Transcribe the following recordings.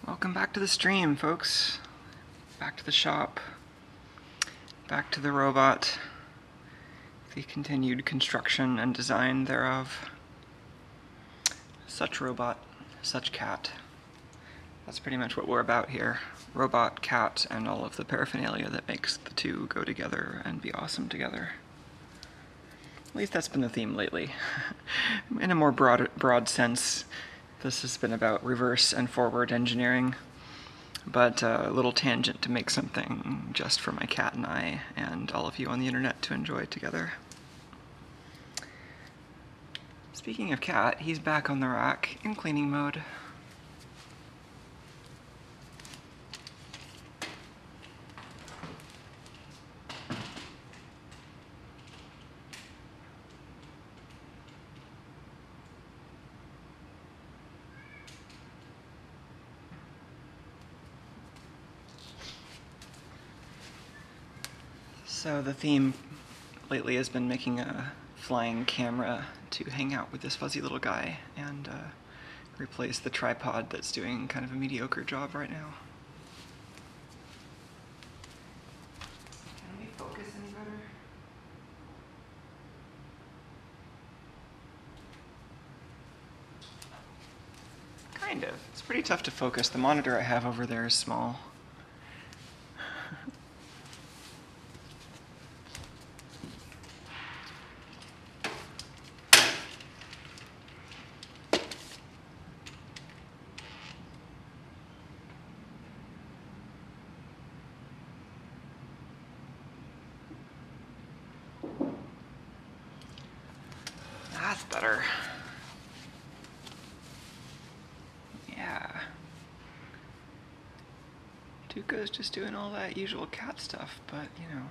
Welcome back to the stream, folks. Back to the shop. Back to the robot. The continued construction and design thereof. Such robot, such cat. That's pretty much what we're about here. Robot, cat, and all of the paraphernalia that makes the two go together and be awesome together. At least that's been the theme lately. In a more broad sense, this has been about reverse and forward engineering, but a little tangent to make something just for my cat and I, and all of you on the internet to enjoy together. Speaking of cat, he's back on the rack in cleaning mode. So the theme lately has been making a flying camera to hang out with this fuzzy little guy and replace the tripod that's doing kind of a mediocre job right now. Can we focus any better? Kind of. It's pretty tough to focus. The monitor I have over there is small. That's better. Yeah. Tuco's just doing all that usual cat stuff, but you know.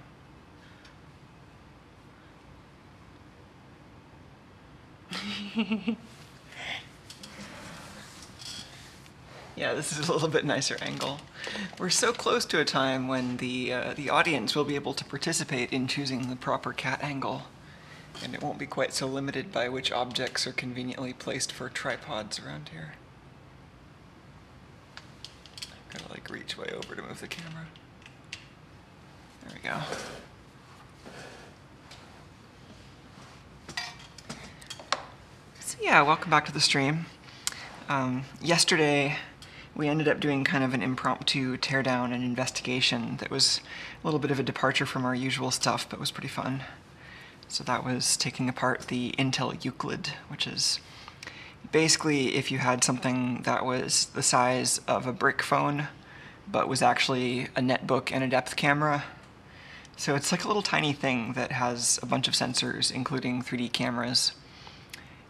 Yeah, this is a little bit nicer angle. We're so close to a time when the audience will be able to participate in choosing the proper cat angle, and it won't be quite so limited by which objects are conveniently placed for tripods around here. I've gotta like reach way over to move the camera. There we go. So yeah, welcome back to the stream. Yesterday, we ended up doing kind of an impromptu teardown and investigation that was a little bit of a departure from our usual stuff, but was pretty fun. So that was taking apart the Intel Euclid, which is basically if you had something that was the size of a brick phone, but was actually a netbook and a depth camera. So it's like a little tiny thing that has a bunch of sensors, including 3D cameras,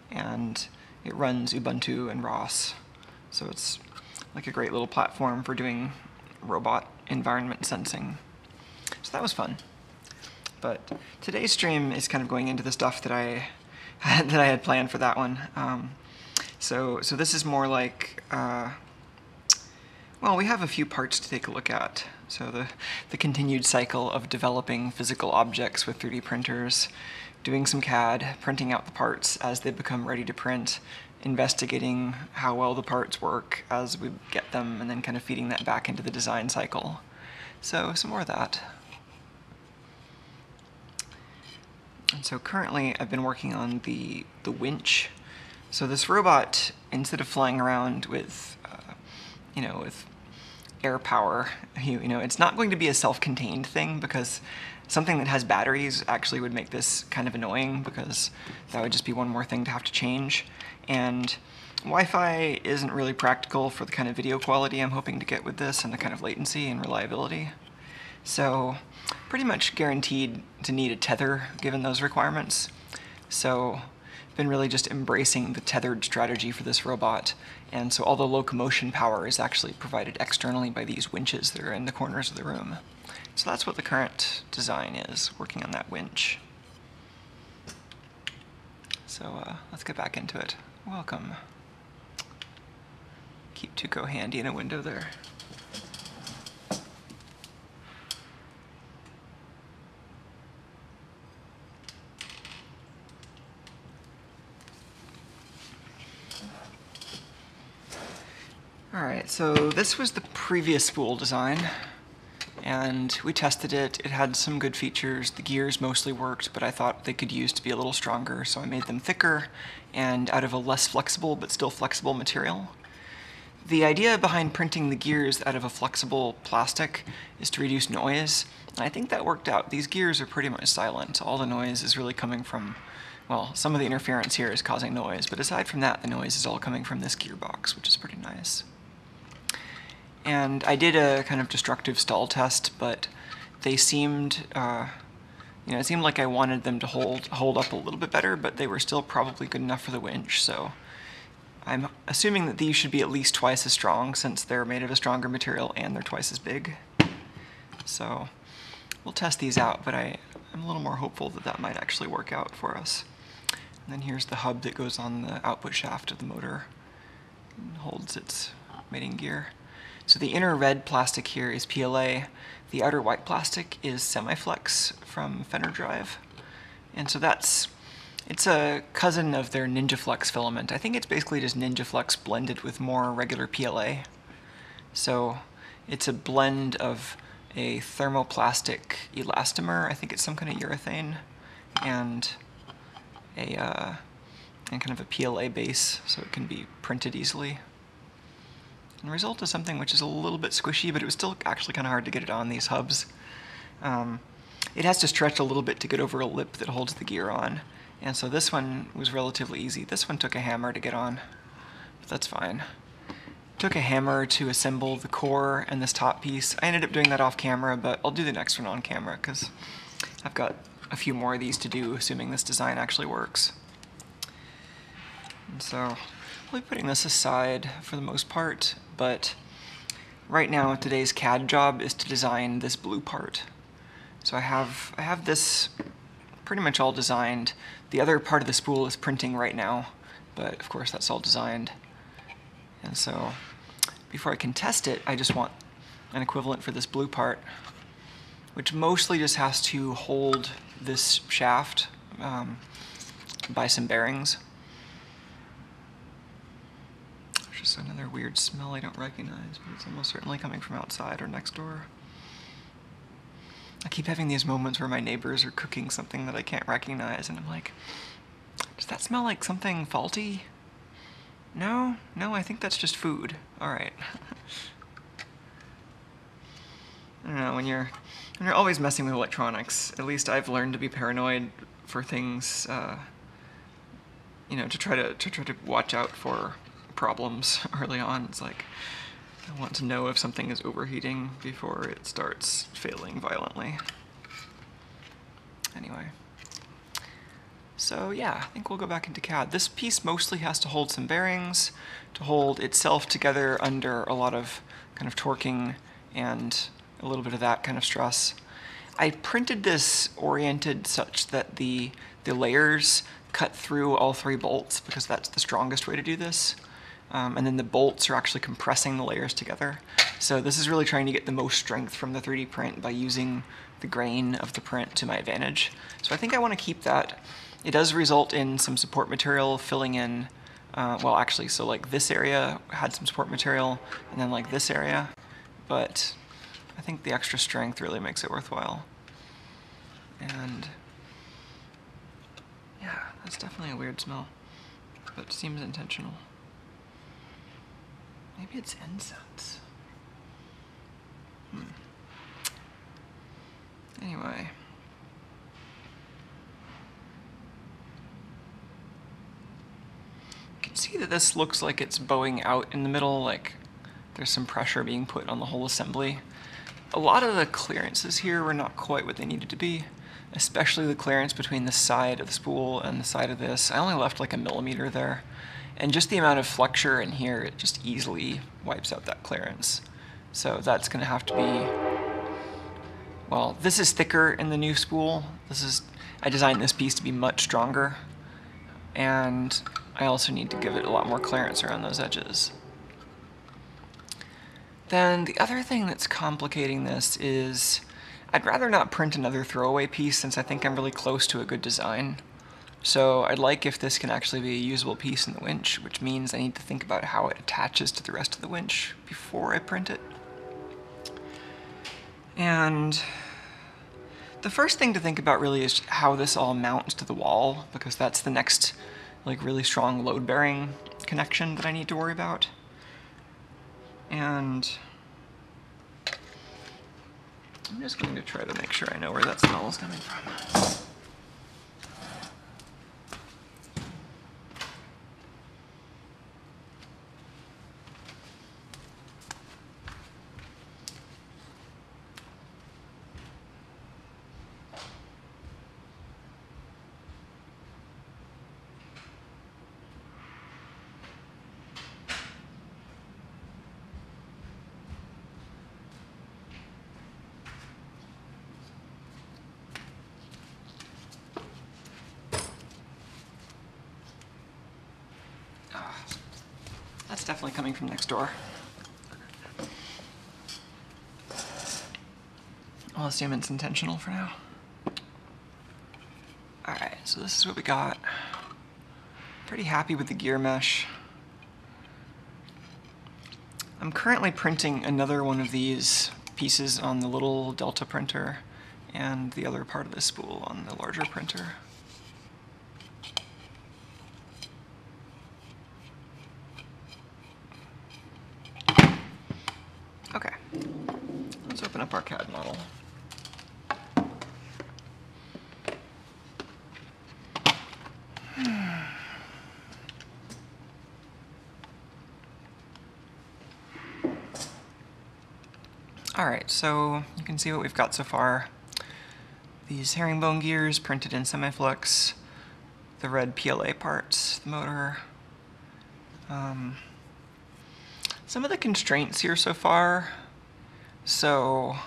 and it runs Ubuntu and ROS. So it's like a great little platform for doing robot environment sensing. So that was fun. But today's stream is kind of going into the stuff that I had planned for that one. So this is more like, well, we have a few parts to take a look at. So the continued cycle of developing physical objects with 3D printers, doing some CAD, printing out the parts as they become ready to print, investigating how well the parts work as we get them, and then kind of feeding that back into the design cycle. So some more of that. And so currently I've been working on the Winch. So this robot, instead of flying around with, with air power, it's not going to be a self-contained thing, because something that has batteries actually would make this kind of annoying, because that would just be one more thing to have to change. And Wi-Fi isn't really practical for the kind of video quality I'm hoping to get with this, and the kind of latency and reliability. So pretty much guaranteed to need a tether given those requirements. So I've been really just embracing the tethered strategy for this robot. And so all the locomotion power is actually provided externally by these winches that are in the corners of the room. So that's what the current design is, working on that winch. So let's get back into it. Welcome. Keep Tuco handy in a window there. Alright, so this was the previous spool design, and we tested it. It had some good features. The gears mostly worked, but I thought they could use to be a little stronger, so I made them thicker and out of a less flexible but still flexible material. The idea behind printing the gears out of a flexible plastic is to reduce noise, and I think that worked out. These gears are pretty much silent. All the noise is really coming from, well, some of the interference here is causing noise, but aside from that, the noise is all coming from this gearbox, which is pretty nice. And I did a kind of destructive stall test, but they seemed, it seemed like I wanted them to hold up a little bit better, but they were still probably good enough for the winch, so I'm assuming that these should be at least twice as strong since they're made of a stronger material and they're twice as big. So we'll test these out, but I'm a little more hopeful that that might actually work out for us. And then here's the hub that goes on the output shaft of the motor and holds its mating gear. So the inner red plastic here is PLA. The outer white plastic is Semiflex from Fenner Drive. And so it's a cousin of their NinjaFlex filament. I think it's basically just NinjaFlex blended with more regular PLA. So it's a blend of a thermoplastic elastomer, I think it's some kind of urethane, and kind of a PLA base, so it can be printed easily. And the result is something which is a little bit squishy, but it was still actually kind of hard to get it on these hubs. It has to stretch a little bit to get over a lip that holds the gear on. And so this one was relatively easy. This one took a hammer to get on, but that's fine. It took a hammer to assemble the core and this top piece. I ended up doing that off camera, but I'll do the next one on camera because I've got a few more of these to do, assuming this design actually works. And so I'll be putting this aside for the most part, but right now today's CAD job is to design this blue part. So I have this pretty much all designed. The other part of the spool is printing right now, but of course that's all designed. And so before I can test it, I just want an equivalent for this blue part, which mostly just has to hold this shaft by some bearings. There's just another weird smell I don't recognize, but it's almost certainly coming from outside or next door. I keep having these moments where my neighbors are cooking something that I can't recognize, and I'm like, does that smell like something faulty? No, I think that's just food. All right. I don't know, when you're always messing with electronics, at least I've learned to be paranoid for things, to try to watch out for problems early on. It's like, I want to know if something is overheating before it starts failing violently. Anyway. So yeah, I think we'll go back into CAD. This piece mostly has to hold some bearings, to hold itself together under a lot of kind of torquing and a little bit of that kind of stress. I printed this oriented such that the layers cut through all three bolts because that's the strongest way to do this. And then the bolts are actually compressing the layers together. So this is really trying to get the most strength from the 3D print by using the grain of the print to my advantage. So I think I want to keep that. It does result in some support material filling in, so like this area had some support material, and then like this area, but I think the extra strength really makes it worthwhile. And yeah, that's definitely a weird smell, but seems intentional. Maybe it's incense. Anyway. You can see that this looks like it's bowing out in the middle, like there's some pressure being put on the whole assembly. A lot of the clearances here were not quite what they needed to be, especially the clearance between the side of the spool and the side of this. I only left like 1 millimeter there. And just the amount of flexure in here, it just easily wipes out that clearance. So that's going to have to be, well, this is thicker in the new spool. I designed this piece to be much stronger. And I also need to give it a lot more clearance around those edges. Then the other thing that's complicating this is I'd rather not print another throwaway piece since I think I'm really close to a good design. So I'd like if this can actually be a usable piece in the winch, which means I need to think about how it attaches to the rest of the winch before I print it. And the first thing to think about really is how this all mounts to the wall, because that's the next like really strong load-bearing connection that I need to worry about. And I'm just going to try to make sure I know where that smell is coming from. That's definitely coming from next door. I'll assume it's intentional for now. Alright, so this is what we got. Pretty happy with the gear mesh. I'm currently printing another one of these pieces on the little Delta printer and the other part of the spool on the larger printer. Okay, let's open up our CAD model. Alright, so you can see what we've got so far. These herringbone gears printed in semiflex, the red PLA parts, the motor. Some of the constraints here so far. So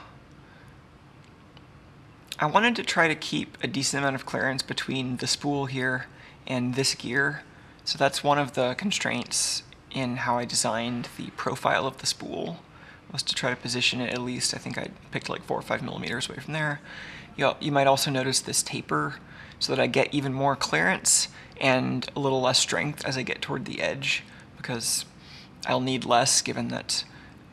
I wanted to try to keep a decent amount of clearance between the spool here and this gear. So that's one of the constraints in how I designed the profile of the spool, was to try to position it at least, I think I picked like 4 or 5 millimeters away from there. You might also notice this taper so that I get even more clearance and a little less strength as I get toward the edge, because I'll need less given that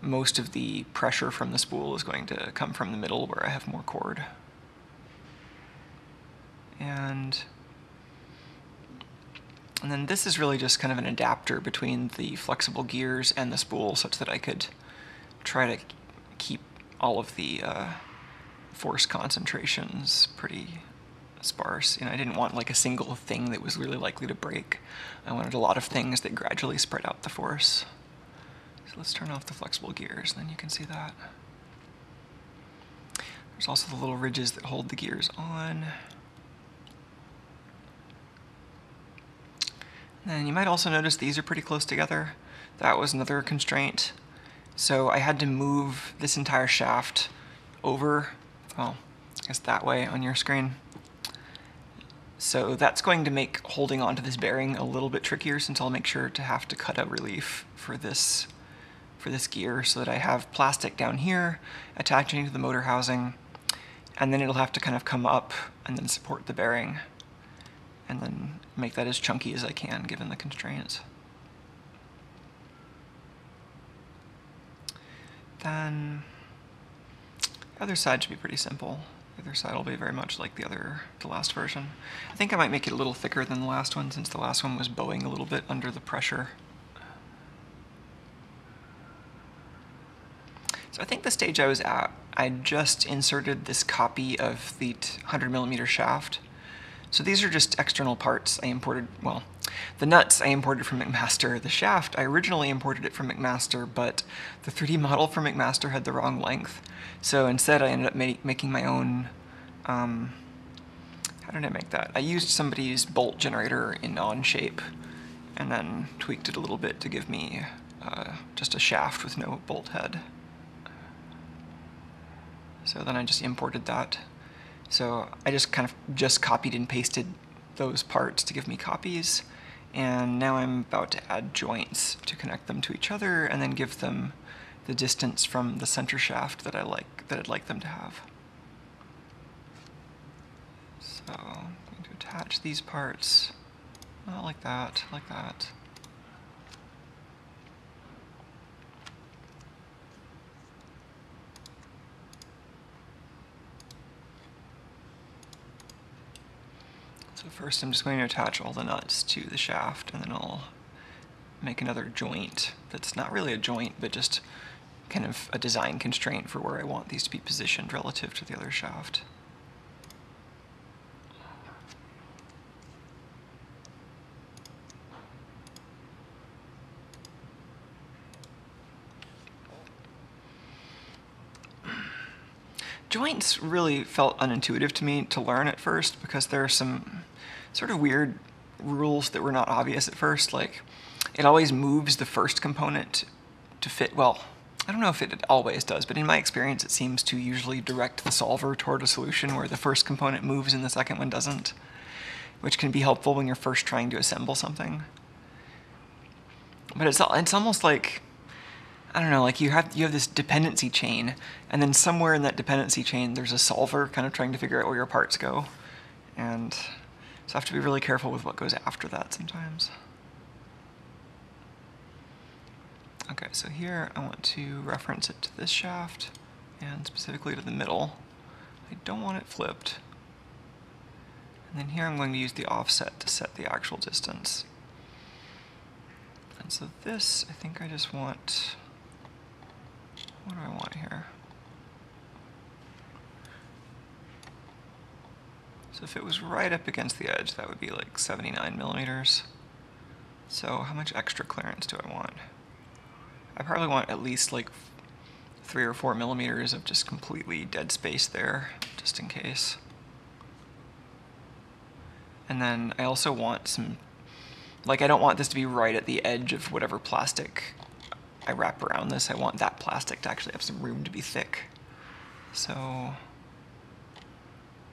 most of the pressure from the spool is going to come from the middle where I have more cord. And then this is really just kind of an adapter between the flexible gears and the spool, such that I could try to keep all of the force concentrations pretty sparse. I didn't want like a single thing that was really likely to break. I wanted a lot of things that gradually spread out the force. So let's turn off the flexible gears, and then you can see that. There's also the little ridges that hold the gears on. And you might also notice these are pretty close together. That was another constraint. So I had to move this entire shaft over, well, I guess that way on your screen. So that's going to make holding onto this bearing a little bit trickier, since I'll make sure to have to cut a relief for this gear, so that I have plastic down here attaching to the motor housing, and then it'll have to kind of come up and then support the bearing, and then make that as chunky as I can given the constraints. Then the other side should be pretty simple. The other side will be very much like the last version. I think I might make it a little thicker than the last one, since the last one was bowing a little bit under the pressure. So I think the stage I was at, I just inserted this copy of the 100mm shaft. So these are just external parts I imported. Well, the nuts I imported from McMaster. The shaft, I originally imported it from McMaster, but the 3D model from McMaster had the wrong length. So instead I ended up making my own, how did I make that? I used somebody's bolt generator in Onshape, and then tweaked it a little bit to give me just a shaft with no bolt head. So then I just imported that. So I just kind of copied and pasted those parts to give me copies, and now I'm about to add joints to connect them to each other and then give them the distance from the center shaft that I'd like them to have. So I'm going to attach these parts, not like that, like that. So first I'm just going to attach all the nuts to the shaft, and then I'll make another joint that's not really a joint, but just kind of a design constraint for where I want these to be positioned relative to the other shaft. Joints really felt unintuitive to me to learn at first because there are some sort of weird rules that were not obvious at first. Like, it always moves the first component to fit, well, I don't know if it always does, but in my experience it seems to usually direct the solver toward a solution where the first component moves and the second one doesn't, which can be helpful when you're first trying to assemble something. But it's almost like, I don't know, like you have this dependency chain, and then somewhere in that dependency chain there's a solver kind of trying to figure out where your parts go. And so I have to be really careful with what goes after that sometimes. Okay, so here I want to reference it to this shaft, and specifically to the middle. I don't want it flipped. And then here I'm going to use the offset to set the actual distance. And so this, I think I just want, what do I want here? So if it was right up against the edge, that would be like 79 millimeters. So how much extra clearance do I want? I probably want at least like 3 or 4 millimeters of just completely dead space there, just in case. And then I also want some, like, I don't want this to be right at the edge of whatever plastic I wrap around this. I want that plastic to actually have some room to be thick. So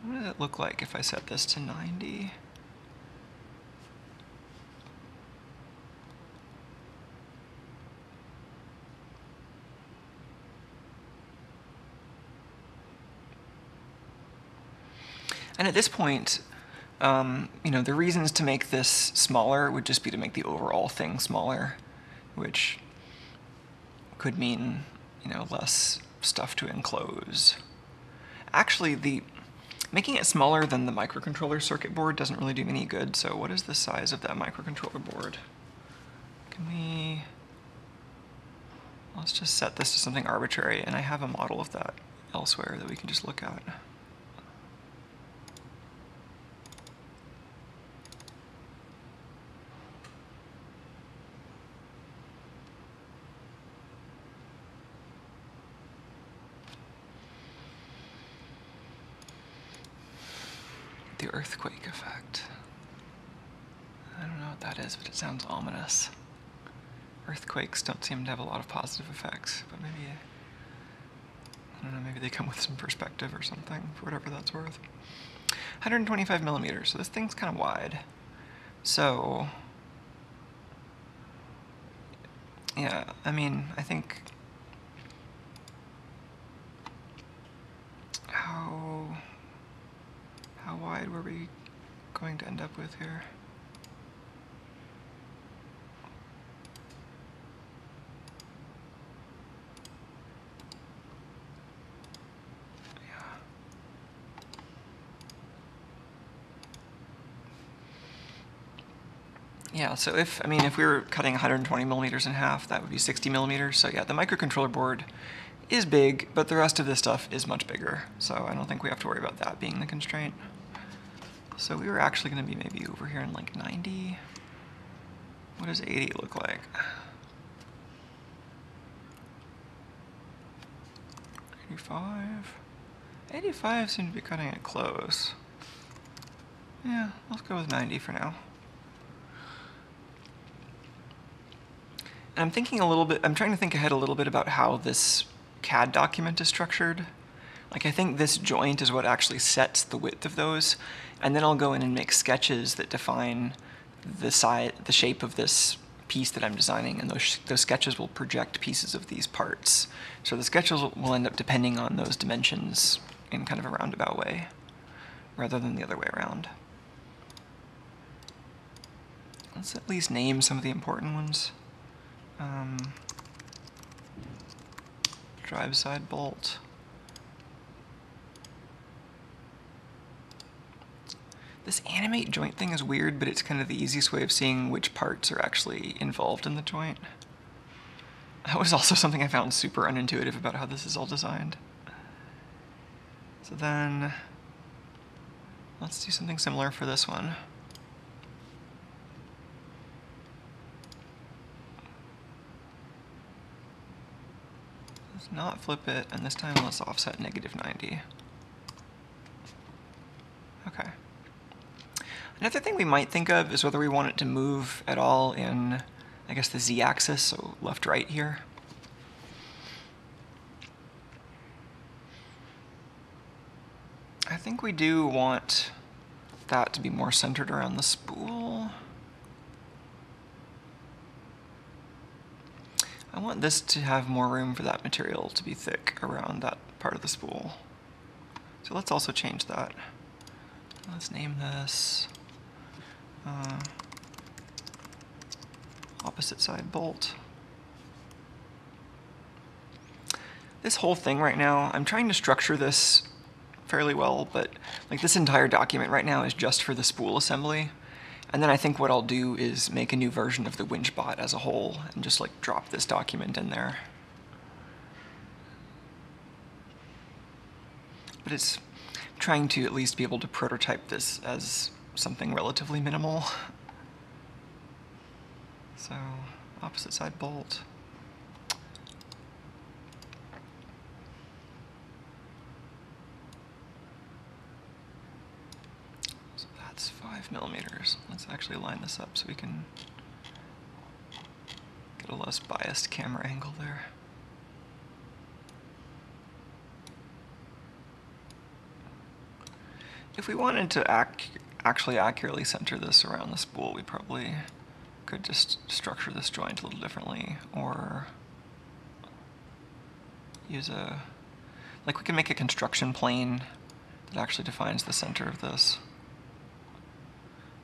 what does it look like if I set this to 90? And at this point, you know, the reasons to make this smaller would just be to make the overall thing smaller, which could mean, you know, less stuff to enclose. Actually, making it smaller than the microcontroller circuit board doesn't really do me any good. So what is the size of that microcontroller board? Let's just set this to something arbitrary, and I have a model of that elsewhere that we can just look at. The earthquake effect. I don't know what that is, but it sounds ominous. Earthquakes don't seem to have a lot of positive effects, but maybe, I don't know, maybe they come with some perspective or something, for whatever that's worth. 125 millimeters, so this thing's kind of wide. So, yeah, I mean, I think, how wide were we going to end up with here? Yeah, so if we were cutting 120 millimeters in half, that would be 60 millimeters. So yeah, the microcontroller board is big, but the rest of this stuff is much bigger. So I don't think we have to worry about that being the constraint. So we were actually going to be maybe over here in like 90. What does 80 look like? 85? 85 seems to be cutting it close. Yeah, let's go with 90 for now. And I'm thinking a little bit, I'm trying to think ahead a little bit about how this CAD document is structured. Like, I think this joint is what actually sets the width of those, and then I'll go in and make sketches that define the shape of this piece that I'm designing, and those sketches will project pieces of these parts. So the sketches will end up depending on those dimensions in kind of a roundabout way, rather than the other way around. let's at least name some of the important ones. Drive side bolt. This animate joint thing is weird, but it's kind of the easiest way of seeing which parts are actually involved in the joint. That was also something I found super unintuitive about how this is all designed. So then, let's do something similar for this one. Let's not flip it, and this time let's offset -90. Okay. Another thing we might think of is whether we want it to move at all in, I guess, the z-axis, so left-right here. I think we do want that to be more centered around the spool. I want this to have more room for that material to be thick around that part of the spool. So let's also change that. Let's name this opposite side bolt. This whole thing right now, I'm trying to structure this fairly well, but like this entire document right now is just for the spool assembly. And then I think what I'll do is make a new version of the winch bot as a whole and just like drop this document in there. But it's trying to at least be able to prototype this as something relatively minimal. So, opposite side bolt. So that's 5mm. Let's actually line this up so we can get a less biased camera angle there. If we wanted to actually accurately center this around the spool, we probably could just structure this joint a little differently, or use we can make a construction plane that actually defines the center of this.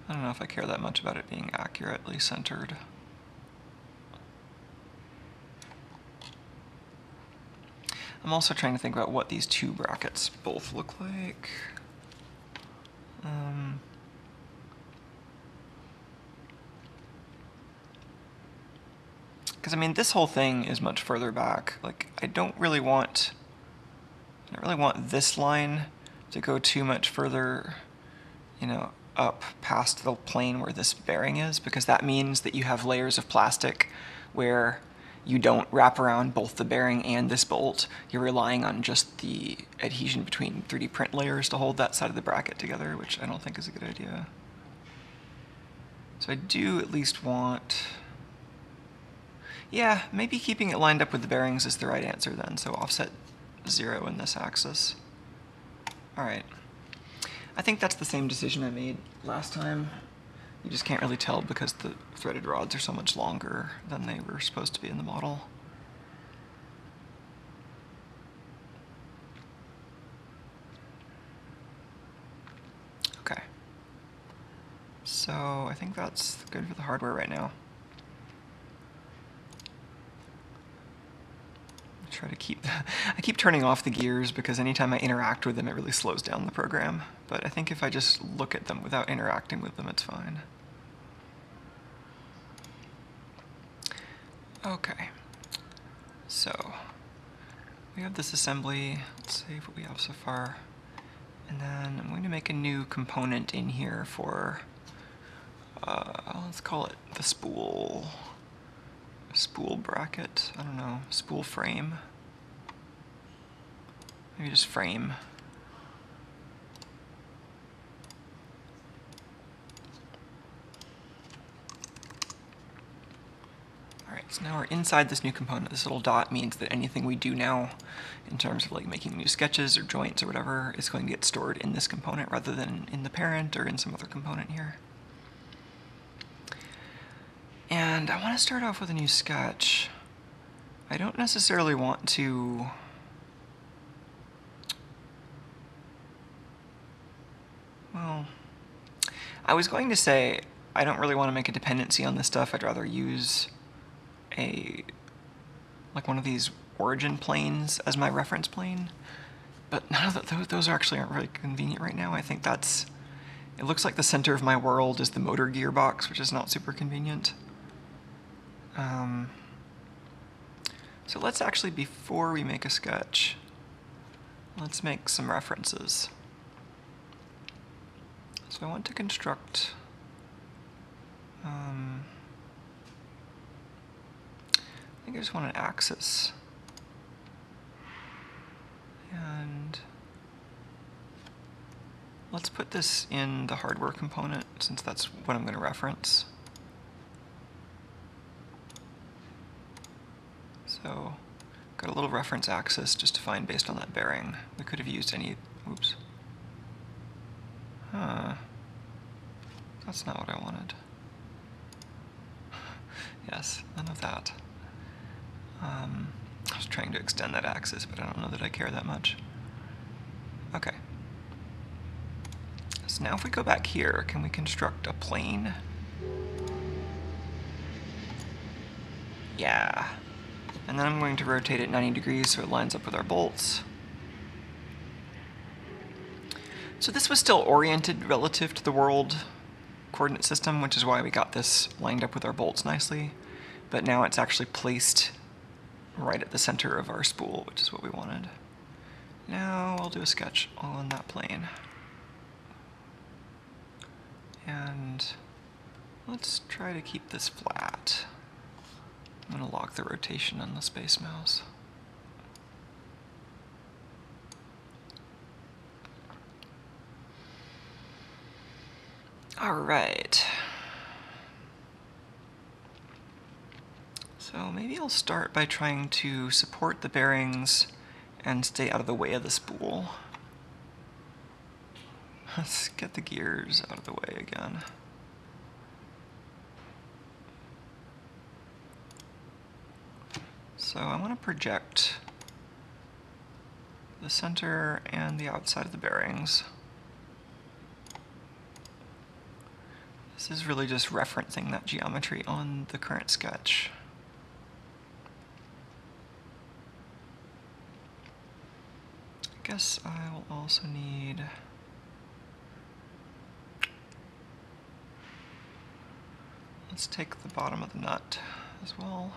I don't know if I care that much about it being accurately centered. I'm also trying to think about what these two brackets both look like. Because I mean, this whole thing is much further back. Like, I don't really want this line to go too much further, you know, up past the plane where this bearing is, because that means that you have layers of plastic where you don't wrap around both the bearing and this bolt. You're relying on just the adhesion between 3D print layers to hold that side of the bracket together, which I don't think is a good idea. So I do at least want... Yeah, maybe keeping it lined up with the bearings is the right answer then, so offset 0 in this axis. Alright. I think that's the same decision I made last time. You just can't really tell because the threaded rods are so much longer than they were supposed to be in the model. Okay. So I think that's good for the hardware right now. Try to keep I keep turning off the gears because anytime I interact with them it really slows down the program, but I think if I just look at them without interacting with them it's fine. Okay, so we have this assembly. Let's save what we have so far, and then I'm going to make a new component in here for let's call it the spool bracket. I don't know, spool frame. Maybe just frame. Alright, so now we're inside this new component. This little dot means that anything we do now in terms of like making new sketches or joints or whatever is going to get stored in this component rather than in the parent or in some other component here. And I want to start off with a new sketch. I don't necessarily want to... Well, I was going to say I don't really want to make a dependency on this stuff. I'd rather use like one of these origin planes as my reference plane. But none of those actually aren't really convenient right now. I think it looks like the center of my world is the motor gearbox, which is not super convenient. So let's actually, before we make a sketch, let's make some references. So I want to construct I think I just want an axis. And let's put this in the hardware component, since that's what I'm going to reference. So, got a little reference axis just defined based on that bearing. We could have used any, oops. That's not what I wanted. Yes, none of that. I was trying to extend that axis, but I don't know that I care that much. Okay. So now if we go back here, can we construct a plane? Yeah. And then I'm going to rotate it 90 degrees so it lines up with our bolts. So this was still oriented relative to the world coordinate system, which is why we got this lined up with our bolts nicely. But now it's actually placed right at the center of our spool, which is what we wanted. Now I'll do a sketch on that plane. And let's try to keep this flat. I'm going to lock the rotation on the space mouse. All right. So maybe I'll start by trying to support the bearings and stay out of the way of the spool. Let's get the gears out of the way again. So I want to project the center and the outside of the bearings. This is really just referencing that geometry on the current sketch. I guess I will also need let's take the bottom of the nut as well.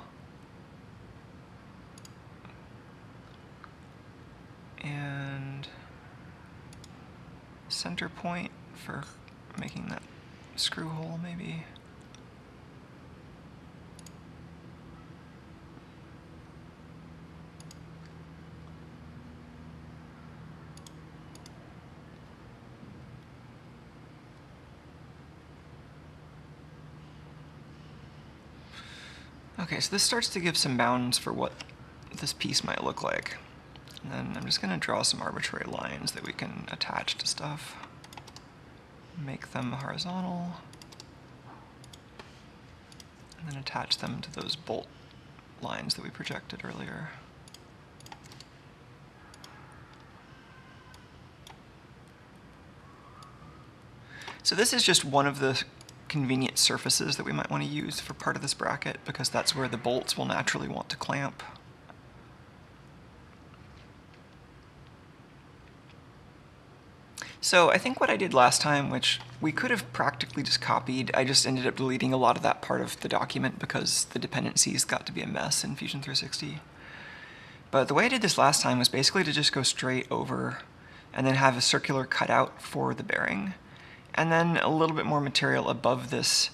And center point for making that screw hole, maybe. Okay, so this starts to give some bounds for what this piece might look like. And then I'm just going to draw some arbitrary lines that we can attach to stuff. Make them horizontal. And then attach them to those bolt lines that we projected earlier. So this is just one of the convenient surfaces that we might want to use for part of this bracket, because that's where the bolts will naturally want to clamp. So I think what I did last time, which we could have practically just copied, I just ended up deleting a lot of that part of the document because the dependencies got to be a mess in Fusion 360. But the way I did this last time was basically to just go straight over and then have a circular cutout for the bearing, and then a little bit more material above this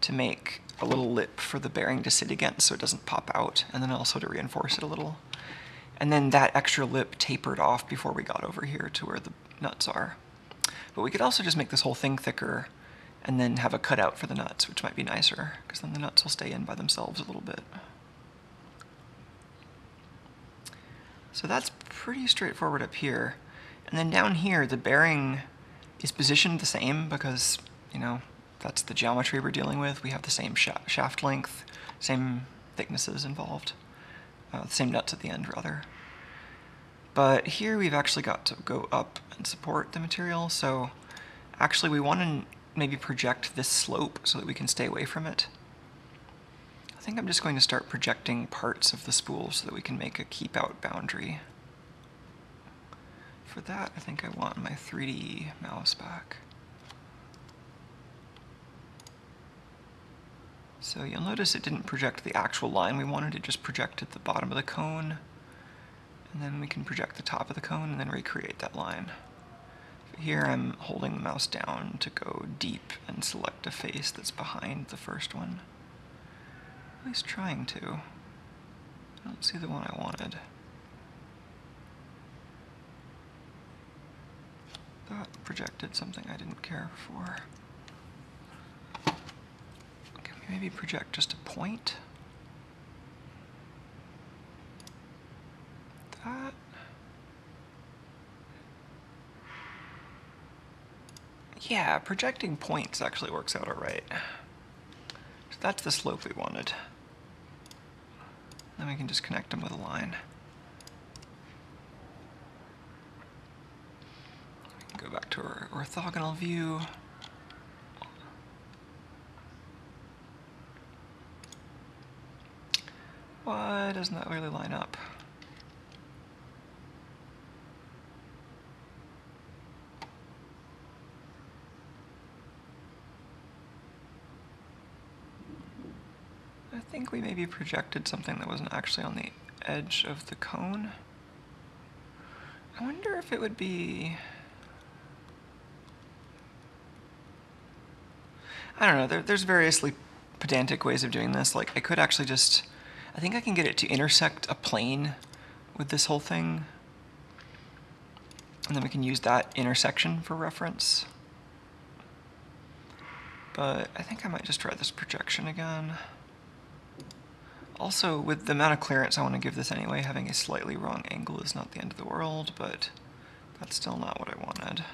to make a little lip for the bearing to sit against so it doesn't pop out, and then also to reinforce it a little. And then that extra lip tapered off before we got over here to where the nuts are. But we could also just make this whole thing thicker and then have a cutout for the nuts, which might be nicer, because then the nuts will stay in by themselves a little bit. So that's pretty straightforward up here. And then down here, the bearing is positioned the same because, you know, that's the geometry we're dealing with. We have the same shaft length, same thicknesses involved, the same nuts at the end, rather. But here we've actually got to go up and support the material, so actually we want to maybe project this slope so that we can stay away from it. I think I'm just going to start projecting parts of the spool so that we can make a keep out boundary. For that, I think I want my 3D mouse back. So you'll notice it didn't project the actual line we wanted, it just projected the bottom of the cone. And then we can project the top of the cone and then recreate that line. Here I'm holding the mouse down to go deep and select a face that's behind the first one. At least trying to. I don't see the one I wanted. That projected something I didn't care for. Can we maybe project just a point? That. Yeah, projecting points actually works out alright. So that's the slope we wanted. Then we can just connect them with a line. We can go back to our orthogonal view. Why doesn't that really line up? I think we maybe projected something that wasn't actually on the edge of the cone. I wonder if it would be... I don't know, there's variously pedantic ways of doing this. Like, I could actually just... I think I can get it to intersect a plane with this whole thing. And then we can use that intersection for reference. But I think I might just try this projection again. Also, with the amount of clearance I want to give this anyway, having a slightly wrong angle is not the end of the world, but that's still not what I wanted.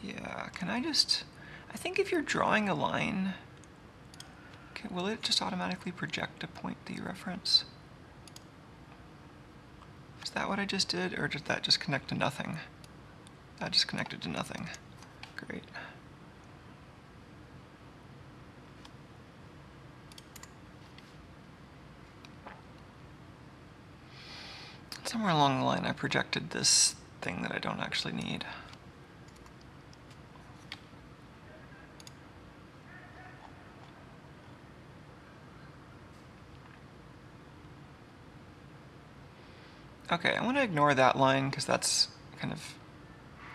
Yeah, can I just... I think if you're drawing a line, will it just automatically project a point that you reference? Is that what I just did, or did that just connect to nothing? That just connected to nothing. Great. Somewhere along the line I projected this thing that I don't actually need. Okay, I want to ignore that line because that's kind of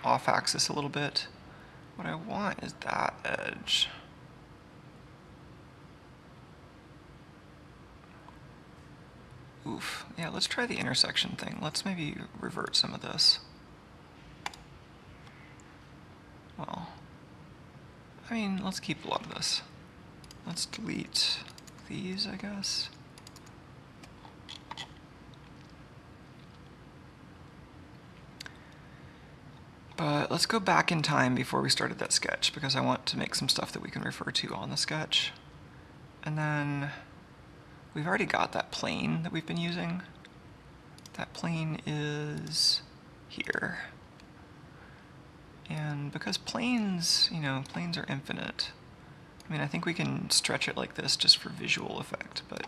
off axis a little bit. What I want is that edge. Oof. Yeah, let's try the intersection thing. Let's maybe revert some of this. Well, I mean, let's keep a lot of this. Let's delete these, I guess. But let's go back in time before we started that sketch, because I want to make some stuff that we can refer to on the sketch. And then we've already got that plane that we've been using. That plane is here. And because planes, you know, planes are infinite. I mean, I think we can stretch it like this just for visual effect, but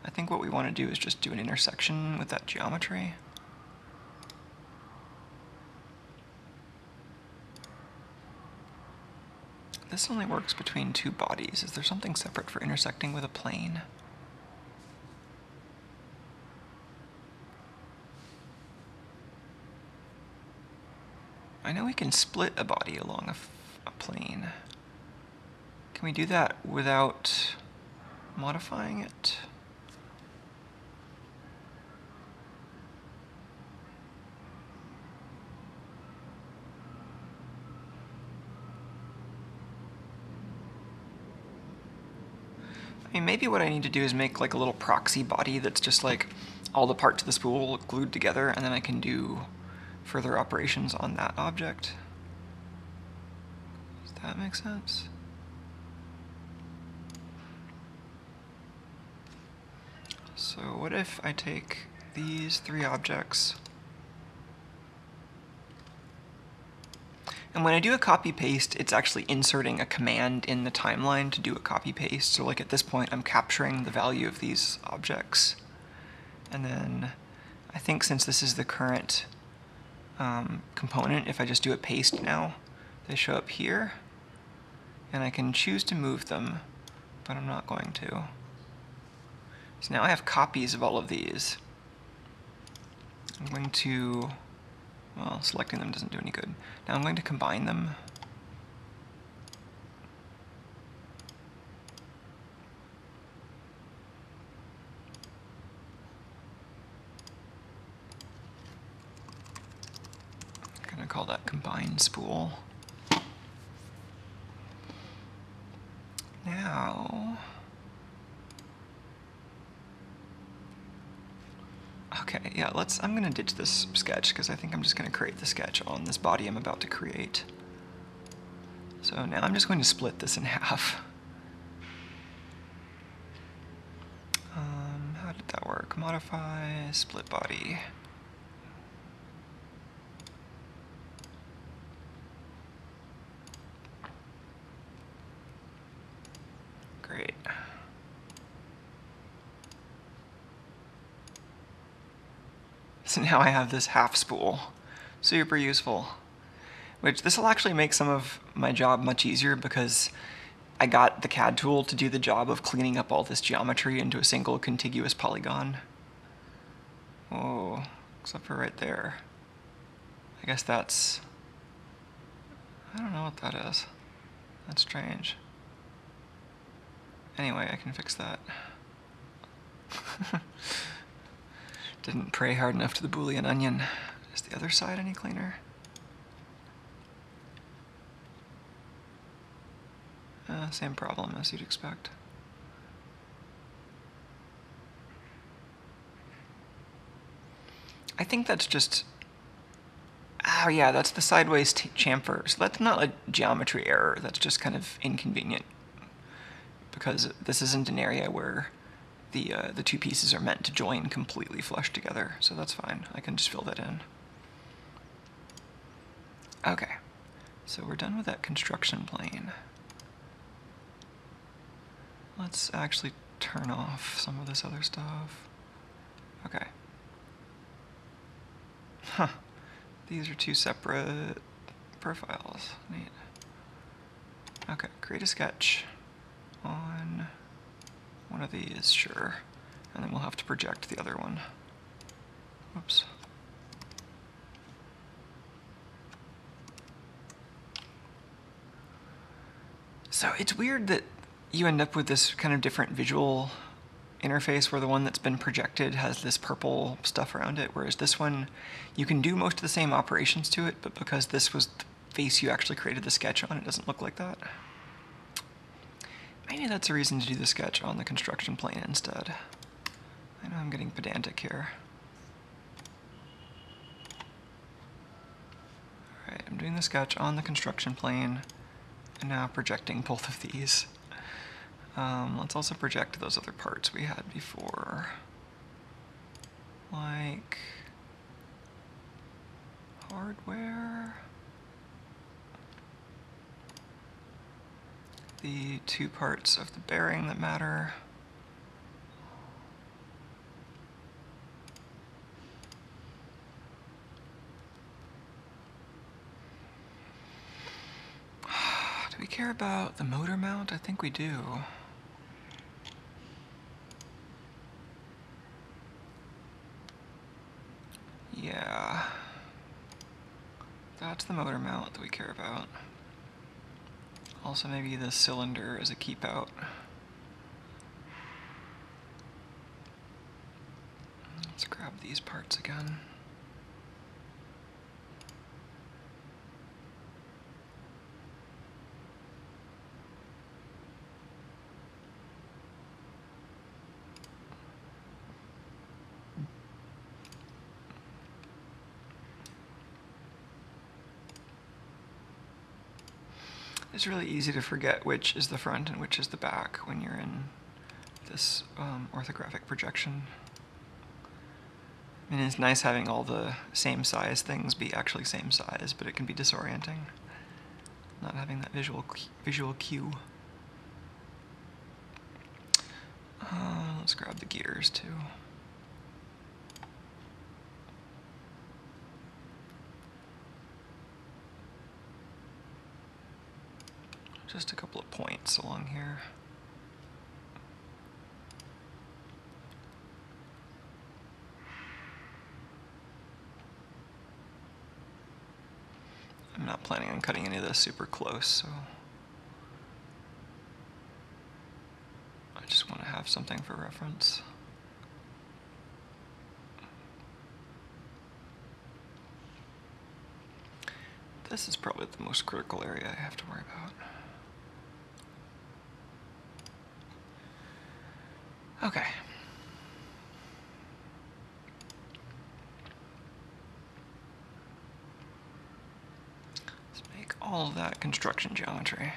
I think what we want to do is just do an intersection with that geometry. This only works between two bodies. Is there something separate for intersecting with a plane? I know we can split a body along a plane. Can we do that without modifying it? I mean, maybe what I need to do is make like a little proxy body that's just like all the parts of the spool glued together, and then I can do further operations on that object. Does that make sense? So what if I take these 3 objects. And when I do a copy-paste, it's actually inserting a command in the timeline to do a copy-paste. So like at this point, I'm capturing the value of these objects. And then I think since this is the current component, if I just do a paste now, they show up here. And I can choose to move them, but I'm not going to. So now I have copies of all of these. I'm going to, well, selecting them doesn't do any good. Now I'm going to combine them. I'm going to call that combine spool. Now, okay, yeah, I'm gonna ditch this sketch because I think I'm just gonna create the sketch on this body I'm about to create. So now I'm just going to split this in half. How did that work? Modify, split body. Great. So now I have this half spool. Super useful. Which this will actually make some of my job much easier because I got the CAD tool to do the job of cleaning up all this geometry into a single contiguous polygon. Oh, except for right there. I guess that's... I don't know what that is. That's strange. Anyway, I can fix that. Didn't pray hard enough to the Boolean onion. Is the other side any cleaner? Same problem as you'd expect. I think that's just... Oh yeah, that's the sideways chamfer. So that's not a geometry error, that's just kind of inconvenient. Because this isn't an area where the 2 pieces are meant to join completely flush together, so that's fine. I can just fill that in. Okay, so we're done with that construction plane. Let's actually turn off some of this other stuff. Okay. Huh. These are 2 separate profiles. Neat. Okay, create a sketch on one of these, sure. And then we'll have to project the other one. Whoops. So it's weird that you end up with this kind of different visual interface where the one that's been projected has this purple stuff around it, whereas this one, you can do most of the same operations to it, but because this was the face you actually created the sketch on, it doesn't look like that. Maybe that's a reason to do the sketch on the construction plane instead. I know I'm getting pedantic here. Alright, I'm doing the sketch on the construction plane, and now projecting both of these. Let's also project those other parts we had before. Like hardware. The 2 parts of the bearing that matter. Do we care about the motor mount? I think we do. Yeah. That's the motor mount that we care about. Also maybe the cylinder as a keep out. Let's grab these parts again. It's really easy to forget which is the front and which is the back when you're in this orthographic projection. And it's nice having all the same size things be actually same size, but it can be disorienting, not having that visual cue. Let's grab the gears too. Just a couple of points along here. I'm not planning on cutting any of this super close, so I just want to have something for reference. This is probably the most critical area I have to worry about. Okay. Let's make all of that construction geometry.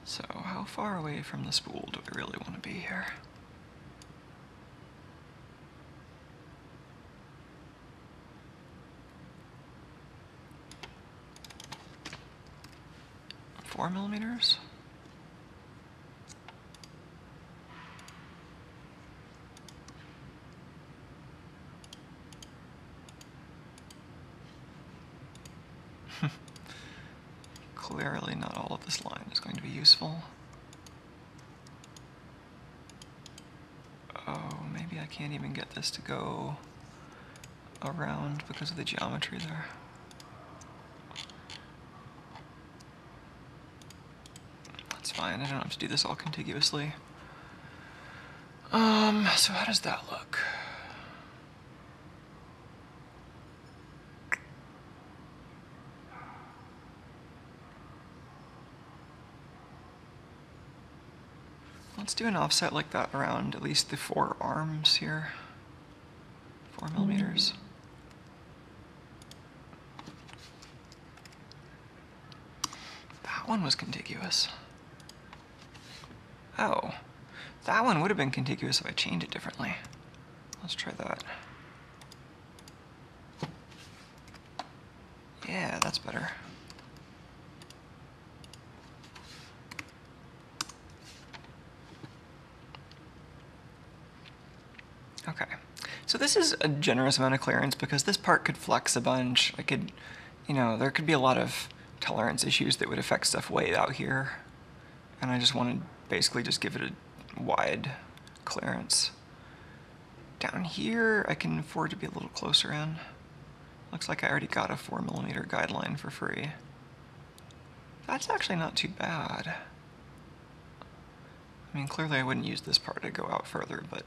So how far away from the spool do we really want to be here? Four millimeters? Clearly not all of this line is going to be useful. Oh, maybe I can't even get this to go around because of the geometry there. That's fine, I don't have to do this all contiguously. So how does that look? Let's do an offset like that around at least the four arms here. 4 millimeters. That one was contiguous. Oh, that one would have been contiguous if I changed it differently. Let's try that. Yeah, that's better. Okay, so this is a generous amount of clearance because this part could flex a bunch. I could, there could be a lot of tolerance issues that would affect stuff way out here. And I just want to basically just give it a wide clearance. Down here, I can afford to be a little closer in. Looks like I already got a 4 millimeter guideline for free. That's actually not too bad. I mean, clearly I wouldn't use this part to go out further, but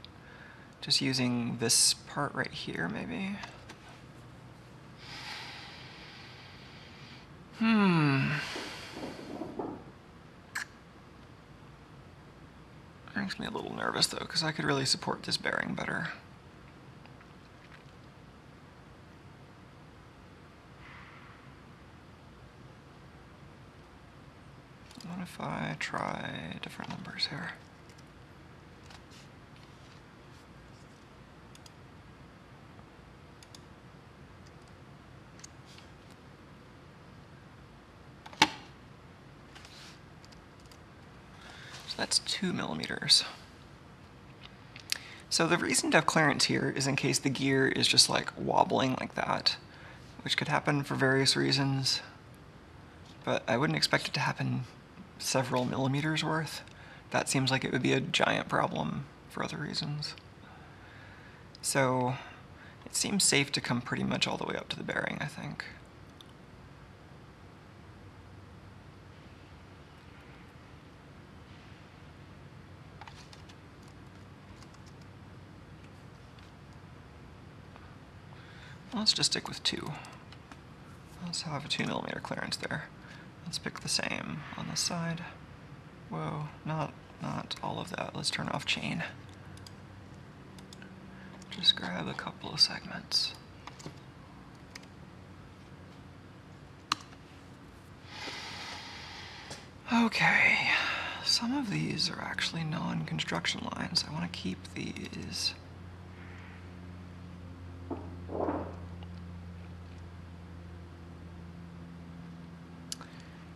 just using this part right here, maybe. Makes me a little nervous though, because I could really support this bearing better. What if I try different numbers here? So that's 2 millimeters. So the reason to have clearance here is in case the gear is just like wobbling like that, which could happen for various reasons, but I wouldn't expect it to happen several millimeters worth. That seems like it would be a giant problem for other reasons. So it seems safe to come pretty much all the way up to the bearing, I think. Let's just stick with 2. Let's have a 2 millimeter clearance there. Let's pick the same on this side. Whoa, not all of that. Let's turn off chain. Just grab a couple of segments. Okay. some of these are actually non-construction lines. I want to keep these.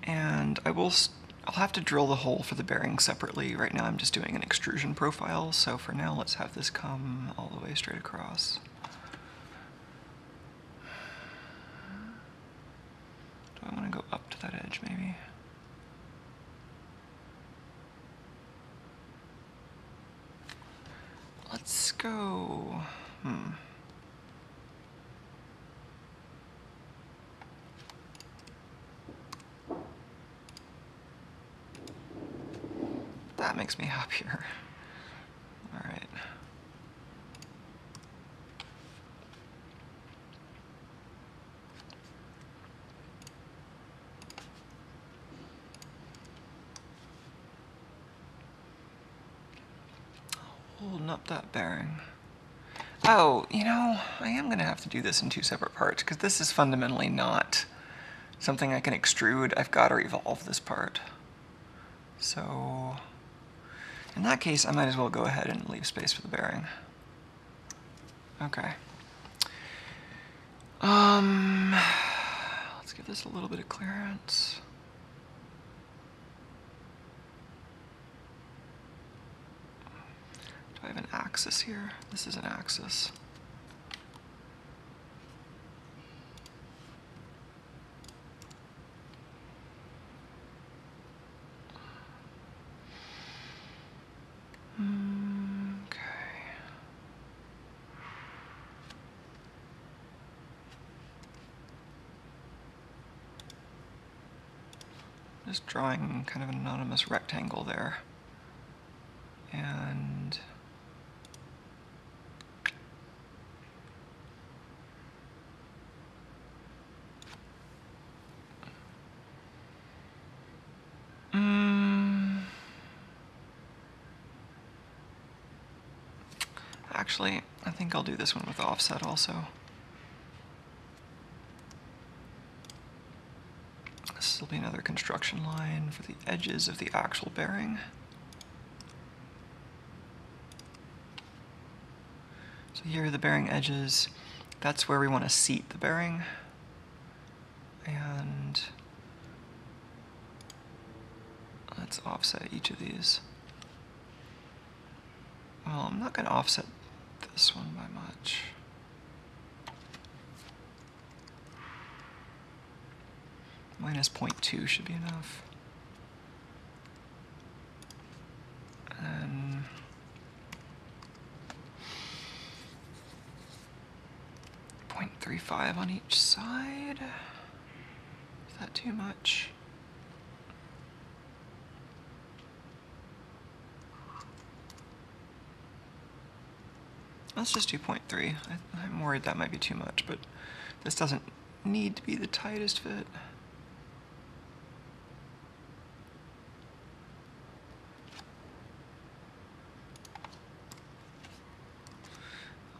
And I'll have to drill the hole for the bearing separately. Right now I'm just doing an extrusion profile, so for now let's have this come all the way straight across. Do I want to go up to that edge maybe? Let's go, That makes me happier. All right. Holding up that bearing. Oh, you know, I am going to have to do this in two separate parts because this is fundamentally not something I can extrude. I've got to revolve this part. So in that case, I might as well go ahead and leave space for the bearing. Okay. Let's give this a little bit of clearance. Do I have an axis here? This is an axis. Just drawing kind of an anonymous rectangle there. And actually, I think I'll do this one with offset also. This will be another construction line for the edges of the actual bearing. So here are the bearing edges. That's where we want to seat the bearing. And let's offset each of these. Well, I'm not going to offset this one by much. Minus 0.2 should be enough. And 0.35 on each side. Is that too much? Let's just do 0.3. I'm worried that might be too much, but this doesn't need to be the tightest fit.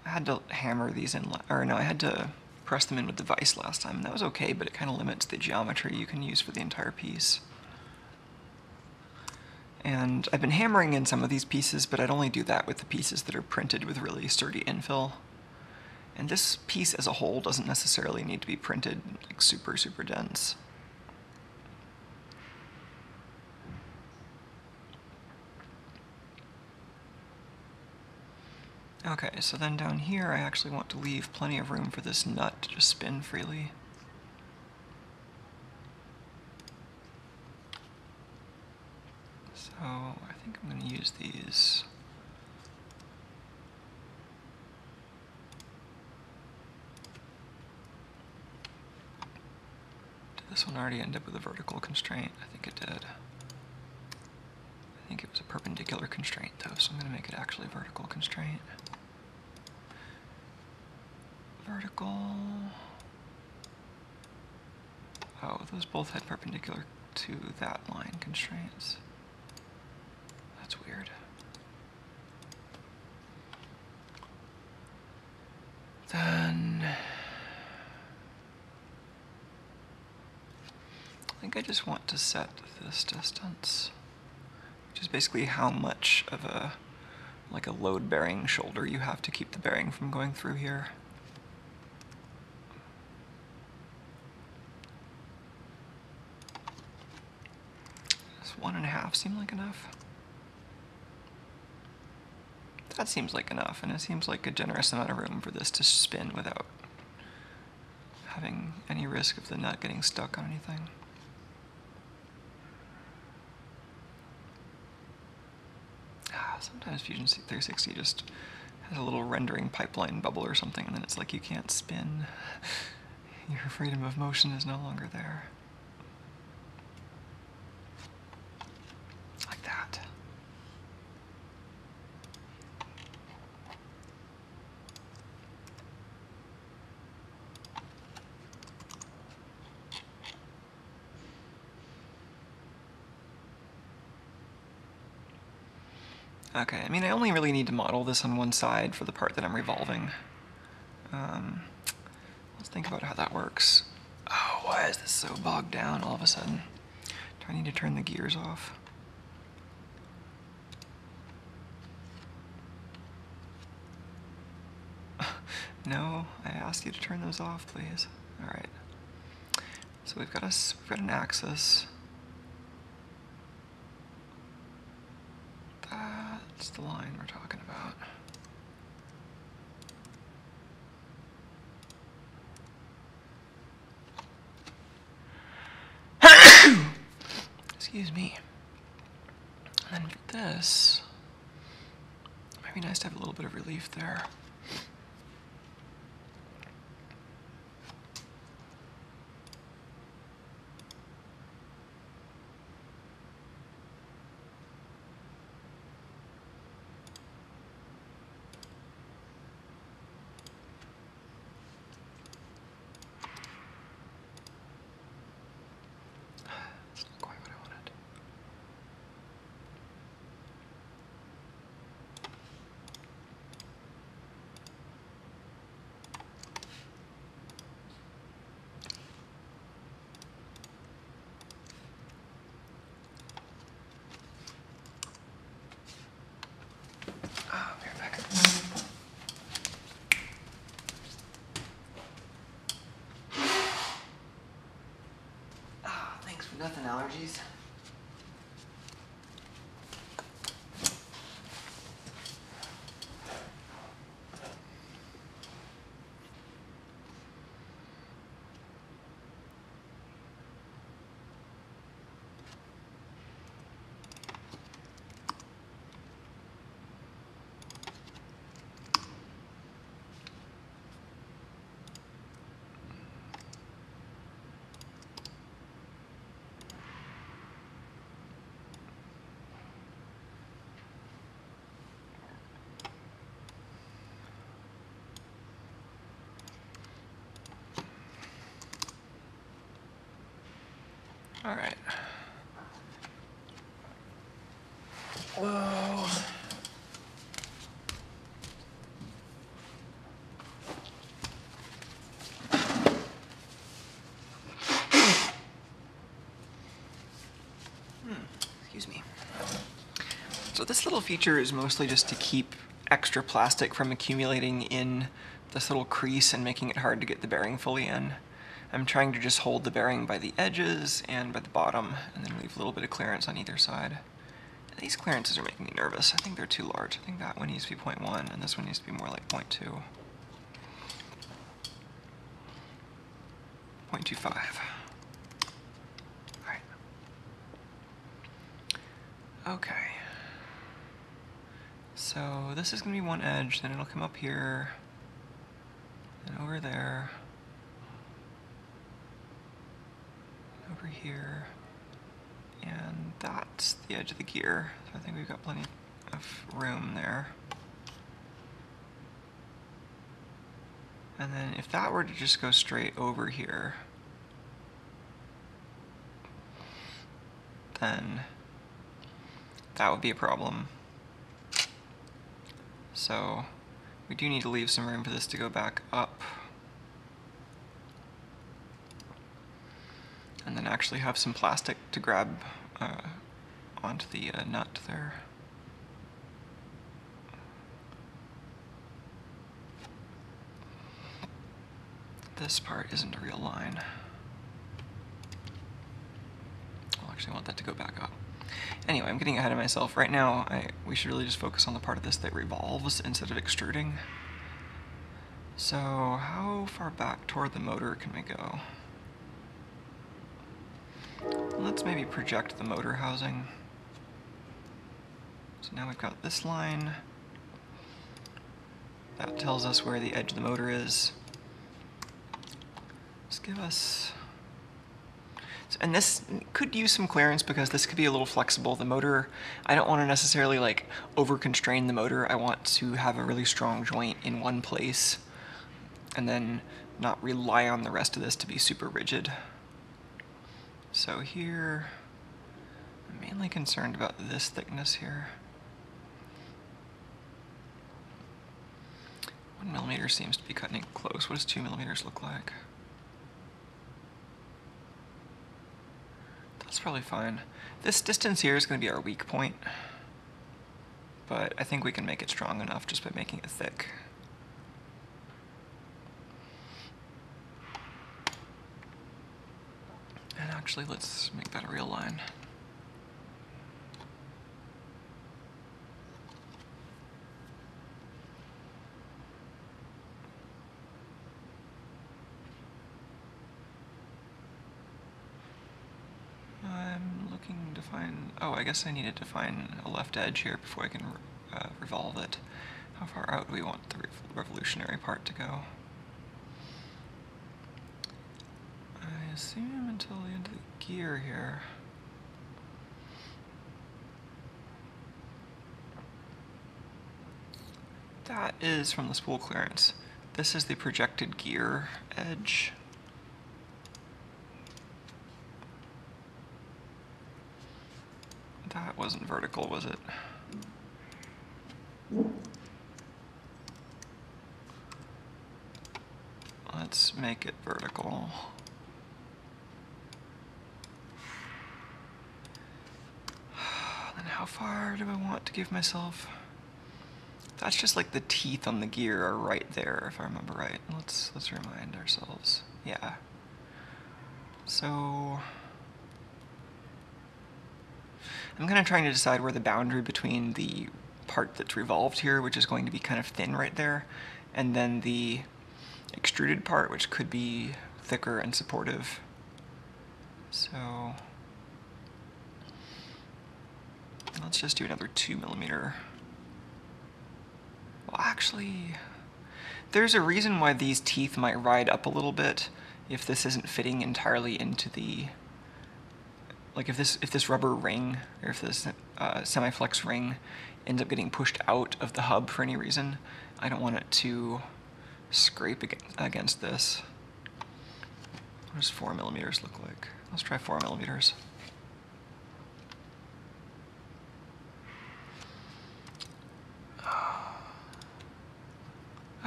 I had to hammer these in, or no, I had to press them in with the vise last time, and that was okay, but it kind of limits the geometry you can use for the entire piece. And I've been hammering in some of these pieces, but I'd only do that with the pieces that are printed with really sturdy infill. And this piece as a whole doesn't necessarily need to be printed like super dense. Okay, so then down here I actually want to leave plenty of room for this nut to just spin freely. So I think I'm going to use these. Did this one already end up with a vertical constraint? I think it did. I think it was a perpendicular constraint though, so I'm going to make it actually a vertical constraint. Vertical. Oh, those both had perpendicular to that line constraints. That's weird. Then I think I just want to set this distance, which is basically how much of a load-bearing shoulder you have to keep the bearing from going through here. Does 1.5 seem like enough? That seems like enough, and it seems like a generous amount of room for this to spin without having any risk of the nut getting stuck on anything. Sometimes Fusion 360 just has a little rendering pipeline bubble or something, and then it's like you can't spin. Your freedom of motion is no longer there. Like that. Okay, I mean, I only really need to model this on one side for the part that I'm revolving. Let's think about how that works. Oh, why is this so bogged down all of a sudden? Do I need to turn the gears off? No, I asked you to turn those off, please. All right. So we've got an axis. That's the line we're talking about. Excuse me. And then for this, it might be nice to have a little bit of relief there. Nothing, allergies. All right. Whoa. Excuse me. So this little feature is mostly just to keep extra plastic from accumulating in this little crease and making it hard to get the bearing fully in. I'm trying to just hold the bearing by the edges and by the bottom, and then leave a little bit of clearance on either side. And these clearances are making me nervous. I think they're too large. I think that one needs to be 0.1, and this one needs to be more like 0.2. 0.25. Alright. Okay. So this is going to be one edge, then it'll come up here, and over there, over here, and that's the edge of the gear. So I think we've got plenty of room there. And then if that were to just go straight over here, then that would be a problem. So we do need to leave some room for this to go back up. And then actually have some plastic to grab onto the nut there. This part isn't a real line. I'll actually want that to go back up. Anyway, I'm getting ahead of myself. Right now, we should really just focus on the part of this that revolves instead of extruding. So, how far back toward the motor can we go? Let's maybe project the motor housing. So now we've got this line. That tells us where the edge of the motor is. Just give us... And this could use some clearance because this could be a little flexible. The motor, I don't want to necessarily like over-constrain the motor. I want to have a really strong joint in one place and then not rely on the rest of this to be super rigid. So here, I'm mainly concerned about this thickness here. 1 millimeter seems to be cutting it close. What does 2 millimeters look like? That's probably fine. This distance here is going to be our weak point, but I think we can make it strong enough just by making it thick. And actually, let's make that a real line. I'm looking to find... Oh, I guess I needed to find a left edge here before I can revolve it. How far out do we want the revolutionary part to go? I assume until the end of the gear here. That is from the spool clearance. This is the projected gear edge. That wasn't vertical, was it? Let's make it vertical. Then how far do I want to give myself? That's just like the teeth on the gear are right there, if I remember right. Let's remind ourselves. Yeah. So I'm kind of trying to decide where the boundary between the part that's revolved here, which is going to be kind of thin right there, and then the extruded part, which could be thicker and supportive. So let's just do another 2 millimeter. Well, actually, there's a reason why these teeth might ride up a little bit if this isn't fitting entirely into the... Like if this rubber ring, or if this semi-flex ring ends up getting pushed out of the hub for any reason, I don't want it to scrape against this. What does 4 millimeters look like? Let's try 4 millimeters.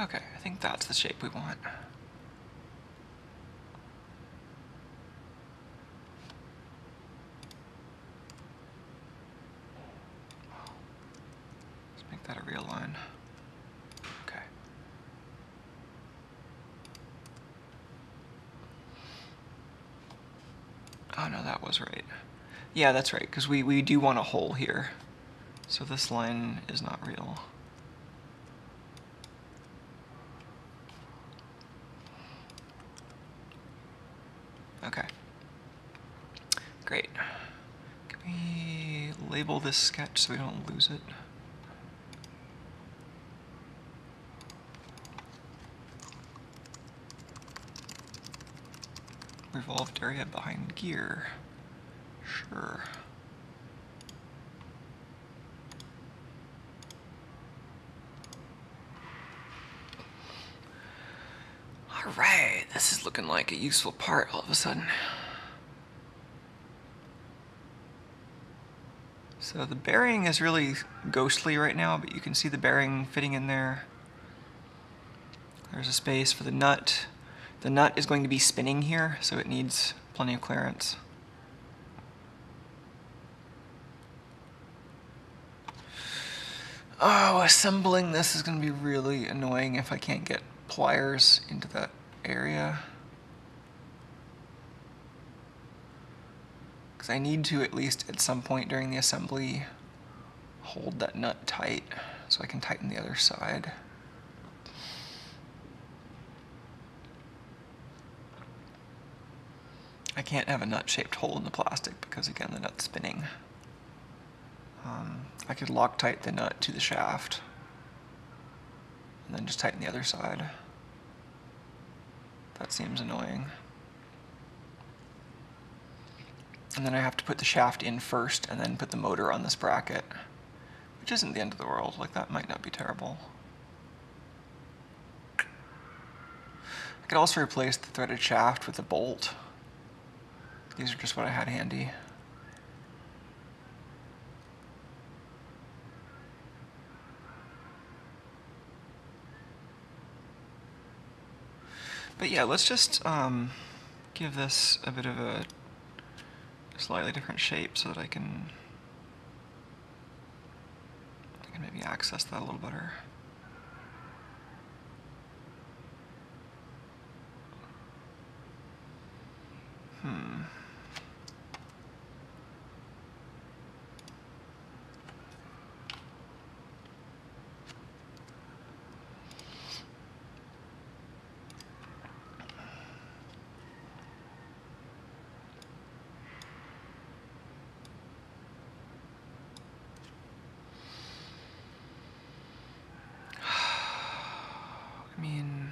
Okay, I think that's the shape we want. Let's make that a real line. Okay. Oh no, that was right. Yeah, that's right, because we do want a hole here. So this line is not real. Okay. Great. Can we label this sketch so we don't lose it? Revolved area behind gear. Sure. Alright, this is looking like a useful part all of a sudden. So the bearing is really ghostly right now, but you can see the bearing fitting in there. There's a space for the nut. The nut is going to be spinning here, so it needs plenty of clearance. Oh, assembling this is going to be really annoying if I can't get pliers into that area. Because I need to, at least at some point during the assembly, hold that nut tight so I can tighten the other side. I can't have a nut-shaped hole in the plastic because, again, the nut's spinning. I could Loctite the nut to the shaft and then just tighten the other side. That seems annoying. And then I have to put the shaft in first and then put the motor on this bracket, which isn't the end of the world. Like, that might not be terrible. I could also replace the threaded shaft with a bolt. These are just what I had handy. But yeah, let's just give this a bit of a slightly different shape so that I can maybe access that a little better. I mean,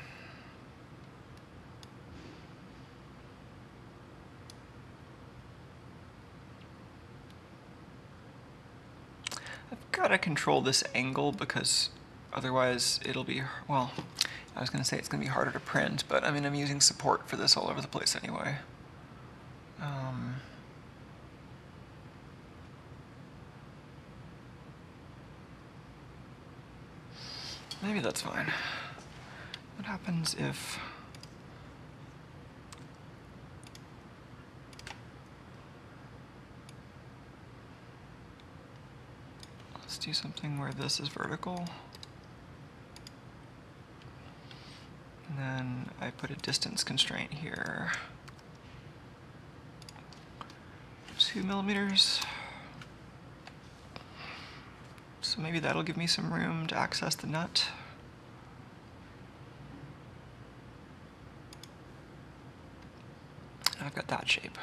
I've got to control this angle because otherwise it'll be, well, I was going to say it's going to be harder to print, but I mean, I'm using support for this all over the place anyway. Maybe that's fine. What happens if... Let's do something where this is vertical. And then I put a distance constraint here. 2 millimeters. So maybe that'll give me some room to access the nut. I've got that shape.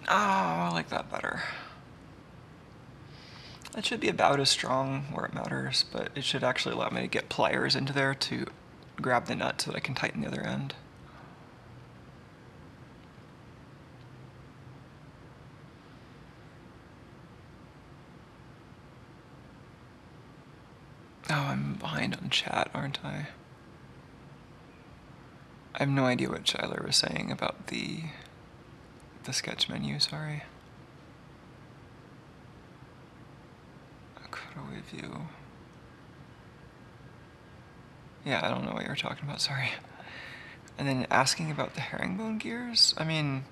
Oh, I like that better. That should be about as strong where it matters, but it should actually allow me to get pliers into there to grab the nut so that I can tighten the other end. Oh, I'm behind on chat, aren't I? I have no idea what Shyler was saying about the sketch menu, sorry. A cutaway view. Yeah, I don't know what you're talking about, sorry. And then asking about the herringbone gears, I mean,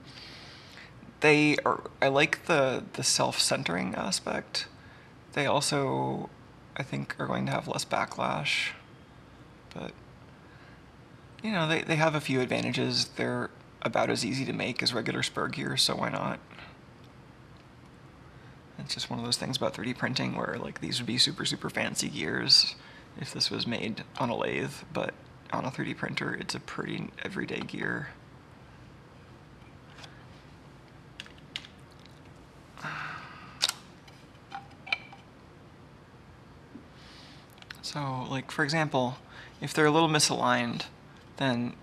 they are, I like the self-centering aspect. They also, I think, are going to have less backlash, but you know, they have a few advantages. They're about as easy to make as regular spur gears, so why not? It's just one of those things about 3D printing where like these would be super, super fancy gears if this was made on a lathe, but on a 3D printer, it's a pretty everyday gear. So, like, for example, if they're a little misaligned, then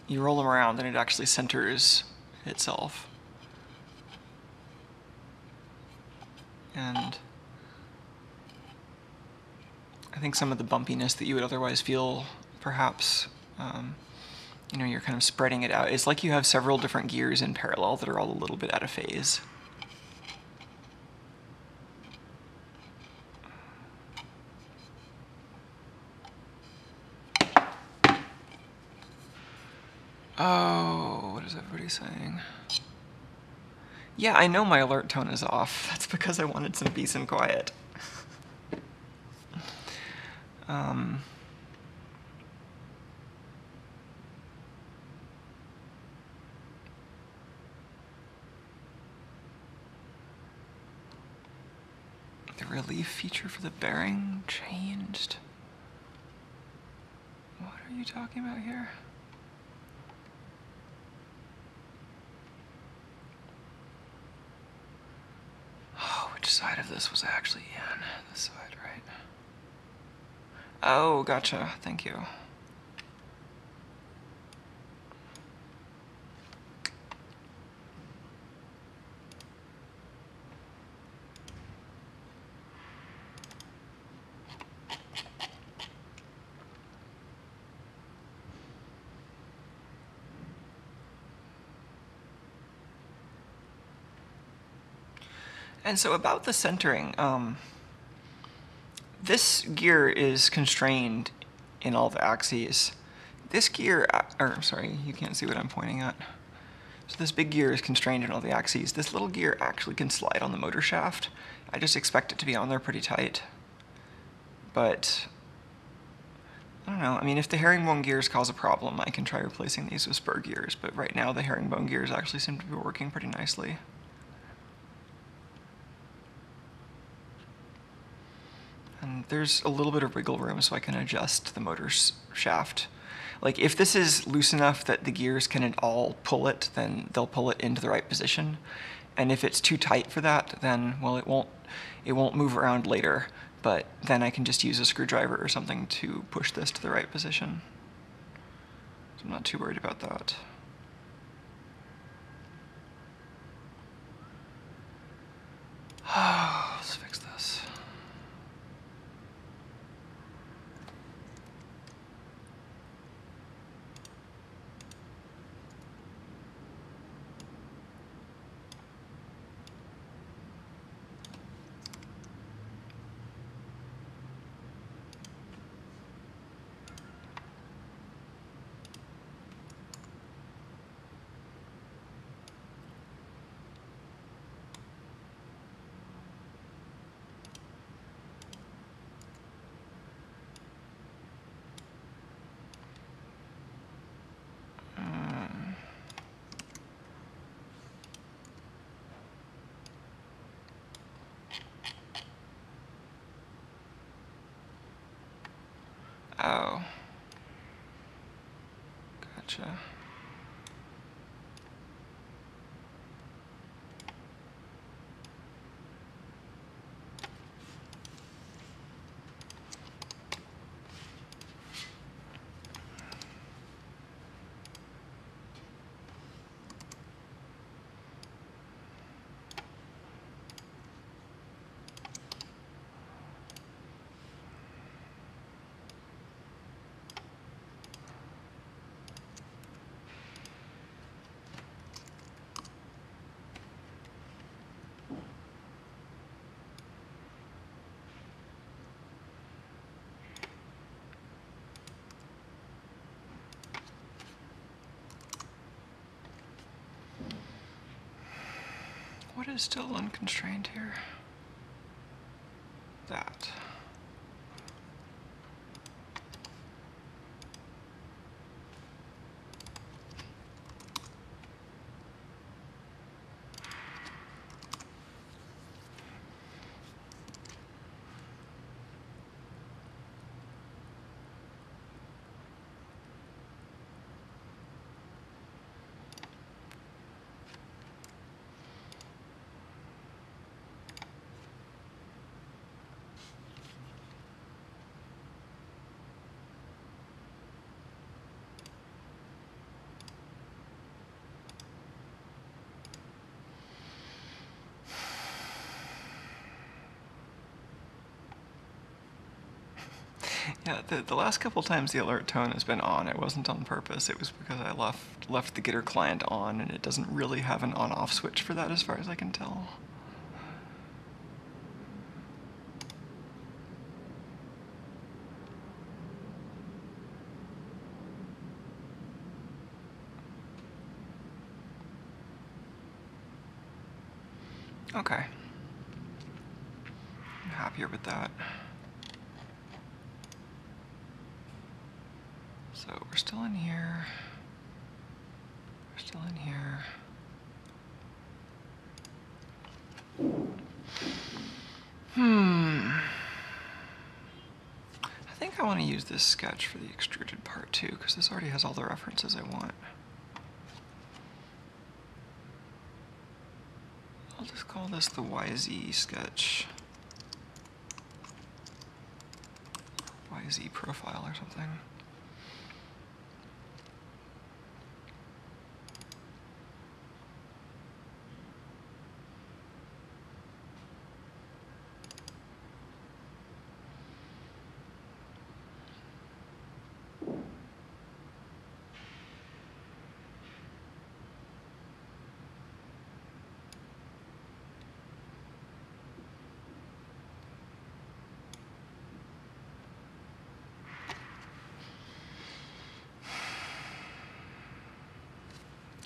you roll them around and it actually centers itself. And I think some of the bumpiness that you would otherwise feel, perhaps, you know, you're kind of spreading it out. It's like you have several different gears in parallel that are all a little bit out of phase. saying? Yeah, I know my alert tone is off. That's because I wanted some peace and quiet. The relief feature for the bearing changed. What are you talking about here? Oh, which side of this was actually in? This side, right? Oh, gotcha. Thank you. And so about the centering, this gear is constrained in all the axes. This gear, or sorry, you can't see what I'm pointing at. So this big gear is constrained in all the axes. This little gear actually can slide on the motor shaft. I just expect it to be on there pretty tight. But I don't know. I mean, if the herringbone gears cause a problem, I can try replacing these with spur gears. But right now, the herringbone gears actually seem to be working pretty nicely. And there's a little bit of wiggle room, so I can adjust the motor shaft. Like, if this is loose enough that the gears can all pull it, then they'll pull it into the right position. And if it's too tight for that, then, well, it won't move around later. But then I can just use a screwdriver or something to push this to the right position. So I'm not too worried about that. Let's fix this. Oh. Gotcha. What is still unconstrained here? That. Yeah, the last couple times the alert tone has been on, it wasn't on purpose. It was because I left the Gitter client on, and it doesn't really have an on-off switch for that as far as I can tell. Okay. I'm happier with that. So we're still in here. We're still in here. I think I want to use this sketch for the extruded part too, because this already has all the references I want. I'll just call this the YZ sketch. YZ profile or something.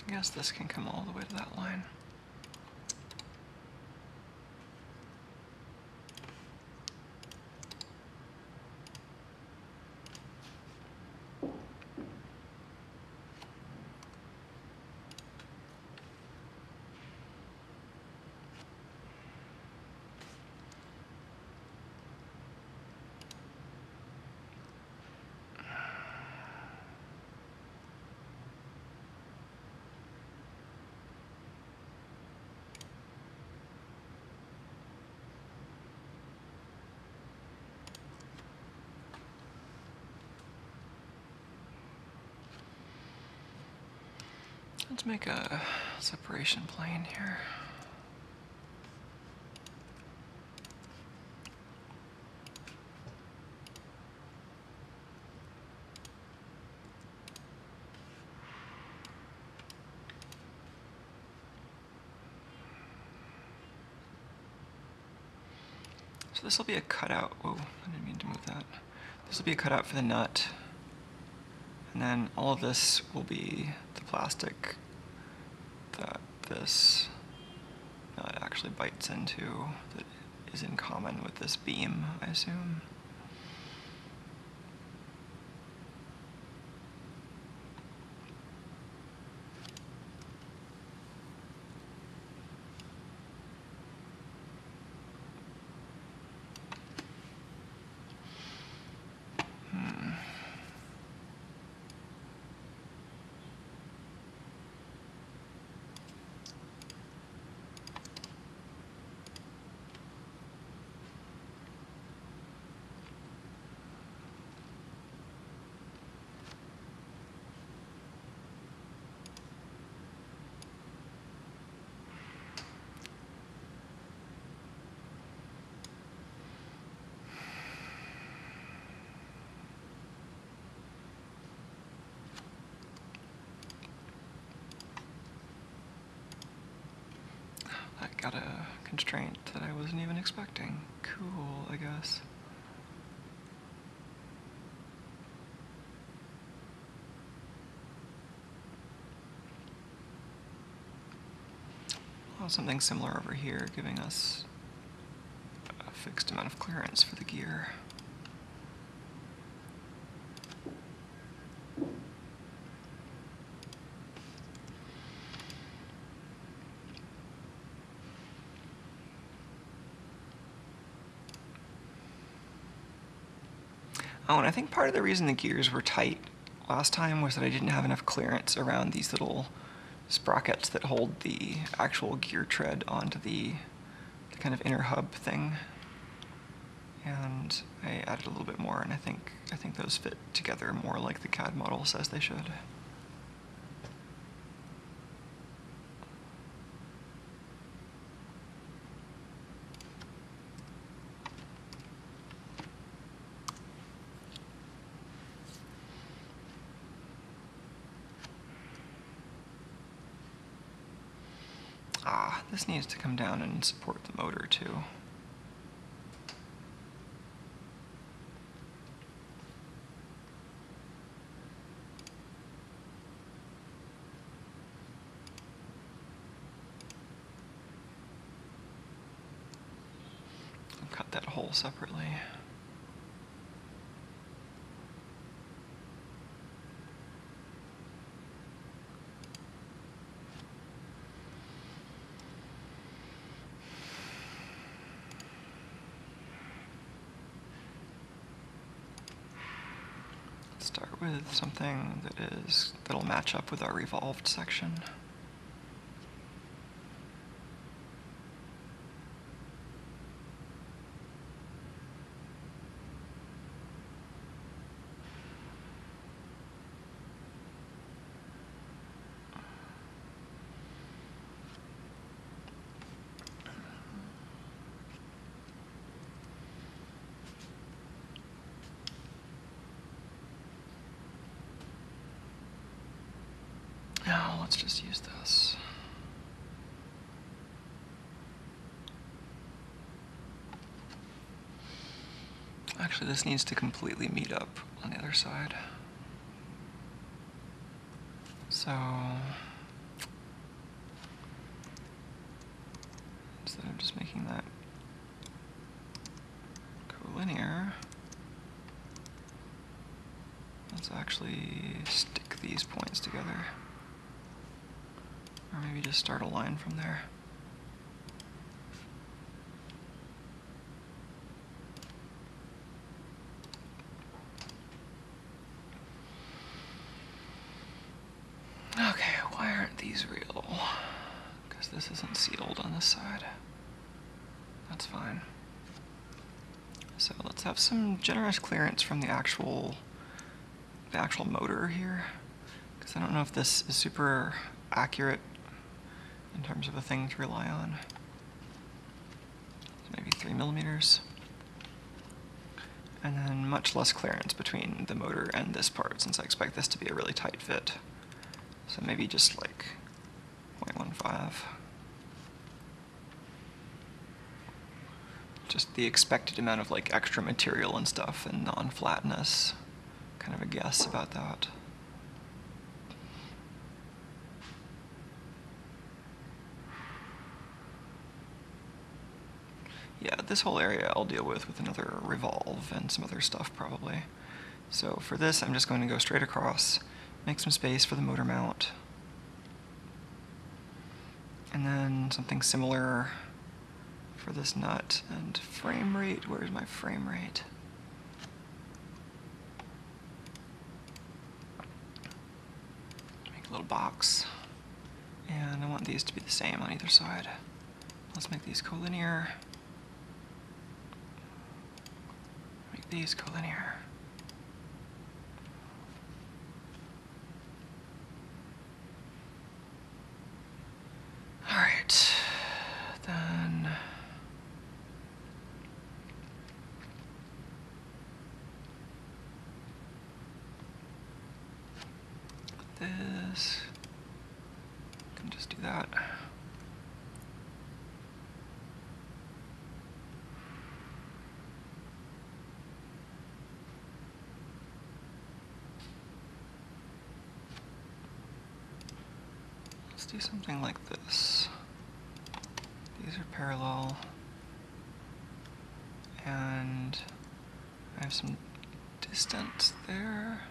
I guess this can come all the way to that line. Let's make a separation plane here. So this will be a cutout. Whoa, I didn't mean to move that. This will be a cutout for the nut. And then all of this will be the plastic that this nut actually bites into, that is in common with this beam, I assume. That got a constraint that I wasn't even expecting. Cool, I guess. Well, something similar over here, giving us a fixed amount of clearance for the gear. Oh, and I think part of the reason the gears were tight last time was that I didn't have enough clearance around these little sprockets that hold the actual gear tread onto the kind of inner hub thing. And I added a little bit more, and I think those fit together more like the CAD model says they should. Ah, this needs to come down and support the motor too. I'll cut that hole separately. Start with something that'll match up with our revolved section. Now let's just use this. Actually, this needs to completely meet up on the other side. So instead of just making that collinear, let's actually stick these points together. Or maybe just start a line from there. Okay, why aren't these real? Because this isn't sealed on this side. That's fine. So let's have some generous clearance from the actual motor here, because I don't know if this is super accurate in terms of a thing to rely on. So maybe 3 millimeters. And then much less clearance between the motor and this part, since I expect this to be a really tight fit. So maybe just like 0.15. Just the expected amount of like extra material and stuff and non-flatness. Kind of a guess about that. Yeah, this whole area I'll deal with another revolve and some other stuff probably. So for this, I'm just going to go straight across, make some space for the motor mount. And then something similar for this nut and frame rate. Where's my frame rate? Make a little box. And I want these to be the same on either side. Let's make these collinear. Make these collinear. Alright, then this, can just do that. Let's do something like this. These are parallel, and I have some distance there.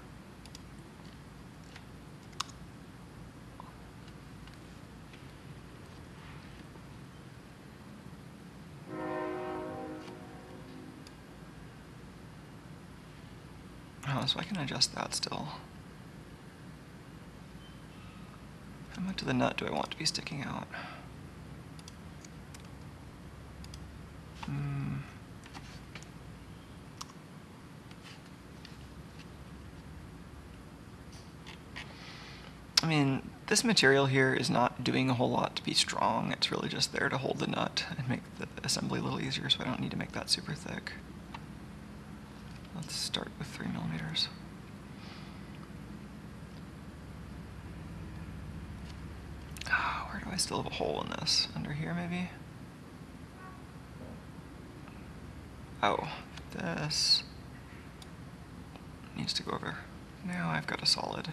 Oh, so I can adjust that still. How much of the nut do I want to be sticking out? I mean, this material here is not doing a whole lot to be strong. It's really just there to hold the nut and make the assembly a little easier, so I don't need to make that super thick. Let's start with 3 millimeters. Where do I still have a hole in this? Under here, maybe? Oh, this needs to go over. Now I've got a solid.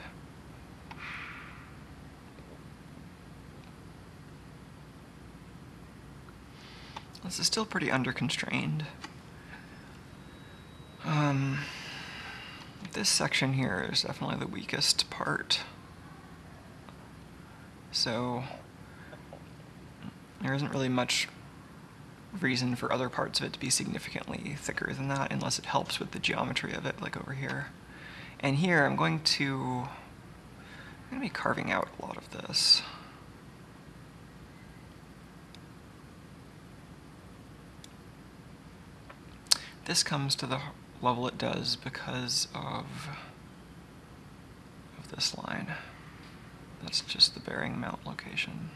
This is still pretty under-constrained. This section here is definitely the weakest part. So there isn't really much reason for other parts of it to be significantly thicker than that, unless it helps with the geometry of it, like over here. And here I'm going to be carving out a lot of this. This comes to the level it does because of this line. That's just the bearing mount location.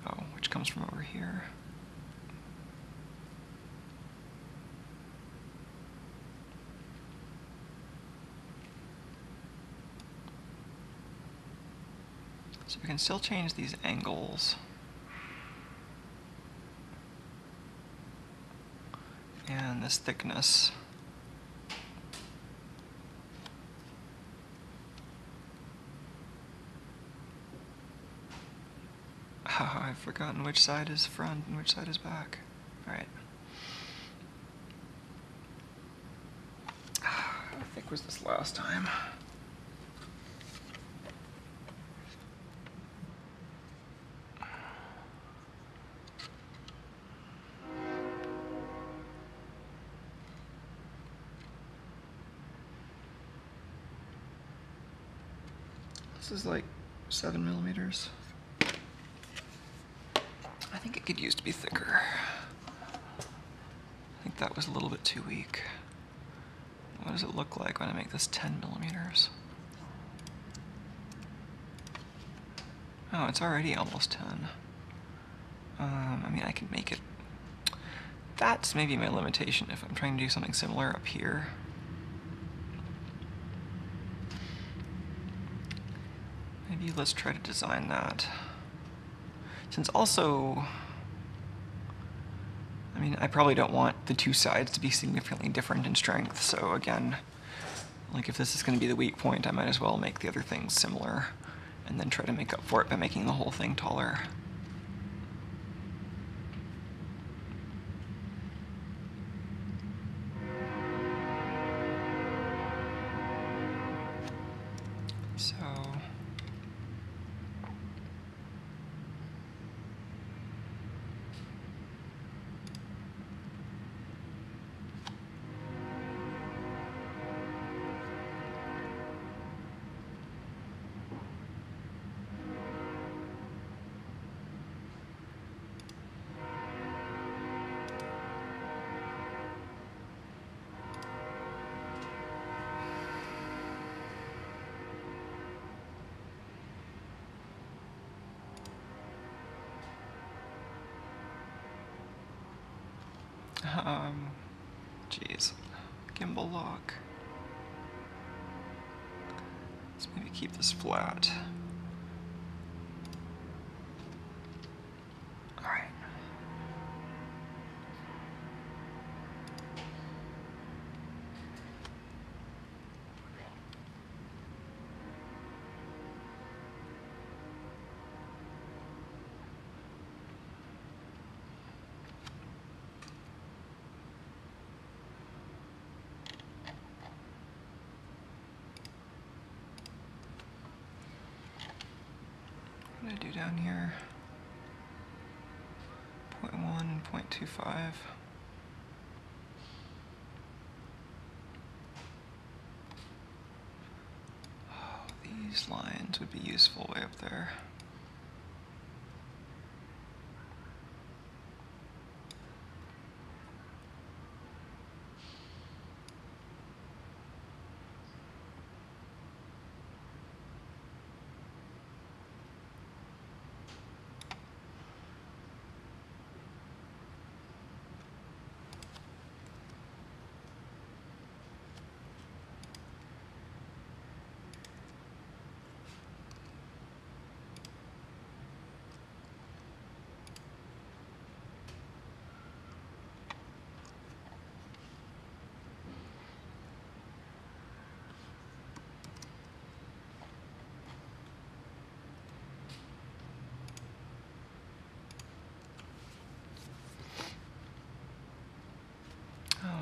Oh, which comes from over here. So we can still change these angles. And this thickness. Oh, I've forgotten which side is front and which side is back. All right. How thick was this last time? This is like 7 millimeters. I think it could use to be thicker. I think that was a little bit too weak. What does it look like when I make this 10 millimeters? Oh, it's already almost 10. I mean, I can make it. That's maybe my limitation if I'm trying to do something similar up here. Maybe let's try to design that. Since also, I mean, I probably don't want the two sides to be significantly different in strength, so again, like if this is going to be the weak point, I might as well make the other things similar and then try to make up for it by making the whole thing taller. So geez, gimbal lock. Let's maybe keep this flat. All right. What did I do down here? 0.1 and 0.25. Oh, these lines would be useful way up there.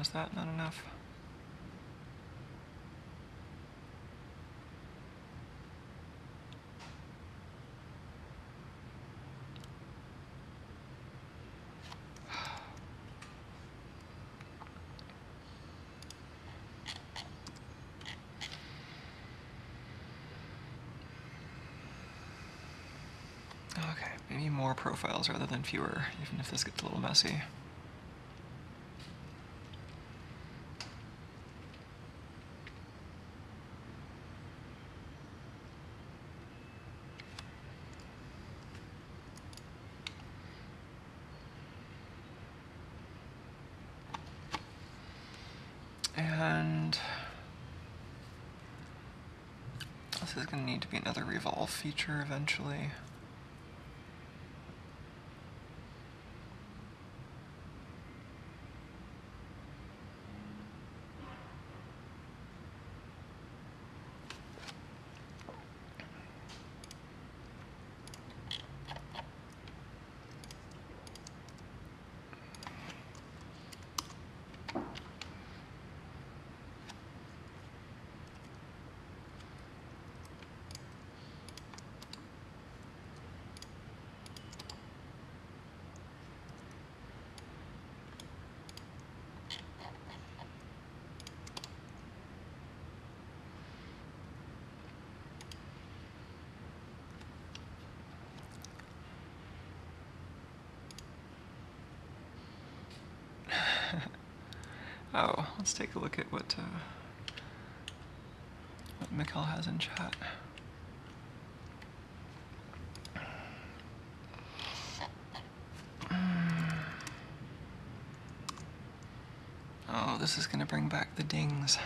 Was that not enough? Okay, maybe more profiles rather than fewer, even if this gets a little messy. And this is going to need to be another revolve feature eventually. Oh, let's take a look at what Mikkel has in chat. Oh, this is going to bring back the dings.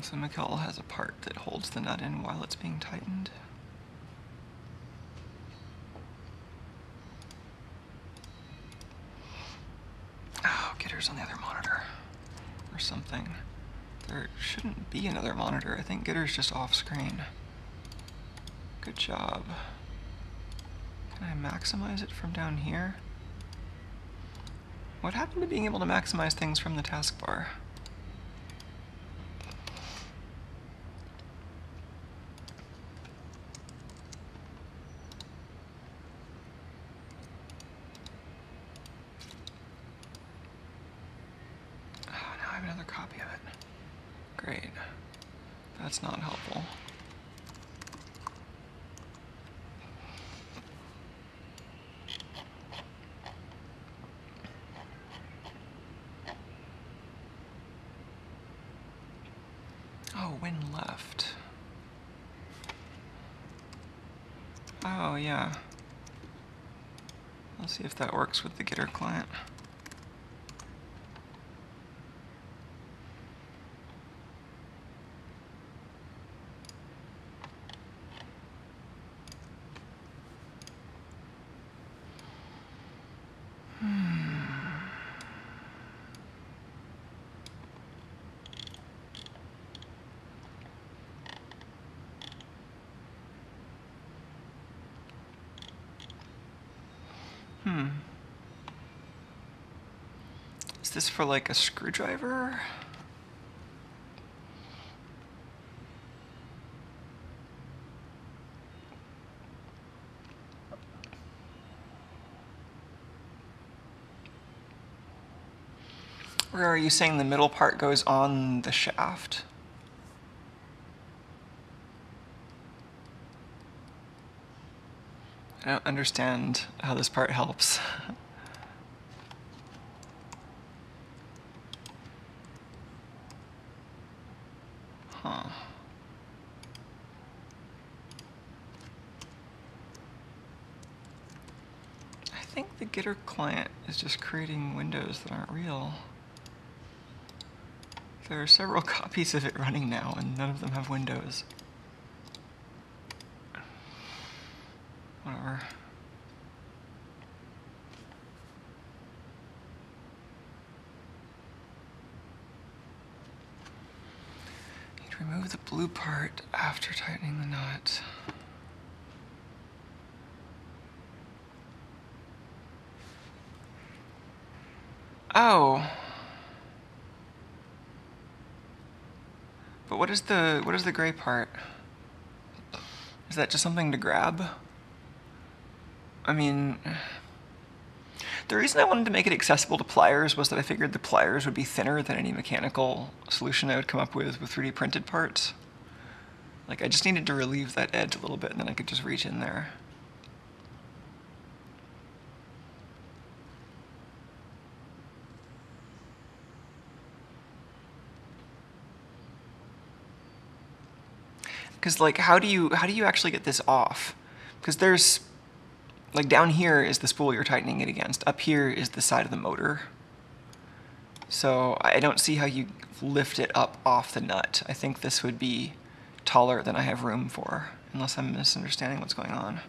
So Mikkel has a part that holds the nut in while it's being tightened. Oh, Gitter's on the other monitor. Or something. There shouldn't be another monitor. I think Gitter's just off screen. Good job. Can I maximize it from down here? What happened to being able to maximize things from the taskbar? Copy of it. Great. That's not helpful. Oh, win left. Oh, yeah. Let's see if that works with the Gitter client. Is this for like a screwdriver? Or are you saying the middle part goes on the shaft? I don't understand how this part helps. Huh. I think the Gitter client is just creating windows that aren't real. There are several copies of it running now, and none of them have windows. Whatever. Remove the blue part after tightening the nut. Oh. But what is the gray part? Is that just something to grab? I mean, the reason I wanted to make it accessible to pliers was that I figured the pliers would be thinner than any mechanical solution I would come up with 3D printed parts. Like, I just needed to relieve that edge a little bit, and then I could just reach in there. Because, like, how do you actually get this off? Because there's, like, down here is the spool you're tightening it against. Up here is the side of the motor. So I don't see how you lift it up off the nut. I think this would be taller than I have room for, unless I'm misunderstanding what's going on.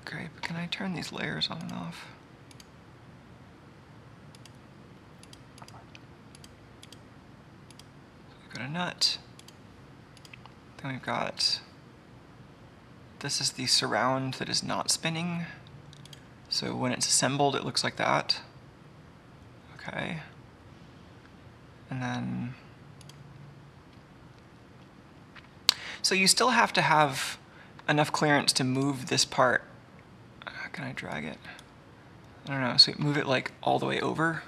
Great, but can I turn these layers on and off? We've got a nut. Then we've got, this is the surround that is not spinning. So when it's assembled, it looks like that. Okay. And then, so you still have to have enough clearance to move this part. Can I drag it? I don't know, so move it like all the way over.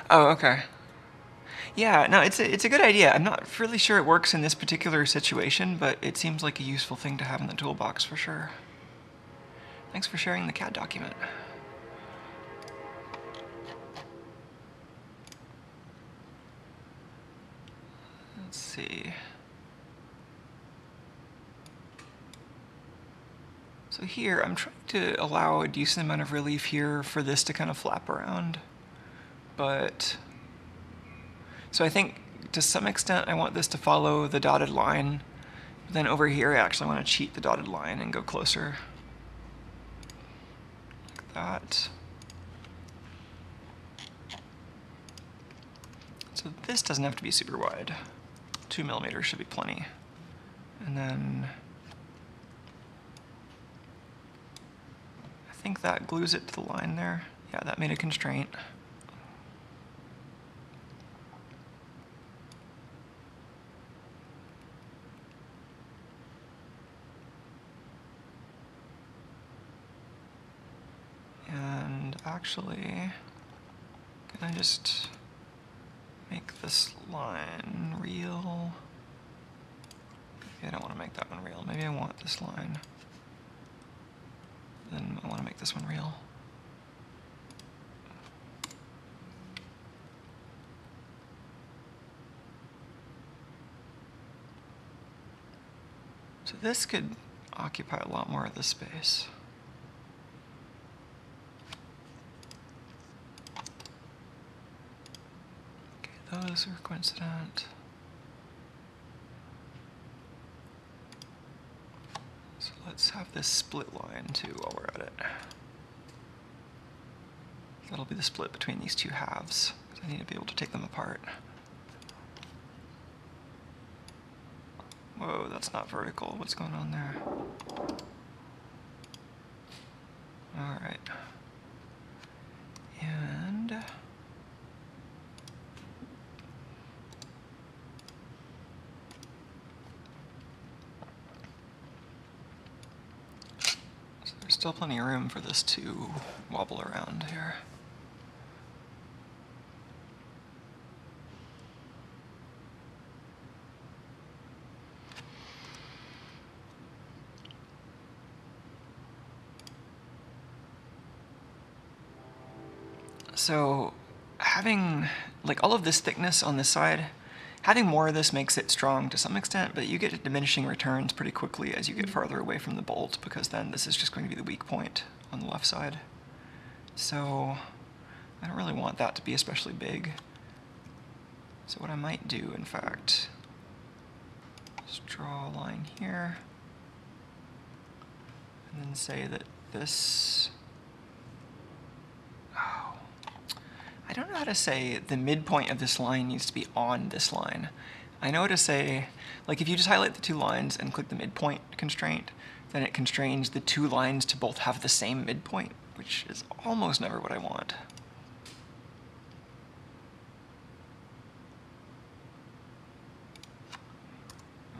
Oh, okay. Yeah, no, it's a good idea. I'm not really sure it works in this particular situation, but it seems like a useful thing to have in the toolbox for sure. Thanks for sharing the CAD document. Let's see. So here, I'm trying to allow a decent amount of relief here for this to kind of flap around. But, so I think to some extent I want this to follow the dotted line. But then over here I actually want to cheat the dotted line and go closer. Like that. So this doesn't have to be super wide. 2 millimeters should be plenty. And then I think that glues it to the line there. Yeah, that made a constraint. And actually, can I just make this line real? Maybe I don't want to make that one real. Maybe I want this line. Then I want to make this one real. So this could occupy a lot more of the space. Okay, those are coincident. So let's have this split line too while we're at it. That'll be the split between these two halves, because I need to be able to take them apart. Whoa, that's not vertical. What's going on there? Alright. And so there's still plenty of room for this to wobble around here. So having like all of this thickness on this side, having more of this makes it strong to some extent, but you get diminishing returns pretty quickly as you get farther away from the bolt, because then this is just going to be the weak point on the left side. So I don't really want that to be especially big. So what I might do, in fact, is draw a line here. And then say that this, oh, I don't know how to say the midpoint of this line needs to be on this line. I know how to say, like if you just highlight the two lines and click the midpoint constraint, then it constrains the two lines to both have the same midpoint, which is almost never what I want.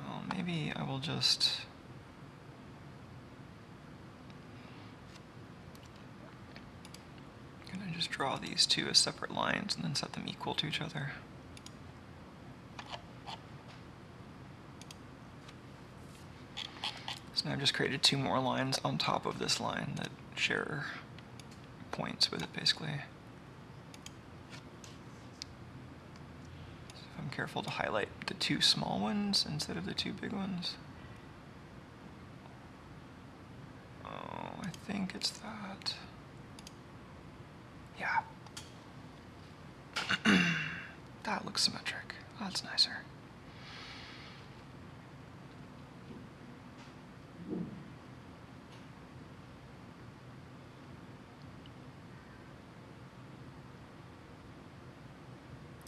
Well, maybe I will just draw these two as separate lines and then set them equal to each other. So now I've just created two more lines on top of this line that share points with it, basically. So if I'm careful to highlight the two small ones instead of the two big ones. Oh, I think it's that. Yeah. That looks symmetric. That's nicer.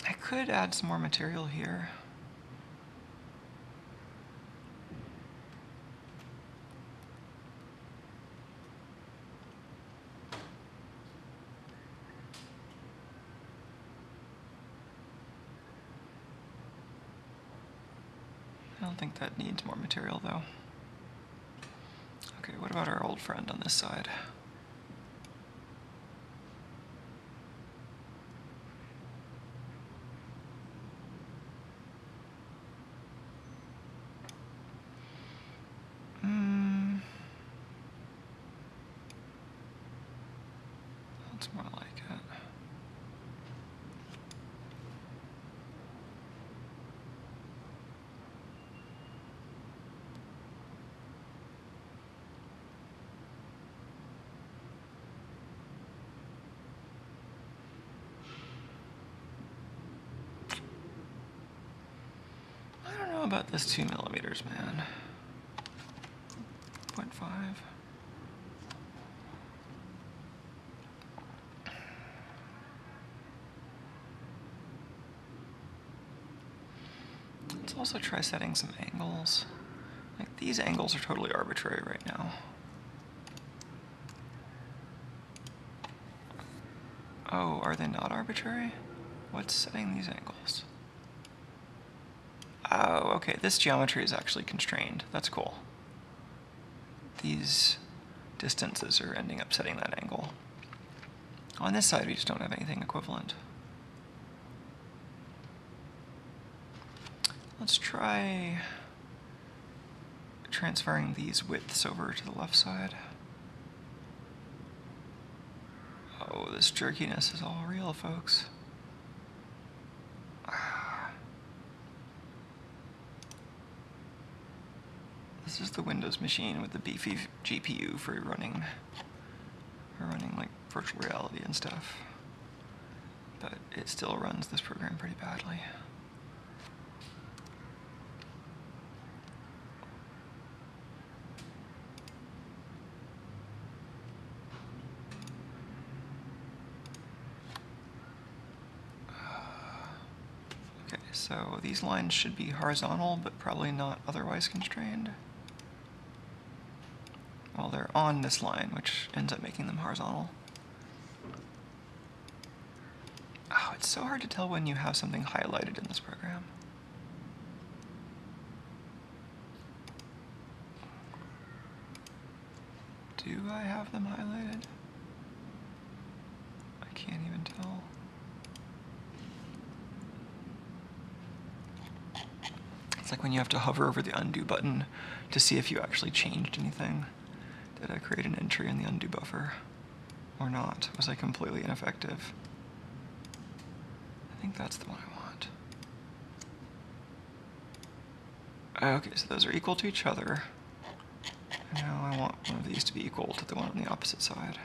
I could add some more material here. I don't think that needs more material, though. Okay, what about our old friend on this side? That's more like it. I don't know about this 2 millimeters, man. 0.5. Let's also try setting some angles. Like, these angles are totally arbitrary right now. Oh, are they not arbitrary? What's setting these angles? Oh, okay, this geometry is actually constrained. That's cool. These distances are ending up setting that angle. On this side, we just don't have anything equivalent. Let's try transferring these widths over to the left side. Oh, this jerkiness is all real, folks. This is the Windows machine with the beefy GPU for running like virtual reality and stuff. But it still runs this program pretty badly. Okay, so these lines should be horizontal, but probably not otherwise constrained. Well, they're on this line, which ends up making them horizontal. Oh, it's so hard to tell when you have something highlighted in this program. Do I have them highlighted? I can't even tell. It's like when you have to hover over the undo button to see if you actually changed anything. Did I create an entry in the undo buffer or not? Was I completely ineffective? I think that's the one I want. Okay, so those are equal to each other. And now I want one of these to be equal to the one on the opposite side.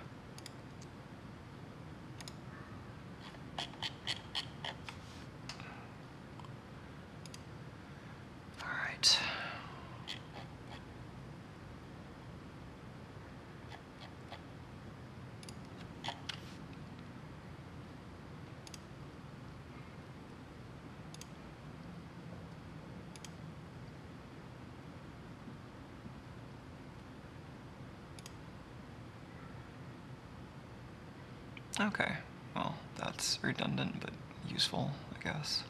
Okay, well, that's redundant but useful, I guess.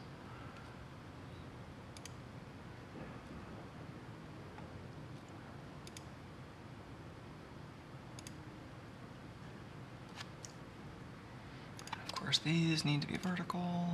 Of course, these need to be vertical.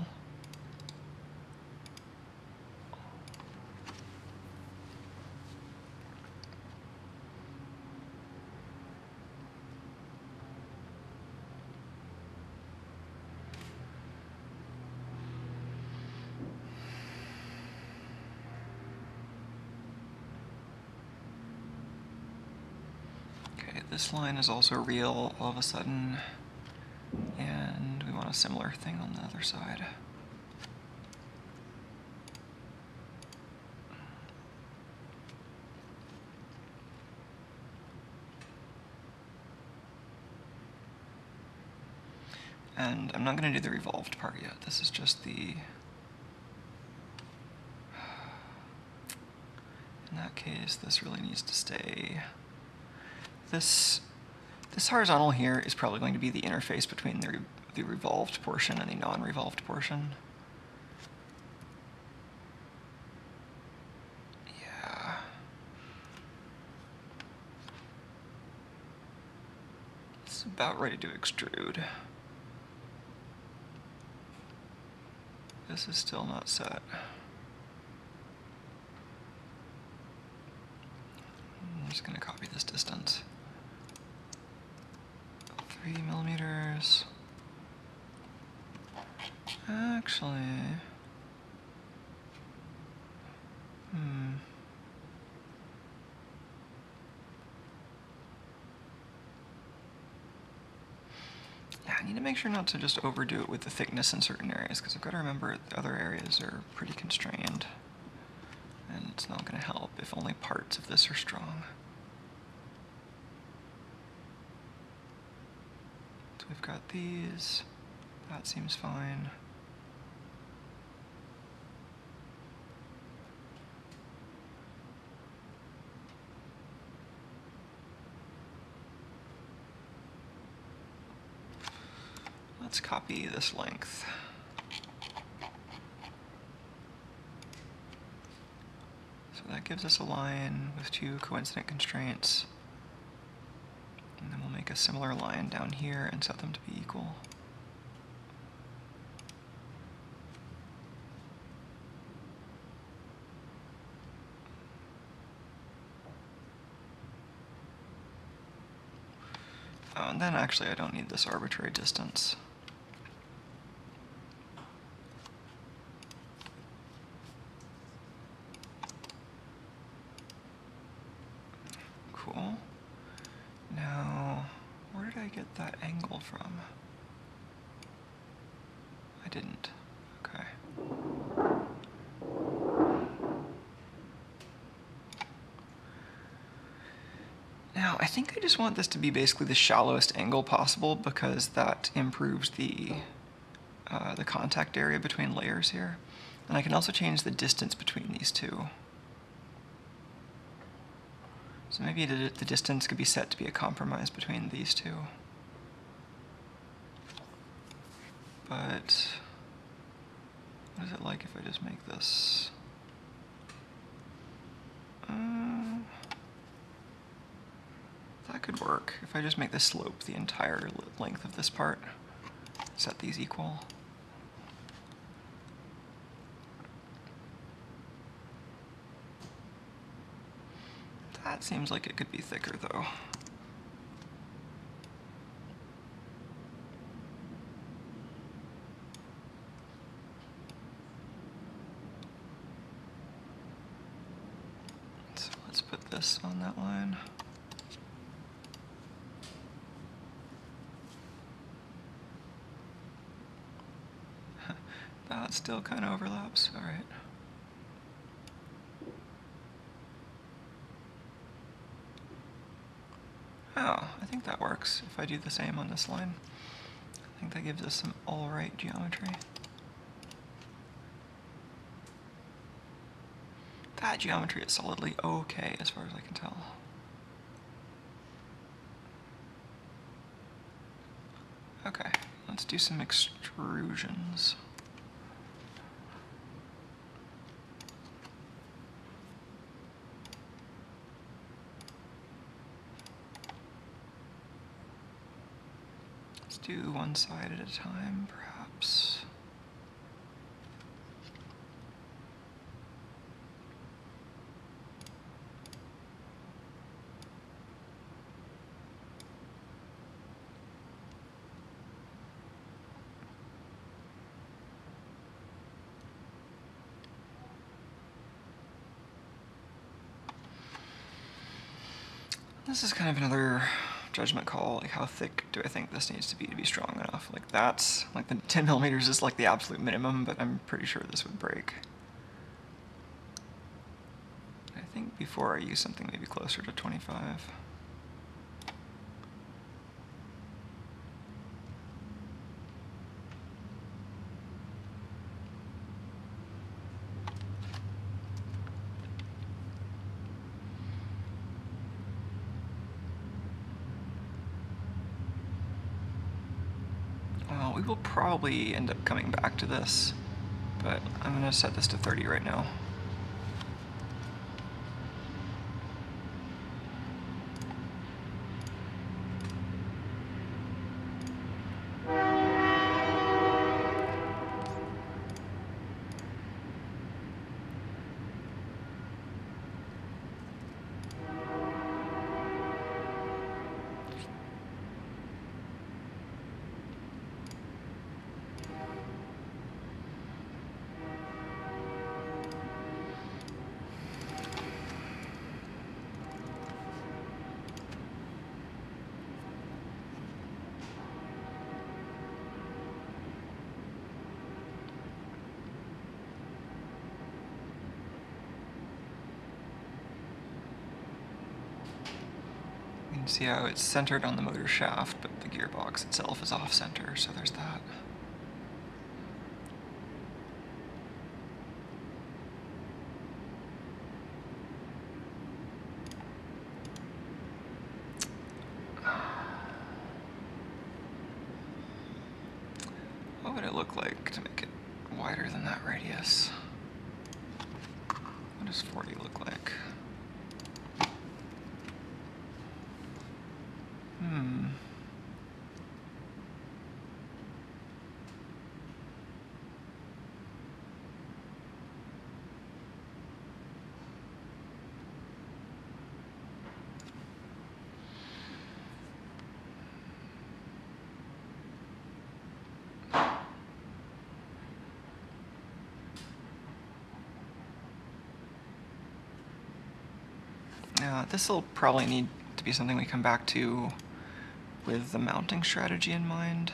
This line is also real all of a sudden, and we want a similar thing on the other side. And I'm not going to do the revolved part yet. This is just the... In that case, this really needs to stay... This horizontal here is probably going to be the interface between the revolved portion and the non-revolved portion. Yeah. It's about ready to extrude. This is still not set. I'm just going to copy this distance. 3 millimeters. Actually, yeah, I need to make sure not to just overdo it with the thickness in certain areas, because I've got to remember the other areas are pretty constrained, and it's not going to help if only parts of this are strong. So we've got these. That seems fine. Let's copy this length. So that gives us a line with 2 coincident constraints. And then we'll make a similar line down here and set them to be equal. Oh, and then actually I don't need this arbitrary distance. Cool. Now, where did I get that angle from? I didn't. Okay. Now, I think I just want this to be basically the shallowest angle possible, because that improves the contact area between layers here. And I can also change the distance between these two. So maybe the distance could be set to be a compromise between these two. But what is it like if I just make this? That could work. If I just make the slope the entire length of this part, set these equal. That seems like it could be thicker, though. So let's put this on that line. That still kind of overlaps. All right. Oh, I think that works. If I do the same on this line, I think that gives us some all right geometry. That geometry is solidly okay as far as I can tell. Okay. let's do some extrusions. Let's do one side at a time, perhaps. This is kind of another judgment call, like how thick do I think this needs to be strong enough? Like that's, like the 10 millimeters is like the absolute minimum, but I'm pretty sure this would break. I think before I use something maybe closer to 25. We will probably end up coming back to this, but I'm going to set this to 30 right now. You can see how it's centered on the motor shaft, but the gearbox itself is off-center, so there's that. What would it look like to make it wider than that radius? What does 40 look like? This will probably need to be something we come back to with the mounting strategy in mind.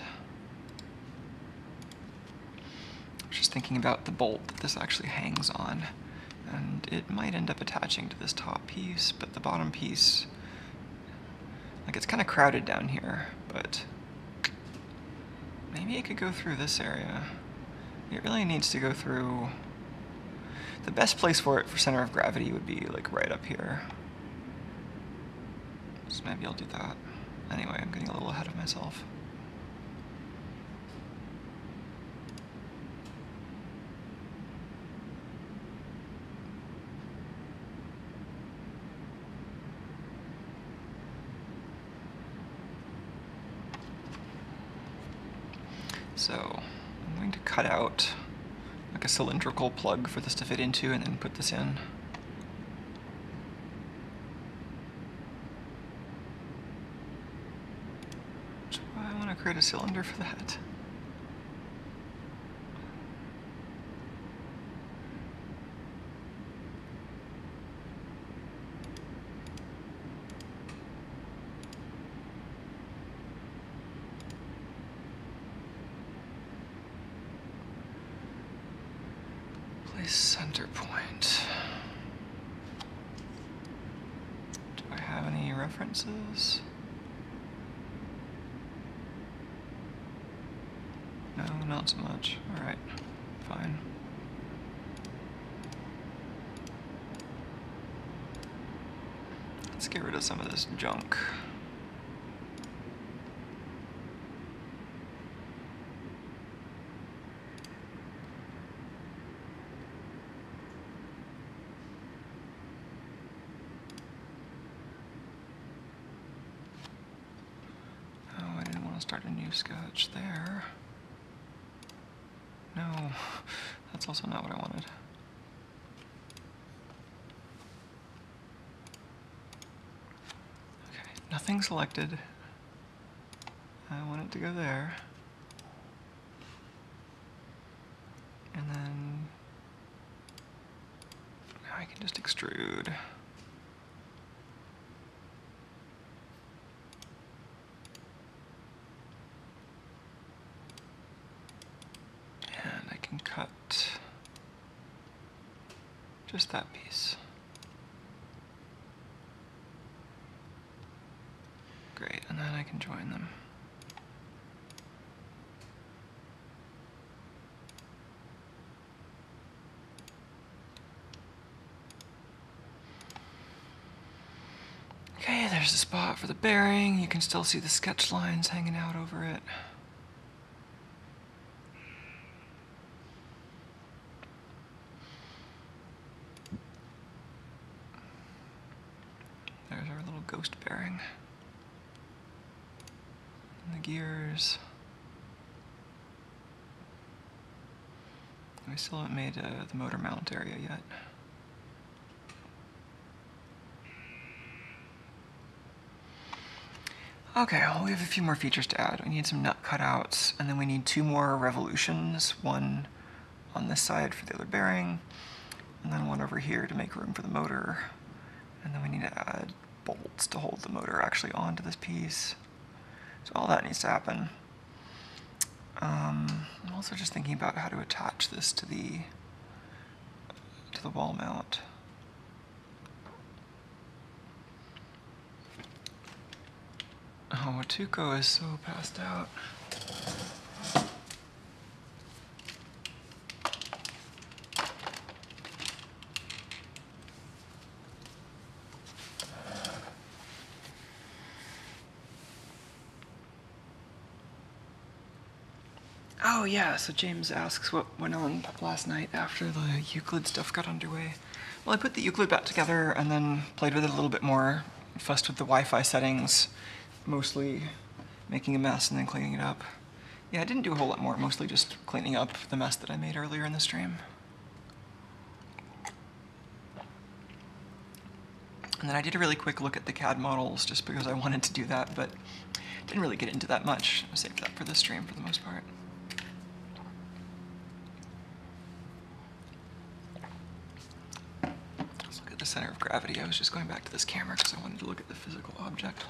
I was just thinking about the bolt that this actually hangs on, and it might end up attaching to this top piece, but the bottom piece, like it's kind of crowded down here, but maybe it could go through this area. It really needs to go through. The best place for it for center of gravity would be like right up here. So maybe I'll do that. Anyway, I'm getting a little ahead of myself. So I'm going to cut out like a cylindrical plug for this to fit into and then put this in. Create a cylinder for that. Place center point. Do I have any references? No, not so much. Alright, fine. Let's get rid of some of this junk. start a new sketch there. No, that's also not what I wanted. Okay, nothing selected. I want it to go there. And then now I can just extrude. And I can cut just that piece. Great, and then I can join them. Okay, there's the spot for the bearing. You can still see the sketch lines hanging out over it. There's our little ghost bearing. And the gears. We still haven't made the motor mount area yet. Okay, well, we have a few more features to add. We need some nut cutouts, and then we need 2 more revolutions, one on this side for the other bearing, and then one over here to make room for the motor. And then we need to add bolts to hold the motor actually onto this piece. So all that needs to happen. I'm also just thinking about how to attach this to the wall mount. Oh, Tuco is so passed out. Oh yeah, so James asks what went on last night after the Euclid stuff got underway. Well, I put the Euclid back together and then played with it a little bit more, fussed with the Wi-Fi settings, mostly making a mess and then cleaning it up. Yeah, I didn't do a whole lot more, mostly just cleaning up the mess that I made earlier in the stream. And then I did a really quick look at the CAD models just because I wanted to do that, but didn't really get into that much. I saved that for the stream for the most part. Let's look at the center of gravity. I was just going back to this camera because I wanted to look at the physical object.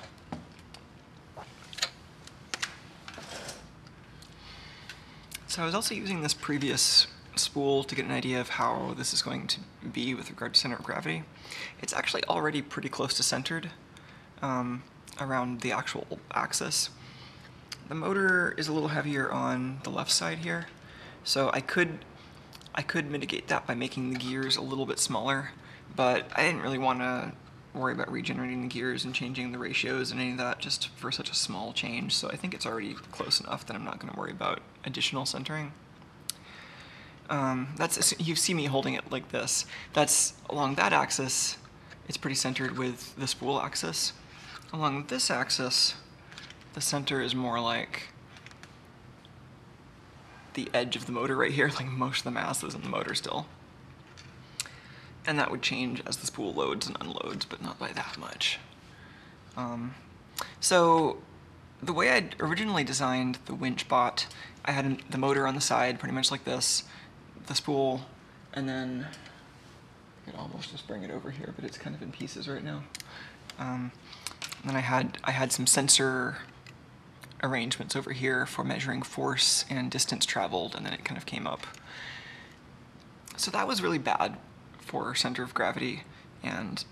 So I was also using this previous spool to get an idea of how this is going to be with regard to center of gravity. It's actually already pretty close to centered around the actual axis. The motor is a little heavier on the left side here, so I could mitigate that by making the gears a little bit smaller, but I didn't really want to worry about regenerating the gears and changing the ratios and any of that just for such a small change, so I think it's already close enough that I'm not going to worry about additional centering. You see me holding it like this. That's along that axis, it's pretty centered with the spool axis. Along this axis, the center is more like the edge of the motor right here, like most of the mass is in the motor still. And that would change as the spool loads and unloads, but not by that much. So the way I'd originally designed the winch bot, I had the motor on the side pretty much like this, the spool, and then I could almost just bring it over here, but it's kind of in pieces right now. And then I had some sensor arrangements over here for measuring force and distance traveled, and then it kind of came up. So that was really bad for center of gravity, and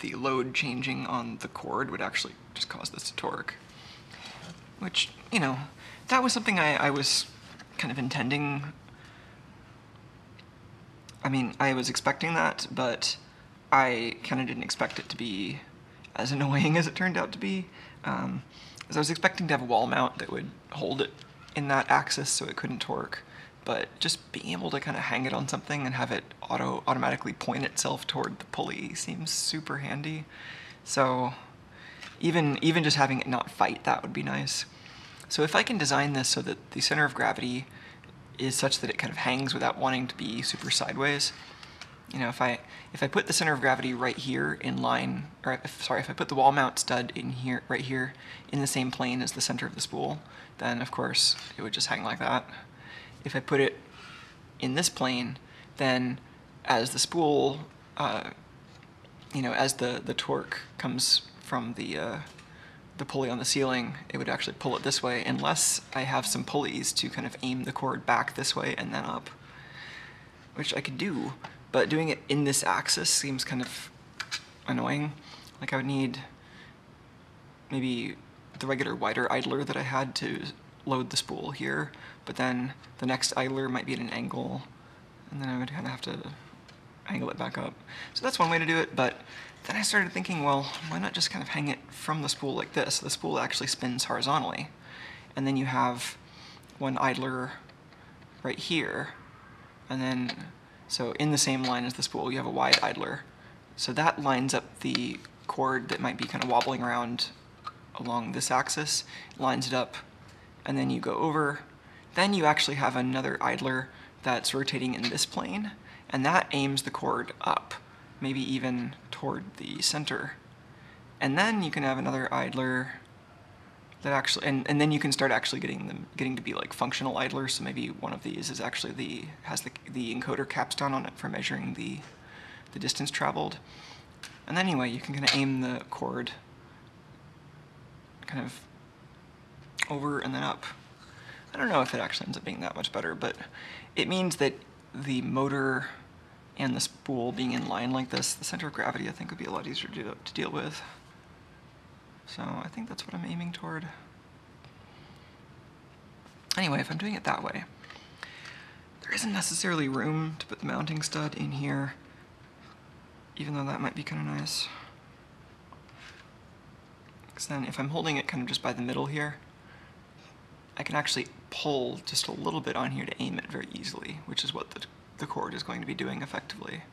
the load changing on the cord would actually just cause this to torque. Which, you know, that was something I was kind of intending. I mean, I was expecting that, but I kind of didn't expect it to be as annoying as it turned out to be. As I was expecting to have a wall mount that would hold it in that axis so it couldn't torque, but just being able to kind of hang it on something and have it automatically point itself toward the pulley seems super handy. So even just having it not fight, that would be nice. So if I can design this so that the center of gravity is such that it kind of hangs without wanting to be super sideways, you know, if I put the center of gravity right here in line, or if I put the wall mount stud in here, right here, in the same plane as the center of the spool, then of course it would just hang like that. If I put it in this plane, then as the spool, you know, as the torque comes from the pulley on the ceiling, it would actually pull it this way, unless I have some pulleys to kind of aim the cord back this way and then up, which I could do, but doing it in this axis seems kind of annoying. Like I would need maybe the regular wider idler that I had to load the spool here, but then the next idler might be at an angle, and then I would kind of have to angle it back up. So that's one way to do it, but then I started thinking, well, why not just kind of hang it from the spool like this? The spool actually spins horizontally, and then you have one idler right here, and then, so in the same line as the spool, you have a wide idler. So that lines up the cord that might be kind of wobbling around along this axis, lines it up, and then you go over. Then you actually have another idler that's rotating in this plane, and that aims the cord up, maybe even toward the center. And then you can have another idler that actually, and then you can start actually getting to be like functional idlers. So maybe one of these is actually has the encoder capstone on it for measuring the distance traveled. And then anyway, you can kind of aim the cord kind of over and then up. I don't know if it actually ends up being that much better, but it means that the motor and the spool being in line like this, the center of gravity I think would be a lot easier to deal with. So I think that's what I'm aiming toward. Anyway, if I'm doing it that way, there isn't necessarily room to put the mounting stud in here, even though that might be kind of nice. Because then if I'm holding it kind of just by the middle here, I can actually pull just a little bit on here to aim it very easily, which is what the cord is going to be doing effectively.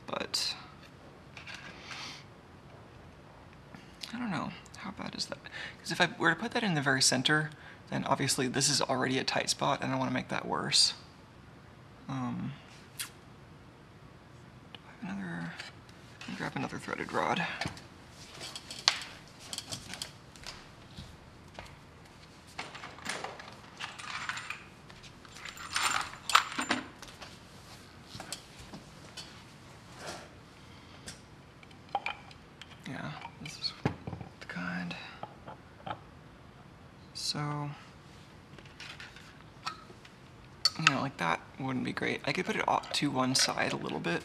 But I don't know, how bad is that? Because if I were to put that in the very center, then obviously this is already a tight spot, and I want to make that worse. Do I have another? Let me grab another threaded rod. Yeah, this is the kind. So, you know, like that wouldn't be great. I could put it off to one side a little bit.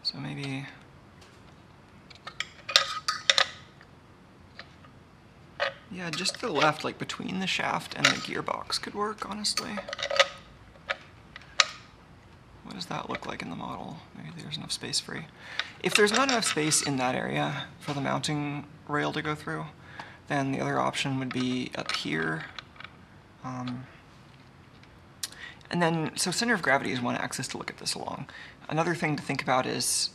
So maybe, yeah, just to the left, like between the shaft and the gearbox could work, honestly. What does that look like in the model? Maybe there's enough space free. If there's not enough space in that area for the mounting rail to go through, then the other option would be up here. And then, so center of gravity is one axis to look at this along. Another thing to think about is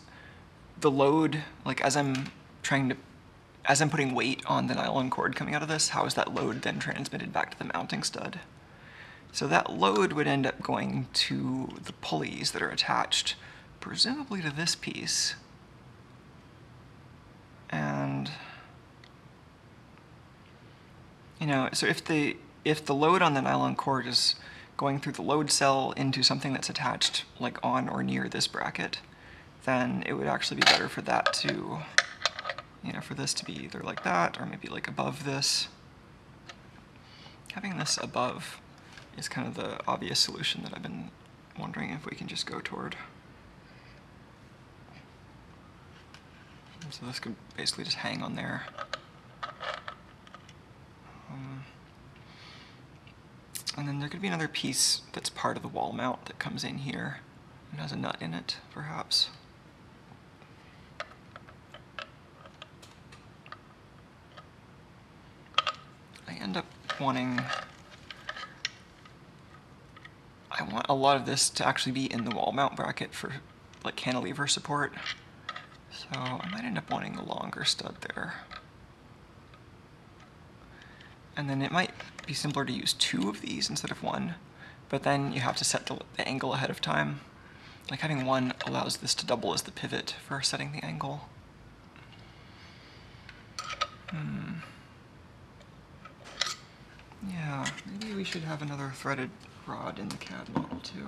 the load, like as I'm putting weight on the nylon cord coming out of this, how is that load then transmitted back to the mounting stud? So that load would end up going to the pulleys that are attached, presumably to this piece. And, you know, so if the load on the nylon cord is going through the load cell into something that's attached like on or near this bracket, then it would actually be better for that to, you know, for this to be either like that or maybe like above this. Having this above is kind of the obvious solution that I've been wondering if we can just go toward. So this could basically just hang on there. And then there could be another piece that's part of the wall mount that comes in here and has a nut in it, perhaps. I end up wanting, I want a lot of this to actually be in the wall mount bracket for like cantilever support. So I might end up wanting a longer stud there. and then it might be simpler to use 2 of these instead of 1, but then you have to set the angle ahead of time. Like having 1 allows this to double as the pivot for setting the angle. Yeah, maybe we should have another threaded rod in the CAD model too.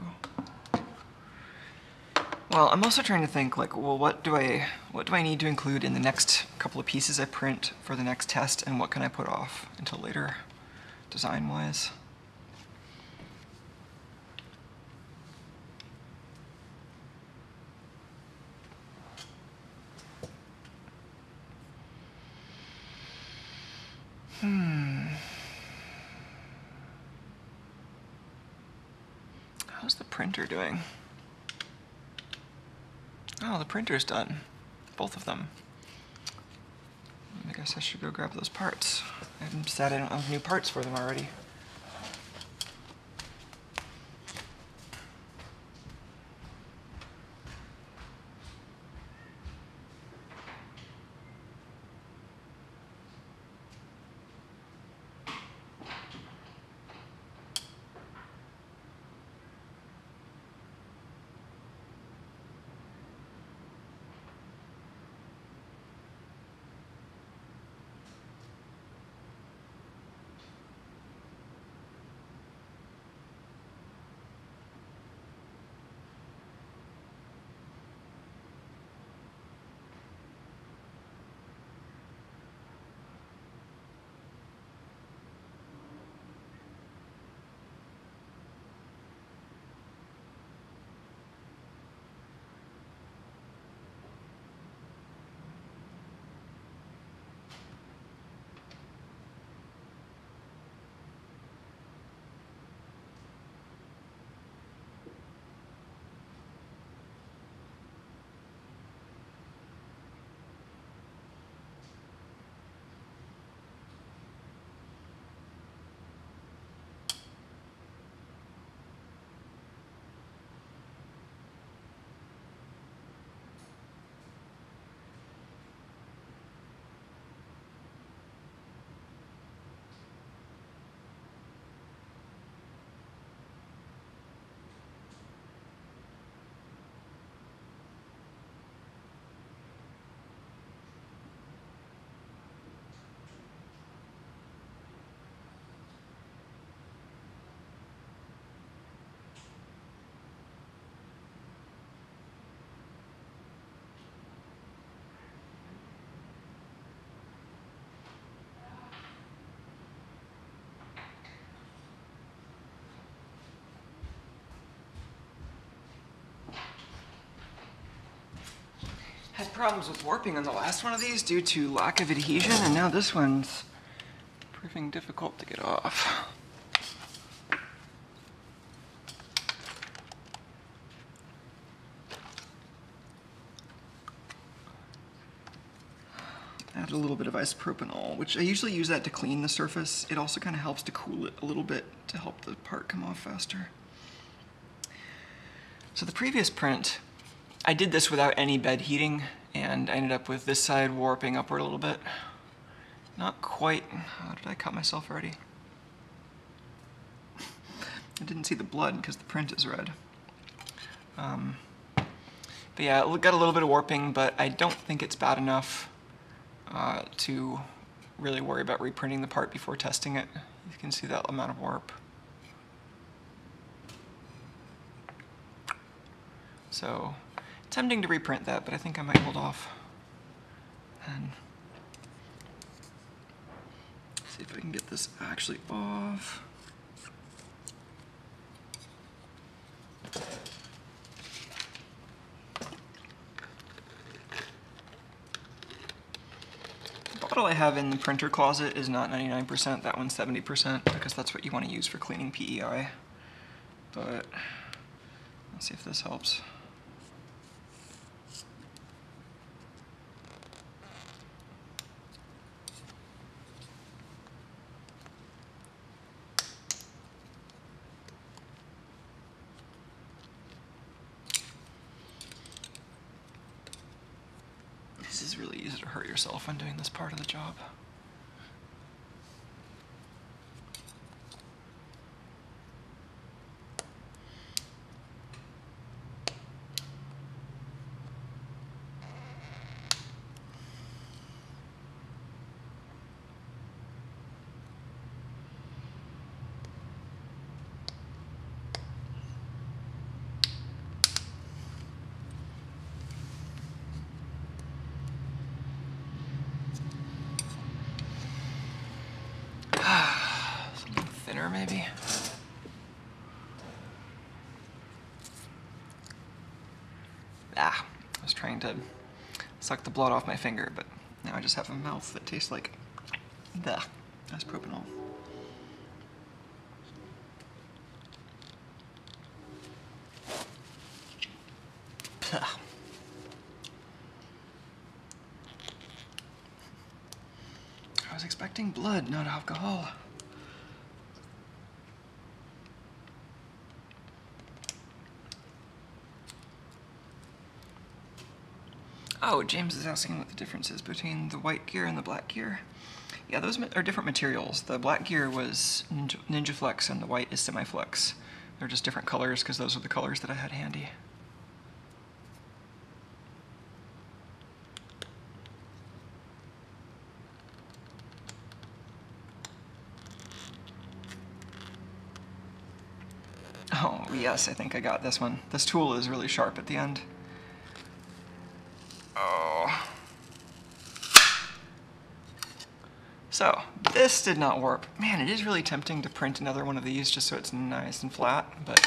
Well, I'm also trying to think, like, well, what do I need to include in the next couple of pieces I print for the next test, and what can I put off until later, design-wise? How's the printer doing? Oh, the printer's done. Both of them. I guess I should go grab those parts. I'm sad I don't have new parts for them already. Had problems with warping on the last one of these due to lack of adhesion, and now this one's proving difficult to get off. Add a little bit of isopropanol, which I usually use that to clean the surface. It also kind of helps to cool it a little bit to help the part come off faster. So the previous print, I did this without any bed heating, and I ended up with this side warping upward a little bit. Not quite. Oh, did I cut myself already? I didn't see the blood because the print is red. But yeah, it got a little bit of warping, but I don't think it's bad enough to really worry about reprinting the part before testing it. You can see that amount of warp. So, tempting to reprint that, but I think I might hold off. And see if I can get this actually off. The bottle I have in the printer closet is not 99%, that one's 70%, because that's what you want to use for cleaning PEI. But let's see if this helps. This is really easy to hurt yourself when doing this part of the job. there, maybe? Ah, I was trying to suck the blood off my finger, but now I just have a mouth that tastes like that's propanol. I was expecting blood, not alcohol. Oh, James is asking what the difference is between the white gear and the black gear. Yeah, those are different materials. The black gear was Ninja Flex and the white is Semi-Flex. They're just different colors because those are the colors that I had handy. Oh, yes, I think I got this one. This tool is really sharp at the end. Oh. So, this did not work. Man, it is really tempting to print another one of these just so it's nice and flat, but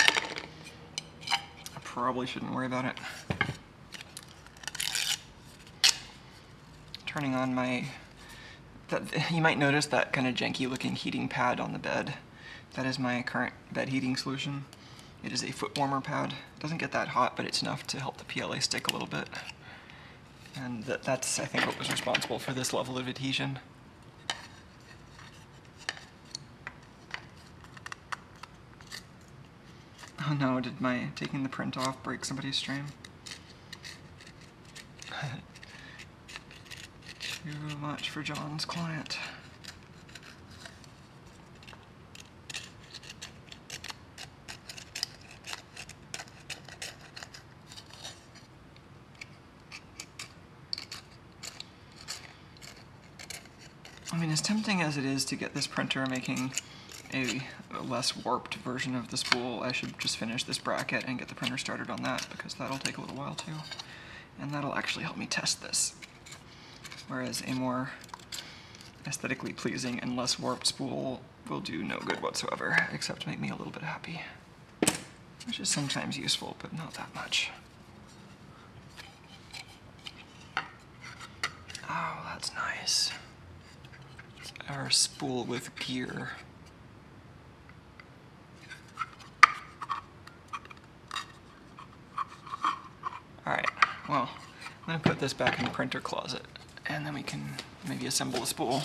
I probably shouldn't worry about it. Turning on my... you might notice that kind of janky looking heating pad on the bed. That is my current bed heating solution. It is a foot warmer pad. It doesn't get that hot, but it's enough to help the PLA stick a little bit. And that's, I think, what was responsible for this level of adhesion. Oh no, did my taking the print off break somebody's stream? Too much for John's client. I mean, as tempting as it is to get this printer making a less warped version of the spool, I should just finish this bracket and get the printer started on that, because that'll take a little while too. And that'll actually help me test this. Whereas a more aesthetically pleasing and less warped spool will do no good whatsoever, except make me a little bit happy. Which is sometimes useful, but not that much. Oh, that's nice. Our spool with gear. Alright, well, I'm going to put this back in the printer closet, and then we can maybe assemble the spool.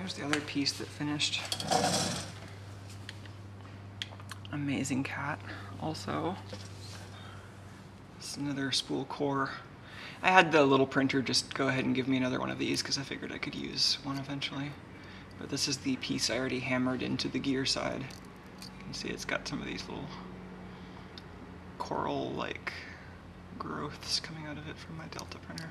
There's the other piece that finished. Amazing cat, also. It's another spool core. I had the little printer just go ahead and give me another one of these because I figured I could use one eventually. But this is the piece I already hammered into the gear side. You can see it's got some of these little coral-like growths coming out of it from my Delta printer.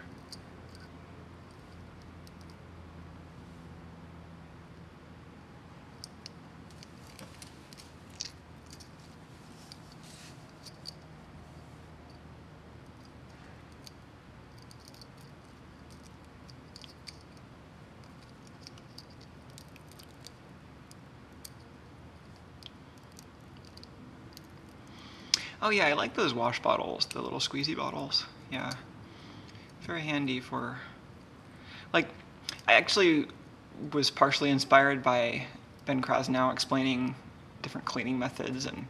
Oh yeah, I like those wash bottles, the little squeezy bottles. Yeah, very handy for, like, I actually was partially inspired by Ben Krasnow explaining different cleaning methods and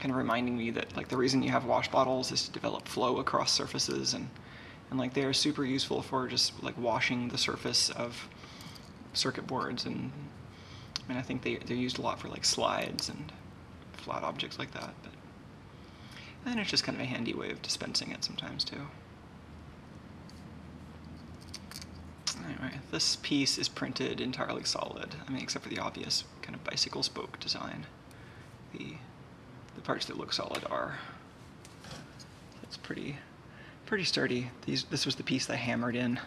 kind of reminding me that, like, the reason you have wash bottles is to develop flow across surfaces, and like they are super useful for just like washing the surface of circuit boards, and I mean I think they're used a lot for like slides and flat objects like that, but and it's just kind of a handy way of dispensing it sometimes too. Anyway, this piece is printed entirely solid. I mean, except for the obvious kind of bicycle spoke design. The parts that look solid are. It's pretty sturdy. This was the piece that I hammered in.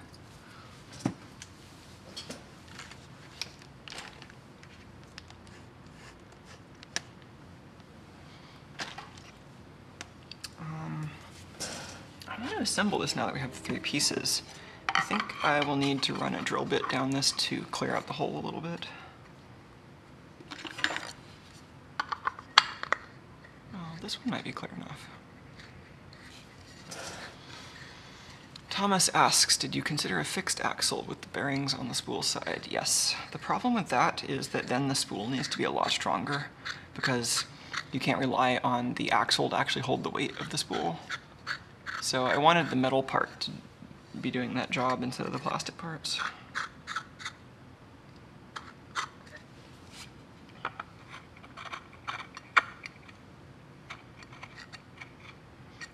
I'm going to assemble this now that we have the 3 pieces. I think I will need to run a drill bit down this to clear out the hole a little bit. Oh, this one might be clear enough. Thomas asks, did you consider a fixed axle with the bearings on the spool side? Yes. The problem with that is that then the spool needs to be a lot stronger because you can't rely on the axle to actually hold the weight of the spool. So I wanted the metal part to be doing that job instead of the plastic parts.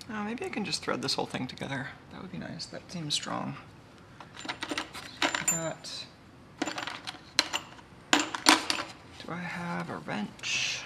Oh, maybe I can just thread this whole thing together. That would be nice. That seems strong. Do I have a wrench?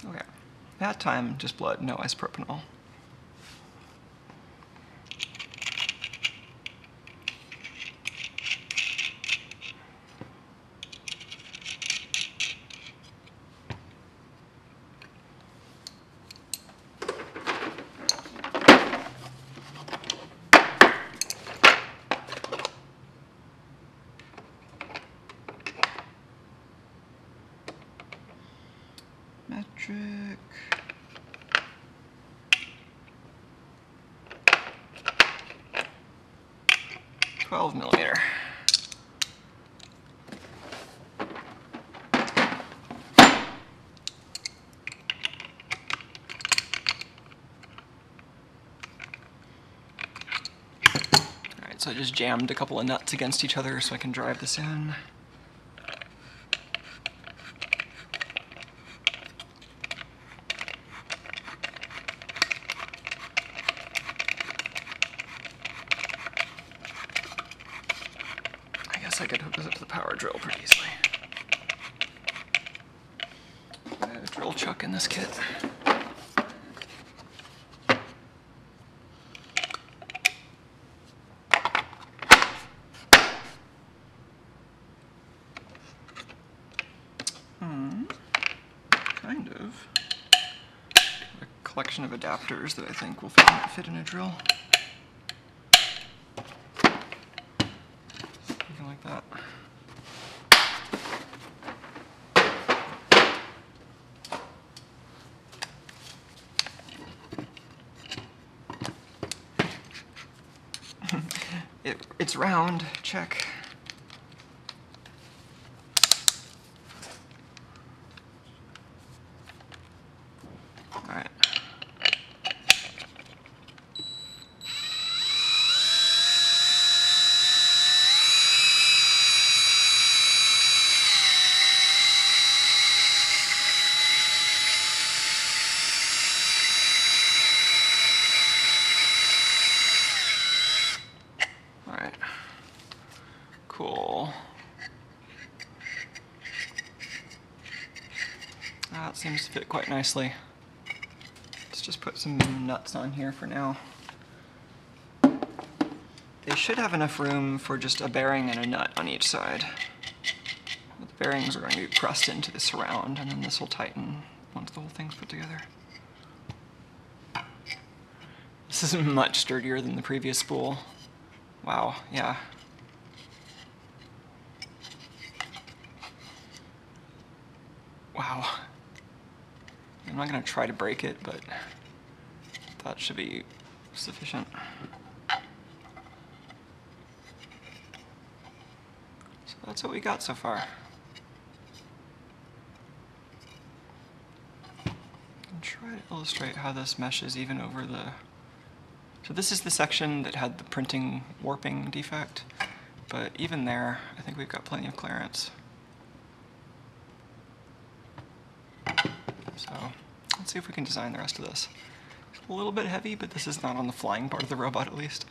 Okay, that time just blood, no isopropanol. Metric. $12 millimeter. Alright, so I just jammed a couple of nuts against each other so I can drive this in. I could hook this up to the power drill pretty easily. I have a drill chuck in this kit. Kind of. A collection of adapters that I think will fit in a drill. like that. It's round, check. All right. All right. Cool. That seems to fit quite nicely. Let's just put some nuts on here for now. They should have enough room for just a bearing and a nut on each side. The bearings are going to be pressed into the surround, and then this will tighten once the whole thing's put together. This is much sturdier than the previous spool. Wow, yeah. Wow. I'm not going to try to break it, but that should be sufficient. So that's what we got so far. And try to illustrate how this meshes even over the... So this is the section that had the printing warping defect, but even there, I think we've got plenty of clearance. So let's see if we can design the rest of this. It's a little bit heavy, but this is not on the flying part of the robot at least.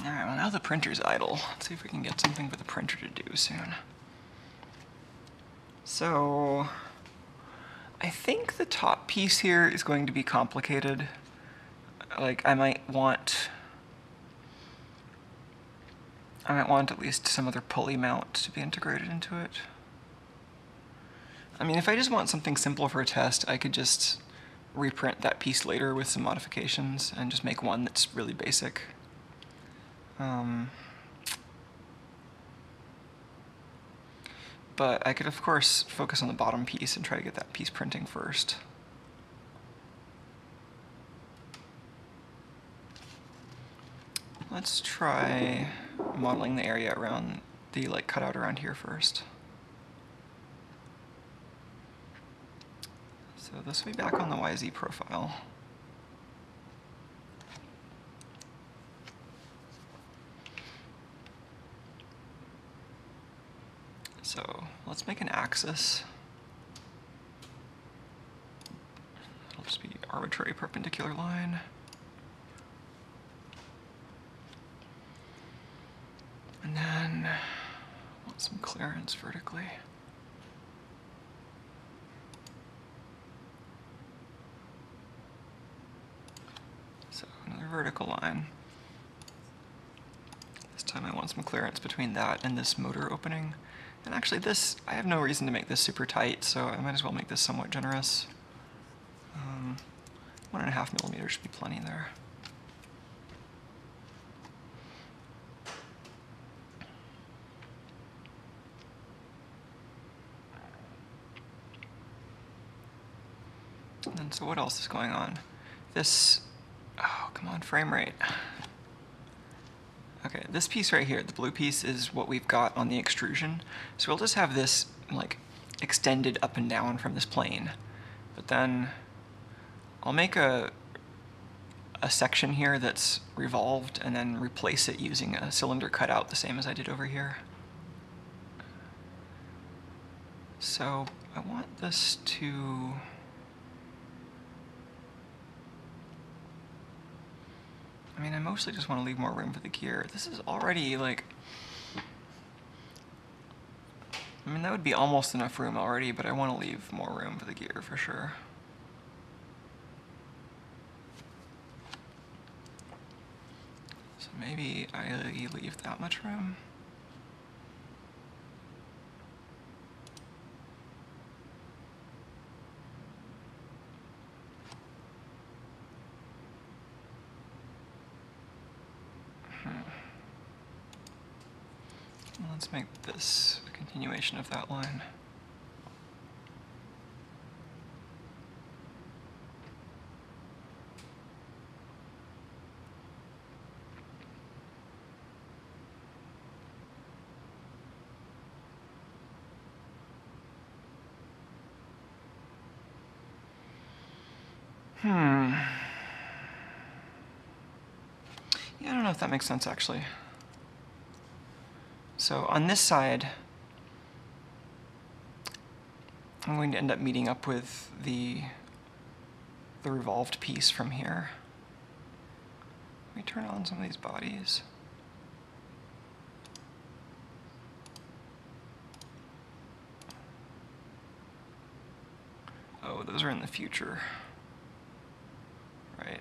Alright, well now the printer's idle. Let's see if we can get something for the printer to do soon. So I think the top piece here is going to be complicated. Like I might want at least some other pulley mount to be integrated into it. I mean, if I just want something simple for a test, I could just reprint that piece later with some modifications and just make one that's really basic. But I could, of course, focus on the bottom piece and try to get that piece printing first. Let's try modeling the area around the cutout around here first. So this will be back on the YZ profile. So let's make an axis. It'll just be arbitrary perpendicular line. And then I want some clearance vertically. So another vertical line. This time I want some clearance between that and this motor opening. And actually this, I have no reason to make this super tight, so I might as well make this somewhat generous. 1.5 millimeters should be plenty there. And then, so what else is going on? This, oh, come on, frame rate. Okay, this piece right here, the blue piece, is what we've got on the extrusion. So we'll just have this extended up and down from this plane. But then I'll make a section here that's revolved and then replace it using a cylinder cutout the same as I did over here. So I want this to... I mean, I mostly just want to leave more room for the gear. This is already I mean, that would be almost enough room already, but I want to leave more room for the gear for sure. So maybe I leave that much room. Let's make this a continuation of that line. Yeah, I don't know if that makes sense, actually. So on this side, I'm going to end up meeting up with the revolved piece from here. Let me turn on some of these bodies. Oh, those are in the future. Right.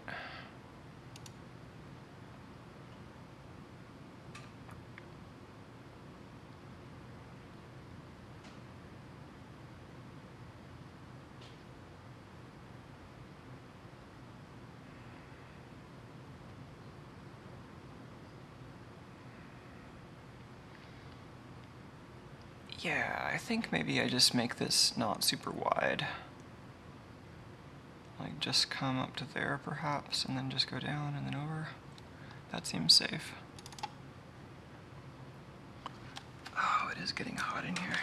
Yeah, I think maybe I just make this not super wide. Like just come up to there perhaps, and then just go down and then over. That seems safe. Oh, it is getting hot in here.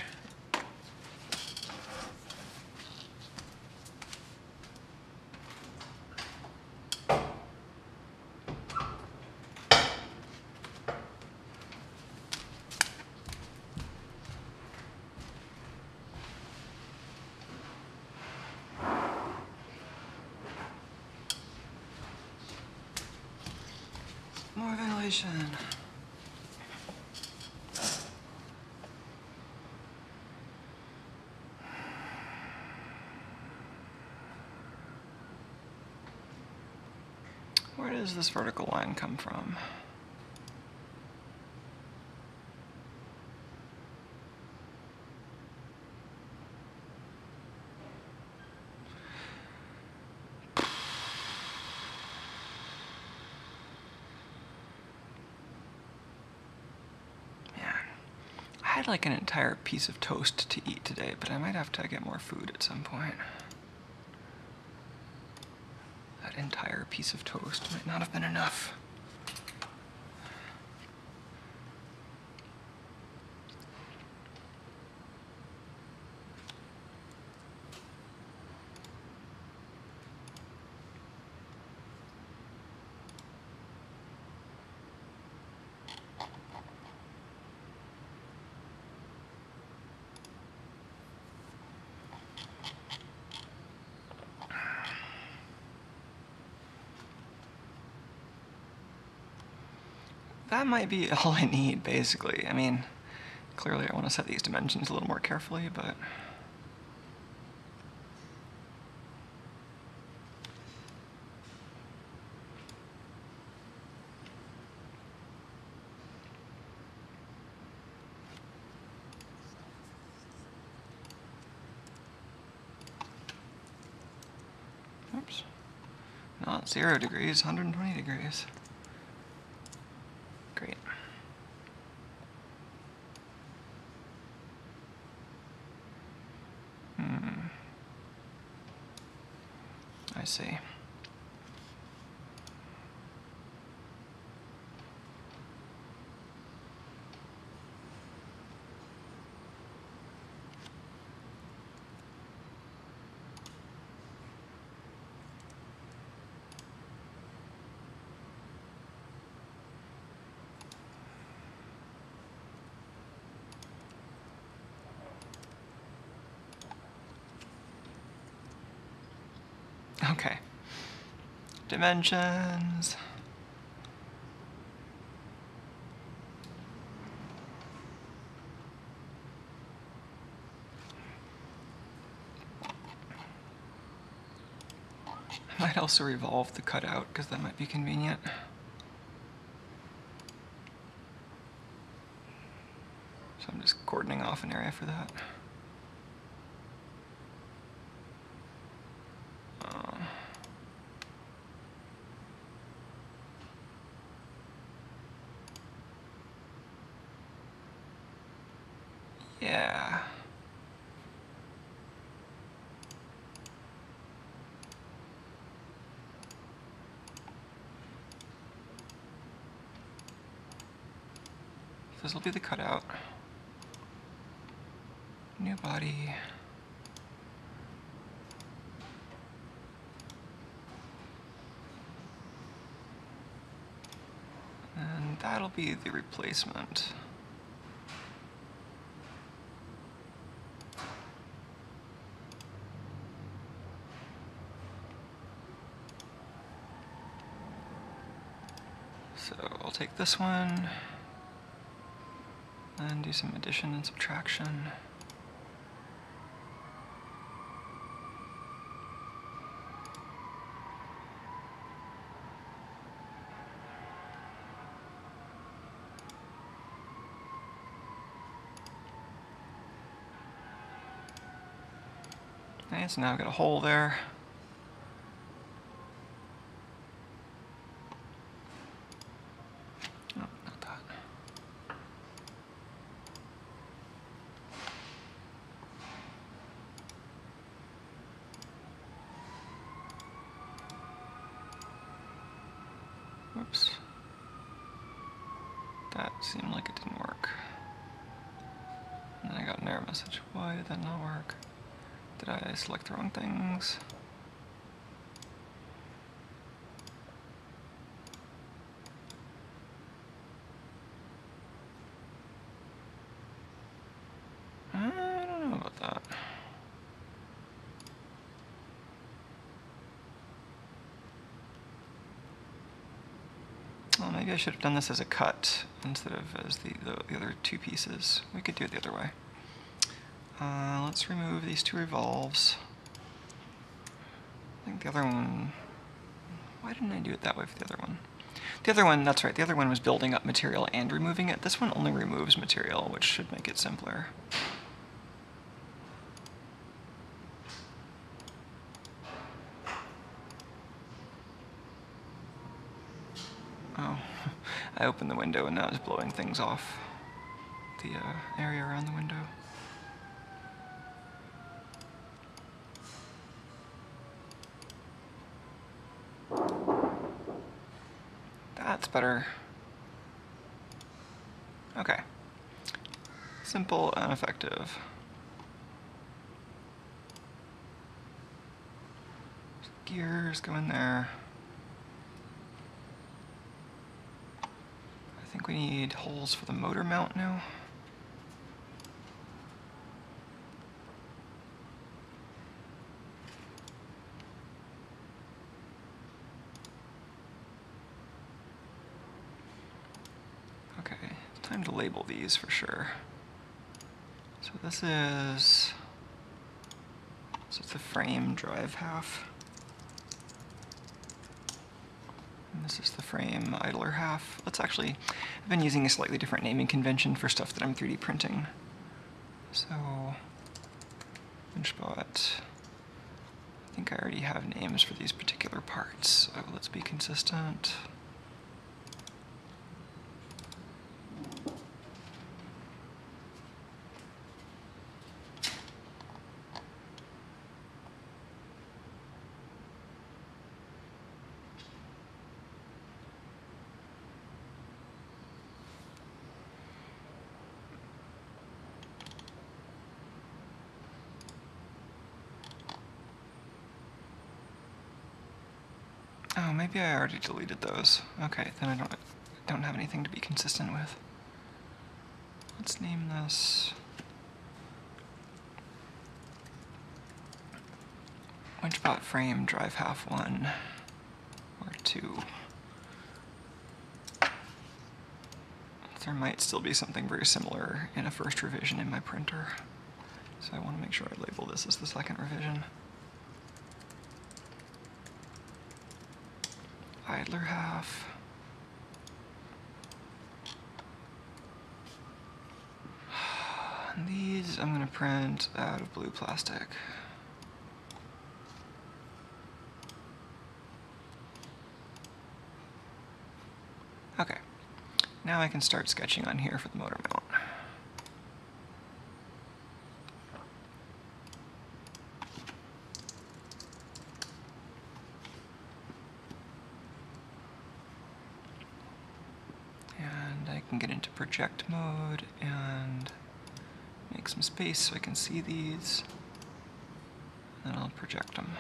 More ventilation. Where does this vertical line come from? I had like an entire piece of toast to eat today, but I might have to get more food at some point. That entire piece of toast might not have been enough. That might be all I need, basically. I mean, clearly I want to set these dimensions a little more carefully, but... Oops. Not 0 degrees, 120 degrees. Great. I see. Okay. Dimensions. I might also revolve the cutout, because that might be convenient. So I'm just cordoning off an area for that. Yeah. This will be the cutout. New body. And that'll be the replacement. So I'll take this one and do some addition and subtraction. Okay, so now I've got a hole there. Oh, not that. Whoops. That seemed like it didn't work. And then I got an error message. Why did that not work? Did I select the wrong things? I don't know about that. Well, maybe I should have done this as a cut instead of as the other two pieces. We could do it the other way. Let's remove these two revolves. I think the other one... Why didn't I do it that way for the other one? The other one, that's right, the other one was building up material and removing it. This one only removes material, which should make it simpler. Oh, I opened the window and now it's blowing things off the area around the window. That's better. Okay. Simple and effective. Gears go in there. I think we need holes for the motor mount now. Okay, time to label these for sure. So this is... So it's the frame drive half. And this is the frame idler half. Let's actually... I've been using a slightly different naming convention for stuff that I'm 3D printing. So... Winchbot... I think I already have names for these particular parts, so let's be consistent. Oh, maybe I already deleted those. Okay, then I don't have anything to be consistent with. Let's name this Winchbot frame drive half 1 or 2. There might still be something very similar in a first revision in my printer, so I want to make sure I label this as the second revision. Idler half. And these I'm going to print out of blue plastic. Okay, now I can start sketching on here for the motor mount. And I can get into project mode and make some space so I can see these. And I'll project them.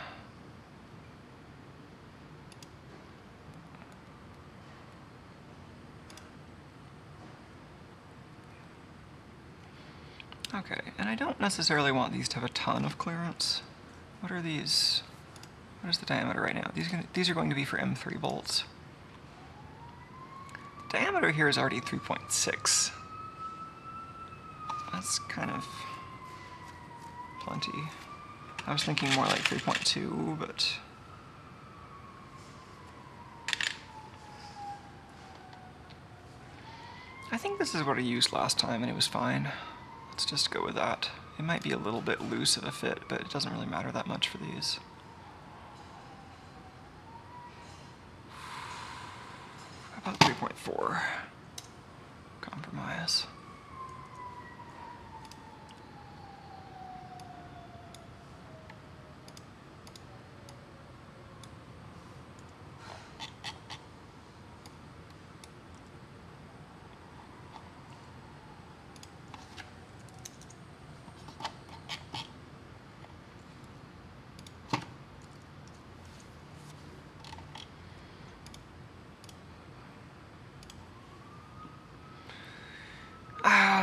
Okay, and I don't necessarily want these to have a ton of clearance. What are these? What is the diameter right now? These are going to be for M3 bolts. Diameter here is already 3.6. That's kind of plenty. I was thinking more like 3.2, but... I think this is what I used last time and it was fine. Let's just go with that. It might be a little bit loose of a fit, but it doesn't really matter that much for these. How about 3.4? Compromise.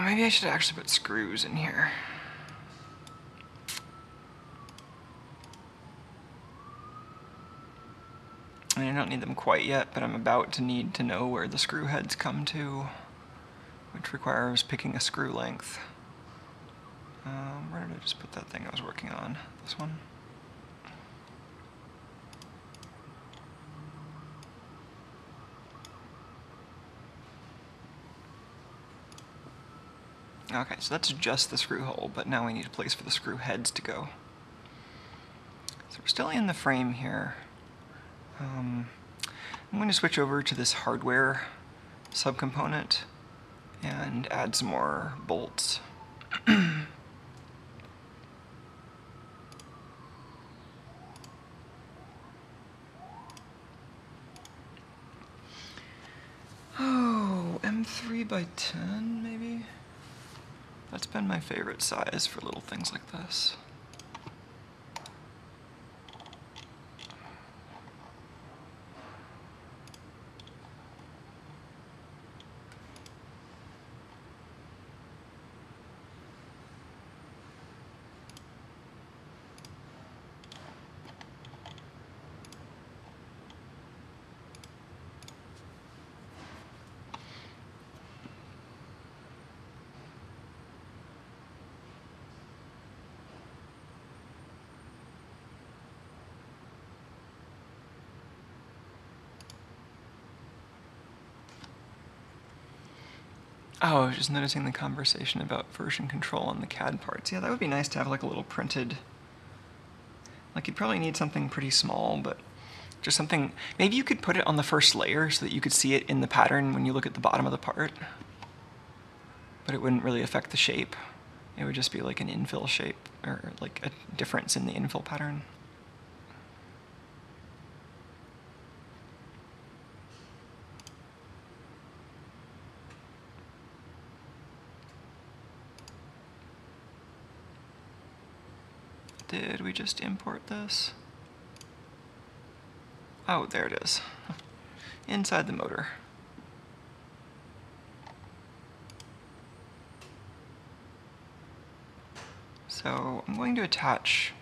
Maybe I should actually put screws in here. I mean, I don't need them quite yet, but I'm about to need to know where the screw heads come to, which requires picking a screw length. Where did I just put that thing I was working on? This one? Okay, so that's just the screw hole, but now we need a place for the screw heads to go. So we're still in the frame here. I'm going to switch over to this hardware subcomponent and add some more bolts. Oh, M3 by 10 maybe? That's been my favorite size for little things like this. Oh, I was just noticing the conversation about version control on the CAD parts. Yeah, that would be nice to have like a little printed... Like you'd probably need something pretty small, but just something... Maybe you could put it on the first layer so that you could see it in the pattern when you look at the bottom of the part. But it wouldn't really affect the shape. It would just be like an infill shape, or like a difference in the infill pattern. Did we just import this? Oh, there it is. Inside the motor. So I'm going to attach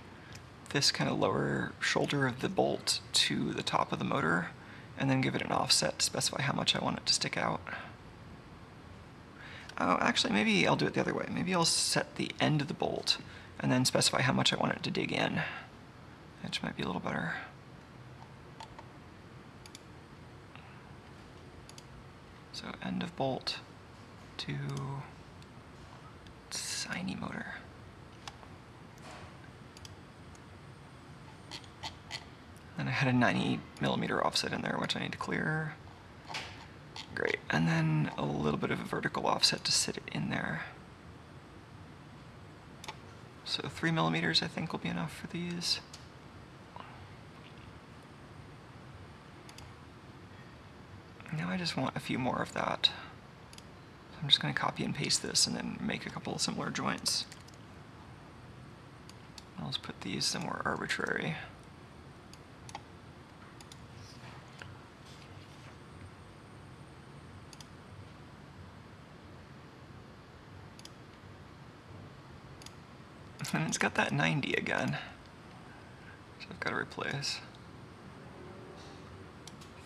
this kind of lower shoulder of the bolt to the top of the motor, and then give it an offset to specify how much I want it to stick out. Oh, actually, maybe I'll do it the other way. Maybe I'll set the end of the bolt and then specify how much I want it to dig in, which might be a little better. So end of bolt to tiny motor. Then I had a 90mm offset in there, which I need to clear. Great, and then a little bit of a vertical offset to sit it in there. So 3mm I think will be enough for these. Now I just want a few more of that. I'm just going to copy and paste this and then make a couple of similar joints. I'll just put these somewhere arbitrary. And it's got that 90 again. So I've got to replace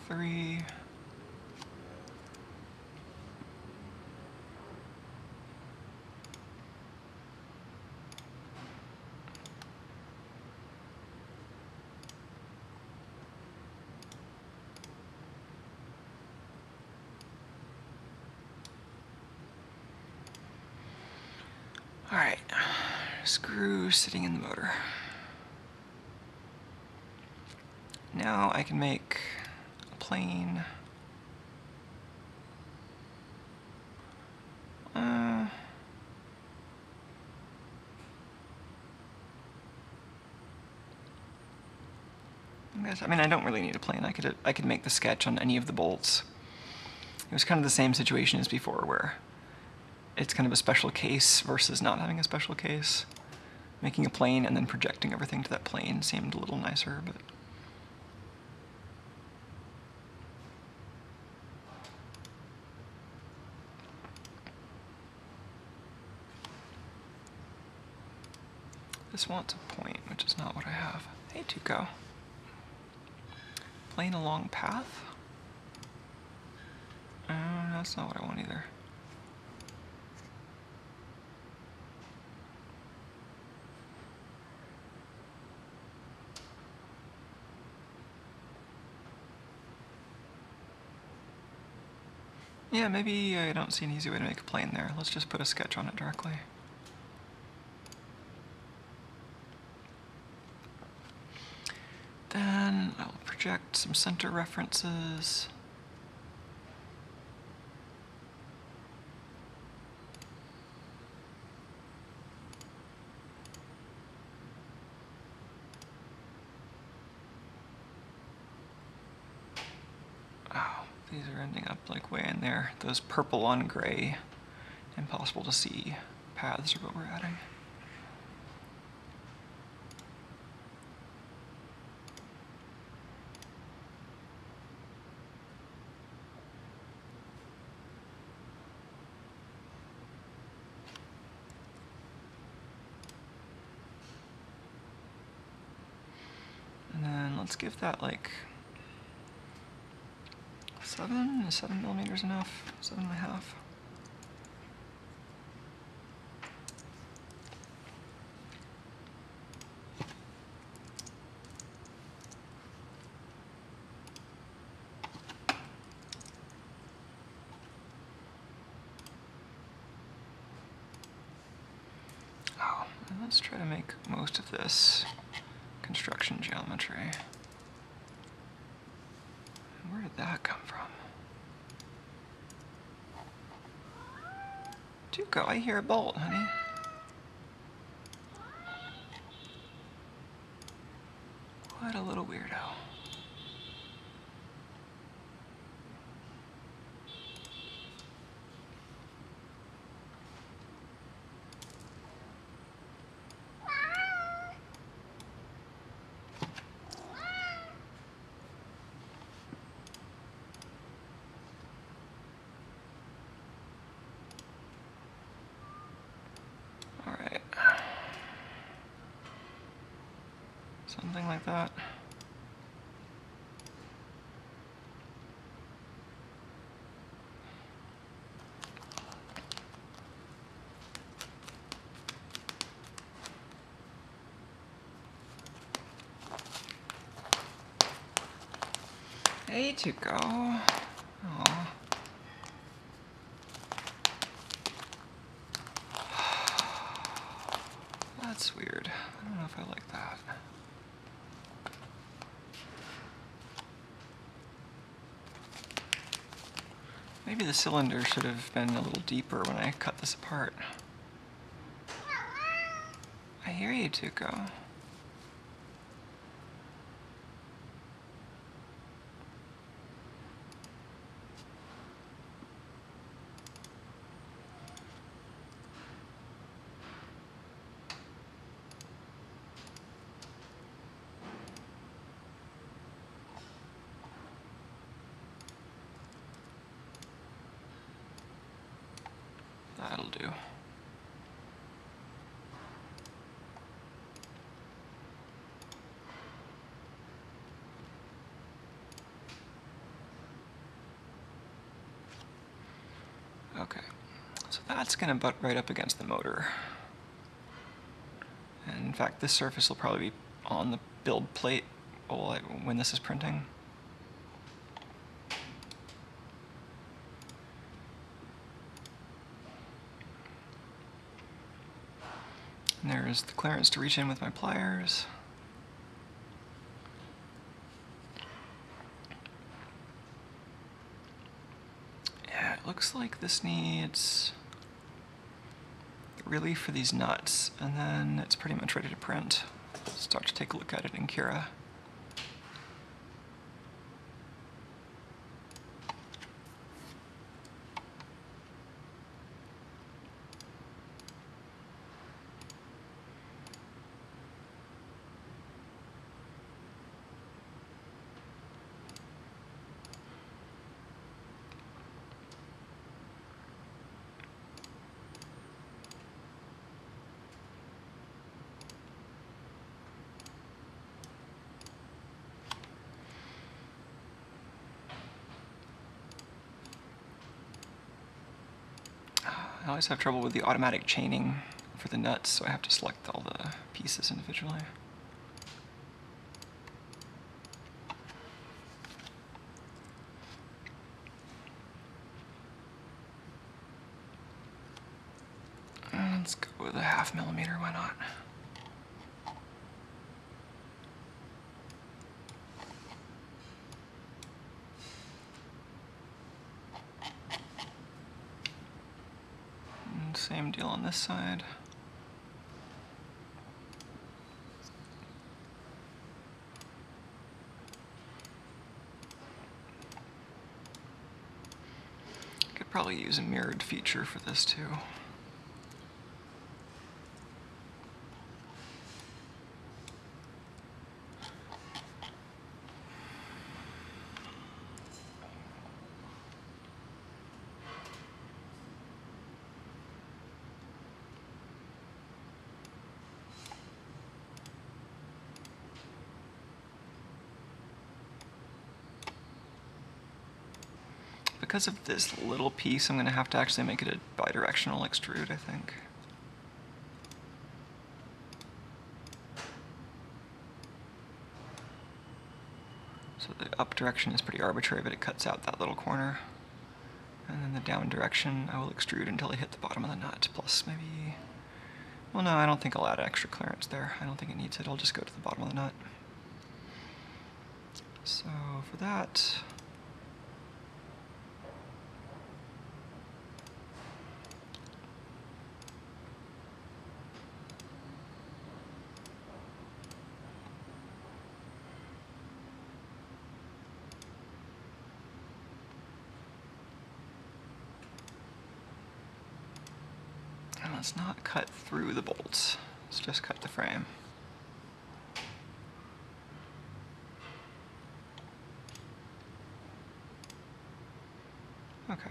3. All right, screw sitting in the motor. Now I can make a plane. I mean, I don't really need a plane. I could make the sketch on any of the bolts. It was kind of the same situation as before, where it's kind of a special case versus not having a special case. Making a plane and then projecting everything to that plane seemed a little nicer, but this wants a point, which is not what I have. Hey, Tuco. Plane along path? That's not what I want either. Yeah, maybe I don't see an easy way to make a plane there. Let's just put a sketch on it directly. Then I will project some center references. Oh, these are ending up like way in there. Those purple on gray, impossible to see paths are what we're adding. And then let's give that like 7? Is 7 millimeters enough? 7.5? Oh, and let's try to make most of this construction geometry. Where did that come from? Tuco, I hear a bolt, honey. What a little weirdo. Something like that. Hey, Tuco. Aw. That's weird. I don't know if I like that. Maybe the cylinder should have been a little deeper when I cut this apart. I hear you, Tuco. That'll do. Okay, so that's going to butt right up against the motor. And in fact, this surface will probably be on the build plate when this is printing. And there's the clearance to reach in with my pliers. Yeah, it looks like this needs relief for these nuts, and then it's pretty much ready to print. Start to take a look at it in Cura. I always have trouble with the automatic chaining for the nuts, so I have to select all the pieces individually. Let's go with a 1/2 millimeter, why not? And same deal on this side. Could probably use a mirrored feature for this too. Because of this little piece, I'm going to have to actually make it a bidirectional extrude, I think. So the up direction is pretty arbitrary, but it cuts out that little corner. And then the down direction, I will extrude until I hit the bottom of the nut, plus maybe... Well, no, I don't think I'll add extra clearance there. I don't think it needs it. I'll just go to the bottom of the nut. So for that... Let's not cut through the bolts, let's just cut the frame. Okay.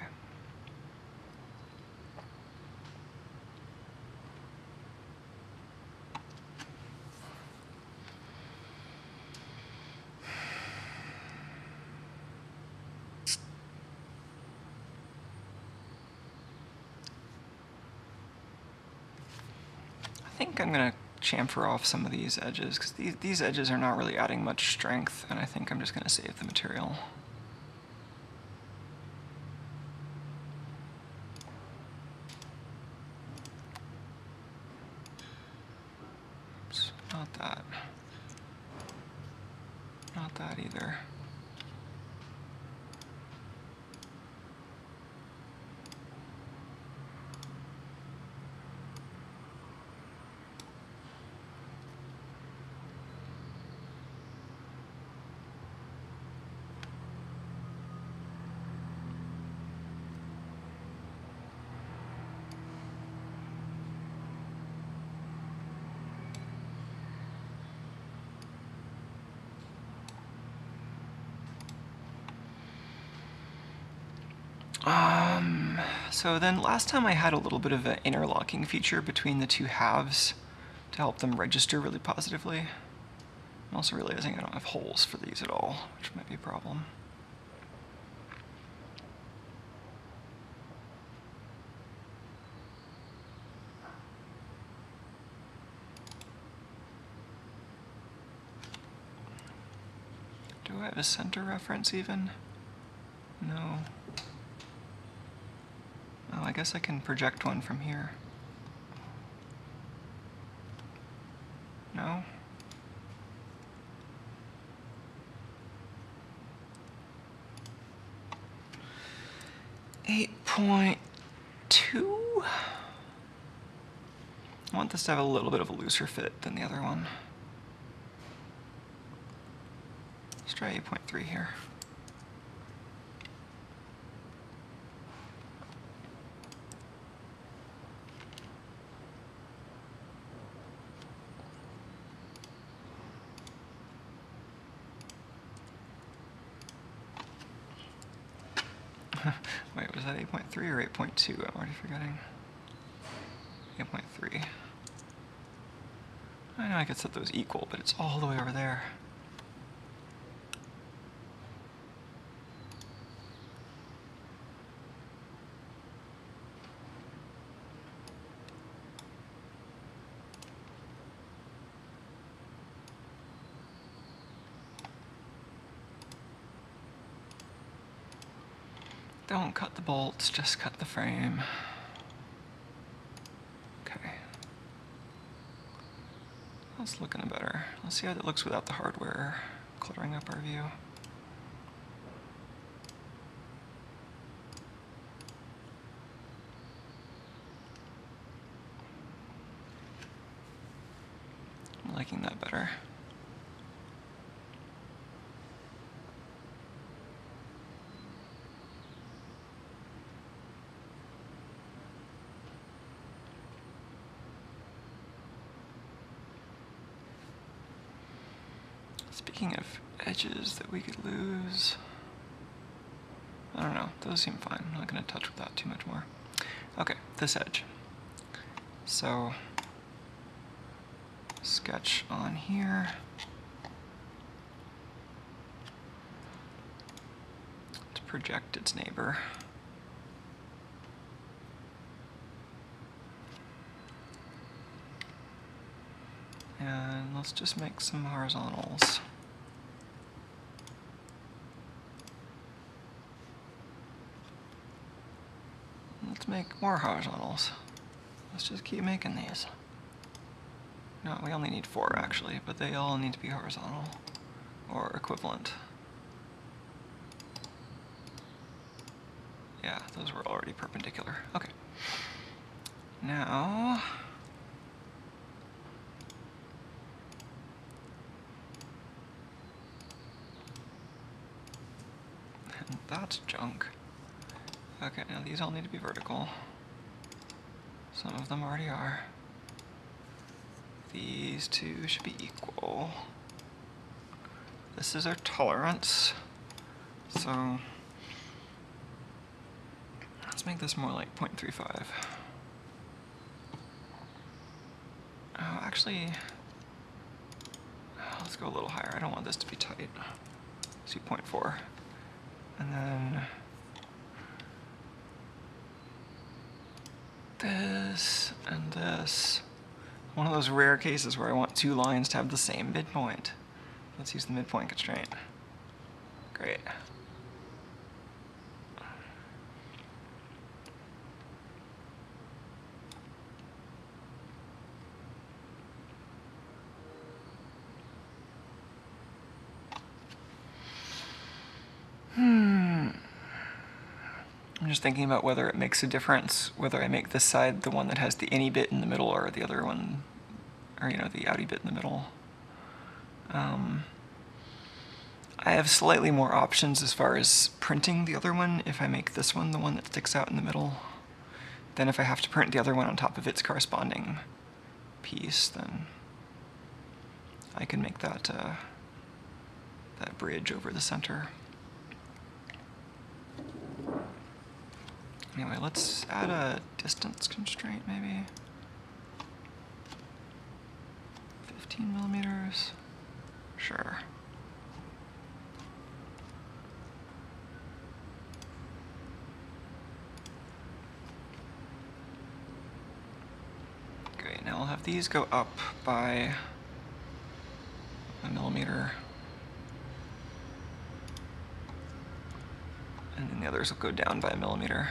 I think I'm going to chamfer off some of these edges, because these edges are not really adding much strength, and I think I'm just going to save the material. Oops, not that. Not that either. So then last time I had a little bit of an interlocking feature between the two halves to help them register really positively. I'm also realizing I don't have holes for these at all, which might be a problem. Do I have a center reference even? No. Oh, I guess I can project one from here. No? .2? I want this to have a little bit of a looser fit than the other one. Let's try 8.3 here. Wait, was that 8.3 or 8.2? I'm already forgetting. 8.3. I know I could set those equal, but it's all the way over there. Don't cut the bolts, just cut the frame. Okay. That's looking better. Let's see how that looks without the hardware cluttering up our view. I'm liking that better. Speaking of edges that we could lose, I don't know, those seem fine. I'm not going to touch with that too much more. Okay, this edge. So, sketch on here. To project its neighbor. And let's just make some horizontals. Let's make more horizontals. Let's just keep making these. No, we only need 4 actually, but they all need to be horizontal or equivalent. Yeah, those were already perpendicular. Okay. Now, and that's junk. Okay, now these all need to be vertical. Some of them already are. These two should be equal. This is our tolerance. So let's make this more like 0.35. Oh, actually, let's go a little higher. I don't want this to be tight. Let's do 0.4. And then this and this. One of those rare cases where I want 2 lines to have the same midpoint. Let's use the midpoint constraint. Great. I'm just thinking about whether it makes a difference whether I make this side the one that has the any bit in the middle or the other one, or you know, the outy bit in the middle. I have slightly more options as far as printing the other one if I make this one the one that sticks out in the middle. Then if I have to print the other one on top of its corresponding piece, then I can make that that bridge over the center. Anyway, let's add a distance constraint maybe. 15 millimeters. Sure. Great, now I'll have these go up by a millimeter. And then the others will go down by a millimeter.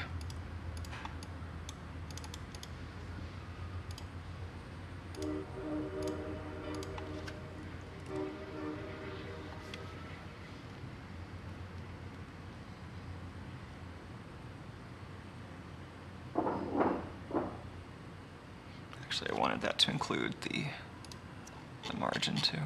Actually, I wanted that to include the margin too.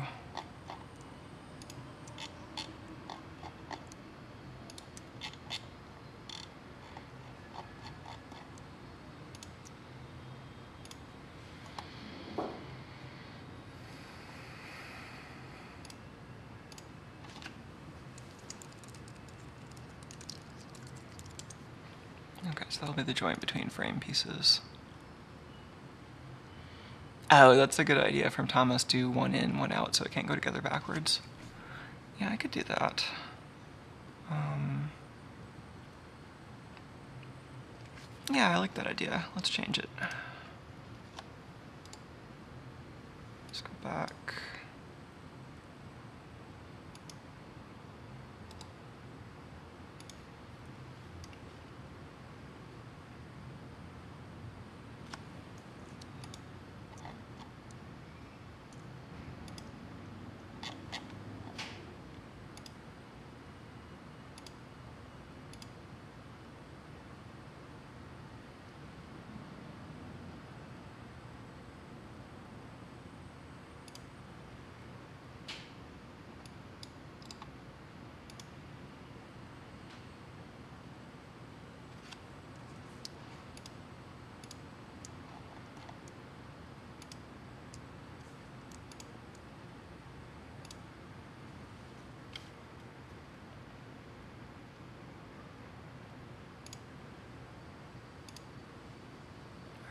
Okay, so that'll be the joint between frame pieces. Oh, that's a good idea from Thomas. Do one in, one out, so it can't go together backwards. Yeah, I could do that. Yeah, I like that idea. Let's change it. Let's go back.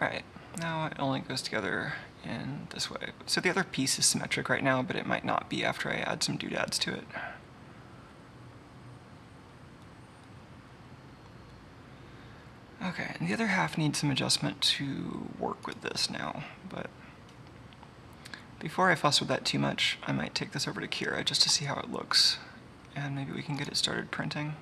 Alright, now it only goes together in this way. So the other piece is symmetric right now, but it might not be after I add some doodads to it. Okay, and the other half needs some adjustment to work with this now, but before I fuss with that too much, I might take this over to Kira just to see how it looks, and maybe we can get it started printing.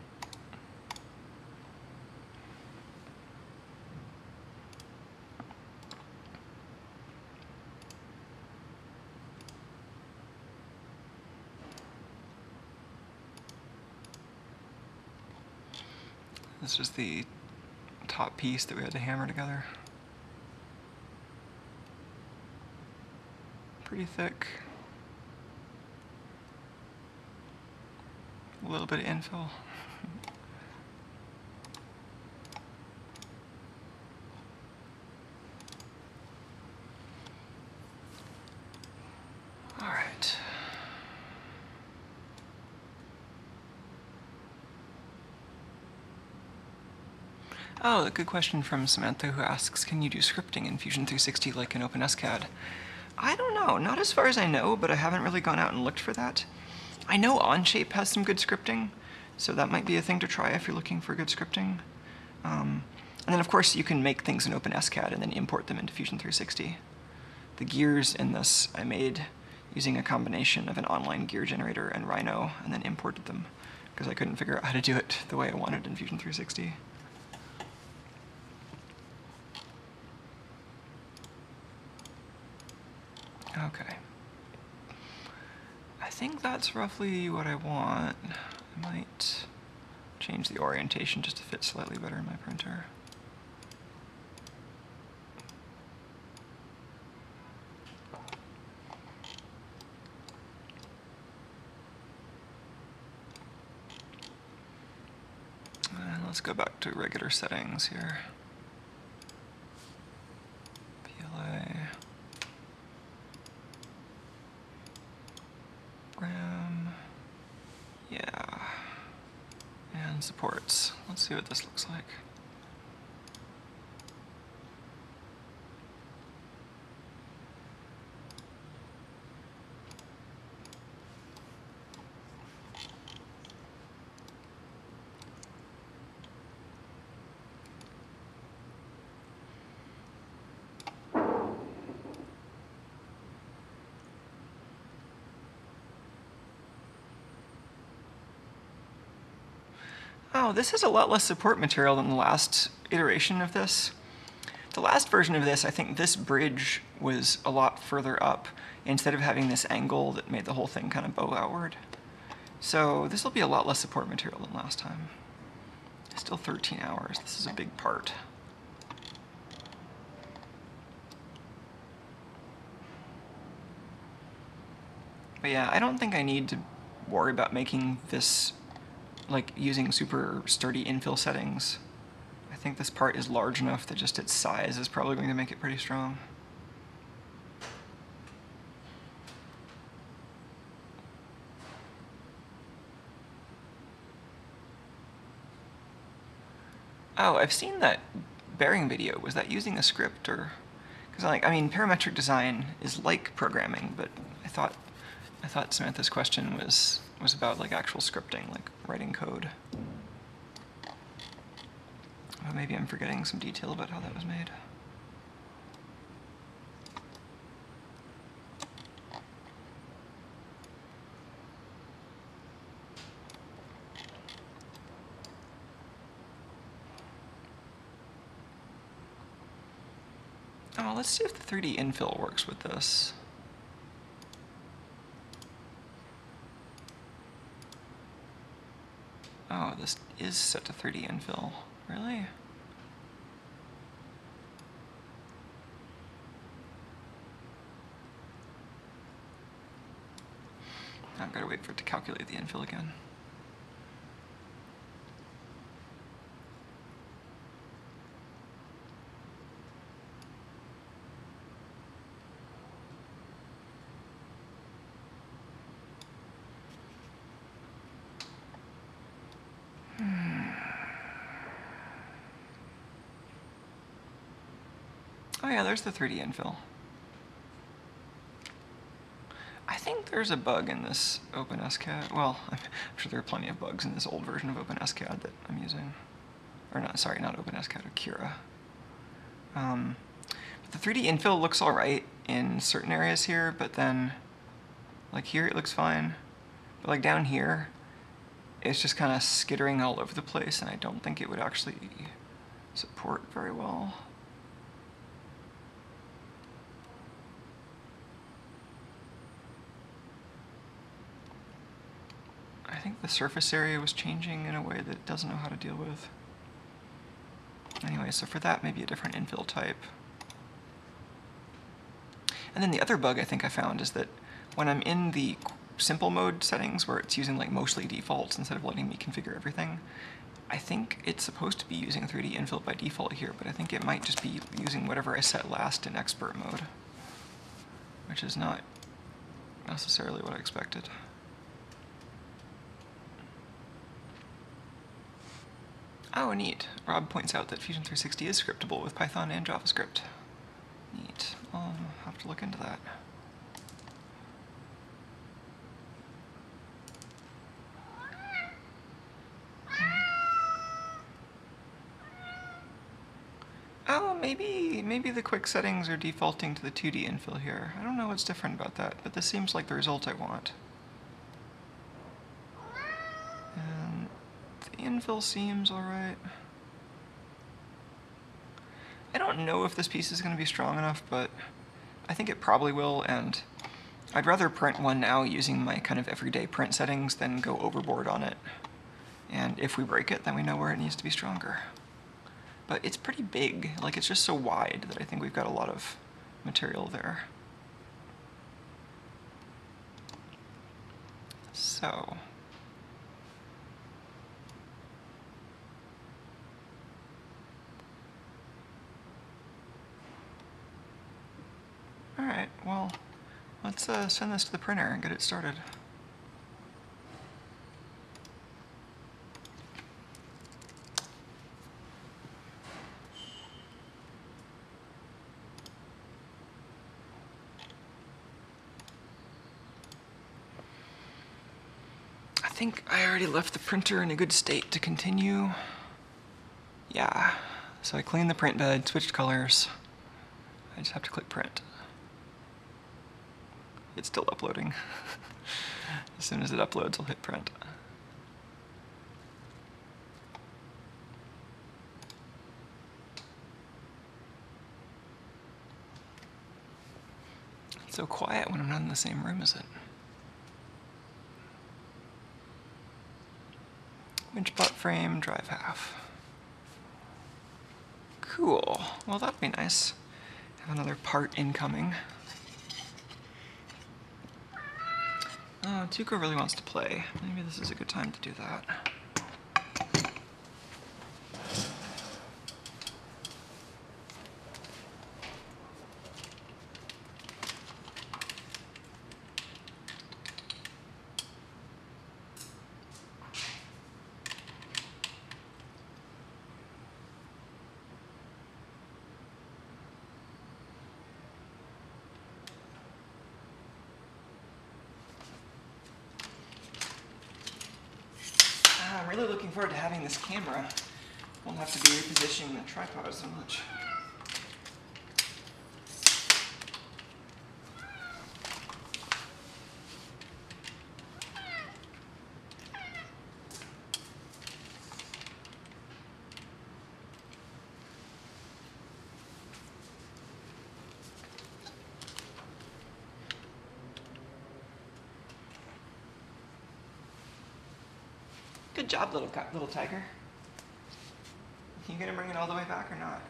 This is the top piece that we had to hammer together. Pretty thick. A little bit of infill. All right. Oh, a good question from Samantha who asks, can you do scripting in Fusion 360 like in OpenSCAD? I don't know, not as far as I know, but I haven't really gone out and looked for that. I know Onshape has some good scripting, so that might be a thing to try if you're looking for good scripting. And then of course you can make things in OpenSCAD and then import them into Fusion 360. The gears in this I made using a combination of an online gear generator and Rhino, and then imported them, because I couldn't figure out how to do it the way I wanted in Fusion 360. Okay. I think that's roughly what I want. I might change the orientation just to fit slightly better in my printer. And let's go back to regular settings here. PLA. RAM. Yeah. And supports. Let's see what this looks like. Oh, this has a lot less support material than the last iteration of this. The last version of this, I think this bridge was a lot further up instead of having this angle that made the whole thing kind of bow outward. So this will be a lot less support material than last time. Still 13 hours. This is a big part. But yeah, I don't think I need to worry about making this, like, using super sturdy infill settings. I think this part is large enough that just its size is probably going to make it pretty strong. Oh, I've seen that bearing video. Was that using a script or? Because I mean, parametric design is like programming, but I thought Samantha's question was about like actual scripting, like writing code. Well, maybe I'm forgetting some detail about how that was made. Oh, let's see if the 3D infill works with this. Oh, this is set to 3D infill. Really? I've got to wait for it to calculate the infill again. Oh yeah, there's the 3D infill. I think there's a bug in this OpenSCAD. Well, I'm sure there are plenty of bugs in this old version of OpenSCAD that I'm using. Or not, sorry, not OpenSCAD, Akira. But the 3D infill looks alright in certain areas here, but then, like here it looks fine. But like down here, it's just kind of skittering all over the place, and I don't think it would actually support very well. I think the surface area was changing in a way that it doesn't know how to deal with. Anyway, so for that, maybe a different infill type. And then the other bug I think I found is that when I'm in the simple mode settings, where it's using like mostly defaults instead of letting me configure everything, I think it's supposed to be using 3D infill by default here, but I think it might just be using whatever I set last in expert mode, which is not necessarily what I expected. Oh, neat. Rob points out that Fusion 360 is scriptable with Python and JavaScript. Neat. I'll have to look into that. Oh, maybe the quick settings are defaulting to the 2D infill here. I don't know what's different about that, but this seems like the result I want. And the infill seems alright. I don't know if this piece is going to be strong enough, but I think it probably will, and I'd rather print one now using my kind of everyday print settings than go overboard on it. And if we break it, then we know where it needs to be stronger. But it's pretty big, like it's just so wide that I think we've got a lot of material there. So. Alright, well, let's send this to the printer and get it started. I think I already left the printer in a good state to continue. Yeah, so I cleaned the print bed, switched colors. I just have to click print. It's still uploading. As soon as it uploads, I'll hit print. So quiet when I'm not in the same room as it. Winch butt frame, drive half. Cool. Well, that'd be nice. Have another part incoming. Oh, Tuco really wants to play. Maybe this is a good time to do that. I'm really looking forward to having this camera. Won't have to be repositioning the tripod so much. Good job, little tiger. You gonna bring it all the way back or not?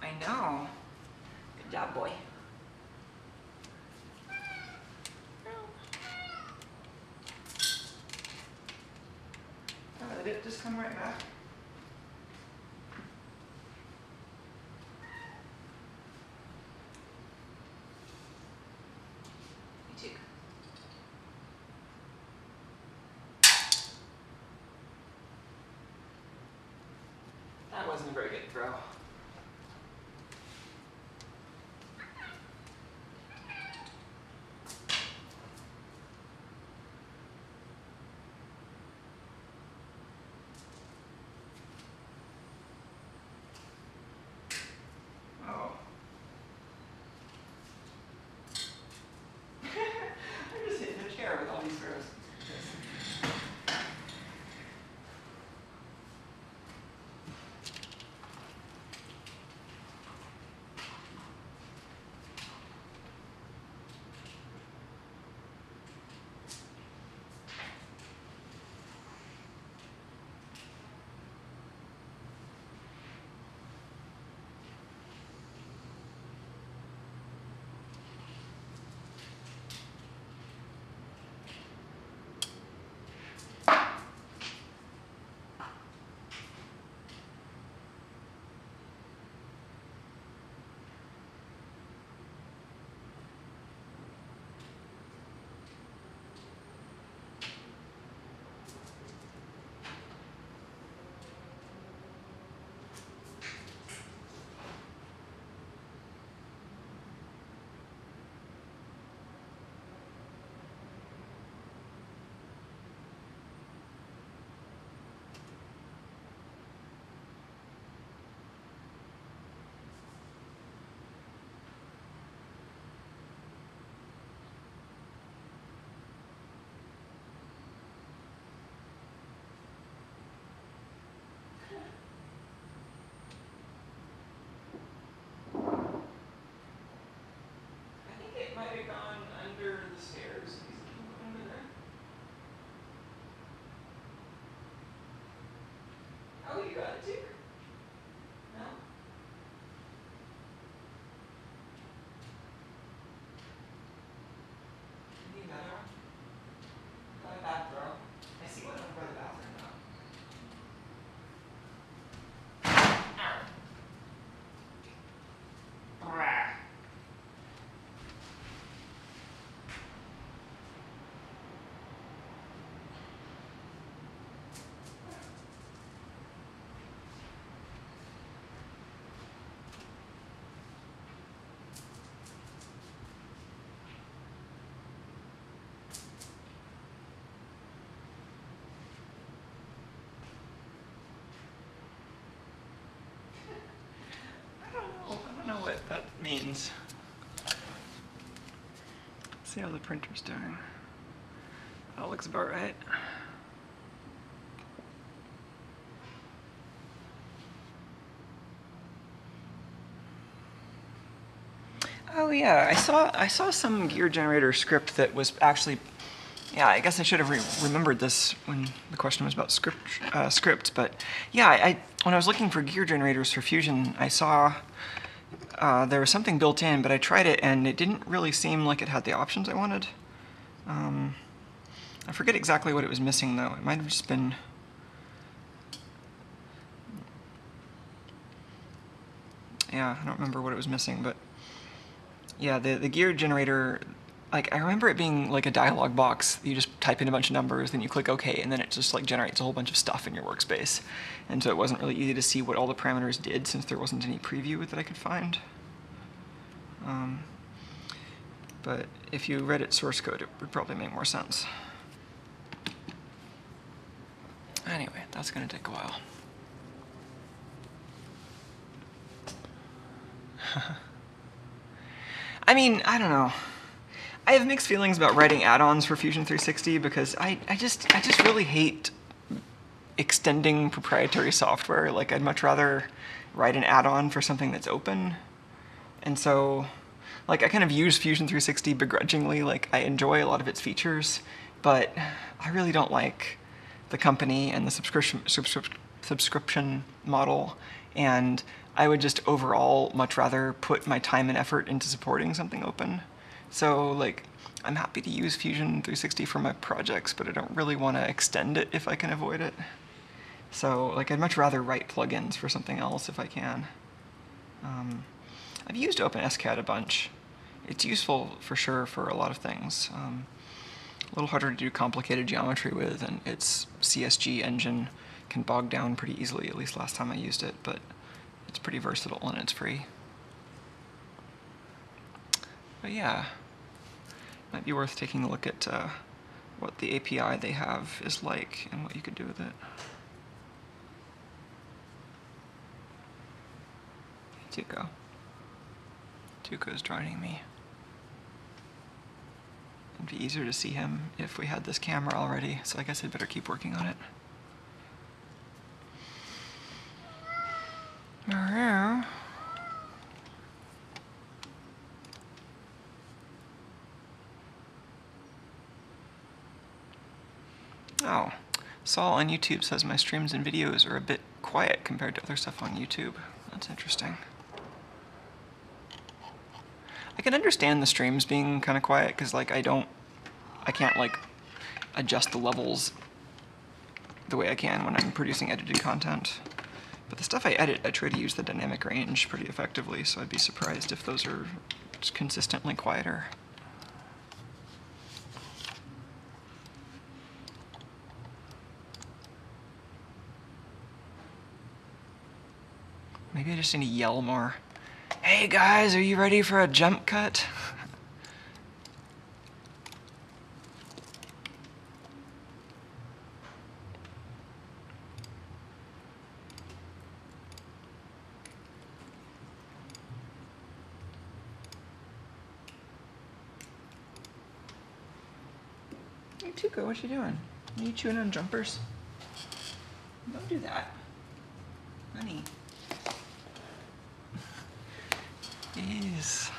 I know. Good job, boy. Did it just come right back? Me too. That wasn't a very good throw. I'm just hitting the chair with all these throws. It might have gone under the stairs. Under there. Oh, you got it too? No? You need another one? Got a bad throw. I see one over by the bathroom now. machines. Let's see how the printer's doing. That looks about right. Oh yeah, I saw some gear generator script that was actually, yeah, I guess I should have remembered this when the question was about scripts, but yeah, when I was looking for gear generators for Fusion, I saw there was something built in, but I tried it and it didn't really seem like it had the options I wanted. I forget exactly what it was missing though. It might have just been, yeah, I don't remember what it was missing, but yeah, the gear generator, like I remember it being like a dialog box. You just type in a bunch of numbers, then you click OK, and then it just like generates a whole bunch of stuff in your workspace. And so it wasn't really easy to see what all the parameters did since there wasn't any preview that I could find. But if you read its source code, it would probably make more sense. Anyway, that's going to take a while. I mean, I don't know. I have mixed feelings about writing add-ons for Fusion 360 because I just really hate extending proprietary software. Like, I'd much rather write an add-on for something that's open. And so, like, I kind of use Fusion 360 begrudgingly. Like, I enjoy a lot of its features, but I really don't like the company and the subscription model. And I would just overall much rather put my time and effort into supporting something open. So, like, I'm happy to use Fusion 360 for my projects, but I don't really want to extend it if I can avoid it. So, like, I'd much rather write plugins for something else if I can. I've used OpenSCAD a bunch. It's useful for sure for a lot of things. A little harder to do complicated geometry with, and its CSG engine can bog down pretty easily, at least last time I used it, but it's pretty versatile and it's free. But yeah, might be worth taking a look at what the API they have is like and what you could do with it. Hey, Tuco. Tuco's joining me. It'd be easier to see him if we had this camera already, so I guess I'd better keep working on it. Oh, Saul on YouTube says my streams and videos are a bit quiet compared to other stuff on YouTube. That's interesting. I can understand the streams being kind of quiet because, like, I can't like adjust the levels the way I can when I'm producing edited content. But the stuff I edit, I try to use the dynamic range pretty effectively, so I'd be surprised if those are just consistently quieter. Maybe I just need to yell more. Hey guys, are you ready for a jump cut? Hey Tuco, what you doing? Are you chewing on jumpers? Don't do that. Honey. He's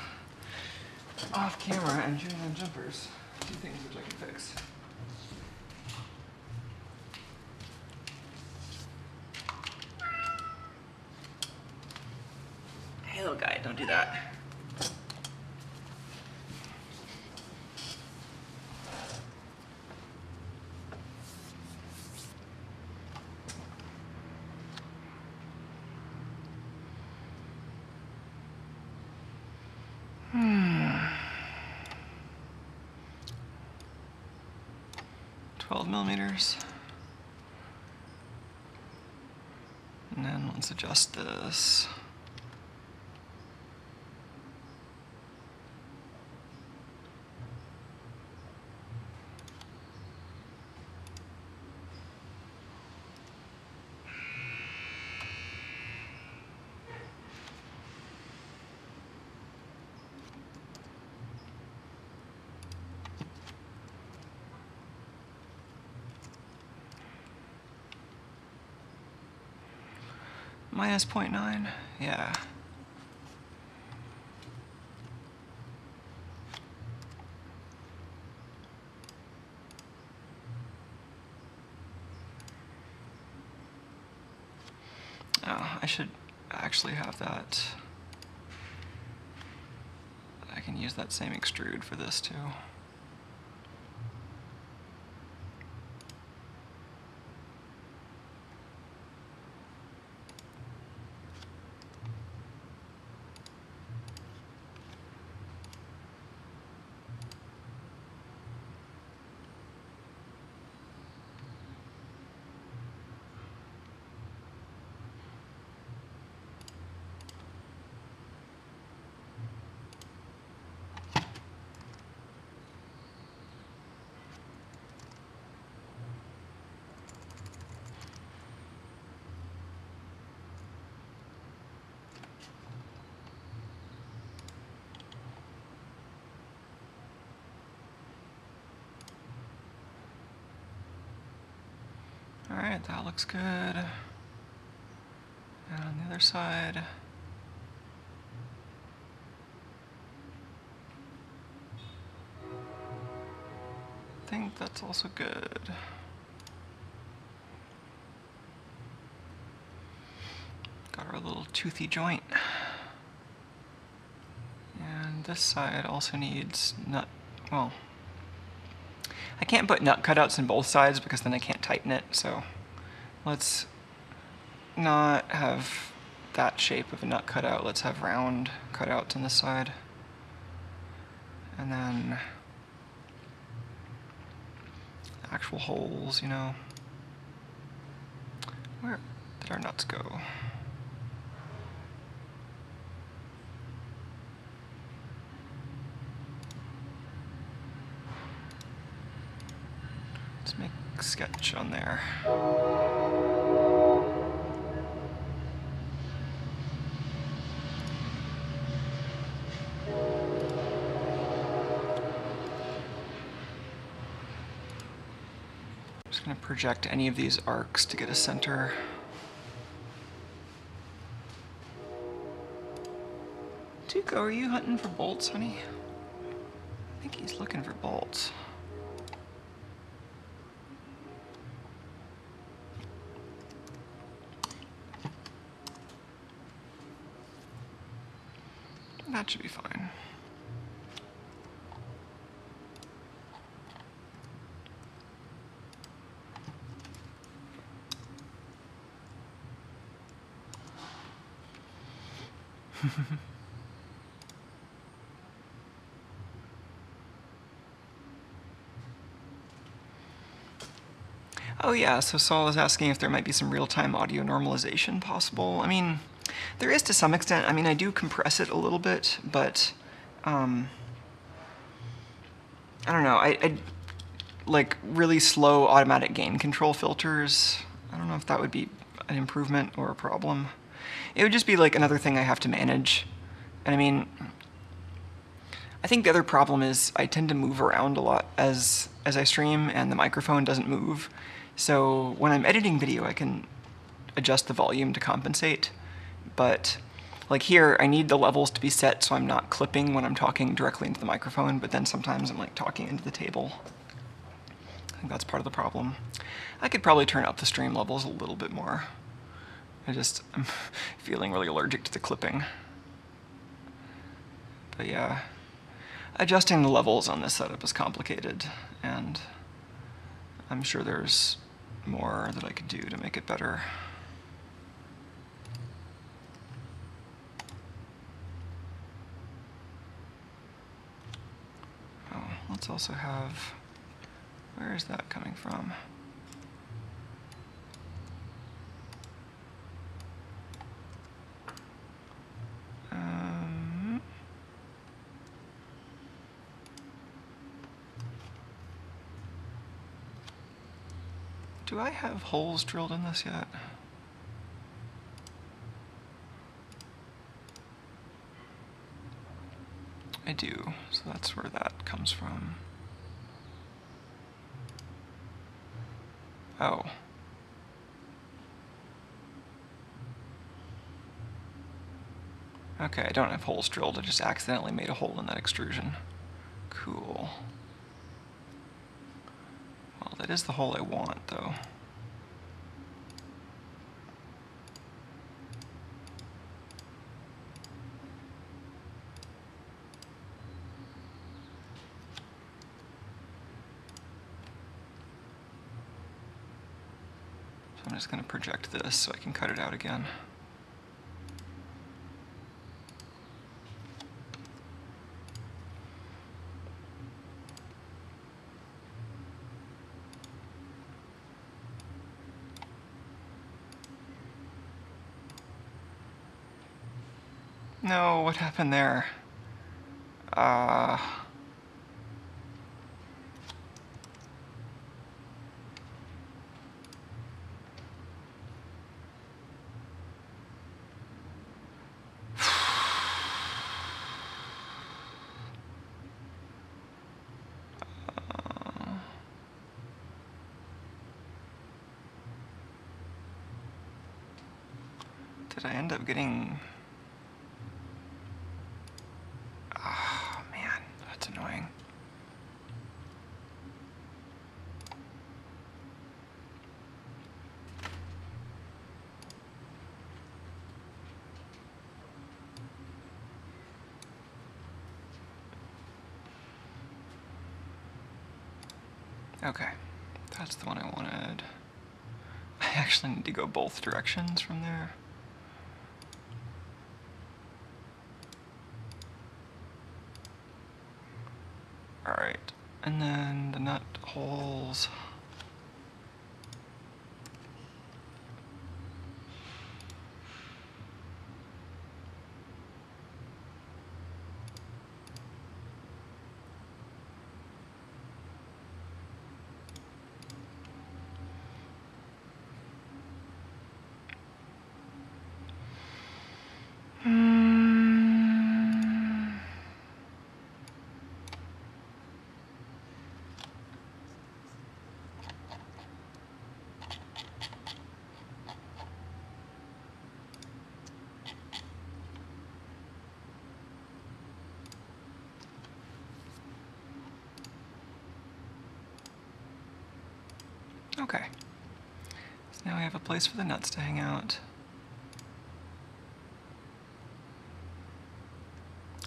off camera and chewing on jumpers. Two things which I can fix. Hey little guy, don't do that. Hmm. 12 millimeters. And then let's adjust this. Minus 0.9? Yeah. Oh, I should actually have that. I can use that same extrude for this too. Alright, that looks good. And on the other side. I think that's also good. Got our little toothy joint. And this side also needs nut, well, I can't put nut cutouts in both sides because then I can't tighten it, so let's not have that shape of a nut cutout. Let's have round cutouts on this side. And then actual holes, you know. Where did our nuts go? Let's make a sketch on there. I'm just going to project any of these arcs to get a center. Tuco, are you hunting for bolts, honey? I think he's looking for bolts. That should be fine. Oh yeah, so Saul is asking if there might be some real-time audio normalization possible. I mean, there is to some extent. I mean, I do compress it a little bit, but I don't know. I like really slow automatic gain control filters. I don't know if that would be an improvement or a problem. It would just be like another thing I have to manage. And I mean, I think the other problem is I tend to move around a lot as I stream, and the microphone doesn't move. So when I'm editing video, I can adjust the volume to compensate. But like here, I need the levels to be set so I'm not clipping when I'm talking directly into the microphone, but then sometimes I'm like talking into the table. I think that's part of the problem. I could probably turn up the stream levels a little bit more. I'm feeling really allergic to the clipping. But yeah, adjusting the levels on this setup is complicated, and I'm sure there's more that I could do to make it better. Oh, let's also have, where is that coming from? Do I have holes drilled in this yet? I do, so that's where that comes from. Oh. Okay, I don't have holes drilled, I just accidentally made a hole in that extrusion. Cool. Well, that is the hole I want, though. So I'm just going to project this so I can cut it out again. No, what happened there? Did I end up getting... Oh, man, that's annoying. Okay, that's the one I wanted. I actually need to go both directions from there. Alright, and then the nut holes. Okay, so now we have a place for the nuts to hang out.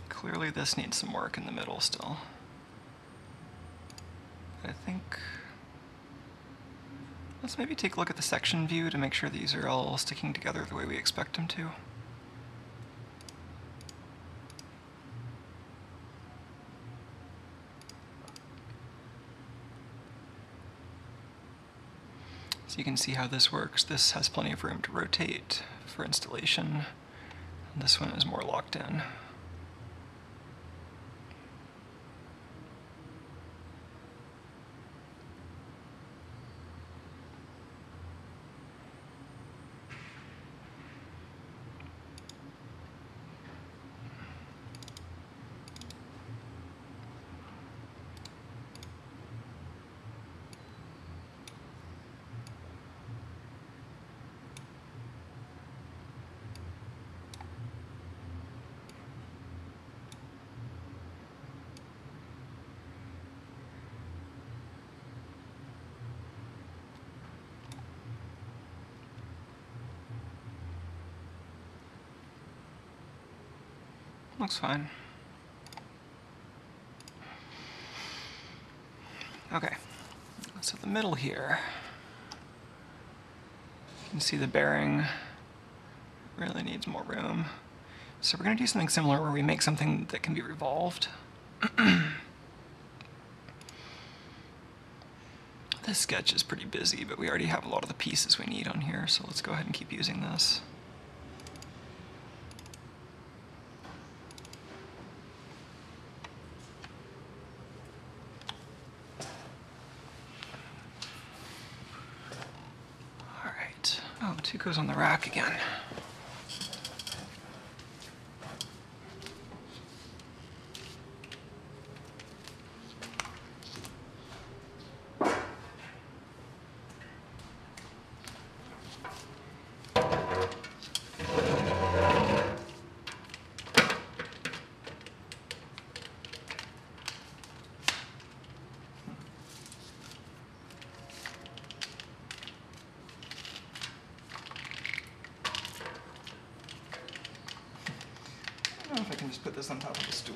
Clearly this needs some work in the middle still. I think... Let's maybe take a look at the section view to make sure these are all sticking together the way we expect them to. So you can see how this works. This has plenty of room to rotate for installation. And this one is more locked in. Looks fine. Okay, so the middle here, you can see the bearing really needs more room. So we're going to do something similar where we make something that can be revolved. This sketch is pretty busy, but we already have a lot of the pieces we need on here, so let's go ahead and keep using this. Oh, 2 goes on the rack again. can just put this on top of the stool.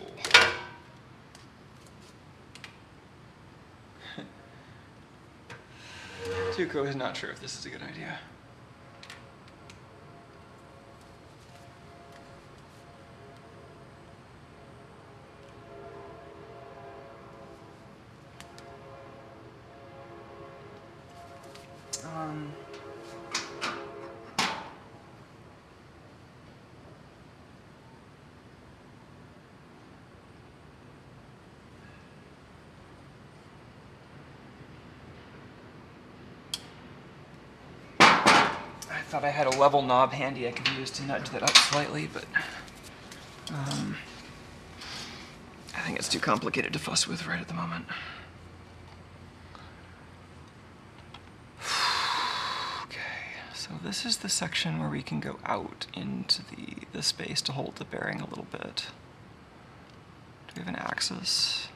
Tuco is not sure if this is a good idea. I thought I had a level knob handy I could use to nudge that up slightly, but I think it's too complicated to fuss with right at the moment. Okay, so this is the section where we can go out into the space to hold the bearing a little bit. Do we have an axis?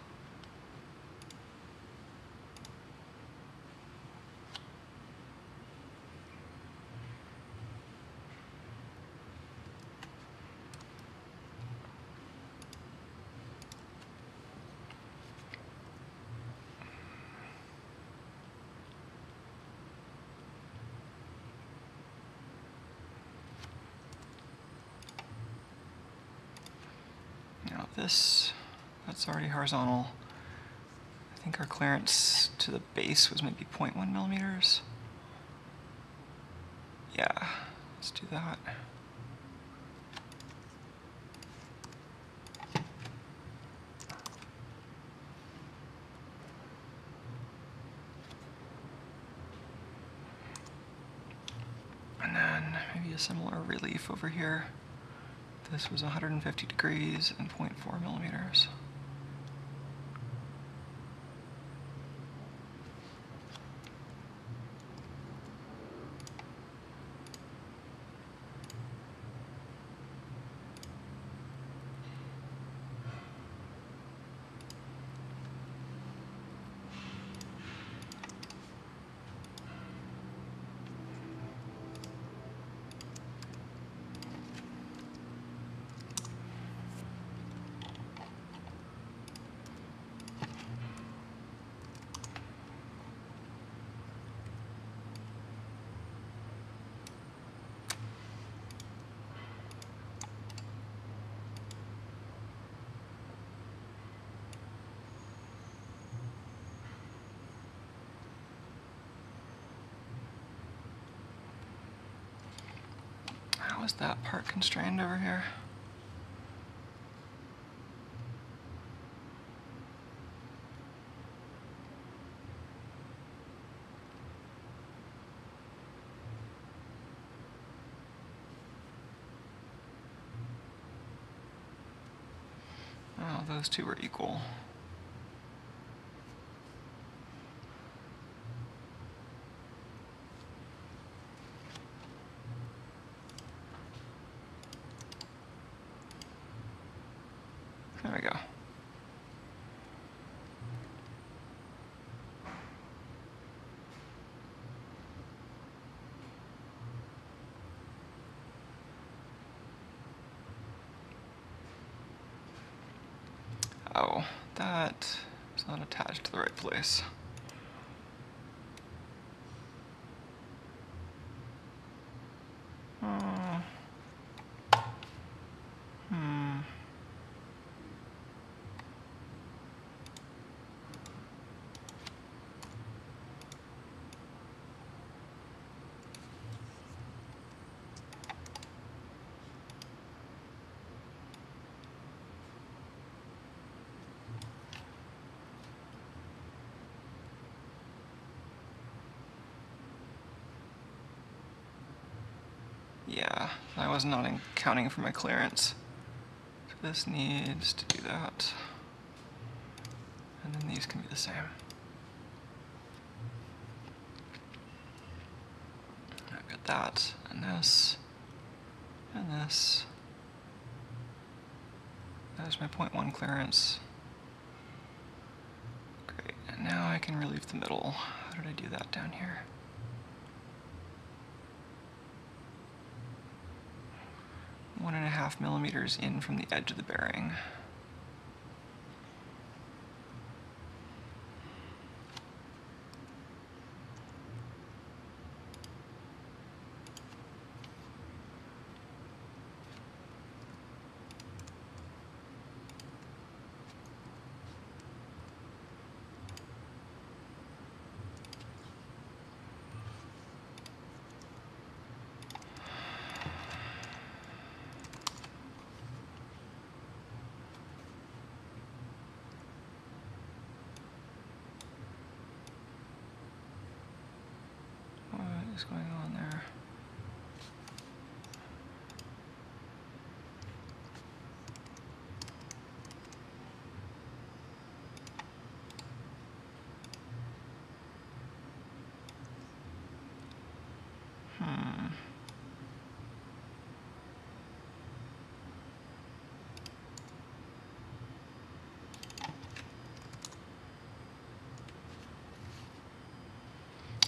That's already horizontal. I think our clearance to the base was maybe 0.1 millimeters. Yeah, let's do that. And then maybe a similar relief over here. This was 150 degrees and 0.4 millimeters. How is that part constrained over here? Oh, those two were equal. There we go. Oh, that is not attached to the right place. Yeah, I was not accounting for my clearance. So this needs to do that. And then these can be the same. I've got that, and this, and this. There's my 0.1 clearance. Great, and now I can relieve the middle. How did I do that down here? 1.5 millimeters in from the edge of the bearing. What is going on there?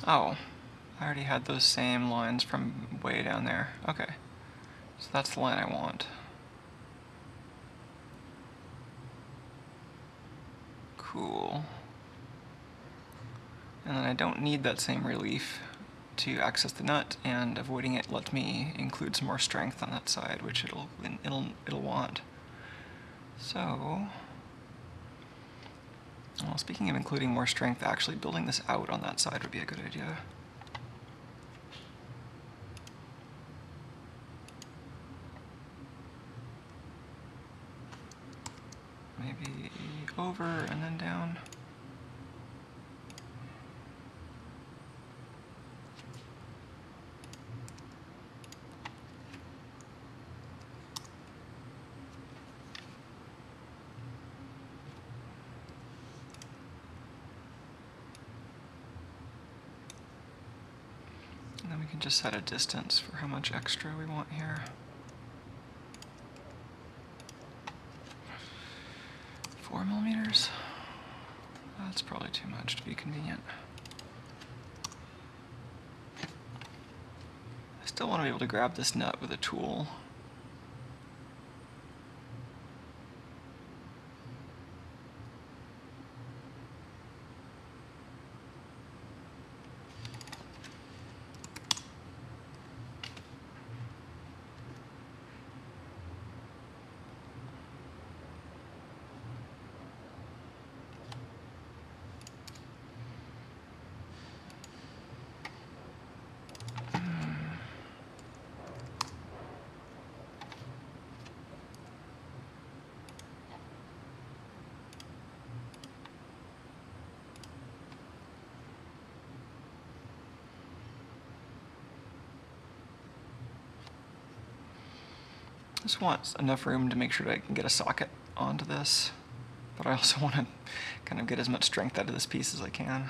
Oh, I already had those same lines from way down there. Okay, so that's the line I want. Cool. And then I don't need that same relief to access the nut, and avoiding it lets me include some more strength on that side, which it'll want. So, well, speaking of including more strength, actually building this out on that side would be a good idea. Maybe over and then down. And then we can just set a distance for how much extra we want here. 4 millimeters? That's probably too much to be convenient. I still want to be able to grab this nut with a tool. Just want enough room to make sure that I can get a socket onto this, but I also want to kind of get as much strength out of this piece as I can.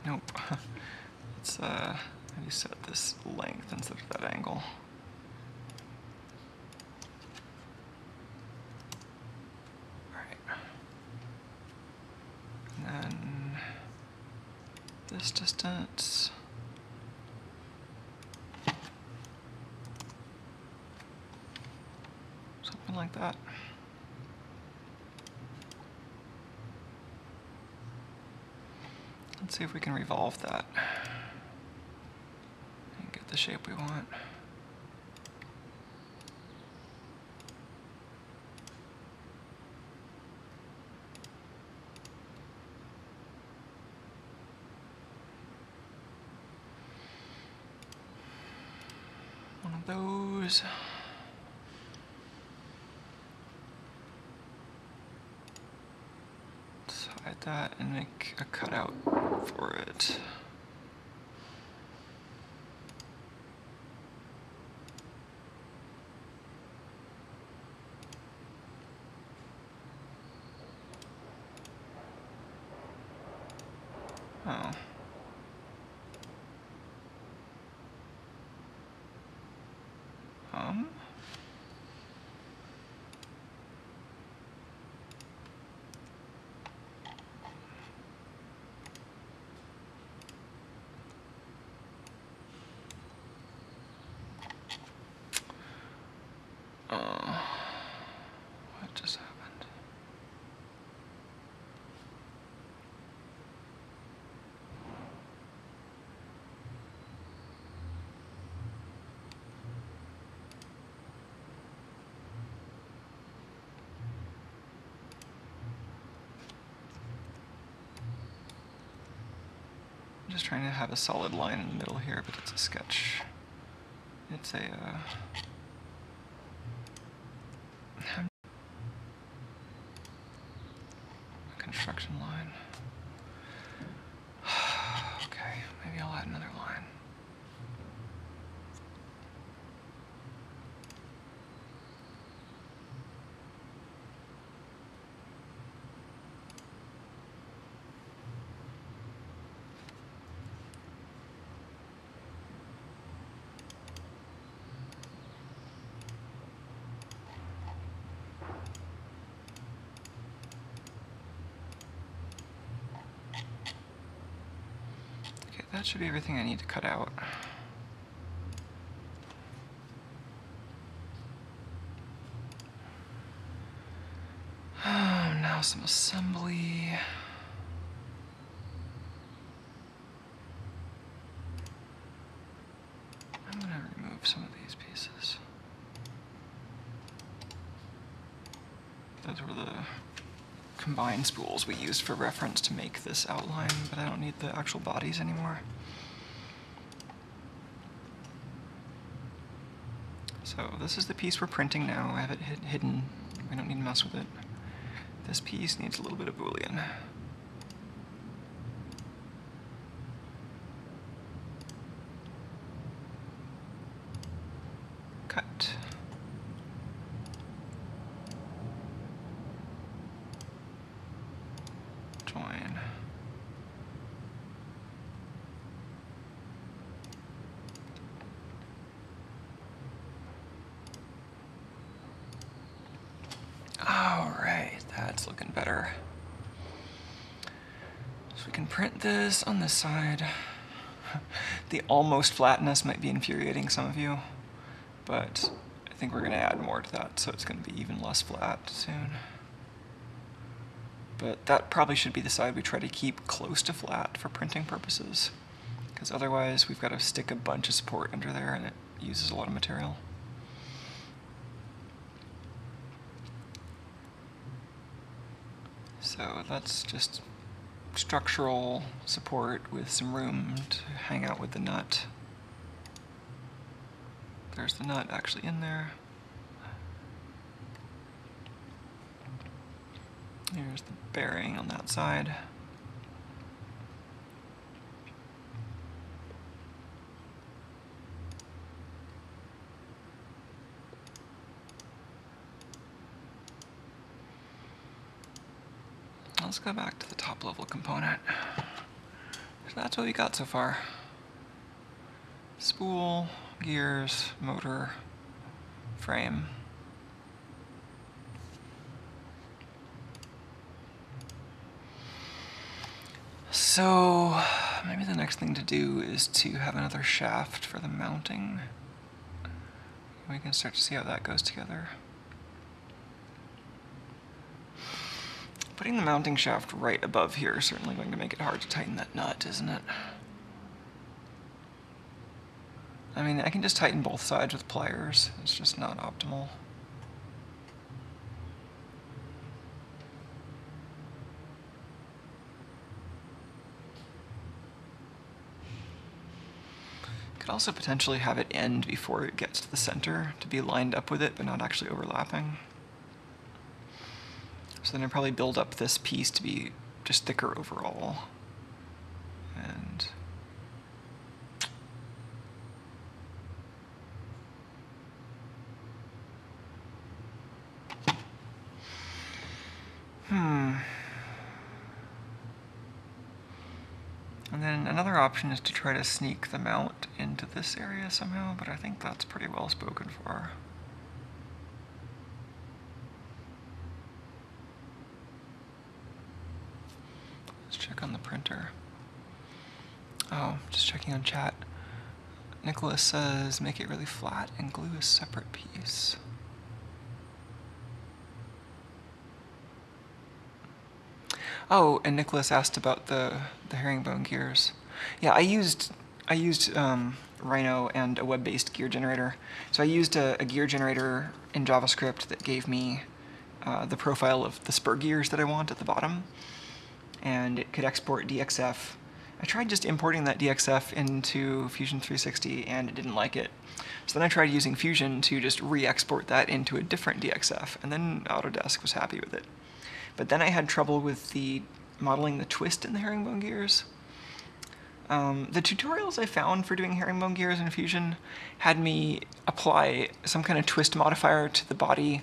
Nope. Let's maybe set this length instead of that angle. This distance. Something like that. Let's see if we can revolve that and get the shape we want. One of those. Let's hide that and make a cutout for it. Oh. from. What just happened? I'm just trying to have a solid line in the middle here, but it's a sketch. It's a construction line. Okay, maybe I'll add another line. That should be everything I need to cut out. Oh, now some assembly. I'm going to remove some of these pieces. Those were the combined spools we used for reference to make this outline, but I don't need the actual bodies anymore. So this is the piece we're printing now. I have it hidden. We don't need to mess with it. This piece needs a little bit of Boolean. Cut. Join. All right, that's looking better. So we can print this on this side. The almost flatness might be infuriating some of you, but I think we're going to add more to that, so it's going to be even less flat soon. But that probably should be the side we try to keep close to flat for printing purposes, because otherwise we've got to stick a bunch of support under there and it uses a lot of material. So that's just structural support with some room to hang out with the nut. There's the nut actually in there. Here's the bearing on that side. Let's go back to the top level component. So that's what we got so far. Spool, gears, motor, frame. So maybe the next thing to do is to have another shaft for the mounting. We can start to see how that goes together. Putting the mounting shaft right above here is certainly going to make it hard to tighten that nut, isn't it? I mean, I can just tighten both sides with pliers. It's just not optimal. Could also potentially have it end before it gets to the center to be lined up with it, but not actually overlapping. So then I'd probably build up this piece to be just thicker overall. And and then Another option is to try to sneak the mount into this area somehow, but I think that's pretty well spoken for. Let's check on the printer. Oh, just checking on chat. Nicholas says, make it really flat and glue a separate piece. Oh, and Nicholas asked about the herringbone gears. Yeah, I used Rhino and a web-based gear generator. So I used a gear generator in JavaScript that gave me the profile of the spur gears that I want at the bottom, and it could export DXF. I tried just importing that DXF into Fusion 360, and it didn't like it. So then I tried using Fusion to just re-export that into a different DXF, and then Autodesk was happy with it. But then I had trouble with modeling the twist in the herringbone gears. The tutorials I found for doing herringbone gears in Fusion had me apply some kind of twist modifier to the body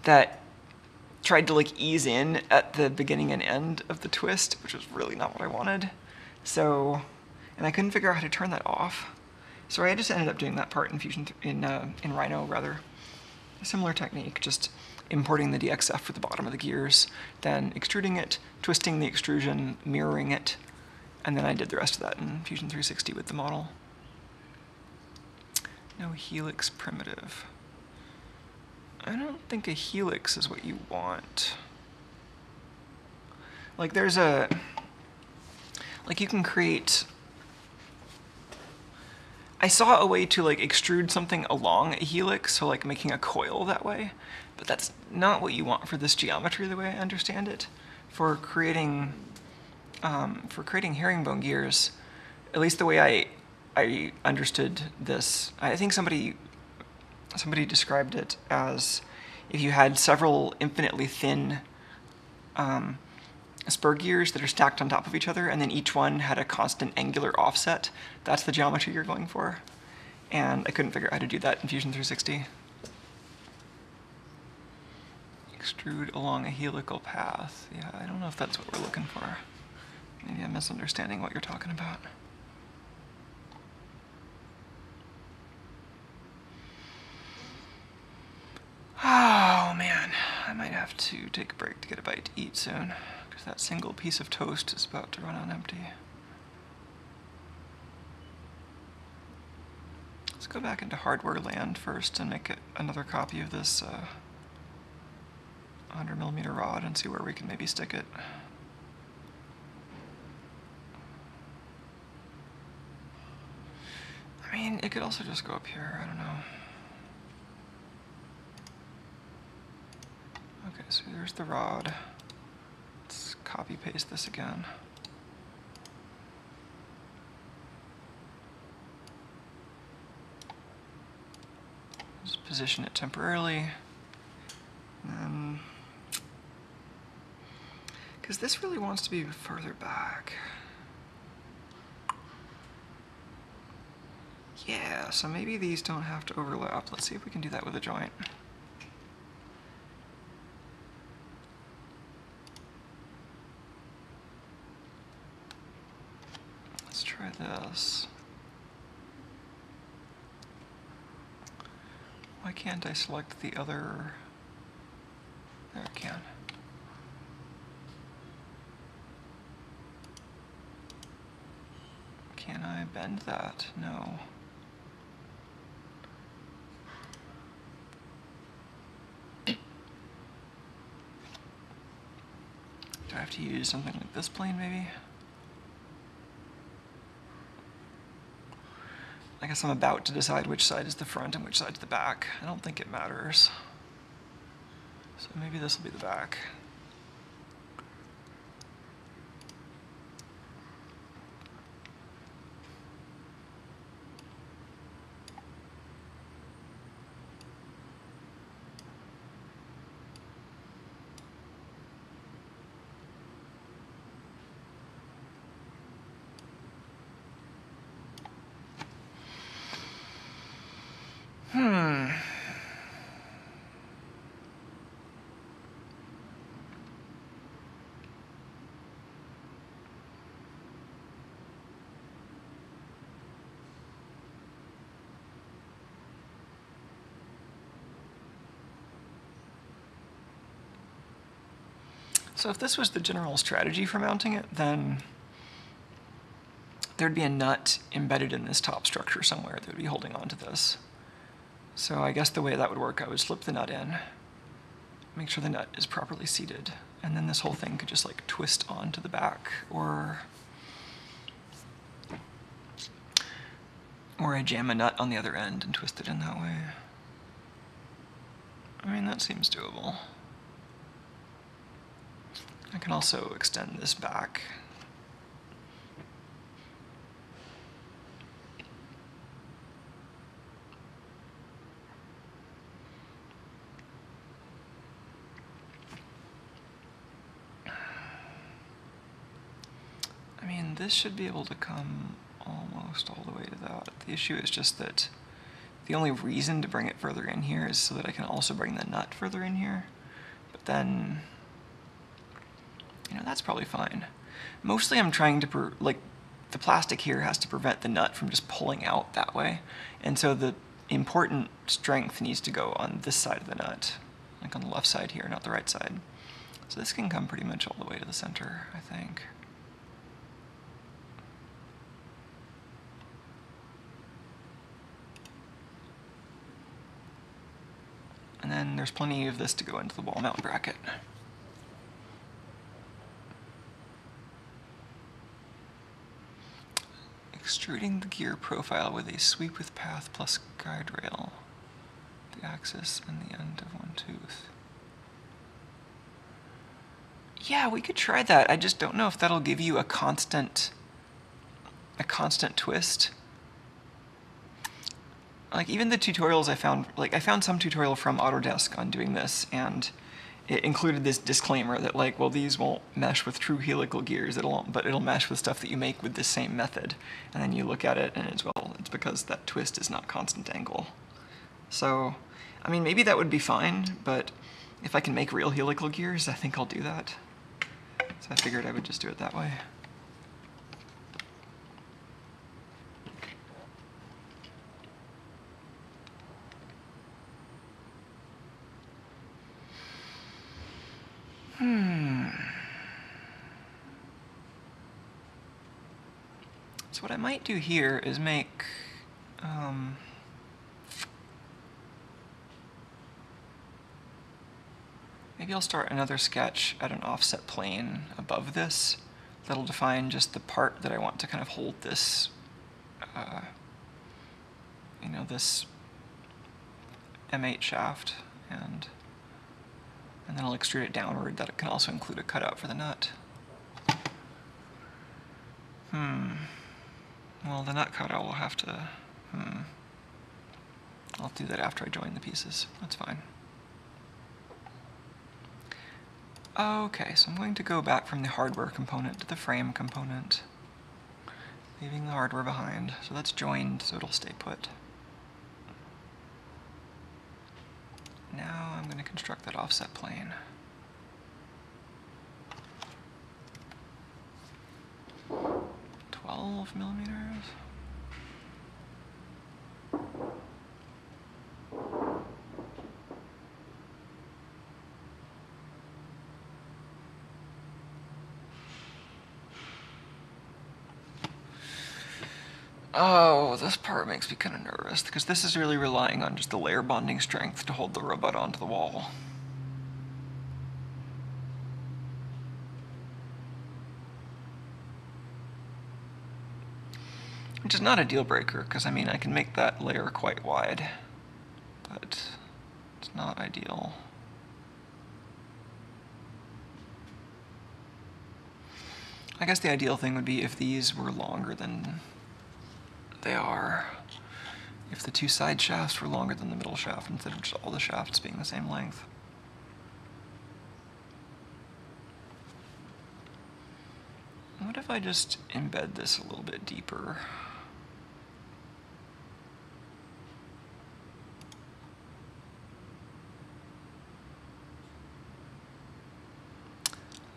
that tried to like ease in at the beginning and end of the twist, which was really not what I wanted. So, and I couldn't figure out how to turn that off. So I just ended up doing that part in Fusion, in Rhino rather. A similar technique, just importing the DXF for the bottom of the gears, then extruding it, twisting the extrusion, mirroring it, and then I did the rest of that in Fusion 360 with the model. No helix primitive. I don't think a helix is what you want. Like there's a, like you can create, I saw a way to like extrude something along a helix, so like making a coil that way, but that's not what you want for this geometry the way I understand it. For creating herringbone gears, at least the way I understood this, I think somebody described it as if you had several infinitely thin spur gears that are stacked on top of each other, and then each one had a constant angular offset. That's the geometry you're going for. And I couldn't figure out how to do that in Fusion 360. Extrude along a helical path. Yeah, I don't know if that's what we're looking for. Maybe I'm misunderstanding what you're talking about. Oh man, I might have to take a break to get a bite to eat soon, because that single piece of toast is about to run on empty. Let's go back into hardware land first and make another copy of this 100mm rod and see where we can maybe stick it. I mean, it could also just go up here, I don't know. Okay, so there's the rod. Let's copy paste this again. Just position it temporarily. Because this really wants to be further back. Yeah, so maybe these don't have to overlap. Let's see if we can do that with a joint. Let's try this. Why can't I select the other? There I can. Can I bend that? No. Do I have to use something like this plane, maybe? I guess I'm about to decide which side is the front and which side's the back. I don't think it matters. So maybe this will be the back. So if this was the general strategy for mounting it, then there'd be a nut embedded in this top structure somewhere that would be holding on to this. So I guess the way that would work, I would slip the nut in, make sure the nut is properly seated, and then this whole thing could just like twist onto the back, or I jam a nut on the other end and twist it in that way. I mean, that seems doable. I can also extend this back. I mean, this should be able to come almost all the way to that. The issue is just that the only reason to bring it further in here is so that I can also bring the nut further in here. But then, you know, that's probably fine. Mostly I'm trying to, the plastic here has to prevent the nut from just pulling out that way. And so the important strength needs to go on this side of the nut, like on the left side here, not the right side. So this can come pretty much all the way to the center, I think. And then there's plenty of this to go into the wall mount bracket. Extruding the gear profile with a sweep with path plus guide rail, the axis and the end of one tooth. Yeah, we could try that. I just don't know if that'll give you a constant twist. Like, even the tutorials I found, I found some tutorial from Autodesk on doing this, and it included this disclaimer that, like, well, these won't mesh with true helical gears, but it'll mesh with stuff that you make with this same method. And then you look at it, and it's, well, it's because that twist is not constant angle. So, I mean, maybe that would be fine, but if I can make real helical gears, I think I'll do that. So I figured I would just do it that way. So what I might do here is make, maybe I'll start another sketch at an offset plane above this. That'll define just the part that I want to kind of hold this, you know, this M8 shaft, and then I'll extrude it downward. That can also include a cutout for the nut. Well, the nut cutout will have to, I'll do that after I join the pieces. That's fine. Okay, so I'm going to go back from the hardware component to the frame component, leaving the hardware behind. So that's joined, so it'll stay put. Now I'm going to construct that offset plane. $12mm. Oh, this part makes me kind of nervous, because this is really relying on just the layer bonding strength to hold the robot onto the wall. Which is not a deal breaker, because I mean I can make that layer quite wide, but it's not ideal. I guess the ideal thing would be if these were longer than they are. If the two side shafts were longer than the middle shaft, instead of just all the shafts being the same length. What if I just embed this a little bit deeper?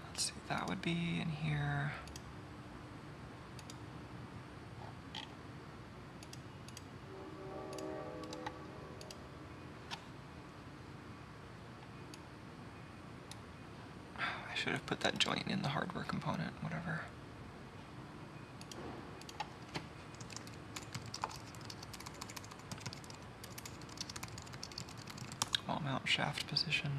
Let's see, that would be in here. I Should have put that joint in the hardware component, whatever. Wall mount shaft position.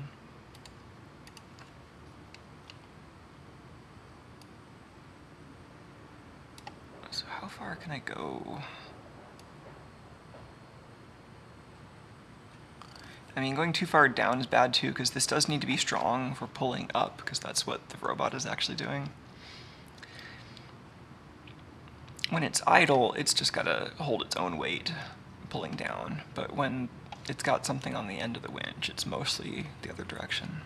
So how far can I go? I mean, going too far down is bad too, because this does need to be strong for pulling up, because that's what the robot is actually doing. When it's idle, it's just got to hold its own weight pulling down, but when it's got something on the end of the winch, it's mostly the other direction.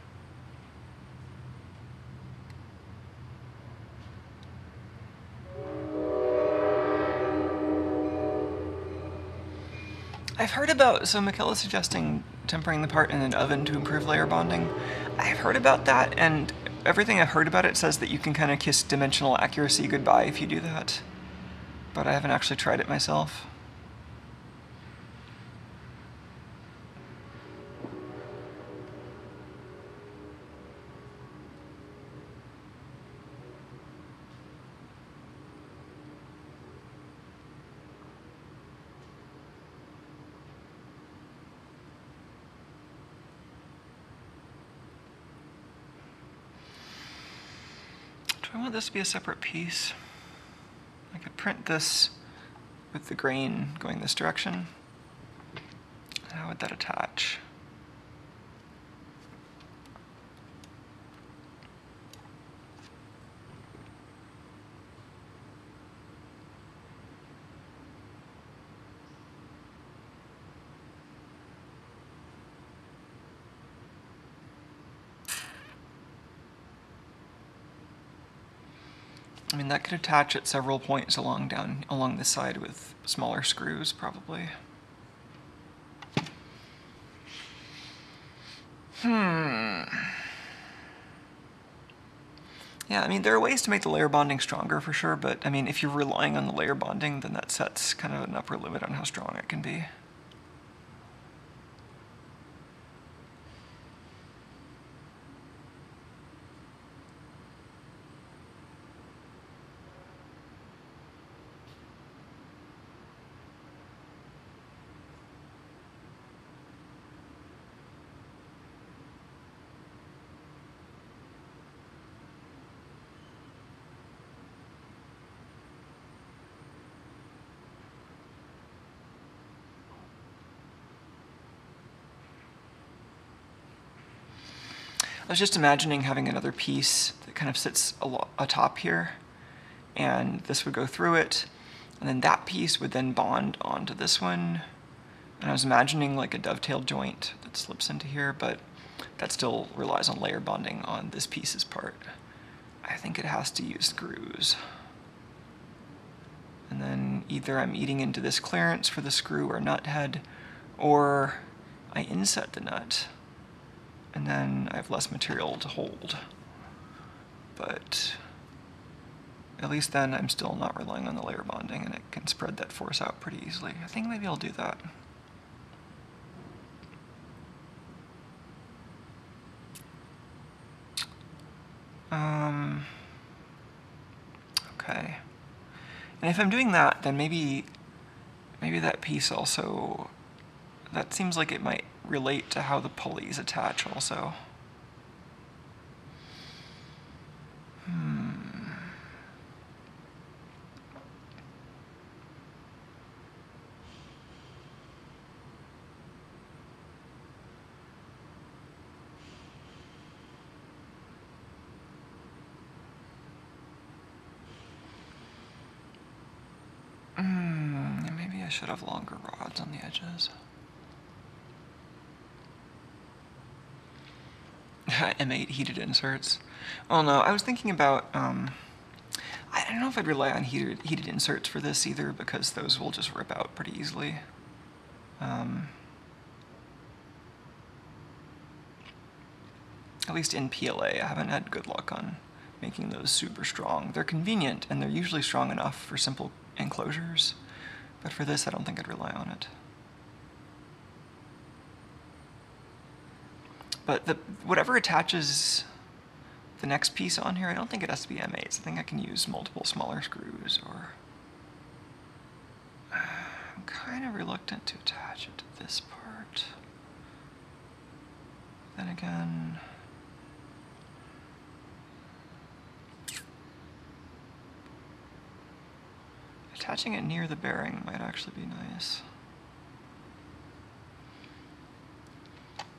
I've heard about, so Michaela's suggesting tempering the part in an oven to improve layer bonding. I've heard about that, and everything I've heard about it says that you can kind of kiss dimensional accuracy goodbye if you do that. But I haven't actually tried it myself. Do I want this to be a separate piece? I could print this with the grain going this direction. How would that attach? I mean, that could attach at several points along the side with smaller screws, probably. Yeah, I mean, there are ways to make the layer bonding stronger for sure, but I mean, if you're relying on the layer bonding, then that sets kind of an upper limit on how strong it can be. I was just imagining having another piece that kind of sits atop here, and this would go through it, and then that piece would then bond onto this one. And I was imagining like a dovetail joint that slips into here, but that still relies on layer bonding on this piece's part. I think it has to use screws. And then either I'm eating into this clearance for the screw or nut head, or I inset the nut, and then I have less material to hold. But at least then I'm still not relying on the layer bonding, and it can spread that force out pretty easily. I think maybe I'll do that. Okay. And if I'm doing that, then maybe that piece also, that seems like it might relate to how the pulleys attach also. Maybe I should have longer rods on the edges. M8 heated inserts. Oh no, I was thinking about, I don't know if I'd rely on heated inserts for this either, because those will just rip out pretty easily. At least in PLA, I haven't had good luck on making those super strong. They're convenient, and they're usually strong enough for simple enclosures, but for this I don't think I'd rely on it. But whatever attaches the next piece on here, I don't think it has to be M8s. I think I can use multiple smaller screws, or I'm kind of reluctant to attach it to this part. Then again, attaching it near the bearing might actually be nice.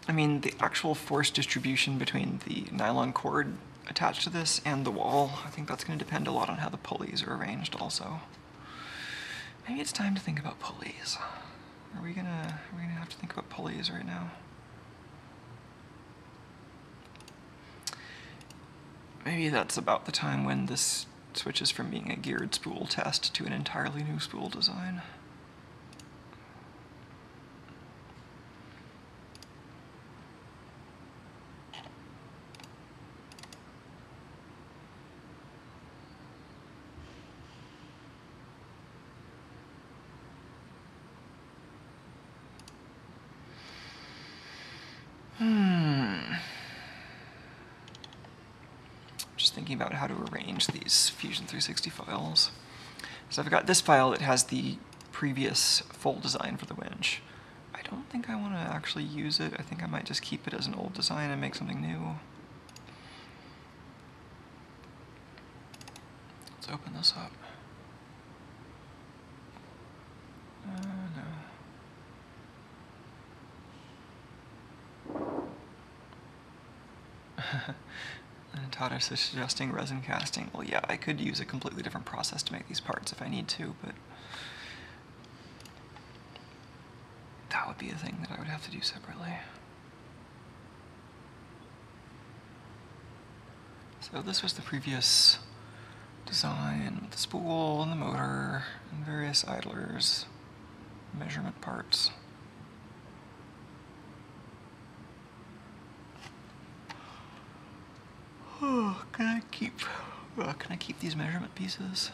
I mean, the actual force distribution between the nylon cord attached to this and the wall, I think that's going to depend a lot on how the pulleys are arranged also. Maybe it's time to think about pulleys. Are we gonna have to think about pulleys right now? Maybe that's about the time when this switches from being a geared spool test to an entirely new spool design. Just thinking about how to arrange these Fusion 360 files. So I've got this file that has the previous full design for the winch. I don't think I want to actually use it. I think I might just keep it as an old design and make something new. Let's open this up. No. And Todd is suggesting resin casting. Well, yeah, I could use a completely different process to make these parts if I need to, but that would be a thing that I would have to do separately. So this was the previous design with the spool and the motor and various idlers, measurement parts. Oh, can I keep these measurement pieces?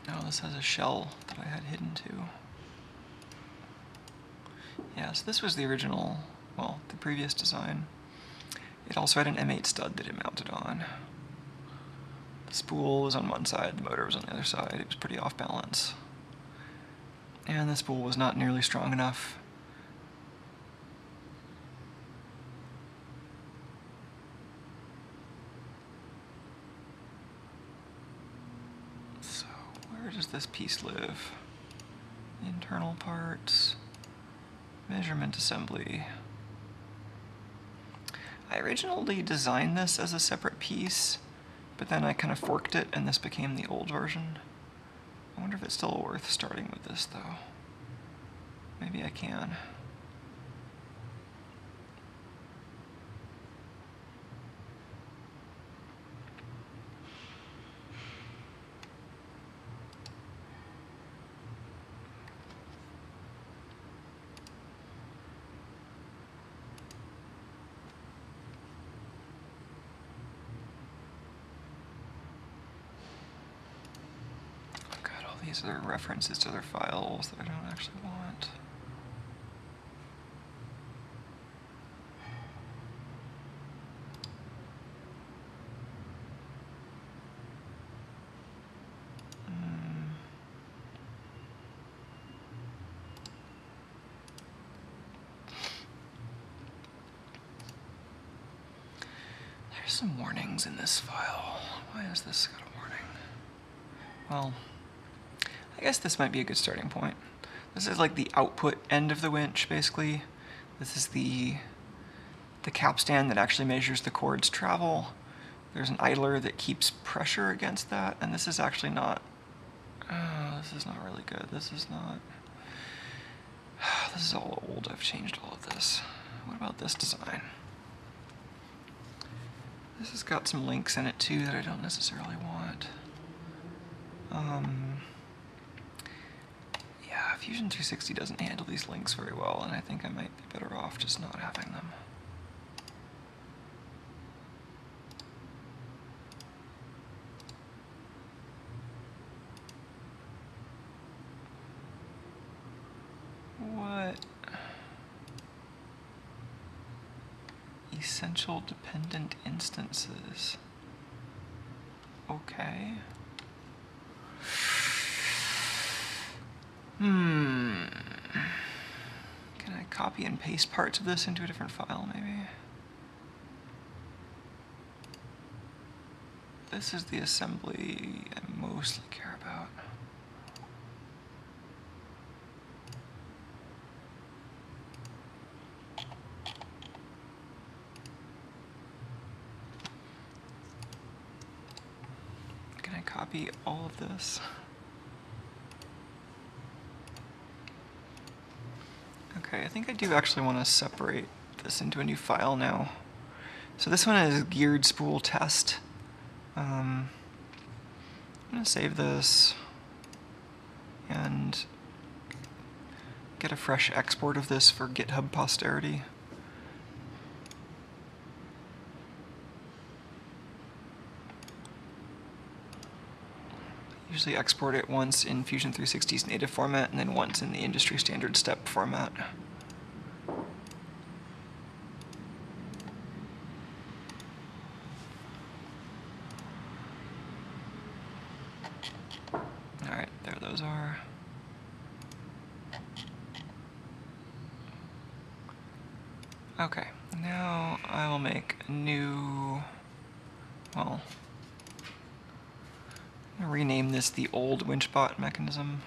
No, this has a shell that I had hidden too. Yeah, so this was the original, well, the previous design. It also had an M8 stud that it mounted on. The spool was on one side, the motor was on the other side. It was pretty off balance. And the spool was not nearly strong enough. Where does this piece live? Internal parts, measurement assembly. I originally designed this as a separate piece, but then I kind of forked it and this became the old version. I wonder if it's still worth starting with this though. Maybe I can. These are references to other files that I don't actually want. There's some warnings in this file. Why has this got a warning? Well, I guess this might be a good starting point. This is like the output end of the winch, basically. This is the capstan that actually measures the cord's travel. There's an idler that keeps pressure against that, and this is actually not... this is not really good. This is not... This is all old. I've changed all of this. What about this design? This has got some links in it too that I don't necessarily want. Yeah, Fusion 360 doesn't handle these links very well, and I think I might be better off just not having them. What? Essential dependent instances. Okay. Can I copy and paste parts of this into a different file, maybe? This is the assembly I mostly care about. Can I copy all of this? Okay, I think I do actually want to separate this into a new file now. So this one is geared spool test. I'm going to save this and get a fresh export of this for GitHub posterity. Usually export it once in Fusion 360's native format and then once in the industry standard step format. Alright, there those are. Okay, now I will make a new, well, I'm going to rename this the old WinchBot mechanism.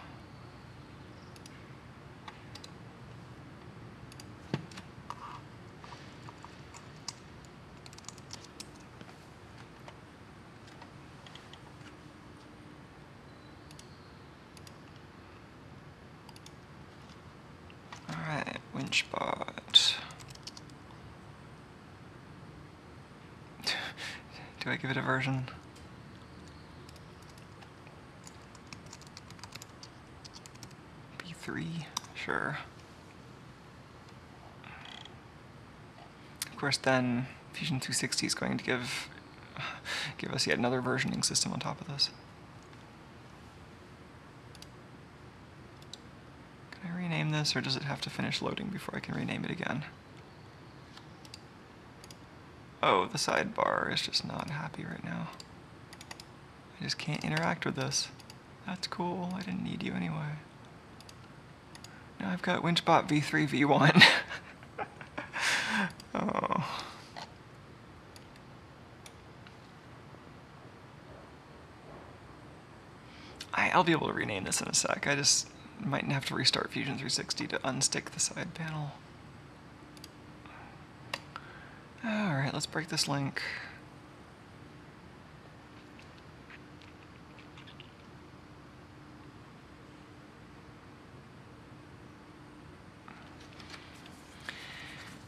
Alright, WinchBot. Do I give it a version? B3? Sure. Of course, then Fusion 260 is going to give us yet another versioning system on top of this. Can I rename this, or does it have to finish loading before I can rename it again? Oh, the sidebar is just not happy right now. I just can't interact with this. That's cool, I didn't need you anyway. Now I've got WinchBot v3 v1. Oh. I'll be able to rename this in a sec. I just might have to restart Fusion 360 to unstick the side panel. Alright, let's break this link.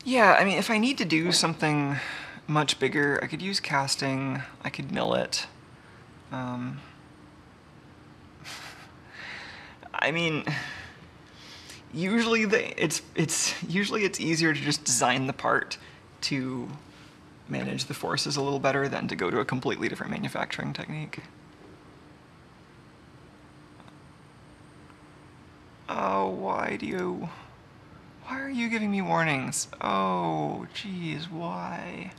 Yeah, I mean, if I need to do something much bigger, I could use casting, I could mill it. I mean, usually it's easier to just design the part to manage the forces a little better than to go to a completely different manufacturing technique. Oh, why are you giving me warnings? Oh, geez, why?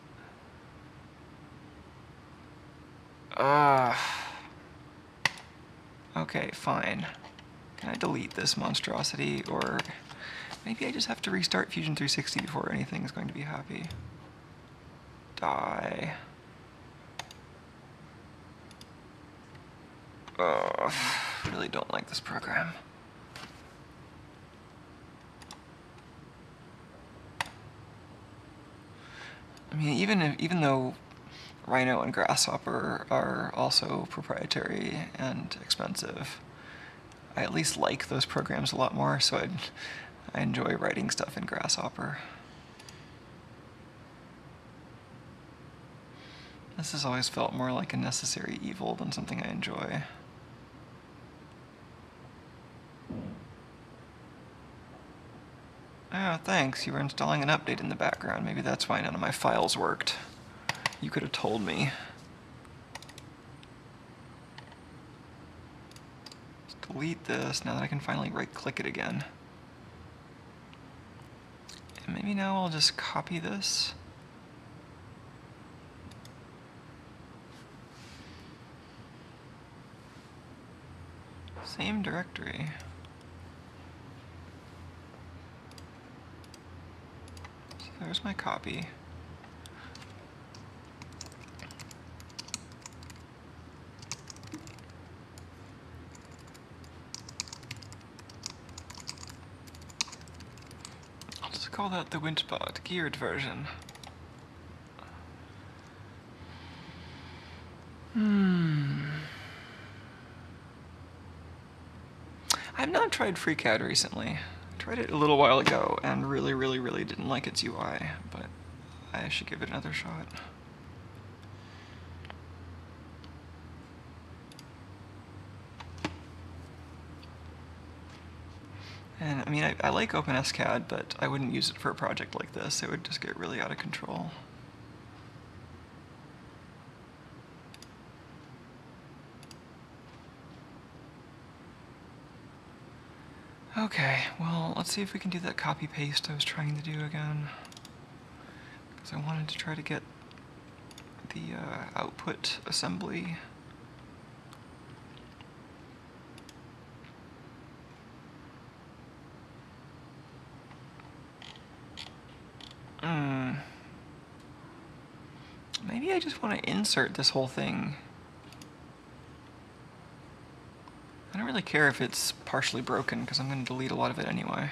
Okay, fine. Can I delete this monstrosity, or maybe I just have to restart Fusion 360 before anything is going to be happy? Die. Oh, I really don't like this program. I mean, even though Rhino and Grasshopper are also proprietary and expensive, I at least like those programs a lot more, so I enjoy writing stuff in Grasshopper. This has always felt more like a necessary evil than something I enjoy. Oh, thanks. You were installing an update in the background. Maybe that's why none of my files worked. You could have told me. Let's delete this now that I can finally right-click it again. And maybe now I'll just copy this Same directory. So there's my copy. I'll just call that the Winchbot geared version. I've not tried FreeCAD recently. I tried it a little while ago and really didn't like its UI, but I should give it another shot. And I mean, I like OpenSCAD, but I wouldn't use it for a project like this. It would just get really out of control. Okay, well, let's see if we can do that copy-paste I was trying to do again. Because I wanted to try to get the output assembly. Maybe I just want to insert this whole thing. I don't really care if it's partially broken, because I'm going to delete a lot of it anyway.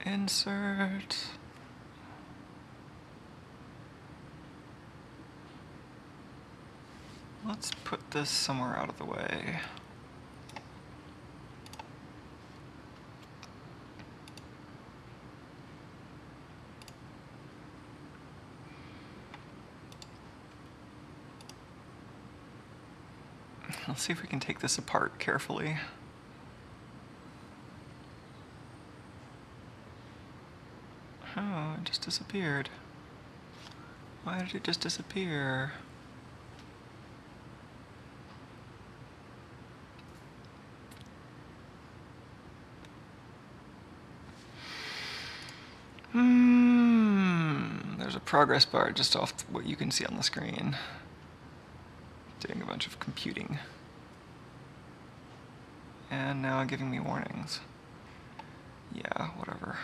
Insert. Let's put this somewhere out of the way. Let's see if we can take this apart carefully. Oh, it just disappeared. Why did it just disappear? There's a progress bar just off what you can see on the screen. Doing a bunch of computing. And now giving me warnings. Yeah, whatever.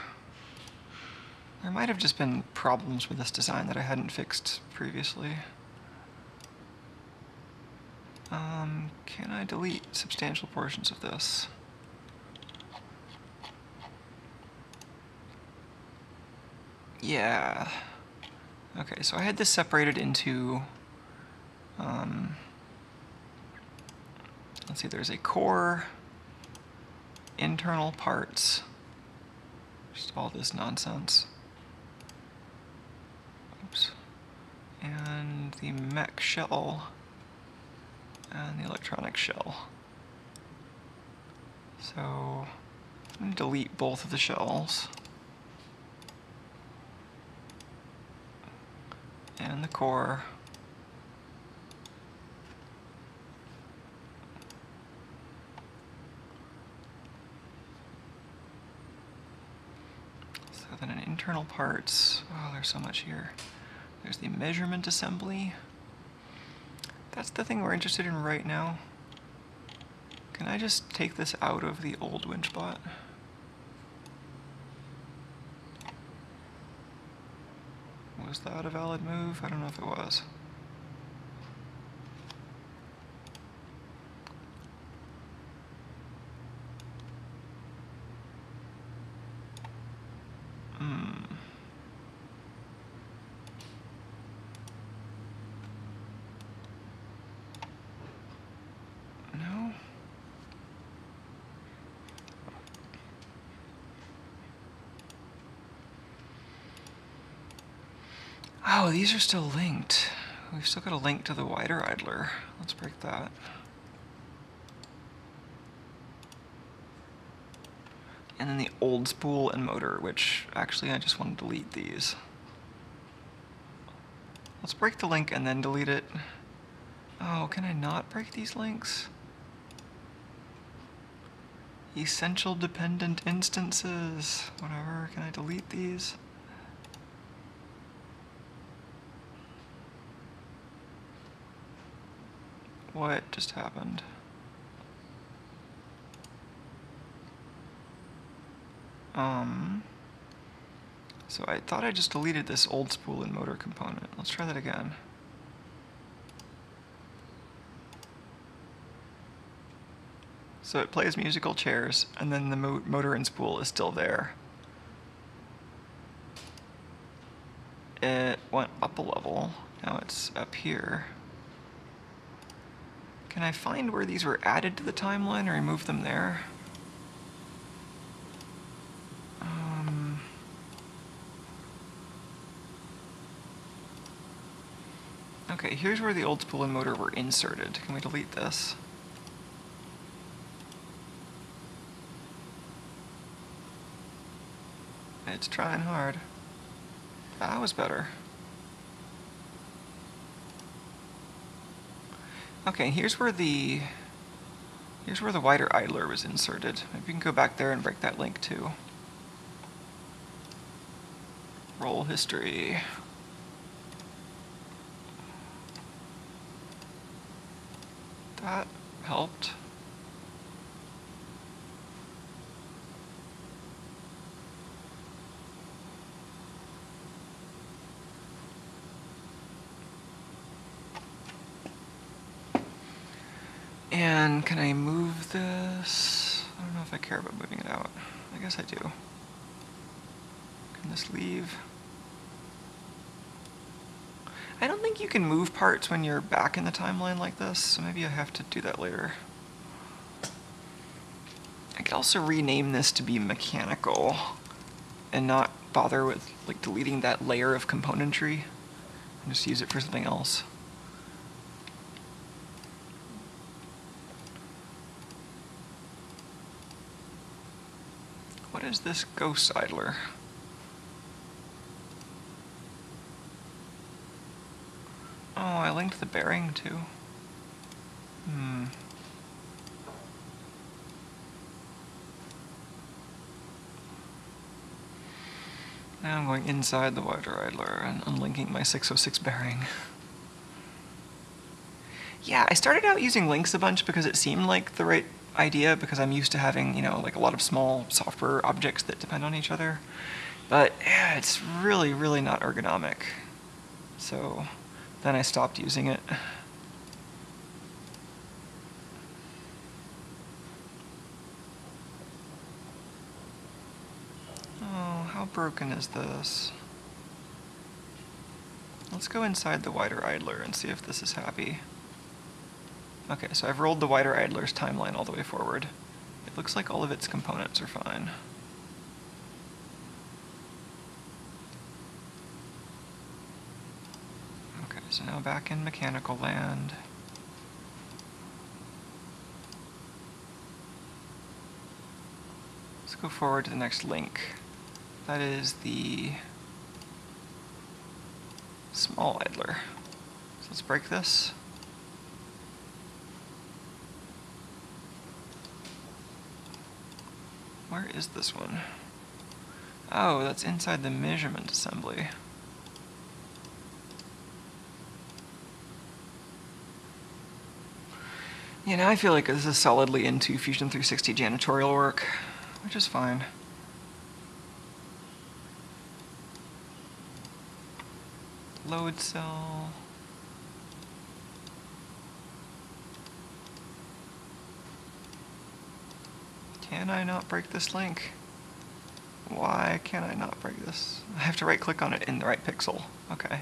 There might have just been problems with this design that I hadn't fixed previously. Can I delete substantial portions of this? Yeah. Okay, so I had this separated into, let's see, there's a core, internal parts, just all this nonsense. Oops. And the mech shell, and the electronic shell. So I'm going to delete both of the shells. And the core. So then in internal parts, oh, there's so much here. There's the measurement assembly. That's the thing we're interested in right now. Can I just take this out of the old Winchbot? Was that a valid move? I don't know if it was. No? Oh, these are still linked. We've still got a link to the wider idler. Let's break that. And then the old spool and motor, which actually I just want to delete these. Let's break the link and then delete it. Oh, can I not break these links? Essential dependent instances. Whatever, can I delete these? What just happened? So I thought I just deleted this old spool and motor component. Let's try that again. So it plays musical chairs, and then the motor and spool is still there. It went up a level. Now it's up here. Can I find where these were added to the timeline or remove them there? Okay, here's where the old spool and motor were inserted. Can we delete this? It's trying hard. That was better. Okay, here's where the wider idler was inserted. Maybe we can go back there and break that link too. Roll history. That helped. And can I move this? I don't know if I care about moving it out. I guess I do. Can this leave? I don't think you can move parts when you're back in the timeline like this, so maybe I have to do that later. I could also rename this to be mechanical and not bother with like deleting that layer of componentry and just use it for something else. What is this ghost idler? Oh, I linked the bearing too. Now I'm going inside the wider idler and unlinking my 606 bearing. Yeah, I started out using links a bunch because it seemed like the right idea because I'm used to having, you know, like a lot of small software objects that depend on each other. But yeah, it's really, really not ergonomic. So then I stopped using it. Oh, how broken is this? Let's go inside the wider idler and see if this is happy. Okay, so I've rolled the wider idler's timeline all the way forward. It looks like all of its components are fine. Okay, so now back in mechanical land. Let's go forward to the next link. That is the small idler. So let's break this. Where is this one? Oh, that's inside the measurement assembly. Yeah, now I feel like this is solidly into Fusion 360 janitorial work, which is fine. Load cell. Can I not break this link? Why can I not break this? I have to right click on it in the right pixel. Okay.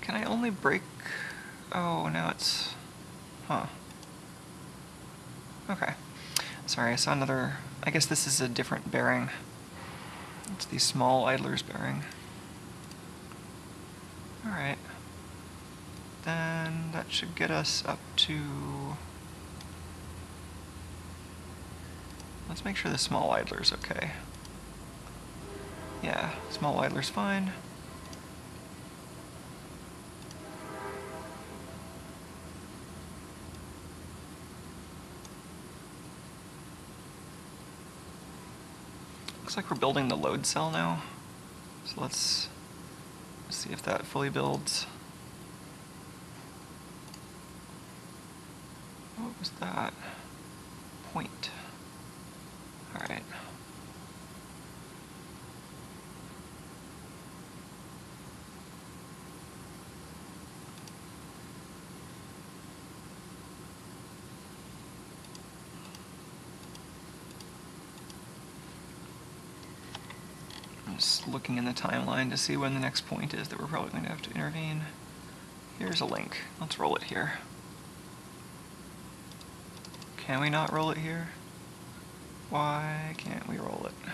Can I only break... Oh, now it's... Huh. Okay. Sorry, I saw another... I guess this is a different bearing. It's the small idler's bearing. Alright. Then that should get us up to... Let's make sure the small idler's okay. Yeah, small idler's fine. Looks like we're building the load cell now. So let's see if that fully builds. What was that? Point. All right. I'm just looking in the timeline to see when the next point is that we're probably going to have to intervene. Here's a link. Let's roll it here. Can we not roll it here? Why can't we roll it?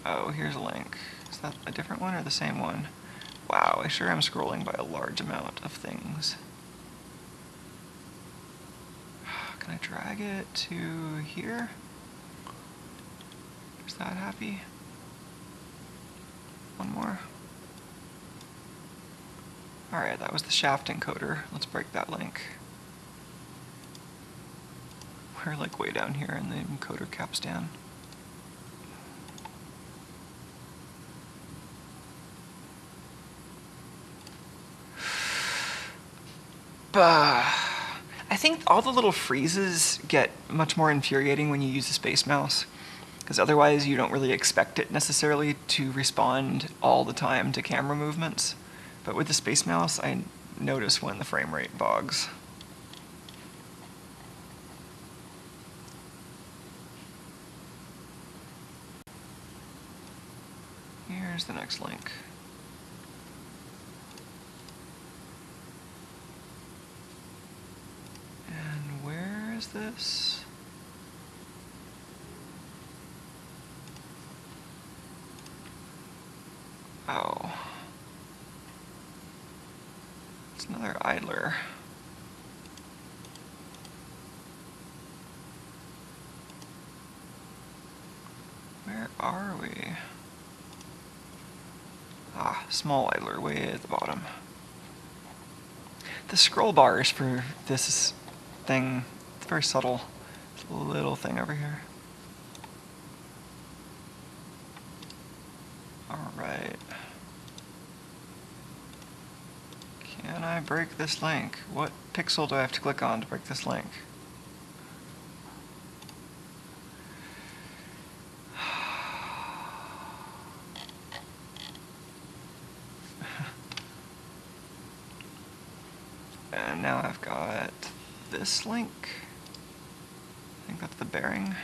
Oh, here's a link. Is that a different one or the same one? Wow, I sure am scrolling by a large amount of things. Can I drag it to here? Is that happy? One more. Alright, that was the shaft encoder. Let's break that link. We're like way down here and the encoder caps down. I think all the little freezes get much more infuriating when you use the space mouse, because otherwise you don't really expect it necessarily to respond all the time to camera movements. But with the space mouse, I notice when the frame rate bogs. Here's the next link. And where is this? Oh. It's another idler. Where are we? Ah, small idler way at the bottom. The scroll bars for this thing, it's very subtle. It's a little thing over here. Alright. Can I break this link? What pixel do I have to click on to break this link? And now I've got this link. I think that's the bearing.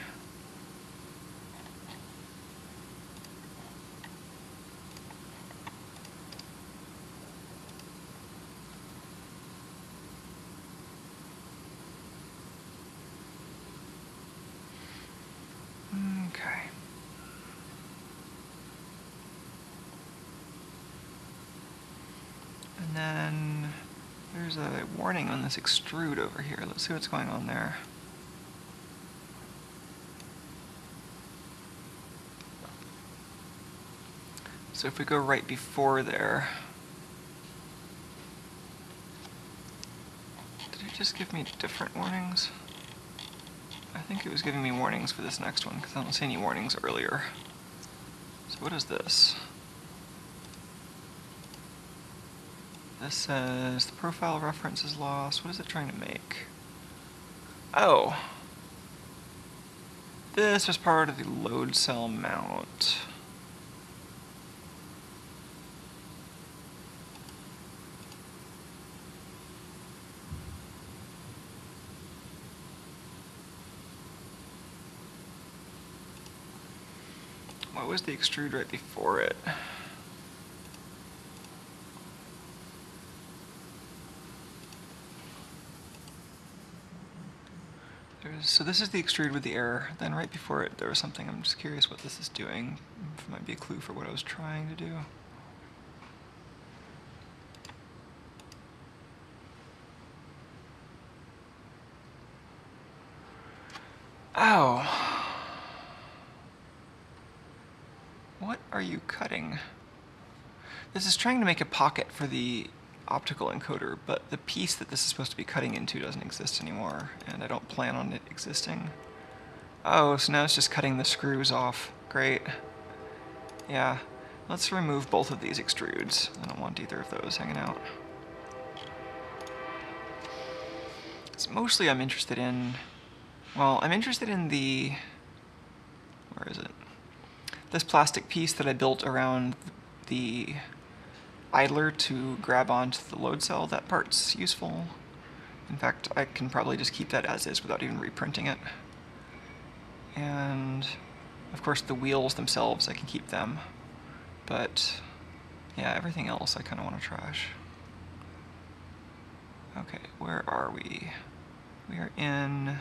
Okay. And then there's a warning on this extrude over here. Let's see what's going on there. So if we go right before there, did it just give me different warnings? I think it was giving me warnings for this next one, because I don't see any warnings earlier. So what is this? This says the profile reference is lost. What is it trying to make? Oh. This was part of the load cell mount. What was the extrude right before it? So this is the extrude with the error. Then right before it, there was something. I'm just curious what this is doing. It might be a clue for what I was trying to do. Oh. what are you cutting? This is trying to make a pocket for the optical encoder, but the piece that this is supposed to be cutting into doesn't exist anymore, and I don't plan on it existing. Oh, so now it's just cutting the screws off. Great. Yeah, let's remove both of these extrudes. I don't want either of those hanging out. So mostly I'm interested in, well, I'm interested in the, where is it? This plastic piece that I built around the idler to grab onto the load cell. That part's useful. In fact, I can probably just keep that as is without even reprinting it. And of course the wheels themselves, I can keep them. But yeah, everything else I kind of want to trash. Okay, where are we? We are in...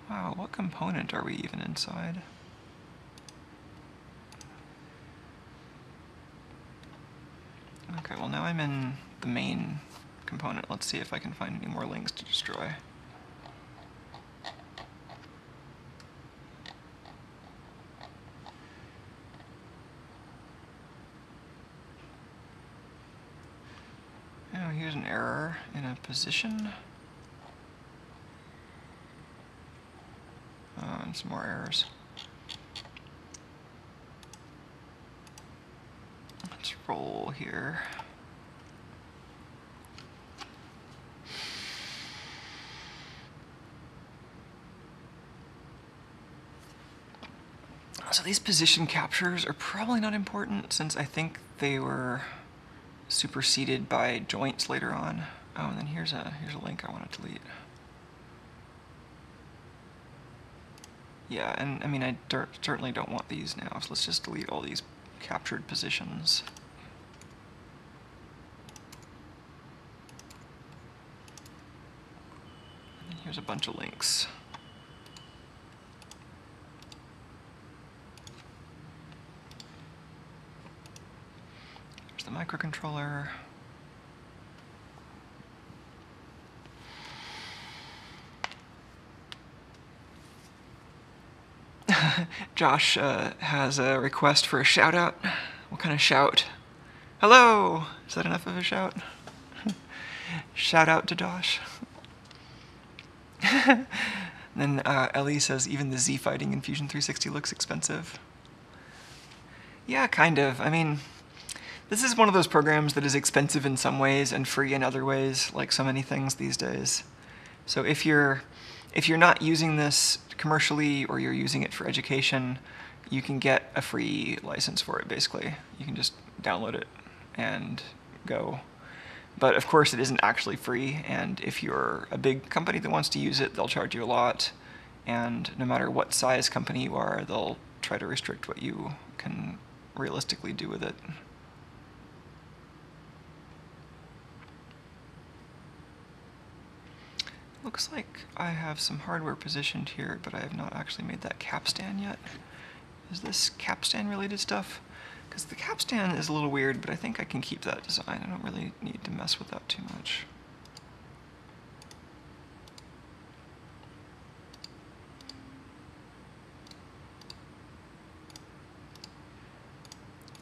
Wow, what component are we even inside? Okay, well now I'm in the main component. Let's see if I can find any more links to destroy. Oh, here's an error in a position. And some more errors. Let's roll here. So these position captures are probably not important since I think they were superseded by joints later on. Oh, and then here's a link I want to delete. Yeah, and I mean I certainly don't want these now, so let's just delete all these captured positions. And here's a bunch of links. There's the microcontroller. Josh has a request for a shout out. What kind of shout? Hello! Is that enough of a shout? Shout out to Josh. Then Ellie says, even the Z fighting in Fusion 360 looks expensive. Yeah, kind of. I mean, this is one of those programs that is expensive in some ways and free in other ways, like so many things these days. So if you're not using this commercially or you're using it for education, you can get a free license for it, basically. You can just download it and go. But of course it isn't actually free, and if you're a big company that wants to use it, they'll charge you a lot, and no matter what size company you are, they'll try to restrict what you can realistically do with it. Looks like I have some hardware positioned here, but I have not actually made that capstan yet. Is this capstan related stuff? Because the capstan is a little weird, but I think I can keep that design. I don't really need to mess with that too much.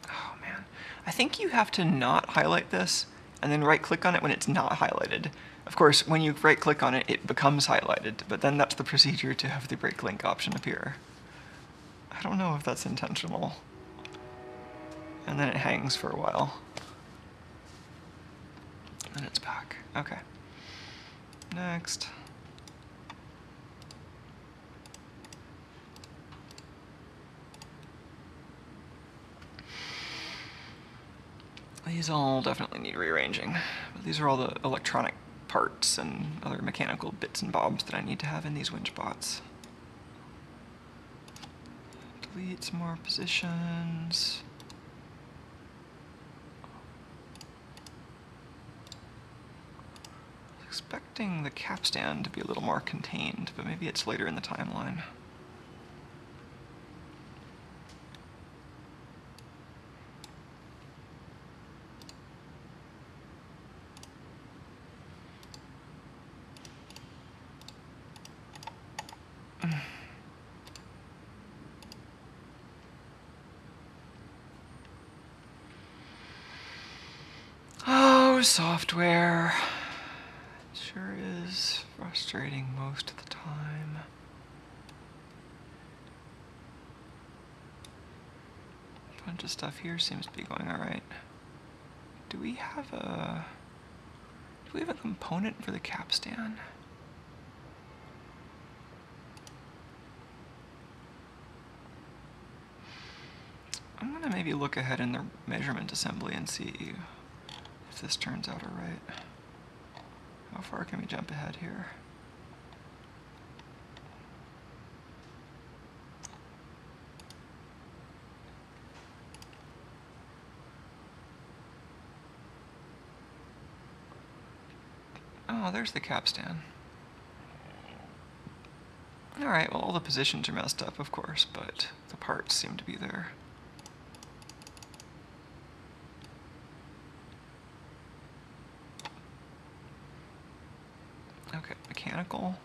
Oh man, I think you have to not highlight this and then right click on it when it's not highlighted. Of course, when you right click on it, it becomes highlighted, but then that's the procedure to have the break link option appear. I don't know if that's intentional. And then it hangs for a while. And it's back. Okay. Next. These all definitely need rearranging. But these are all the electronic parts and other mechanical bits and bobs that I need to have in these winch bots. Delete some more positions. I was expecting the capstan to be a little more contained, but maybe it's later in the timeline. Oh, software. It sure is frustrating most of the time. A bunch of stuff here seems to be going alright. Do we have a component for the capstan? I'm gonna maybe look ahead in the measurement assembly and see if this turns out alright. How far can we jump ahead here? Oh, there's the capstan. Alright, well, all the positions are messed up, of course, but the parts seem to be there. Okay, mechanical.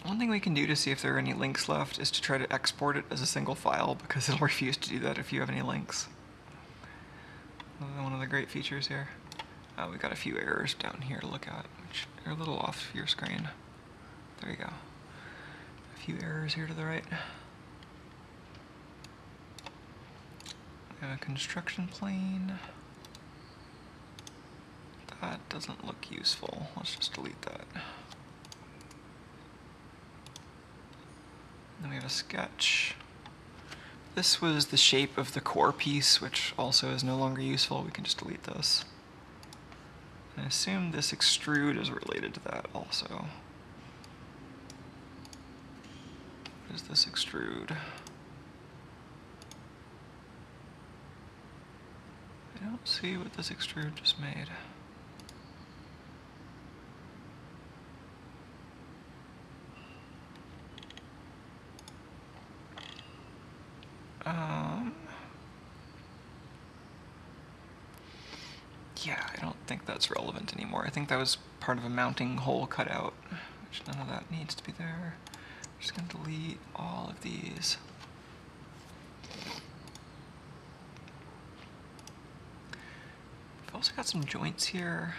One thing we can do to see if there are any links left is to try to export it as a single file, because it'll refuse to do that if you have any links. One of the great features here. Oh, we got a few errors down here to look at, which are a little off your screen. There you go. A few errors here to the right. We have a construction plane. That doesn't look useful. Let's just delete that. Then we have a sketch. This was the shape of the core piece, which also is no longer useful. We can just delete this. I assume this extrude is related to that also. What is this extrude? I don't see what this extrude just made. Yeah, I don't think that's relevant anymore. I think that was part of a mounting hole cutout, which none of that needs to be there. I'm just going to delete all of these. We've also got some joints here.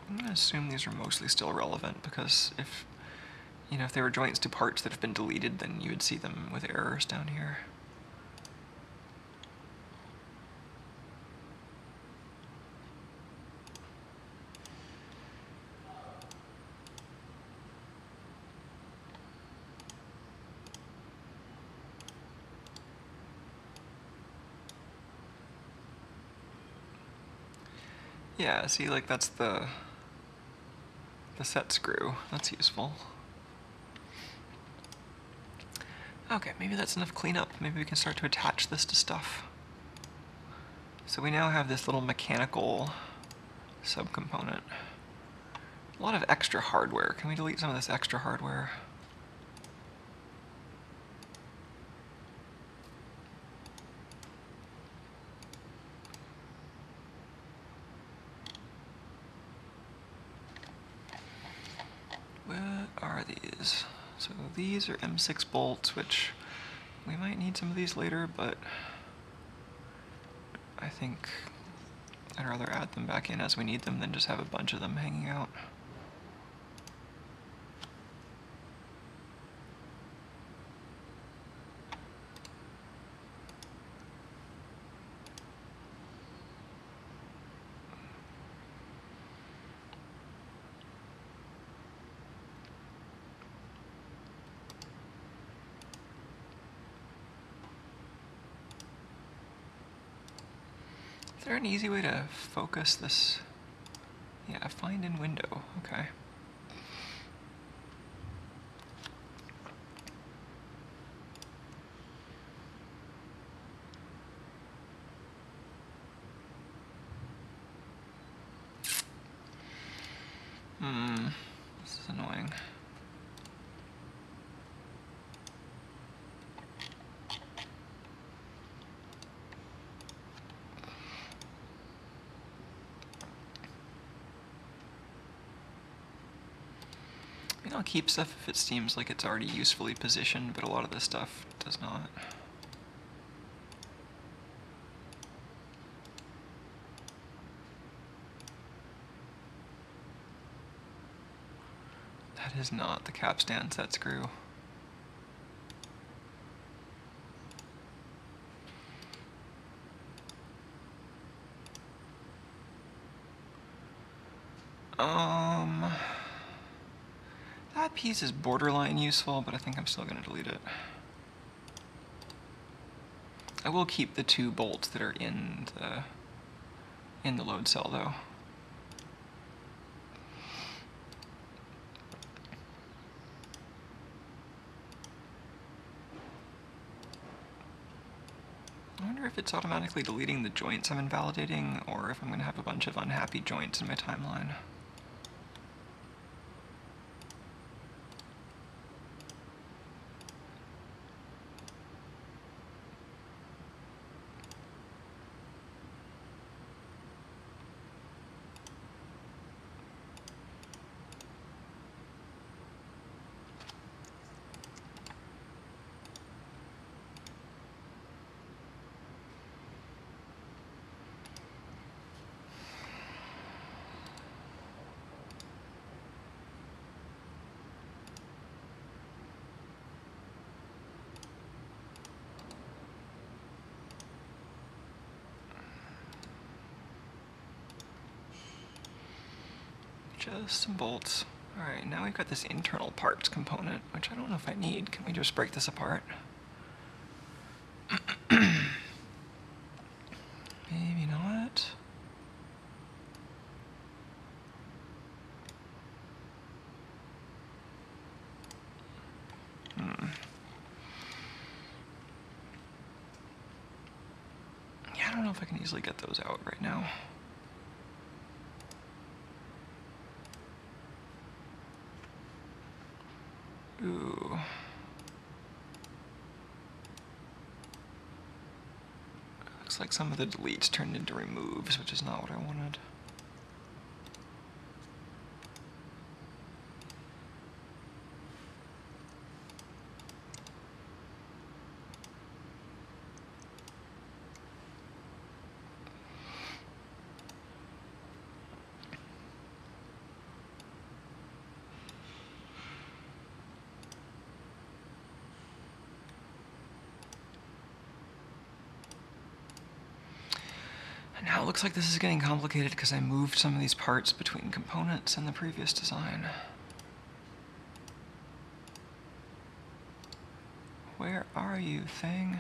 I'm going to assume these are mostly still relevant, because if they were joints to parts that have been deleted, then you would see them with errors down here. Yeah, see, like that's the set screw. That's useful. Okay, maybe that's enough cleanup. Maybe we can start to attach this to stuff. So we now have this little mechanical subcomponent. A lot of extra hardware. Can we delete some of this extra hardware? What are these? So these are M6 bolts, which we might need some of these later, but I think I'd rather add them back in as we need them than just have a bunch of them hanging out. Is there an easy way to focus this? Yeah, find in window. Okay. This is annoying. think I'll keep stuff if it seems like it's already usefully positioned, but a lot of this stuff does not. That is not the capstan set screw. That piece is borderline useful, but I think I'm still going to delete it. I will keep the 2 bolts that are in the load cell, though. I wonder if it's automatically deleting the joints I'm invalidating, or if I'm going to have a bunch of unhappy joints in my timeline. Just some bolts. Alright, now we've got this internal parts component, which I don't know if I need. Can we just break this apart? Maybe not. Yeah, I don't know if I can easily get those out right now. Ooh. Looks like some of the deletes turned into removes, which is not what I wanted. Now it looks like this is getting complicated because I moved some of these parts between components in the previous design. Where are you, thing?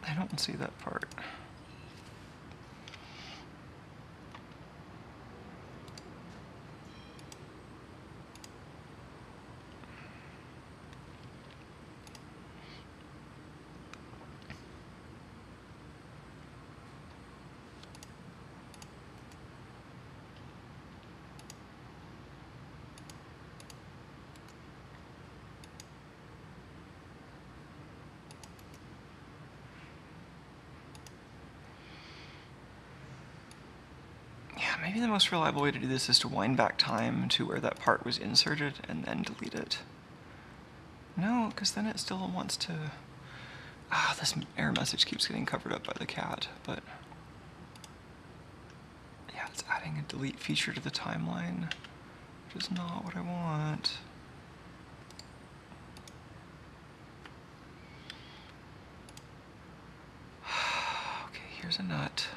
I don't see that part. Maybe the most reliable way to do this is to wind back time to where that part was inserted and then delete it. No, because then it still wants to... this error message keeps getting covered up by the CAD, but... yeah, it's adding a delete feature to the timeline, which is not what I want. Okay, here's a nut.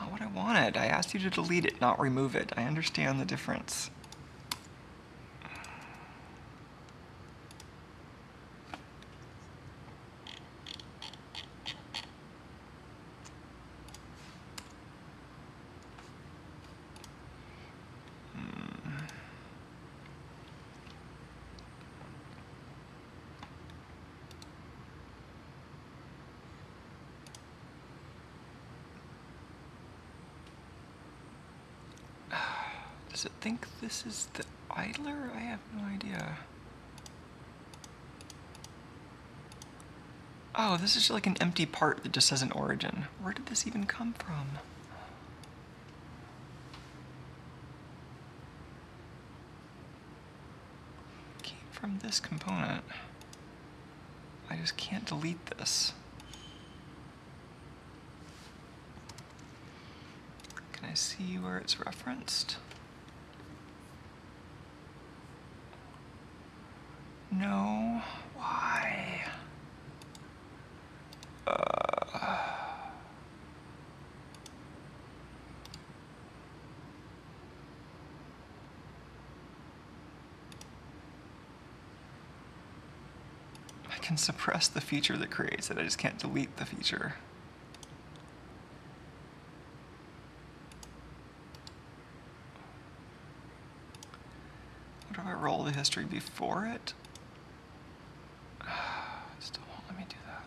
What I wanted. I asked you to delete it, not remove it. I understand the difference. Does it think this is the idler? I have no idea. Oh, this is like an empty part that just has an origin. Where did this even come from? It came from this component. I just can't delete this. Can I see where it's referenced? No. Why? I can suppress the feature that creates it, I just can't delete the feature. What if I roll the history before it? Still won't let me do that.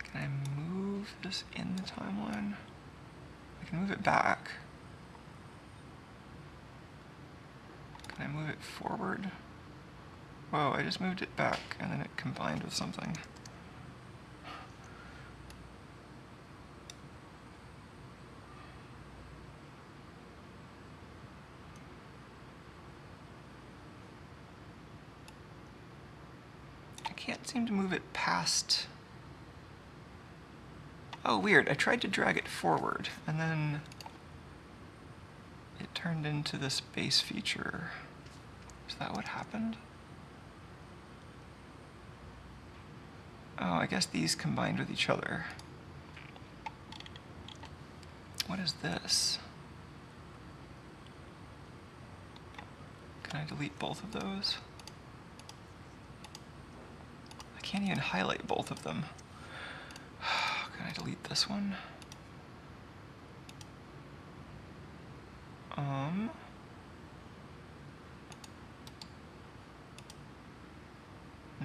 Can I move this in the timeline? I can move it back. Can I move it forward? Whoa, I just moved it back and then it combined with something. I can't seem to move it past. Oh, weird. I tried to drag it forward and then it turned into this base feature. Is that what happened? Oh, I guess these combined with each other. What is this? Can I delete both of those? I can't even highlight both of them. Can I delete this one?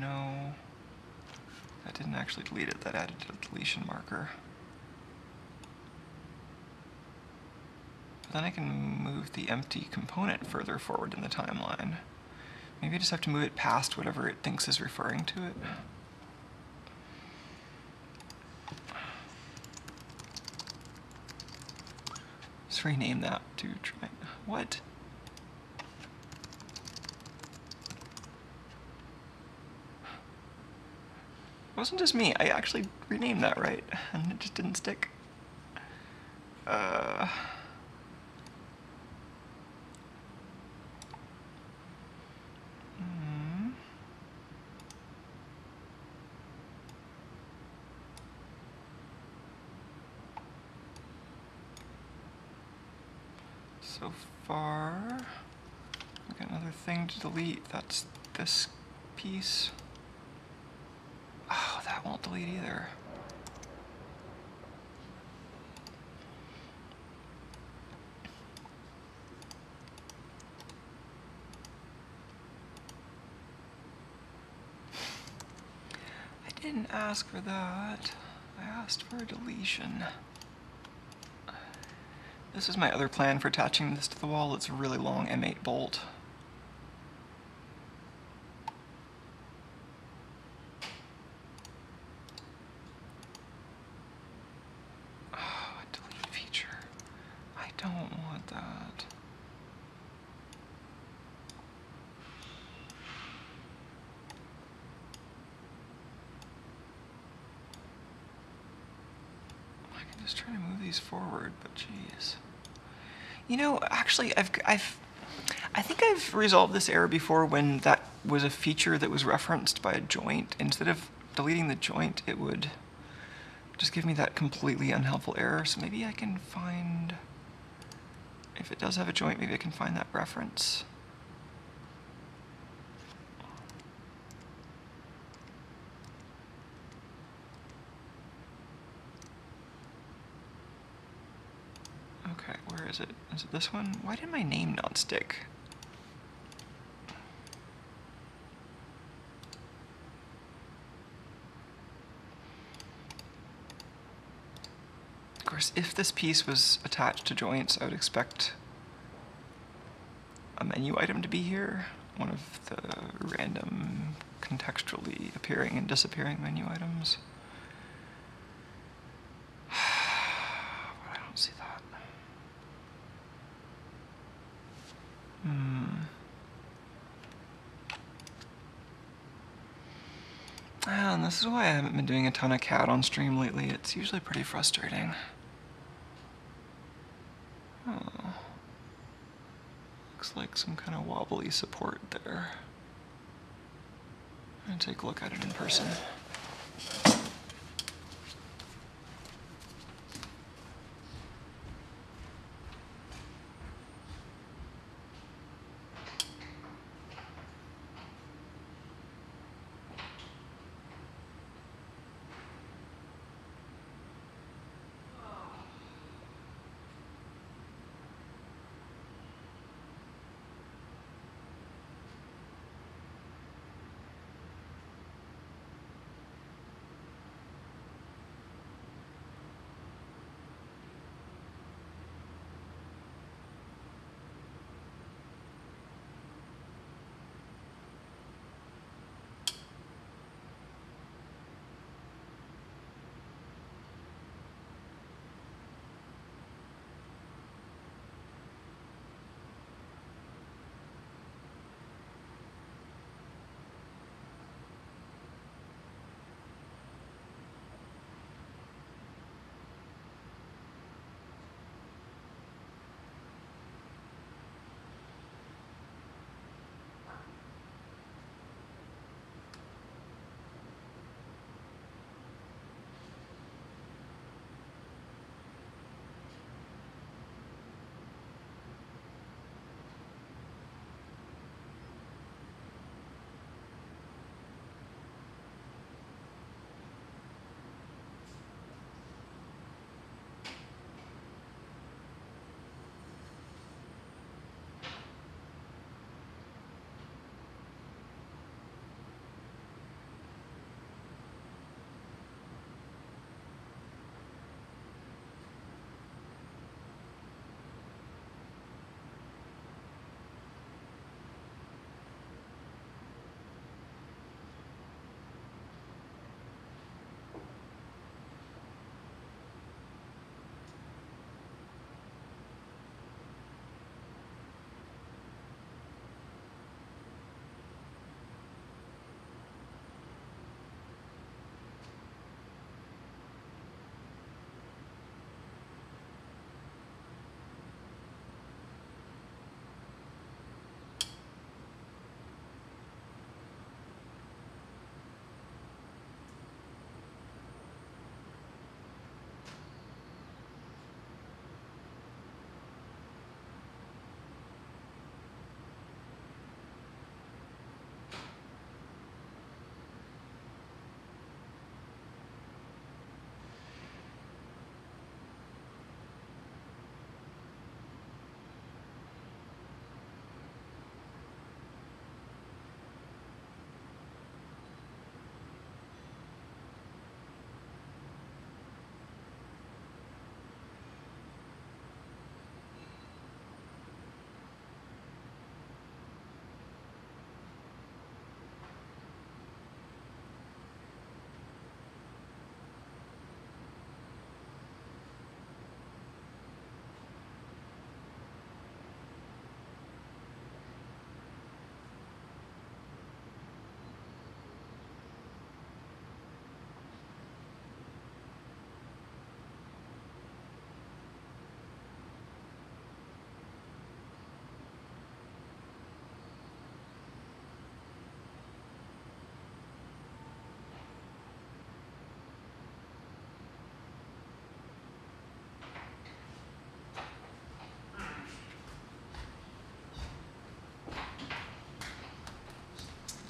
No. That didn't actually delete it, that added a deletion marker. But then I can move the empty component further forward in the timeline. Maybe I just have to move it past whatever it thinks is referring to it. Let's rename that to try. What? It wasn't just me. I actually renamed that right, and it just didn't stick. So far, I've got another thing to delete. That's this piece. Oh, that won't delete either. I didn't ask for that. I asked for a deletion. This is my other plan for attaching this to the wall. It's a really long M8 bolt. Oh, a delete feature. I don't want that. I can just try to move these forward, but geez. You know, actually, I think I've resolved this error before when that was a feature that was referenced by a joint. Instead of deleting the joint, it would just give me that completely unhelpful error. So maybe I can find, if it does have a joint, maybe I can find that reference. Okay, where is it? Is it this one? Why did my name not stick? course, if this piece was attached to joints, I would expect a menu item to be here. One of the random contextually appearing and disappearing menu items. But I don't see that. And this is why I haven't been doing a ton of CAD on stream lately. It's usually pretty frustrating. Oh. Looks like some kind of wobbly support there. I'm gonna take a look at it in person.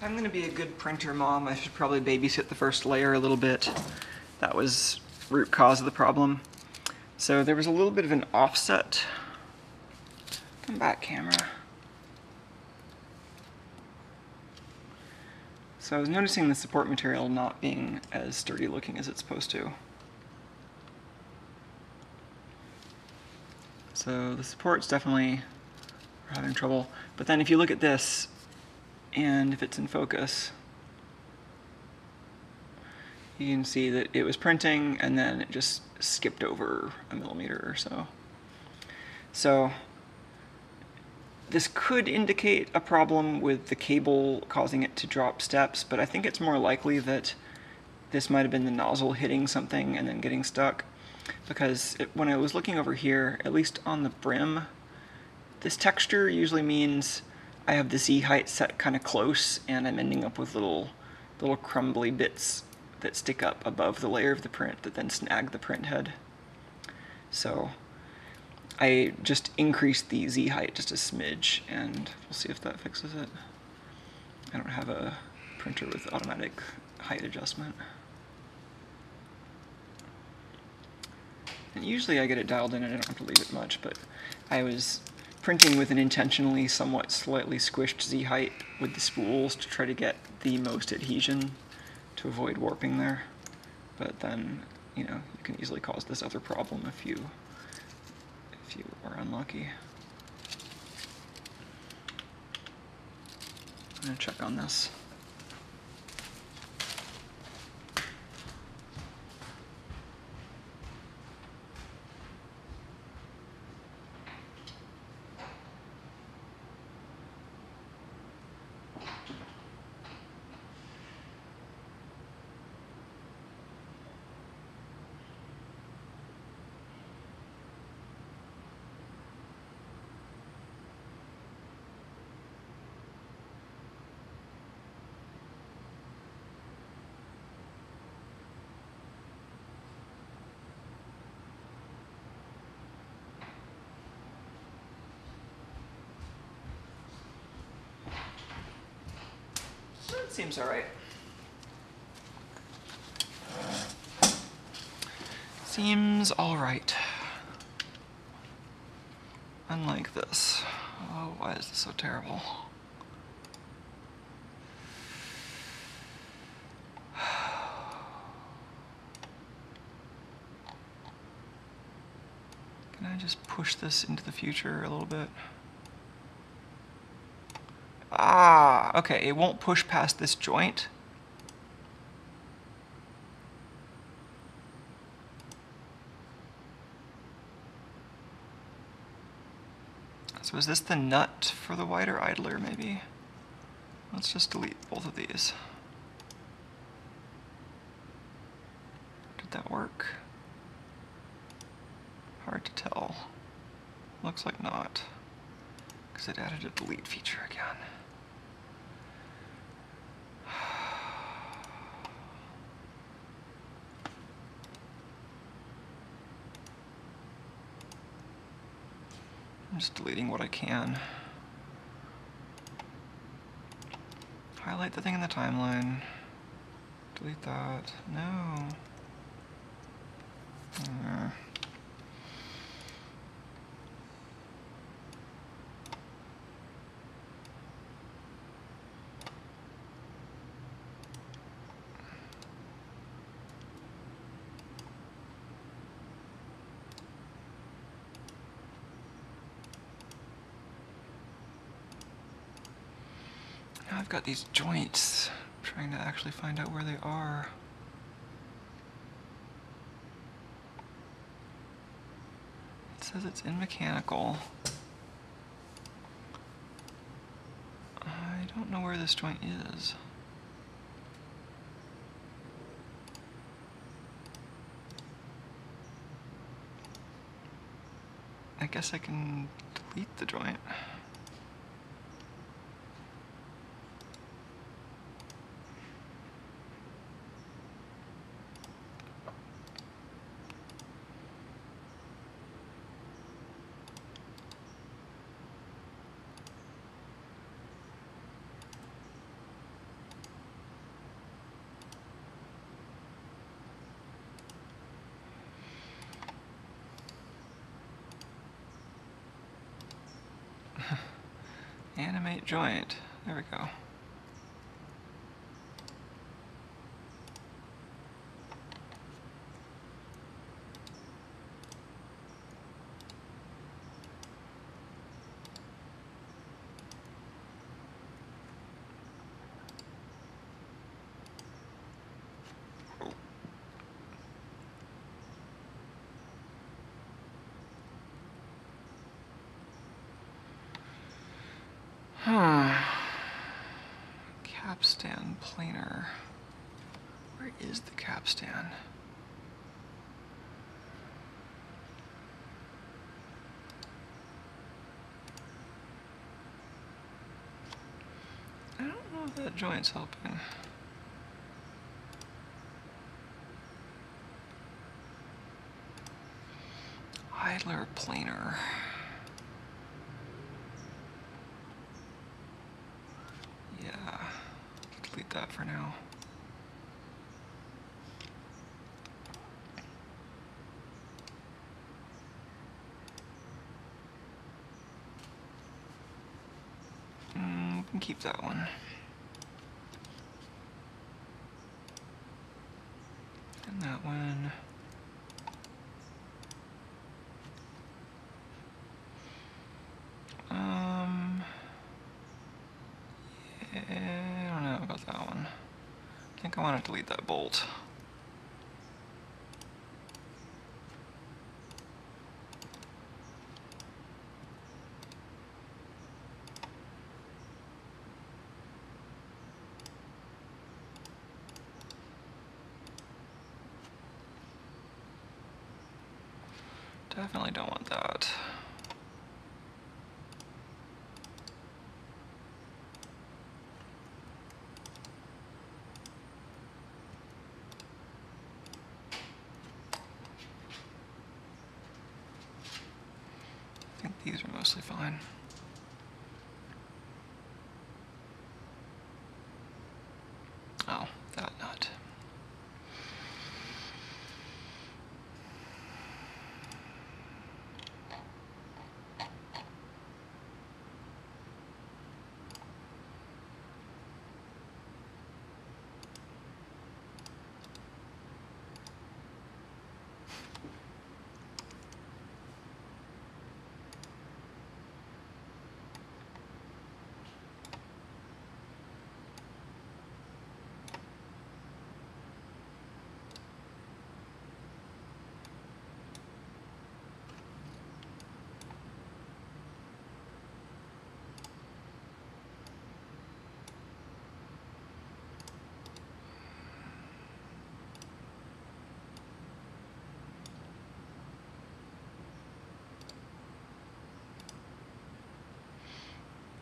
If I'm gonna be a good printer mom, I should probably babysit the first layer a little bit. That was root cause of the problem. So there was a little bit of an offset. Come back, camera. So I was noticing the support material not being as sturdy looking as it's supposed to. So the supports definitely are having trouble. But then if you look at this, and if it's in focus, you can see that it was printing and then it just skipped over a millimeter or so. So this could indicate a problem with the cable causing it to drop steps, but I think it's more likely that this might have been the nozzle hitting something and then getting stuck, because when I was looking over here, at least on the brim, this texture usually means I have the Z height set kind of close and I'm ending up with little crumbly bits that stick up above the layer of the print that then snag the print head. So I just increased the Z height just a smidge, and we'll see if that fixes it. I don't have a printer with automatic height adjustment. And usually I get it dialed in and I don't have to leave it much, but I was printing with an intentionally somewhat slightly squished Z height with the spools to try to get the most adhesion to avoid warping there. But then, you know, you can easily cause this other problem if you are unlucky. I'm going to check on this. Seems all right. Seems all right. Unlike this. Oh, why is this so terrible? Can I just push this into the future a little bit? Ah, okay, it won't push past this joint. So is this the nut for the wider idler, maybe? Let's just delete both of these. Did that work? Hard to tell. Looks like not, because it added a delete feature again. I'm just deleting what I can. Highlight the thing in the timeline. Delete that. No. Now I've got these joints. I'm trying to actually find out where they are. It says it's in mechanical. I don't know where this joint is. I guess I can delete the joint. Animate joint. There we go. planer. Where is the capstan? I don't know if that joint's helping. Idler planer. Yeah, delete that for now. We can keep that one. And that one. Yeah, I don't know about that one. I think I want to delete that bolt. Definitely don't want that. I think these are mostly fine. Oh, that nut.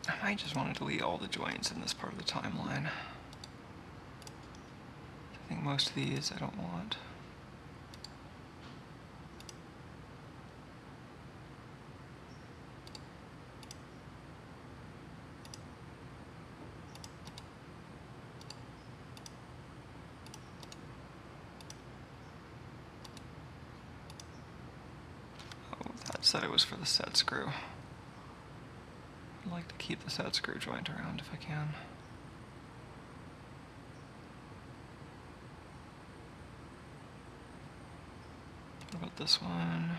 I might just want to delete all the joints in this part of the timeline. I think most of these I don't want. Oh, that said it was for the set screw. I'd like to keep the set screw joint around if I can. What about this one?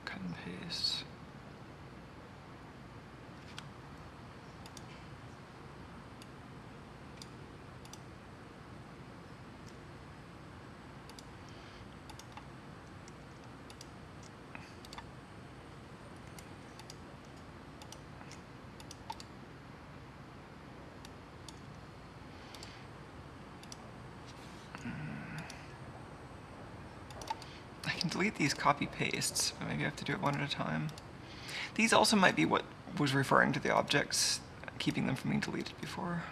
Cut and paste. I can delete these copy pastes, but maybe I have to do it one at a time. These also might be what was referring to the objects, keeping them from being deleted before.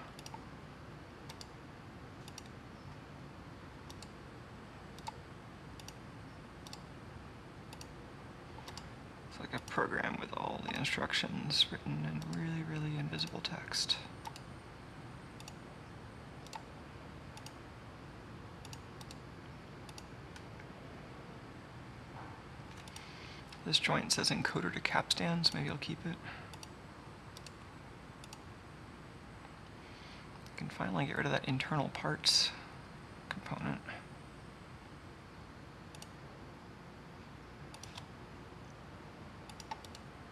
It's like a program with all the instructions written in really, really invisible text. This joint says encoder to capstans, maybe I'll keep it. I can finally get rid of that internal parts component.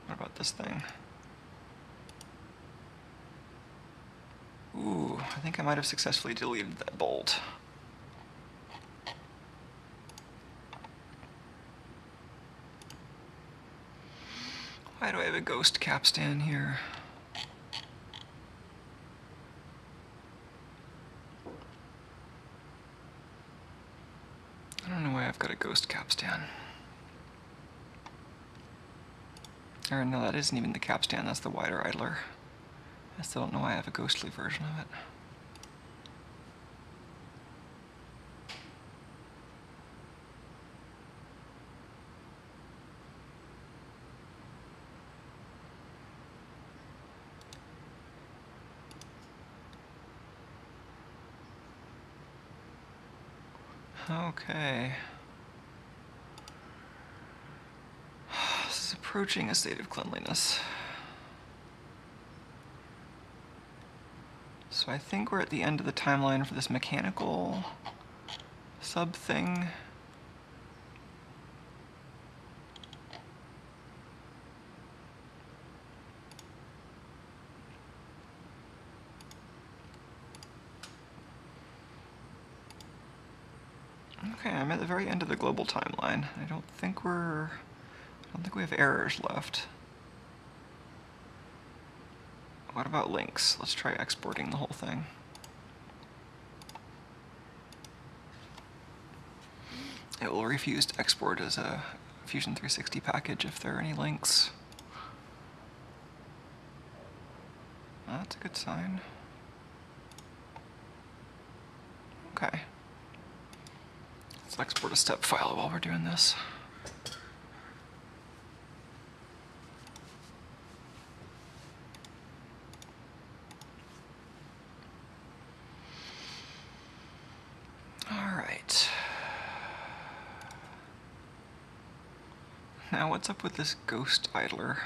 What about this thing? Ooh, I think I might have successfully deleted that bolt. Why do I have a ghost capstan here? I don't know why I've got a ghost capstan. Or no, that isn't even the capstan, that's the wider idler. I still don't know why I have a ghostly version of it. Okay. This is approaching a state of cleanliness. So I think we're at the end of the timeline for this mechanical sub thing. Okay, I'm at the very end of the global timeline. I don't think we have errors left. What about links? Let's try exporting the whole thing. It will refuse to export as a Fusion 360 package if there are any links. That's a good sign. Okay. Let's export a step file while we're doing this. Alright. Now what's up with this ghost idler?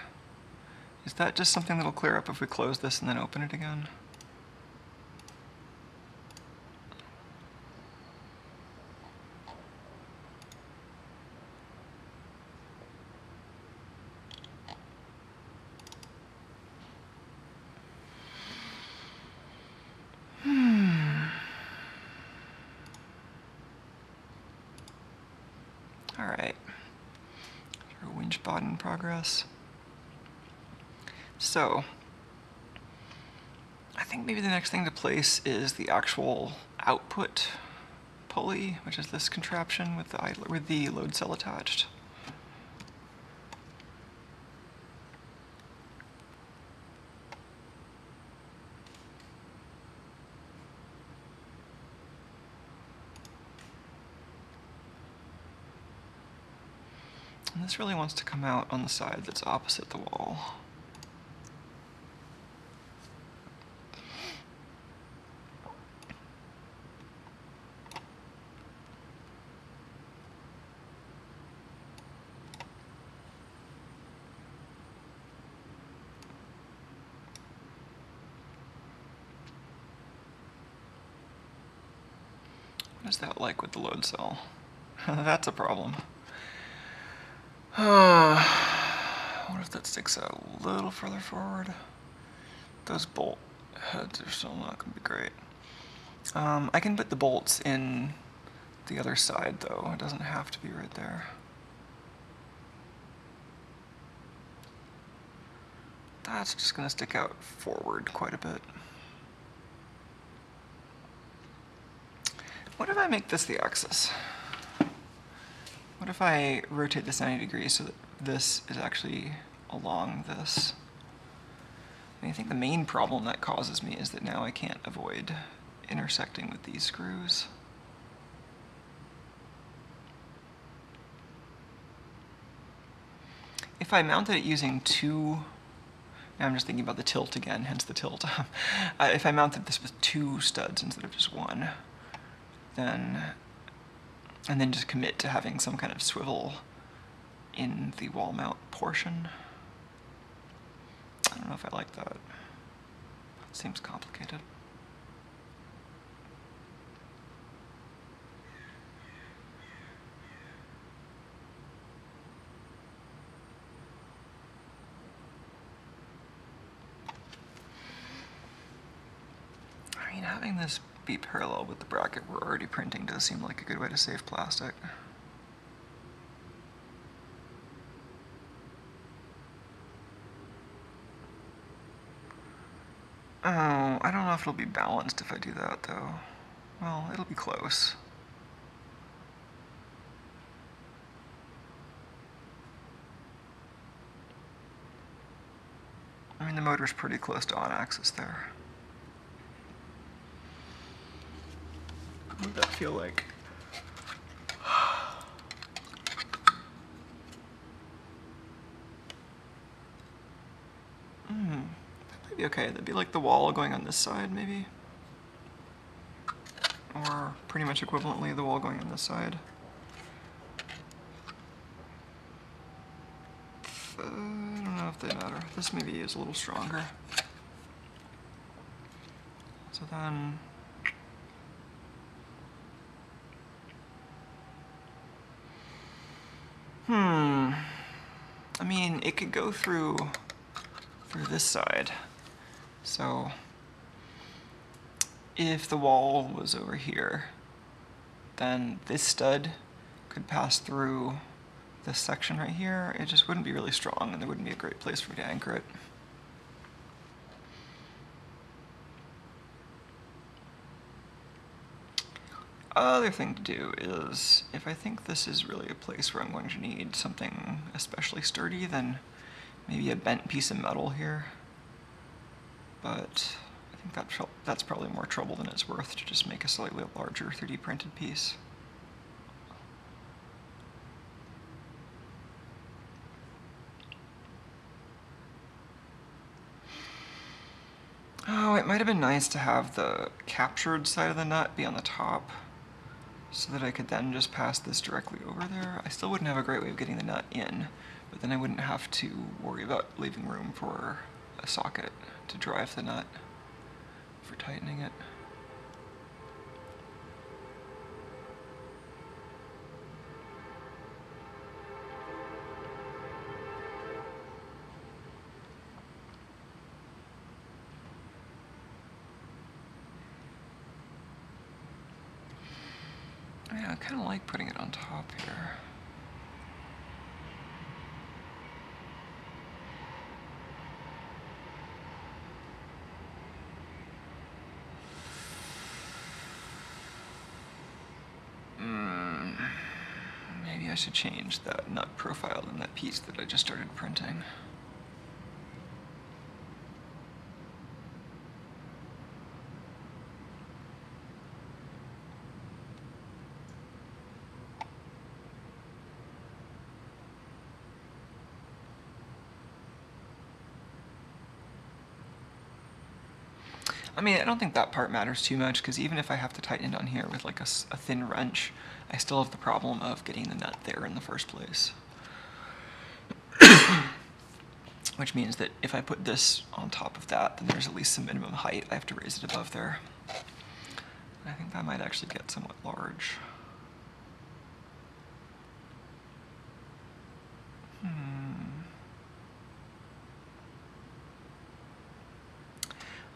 Is that just something that'll clear up if we close this and then open it again? Alright. Winch bot in progress. So, I think maybe the next thing to place is the actual output pulley, which is this contraption with the idler, with the load cell attached. And this really wants to come out on the side that's opposite the wall. What is that like with the load cell? That's a problem. What if that sticks out a little further forward? Those bolt heads are still not going to be great. I can put the bolts in the other side though. It doesn't have to be right there. That's just going to stick out forward quite a bit. What if I make this the axis? What if I rotate this 90 degrees so that this is actually along this? And I think the main problem that causes me is that now I can't avoid intersecting with these screws. If I mounted it using two, now I'm just thinking about the tilt again, hence the tilt. If I mounted this with two studs instead of just one, then, and then just commit to having some kind of swivel in the wall mount portion. I don't know if I like that. It seems complicated. having this be parallel with the bracket we're already printing does seem like a good way to save plastic. Oh, I don't know if it'll be balanced if I do that, though. Well, it'll be close. I mean, the motor's pretty close to on axis there. What would that feel like? That might be okay. That'd be like the wall going on this side, maybe? Or pretty much equivalently the wall going on this side. I don't know if they matter. This maybe is a little stronger. So then... I mean, it could go through this side. So if the wall was over here, then this stud could pass through this section right here. It just wouldn't be really strong, and there wouldn't be a great place for me to anchor it. Other thing to do is, if I think this is really a place where I'm going to need something especially sturdy, then maybe a bent piece of metal here. But I think that's probably more trouble than it's worth to just make a slightly larger 3D printed piece. Oh, it might have been nice to have the captured side of the nut be on the top, so that I could then just pass this directly over there. I still wouldn't have a great way of getting the nut in, but then I wouldn't have to worry about leaving room for a socket to drive the nut for tightening it. Yeah, I kind of like putting it on top here. Maybe I should change that nut profile in that piece that I just started printing. I mean, I don't think that part matters too much, because even if I have to tighten it on here with like a thin wrench, I still have the problem of getting the nut there in the first place. Which means that if I put this on top of that, then there's at least some minimum height. I have to raise it above there. I think that might actually get somewhat large.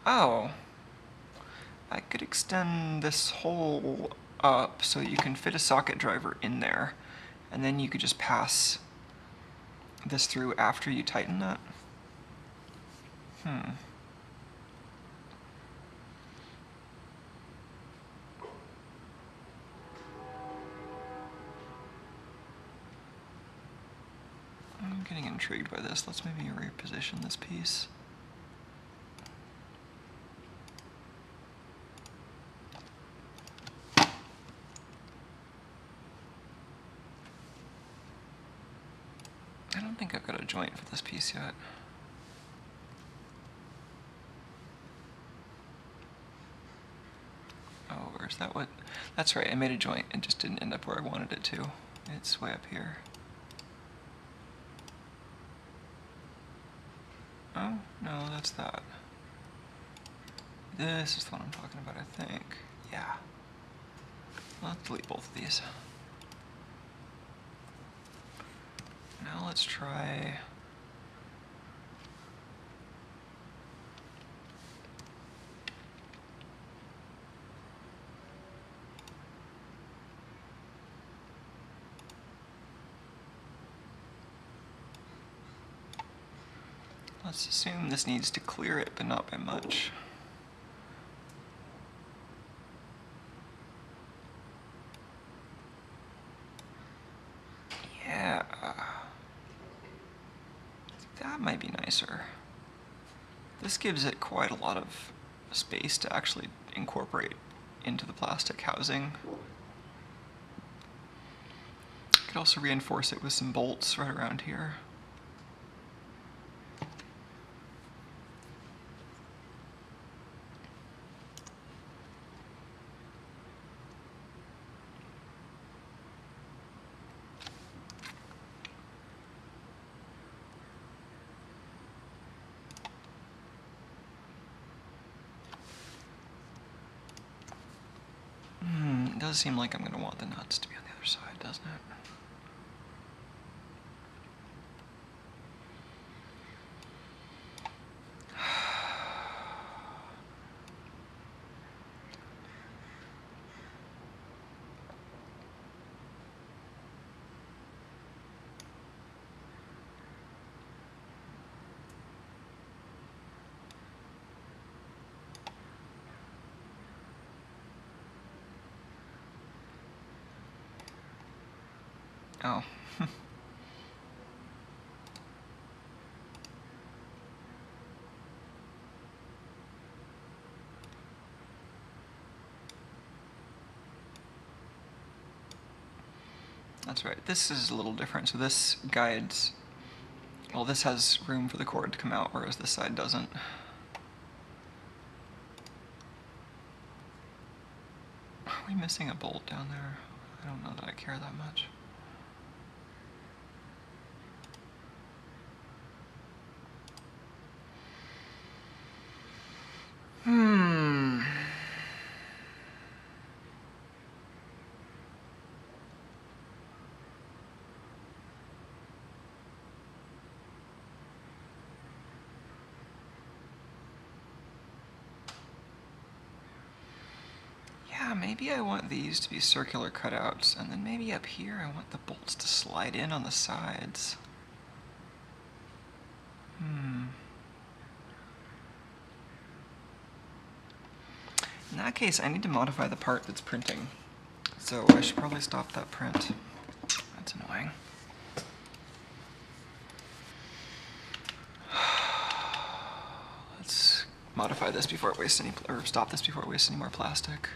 Oh. I could extend this hole up so you can fit a socket driver in there, and then you could just pass this through after you tighten that. I'm getting intrigued by this. Let's maybe reposition this piece. I don't think I've got a joint for this piece yet. Oh, or is that what? That's right, I made a joint. It just didn't end up where I wanted it to. It's way up here. Oh, no, that's that. This is the one I'm talking about, I think. Yeah. I'll delete both of these. Now let's try... Let's assume this needs to clear it, but not by much. Yeah. That might be nicer. This gives it quite a lot of space to actually incorporate into the plastic housing. Could also reinforce it with some bolts right around here. It does seem like I'm going to want the nuts to be on the other side, doesn't it? Oh. That's right. This is a little different. So this guides, well, this has room for the cord to come out, whereas this side doesn't. Are we missing a bolt down there? I don't know that I care that much. Yeah, maybe I want these to be circular cutouts, and then maybe up here I want the bolts to slide in on the sides. In that case, I need to modify the part that's printing. So I should probably stop that print. That's annoying. Let's modify this before it wastes any, or stop this before it wastes any more plastic.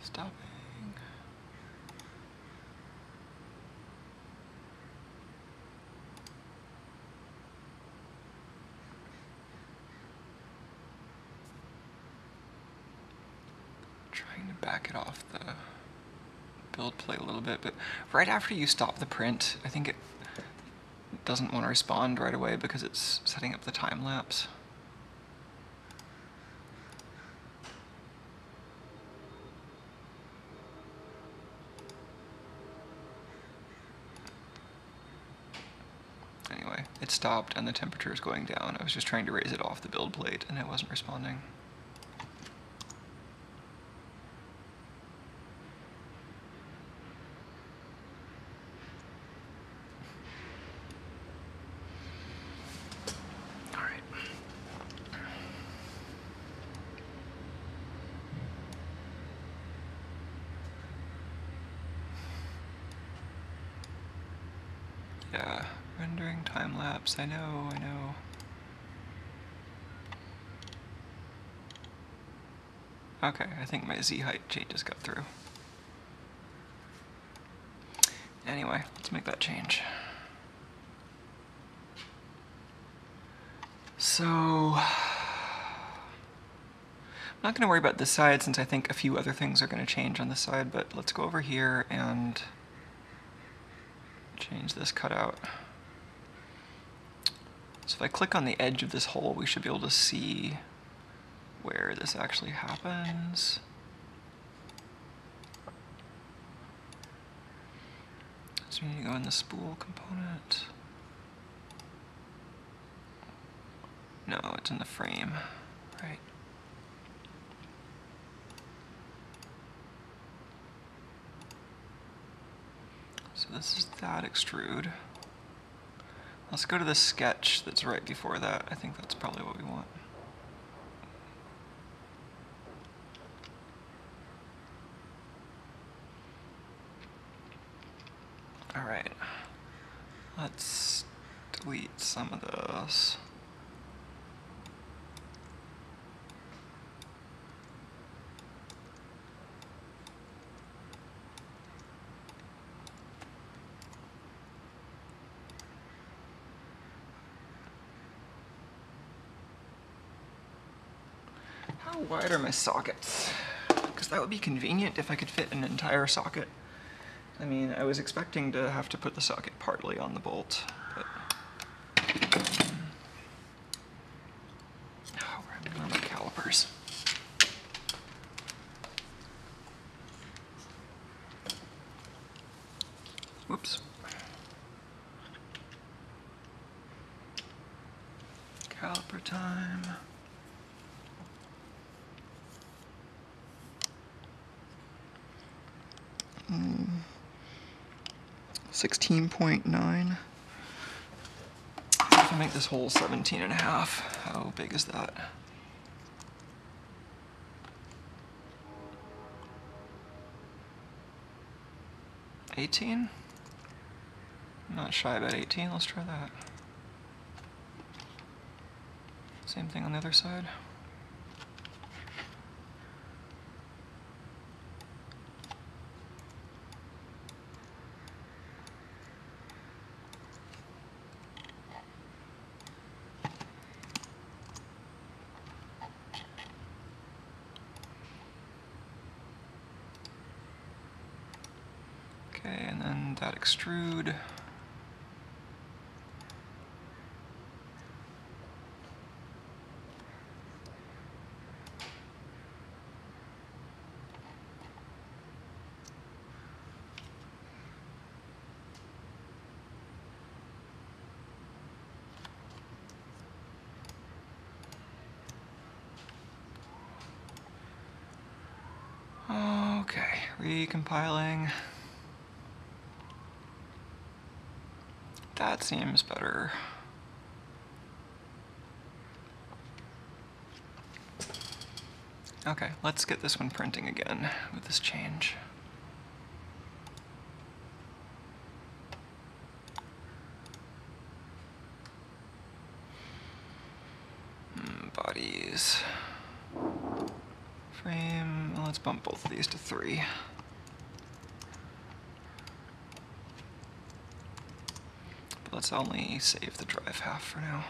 Stopping. Trying to back it off the build plate a little bit, but right after you stop the print, I think it doesn't want to respond right away because it's setting up the time lapse. Anyway, it stopped and the temperature is going down. I was just trying to raise it off the build plate and it wasn't responding. Yeah, rendering time lapse, I know. Okay, I think my Z height changes got through. Anyway, let's make that change. So, I'm not going to worry about this side since I think a few other things are going to change on this side, but let's go over here and change this cutout. So if I click on the edge of this hole, we should be able to see where this actually happens. So we need to go in the spool component. No, it's in the frame, right? So this is that extrude. Let's go to the sketch that's right before that. I think that's probably what we want. All right, let's delete some of those. How wide are my sockets? Because that would be convenient if I could fit an entire socket. I mean, I was expecting to have to put the socket partly on the bolt, but... Oh, where are my calipers? Whoops. Caliper time. 16.9. If I make this hole 17 and a half, how big is that? $18? I'm not shy about 18, let's try that. Same thing on the other side. Okay, and then that extrude. Okay, recompiling. That seems better. Okay, let's get this one printing again with this change. Bodies. Frame, let's bump both of these to 3. But let's only save the drive half for now.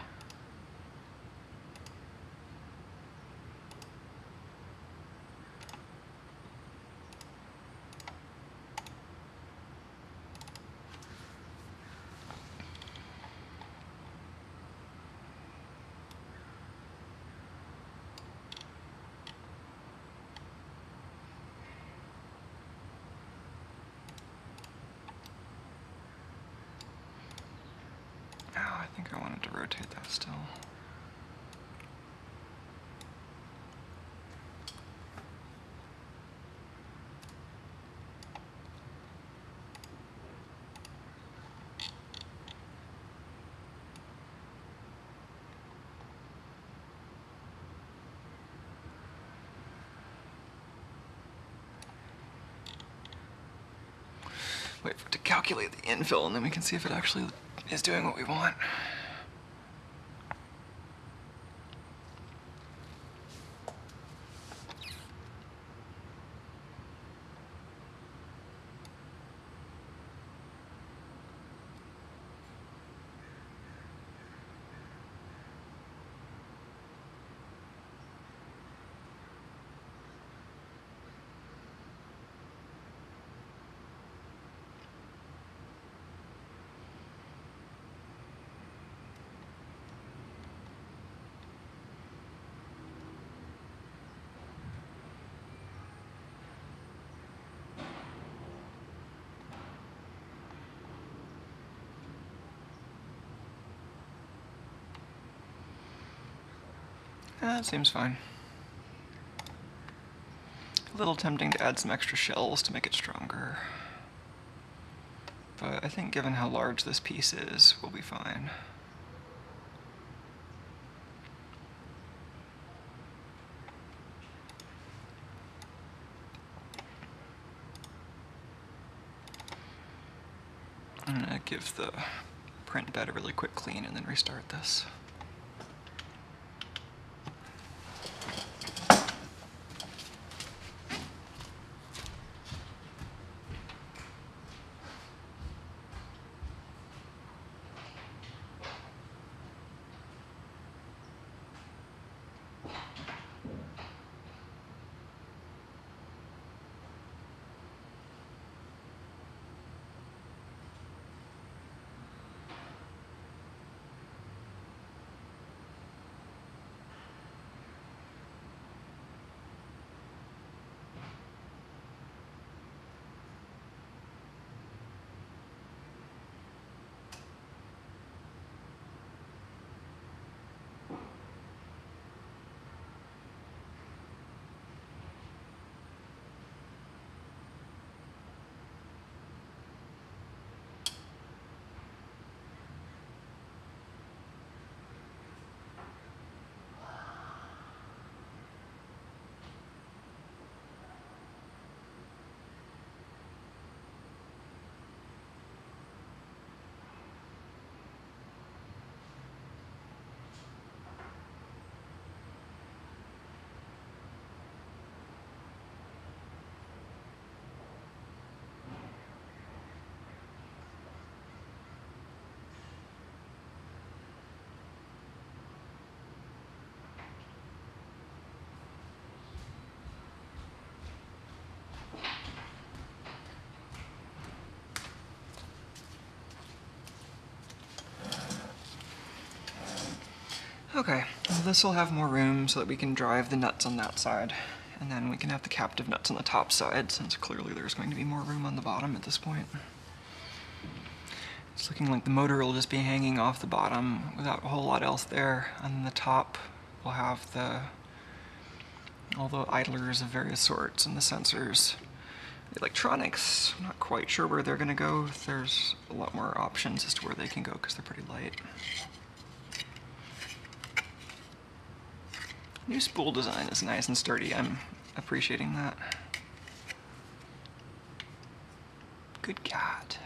I think I wanted to rotate that still. Wait for it to calculate the infill, and then we can see if it actually is doing what we want. That seems fine. A little tempting to add some extra shells to make it stronger. but I think given how large this piece is, we'll be fine. I'm gonna give the print bed a really quick clean and then restart this. Okay, well, this will have more room so that we can drive the nuts on that side, and then we can have the captive nuts on the top side, since clearly there's going to be more room on the bottom at this point. It's looking like the motor will just be hanging off the bottom without a whole lot else there, and the top will have all the idlers of various sorts and the sensors. The electronics, I'm not quite sure where they're going to go. There's a lot more options as to where they can go because they're pretty light. New spool design is nice and sturdy. I'm appreciating that. Good God.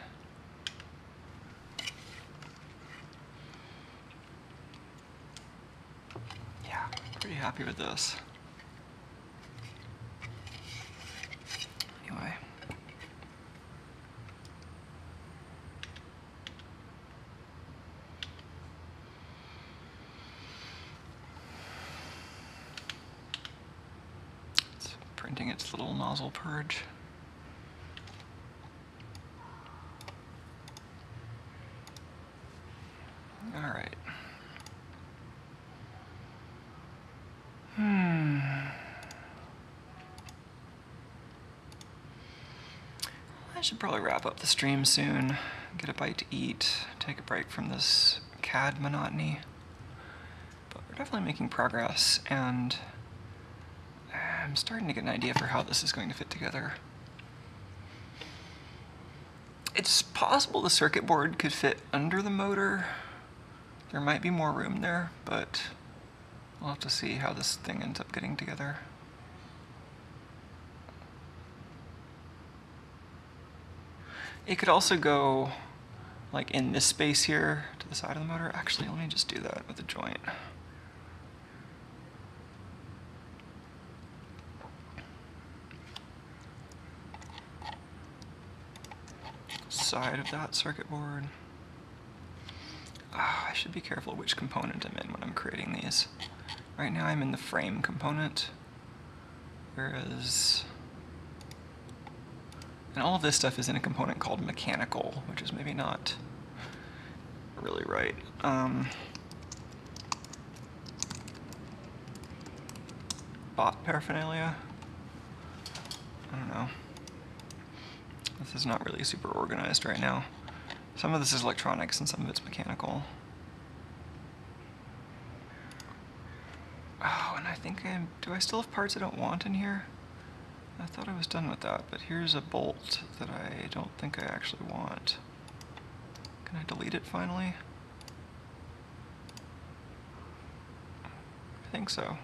Yeah, pretty happy with this. Anyway. Printing its little nozzle purge. All right. I should probably wrap up the stream soon, get a bite to eat, take a break from this CAD monotony. But we're definitely making progress, and I'm starting to get an idea for how this is going to fit together. It's possible the circuit board could fit under the motor. There might be more room there, but we'll have to see how this thing ends up getting together. It could also go like in this space here to the side of the motor. Actually, let me just do that with a joint. Side of that circuit board. I should be careful which component I'm in when I'm creating these. Right now I'm in the frame component, whereas, and all of this stuff is in a component called mechanical, which is maybe not really right. Bot paraphernalia? I don't know. This is not really super organized right now. Some of this is electronics and some of it's mechanical. Oh, and I think do I still have parts I don't want in here? I thought I was done with that, but here's a bolt that I don't think I actually want. Can I delete it finally? I think so.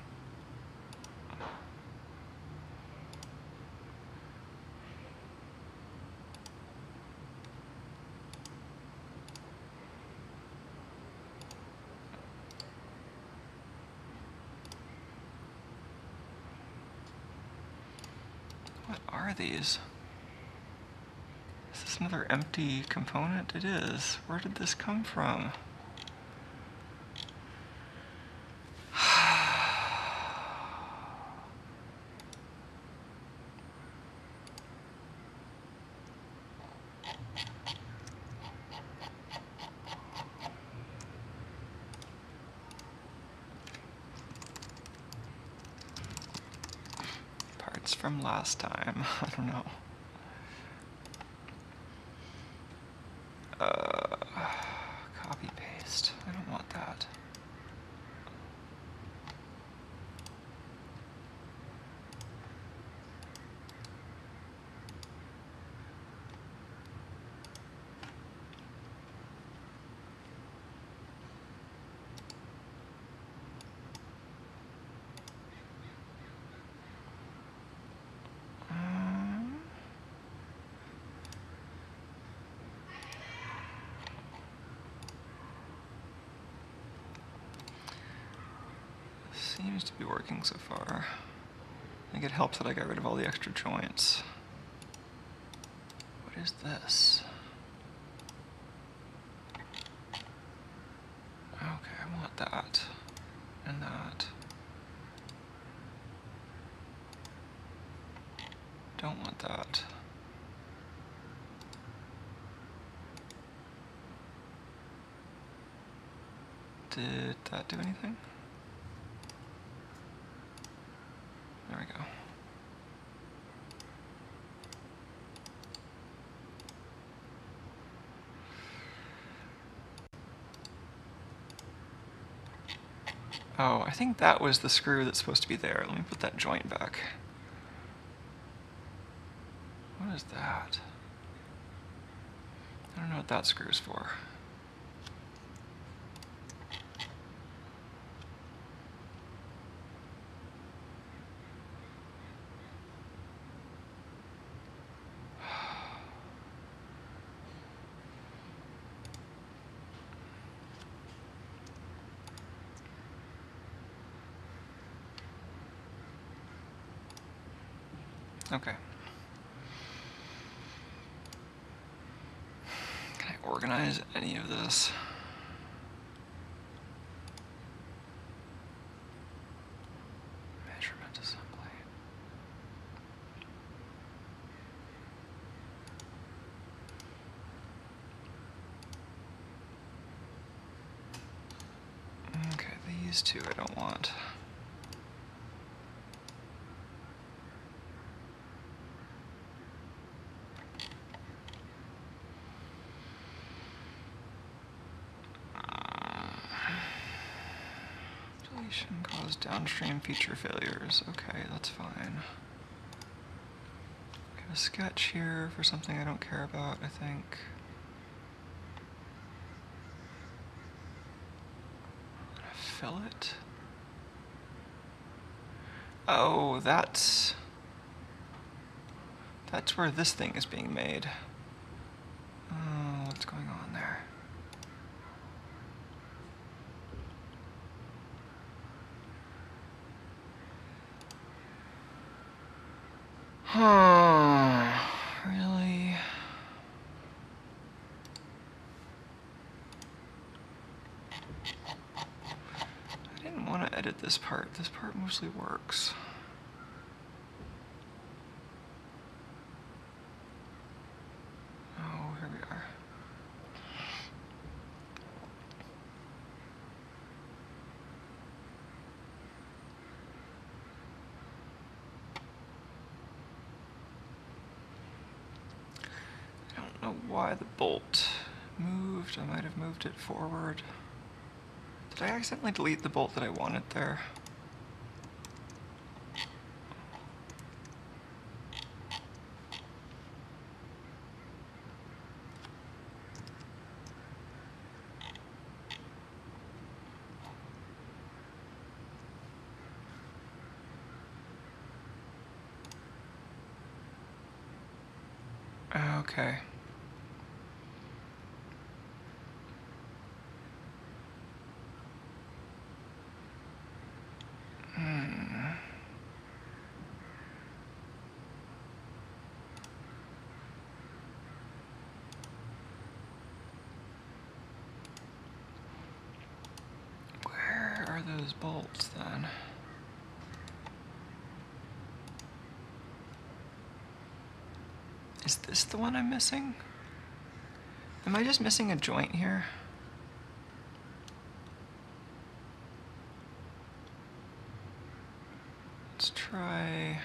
What are these? Is this another empty component? It is. Where did this come from? Parts from last time. I don't know. Copy paste. I don't want that. Seems to be working so far. I think it helps that I got rid of all the extra joints. What is this? Okay, I want that. And that. Don't want that. Did that do anything? There we go. Oh, I think that was the screw that's supposed to be there. Let me put that joint back. What is that? I don't know what that screw is for. Okay. Can I organize any of this? Measurement assembly. Okay, these two I don't want. Cause downstream feature failures. Okay, that's fine. I have a sketch here for something I don't care about, I think. A fillet? Oh, that's where this thing is being made. Oh, what's going on there? Huh, really? I didn't want to edit this part. This part mostly works. Oh, here we are. I don't know why the bolt moved. I might have moved it forward. Did I accidentally delete the bolt that I wanted there? Okay. Where are those bolts then? Is this the one I'm missing? Am I just missing a joint here? Let's try...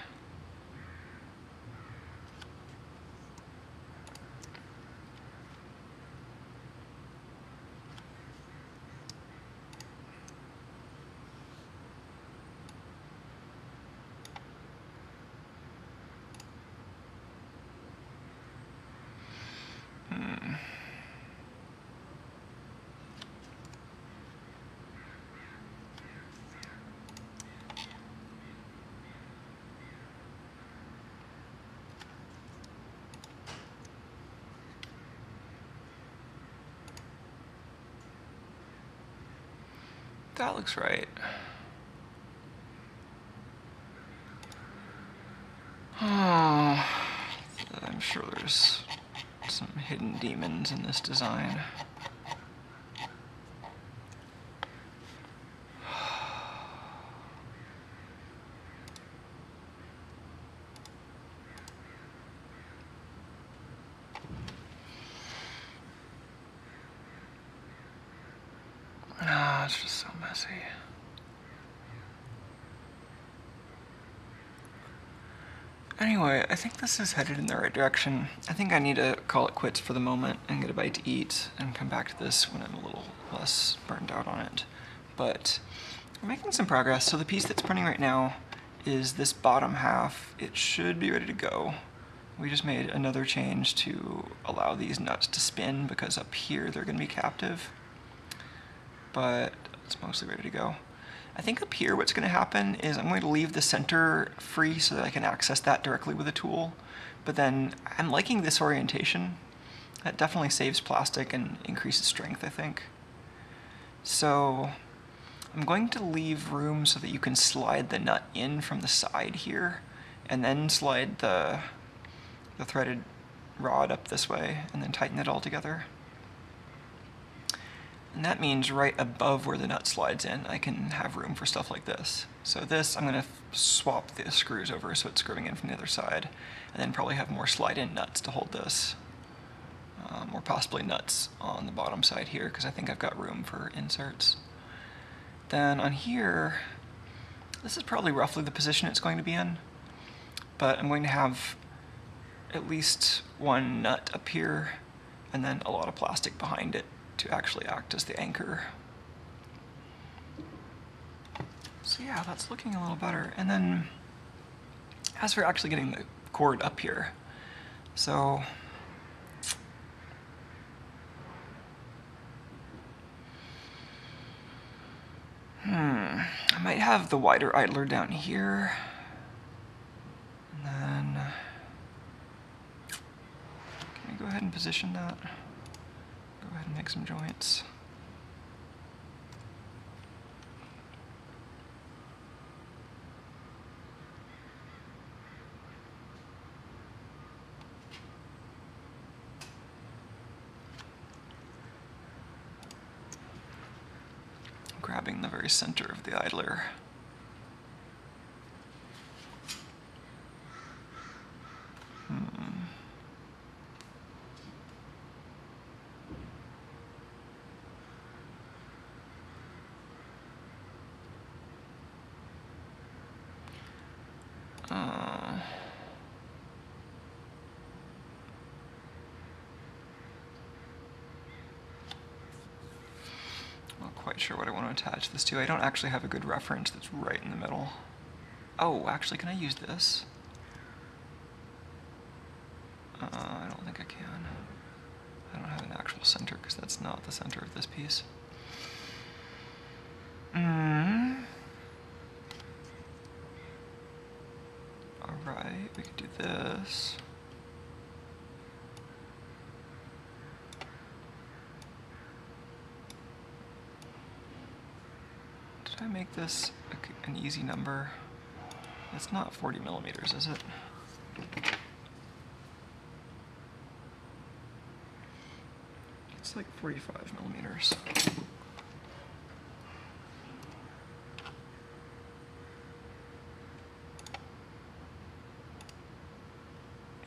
That looks right. Oh, I'm sure there's some hidden demons in this design. Ah, it's just so messy. Anyway, I think this is headed in the right direction. I think I need to call it quits for the moment and get a bite to eat and come back to this when I'm a little less burned out on it. But we're making some progress. So the piece that's printing right now is this bottom half. It should be ready to go. We just made another change to allow these nuts to spin because up here they're going to be captive. But it's mostly ready to go. I think up here what's going to happen is I'm going to leave the center free so that I can access that directly with a tool. But then I'm liking this orientation. That definitely saves plastic and increases strength, I think. So I'm going to leave room so that you can slide the nut in from the side here, and then slide the threaded rod up this way, and then tighten it all together. And that means right above where the nut slides in, I can have room for stuff like this. So this, I'm going to swap the screws over so it's screwing in from the other side, and then probably have more slide-in nuts to hold this. Or possibly nuts on the bottom side here, because I think I've got room for inserts. Then on here, this is probably roughly the position it's going to be in, but I'm going to have at least one nut up here, and then a lot of plastic behind it to actually act as the anchor. So yeah, that's looking a little better. And then as for actually getting the cord up here, so I might have the wider idler down here, and then can we go ahead and position that? Go ahead and make some joints. Grabbing the very center of the idler. Not quite sure what I want to attach this to. I don't actually have a good reference that's right in the middle. Oh, actually, can I use this? I don't think I can. I don't have an actual center because that's not the center of this piece. Alright, we could do this. make this an easy number? It's not 40 millimeters, is it? It's like 45 millimeters.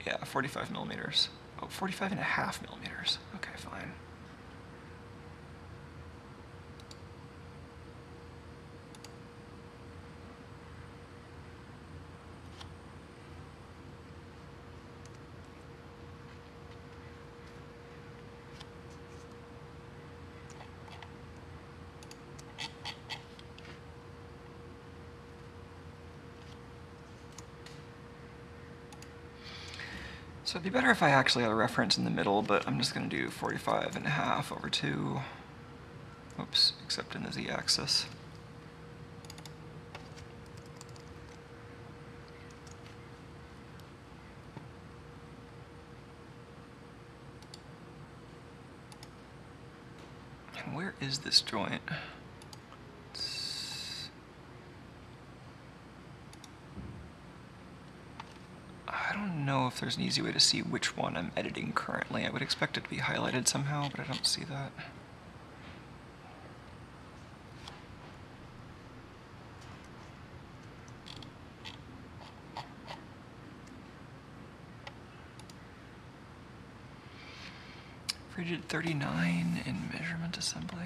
Yeah, 45 millimeters. Oh, 45.5 millimeters. Okay, fine. So it'd be better if I actually had a reference in the middle, but I'm just going to do 45.5 over 2. Oops, except in the z-axis. And where is this joint? I don't know if there's an easy way to see which one I'm editing currently. I would expect it to be highlighted somehow, but I don't see that. Rigid 39 in measurement assembly.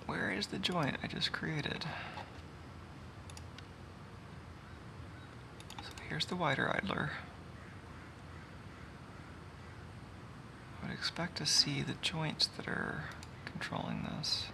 Where is the joint I just created? So here's the wider idler. I would expect to see the joints that are controlling this.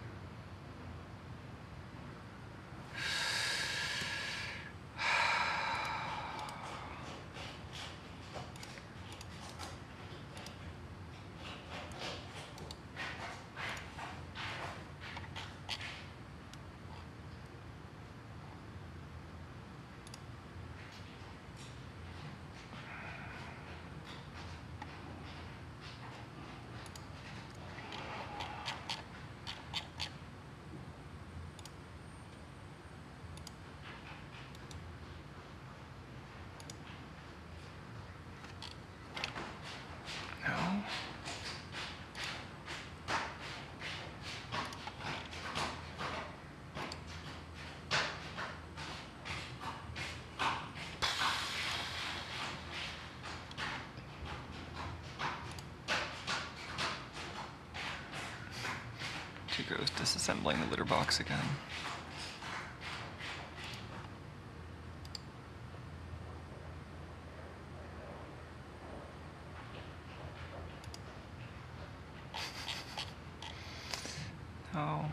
Goes disassembling the litter box again. Oh.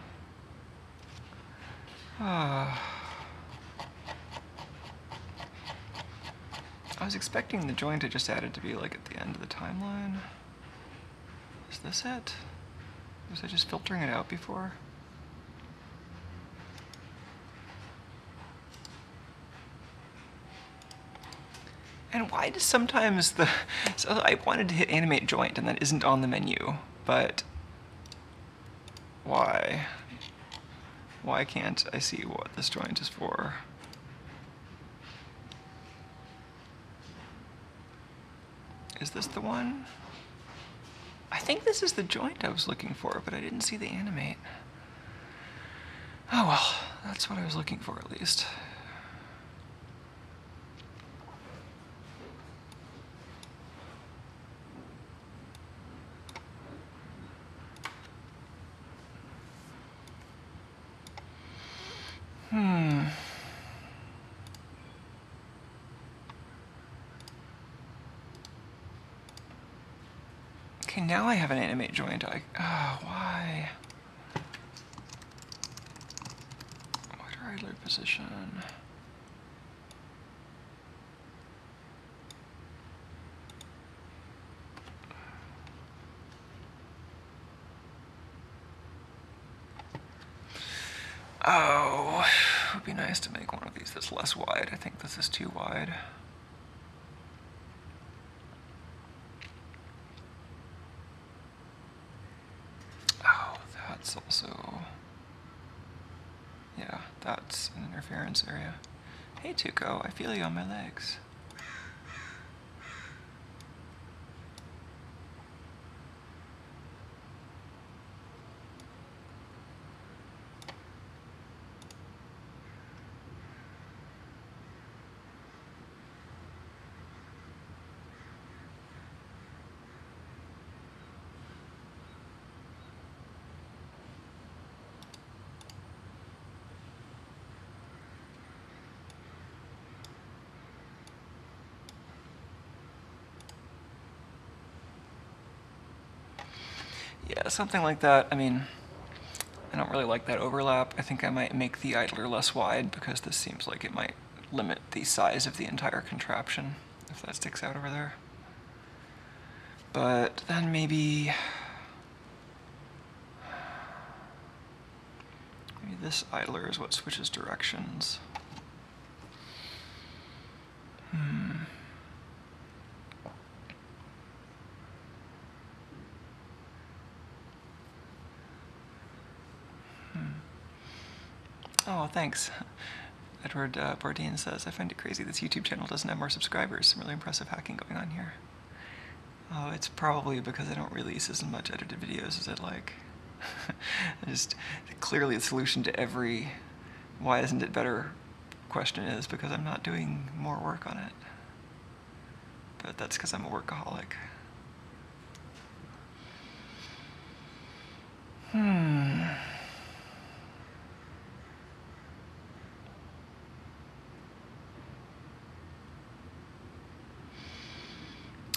I was expecting the joint I just added to be like at the end of the timeline. Is this it? Was I just filtering it out before? And why does sometimes the... So I wanted to hit animate joint and that isn't on the menu, but why? Why can't I see what this joint is for? Is this the one? I think this is the joint I was looking for, but I didn't see the animate. Oh well, that's what I was looking for at least. Okay, now I have an animate joint. Why? Wider idler position. Oh, it would be nice to make one of these that's less wide. I think this is too wide. Yeah, that's an interference area. Hey Tuco, I feel you on my legs. Yeah, something like that. I mean, I don't really like that overlap. I think I might make the idler less wide because this seems like it might limit the size of the entire contraption if that sticks out over there. But then maybe this idler is what switches directions. Oh, thanks. Edward Bourdain says, I find it crazy this YouTube channel doesn't have more subscribers. Some really impressive hacking going on here. Oh, it's probably because I don't release as much edited videos as I'd like. Clearly the solution to every why isn't it better question is because I'm not doing more work on it. But that's because I'm a workaholic.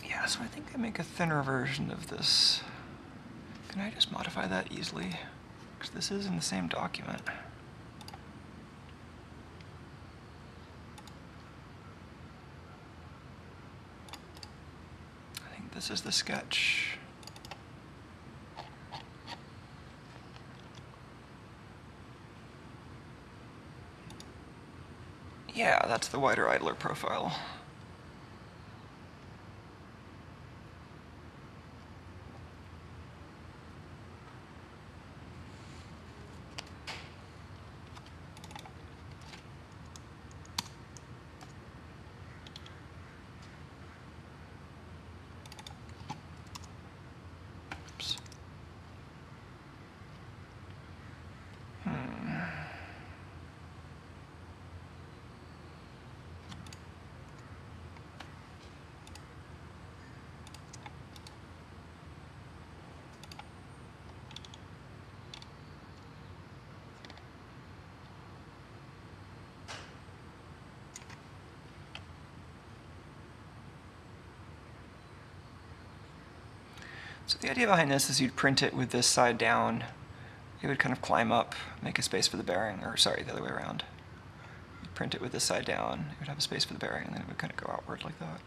Yeah, so I think I make a thinner version of this. Can I just modify that easily? Because this is in the same document. I think this is the sketch. Yeah, that's the wider idler profile. Oops. So the idea behind this is you'd print it with this side down. It would kind of climb up, make a space for the bearing, or sorry, the other way around. You'd print it with this side down, it would have a space for the bearing, and then it would kind of go outward like that.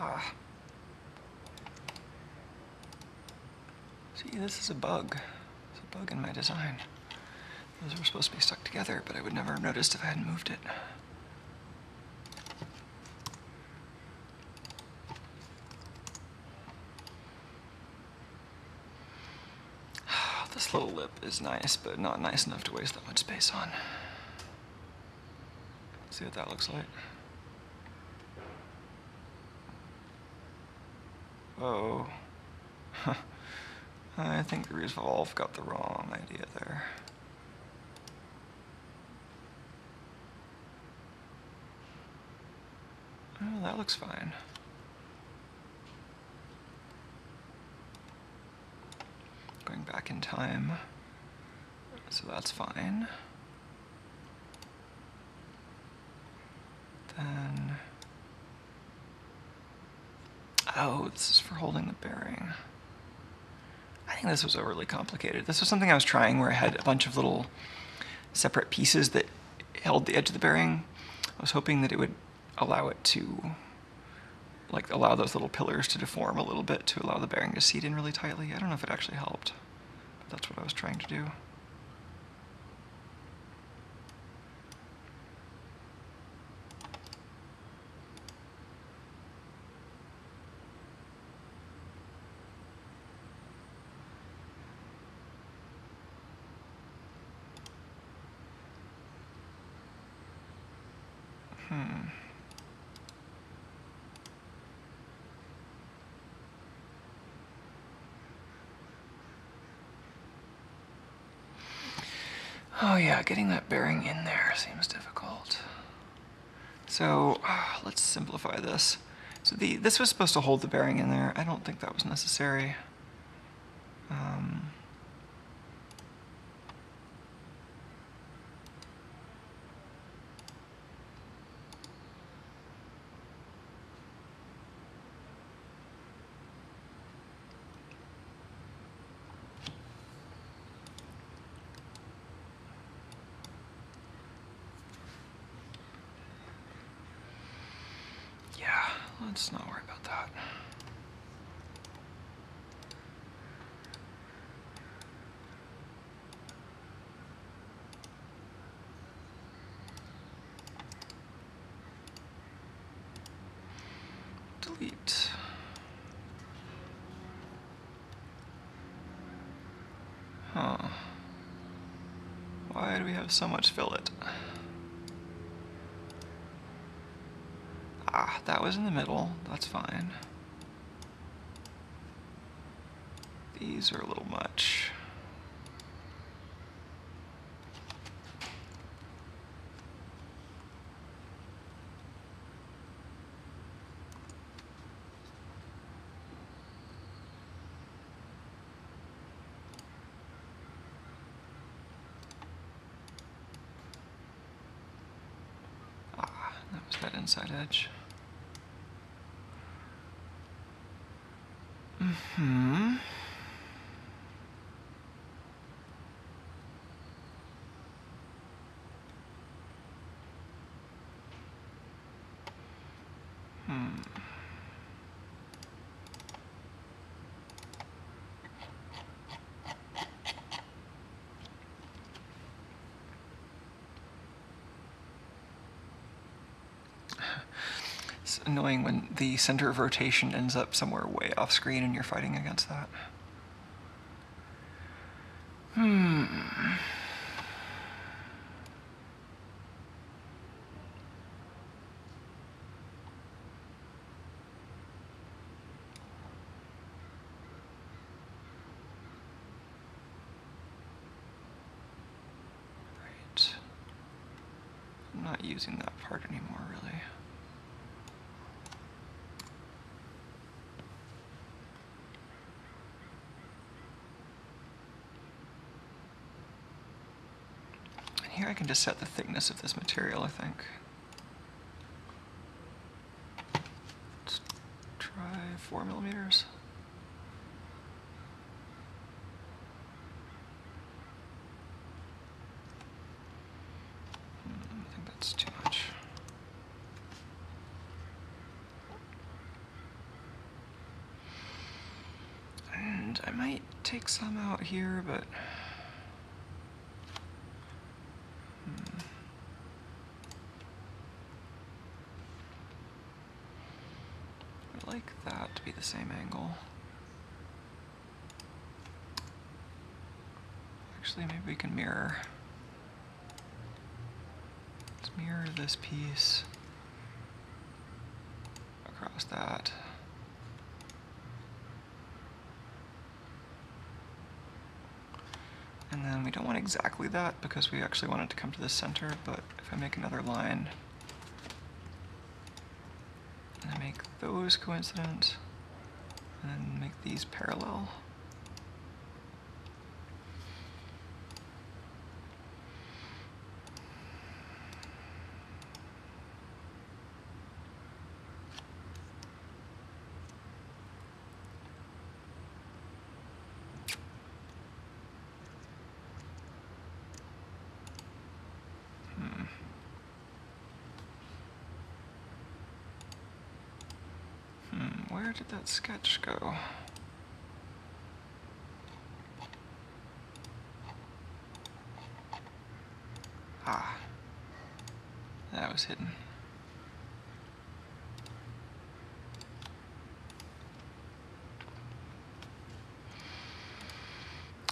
Ah. See, this is a bug. It's a bug in my design. Those were supposed to be stuck together, but I would never have noticed if I hadn't moved it. This little lip is nice, but not nice enough to waste that much space on. See what that looks like. Whoa. I think the resolve got the wrong idea there. Oh, that looks fine. Going back in time, so that's fine. Then, oh, this is for holding the bearing. I think this was overly complicated. This was something I was trying where I had a bunch of little separate pieces that held the edge of the bearing. I was hoping that it would allow it to, like, allow those little pillars to deform a little bit to allow the bearing to seat in really tightly. I don't know if it actually helped, but that's what I was trying to do. Oh yeah, getting that bearing in there seems difficult. So let's simplify this. So this was supposed to hold the bearing in there. I don't think that was necessary. Yeah, let's not worry about that. Delete. Huh. Why do we have so much fillet? Ah, that was in the middle. That's fine. These are a little much. That was that inside edge. It's annoying when the center of rotation ends up somewhere way off screen and you're fighting against that. Right. I'm not using that part anymore, really. Here I can just set the thickness of this material, I think. Let's try 4 millimeters. I think that's too much. And I might take some out here, but I'd like that to be the same angle. Actually, maybe we can mirror. Let's mirror this piece across that. And then we don't want exactly that because we actually want it to come to the center, but if I make another line, And I make those coincident, and then make these parallel. Where did that sketch go? Ah, that was hidden.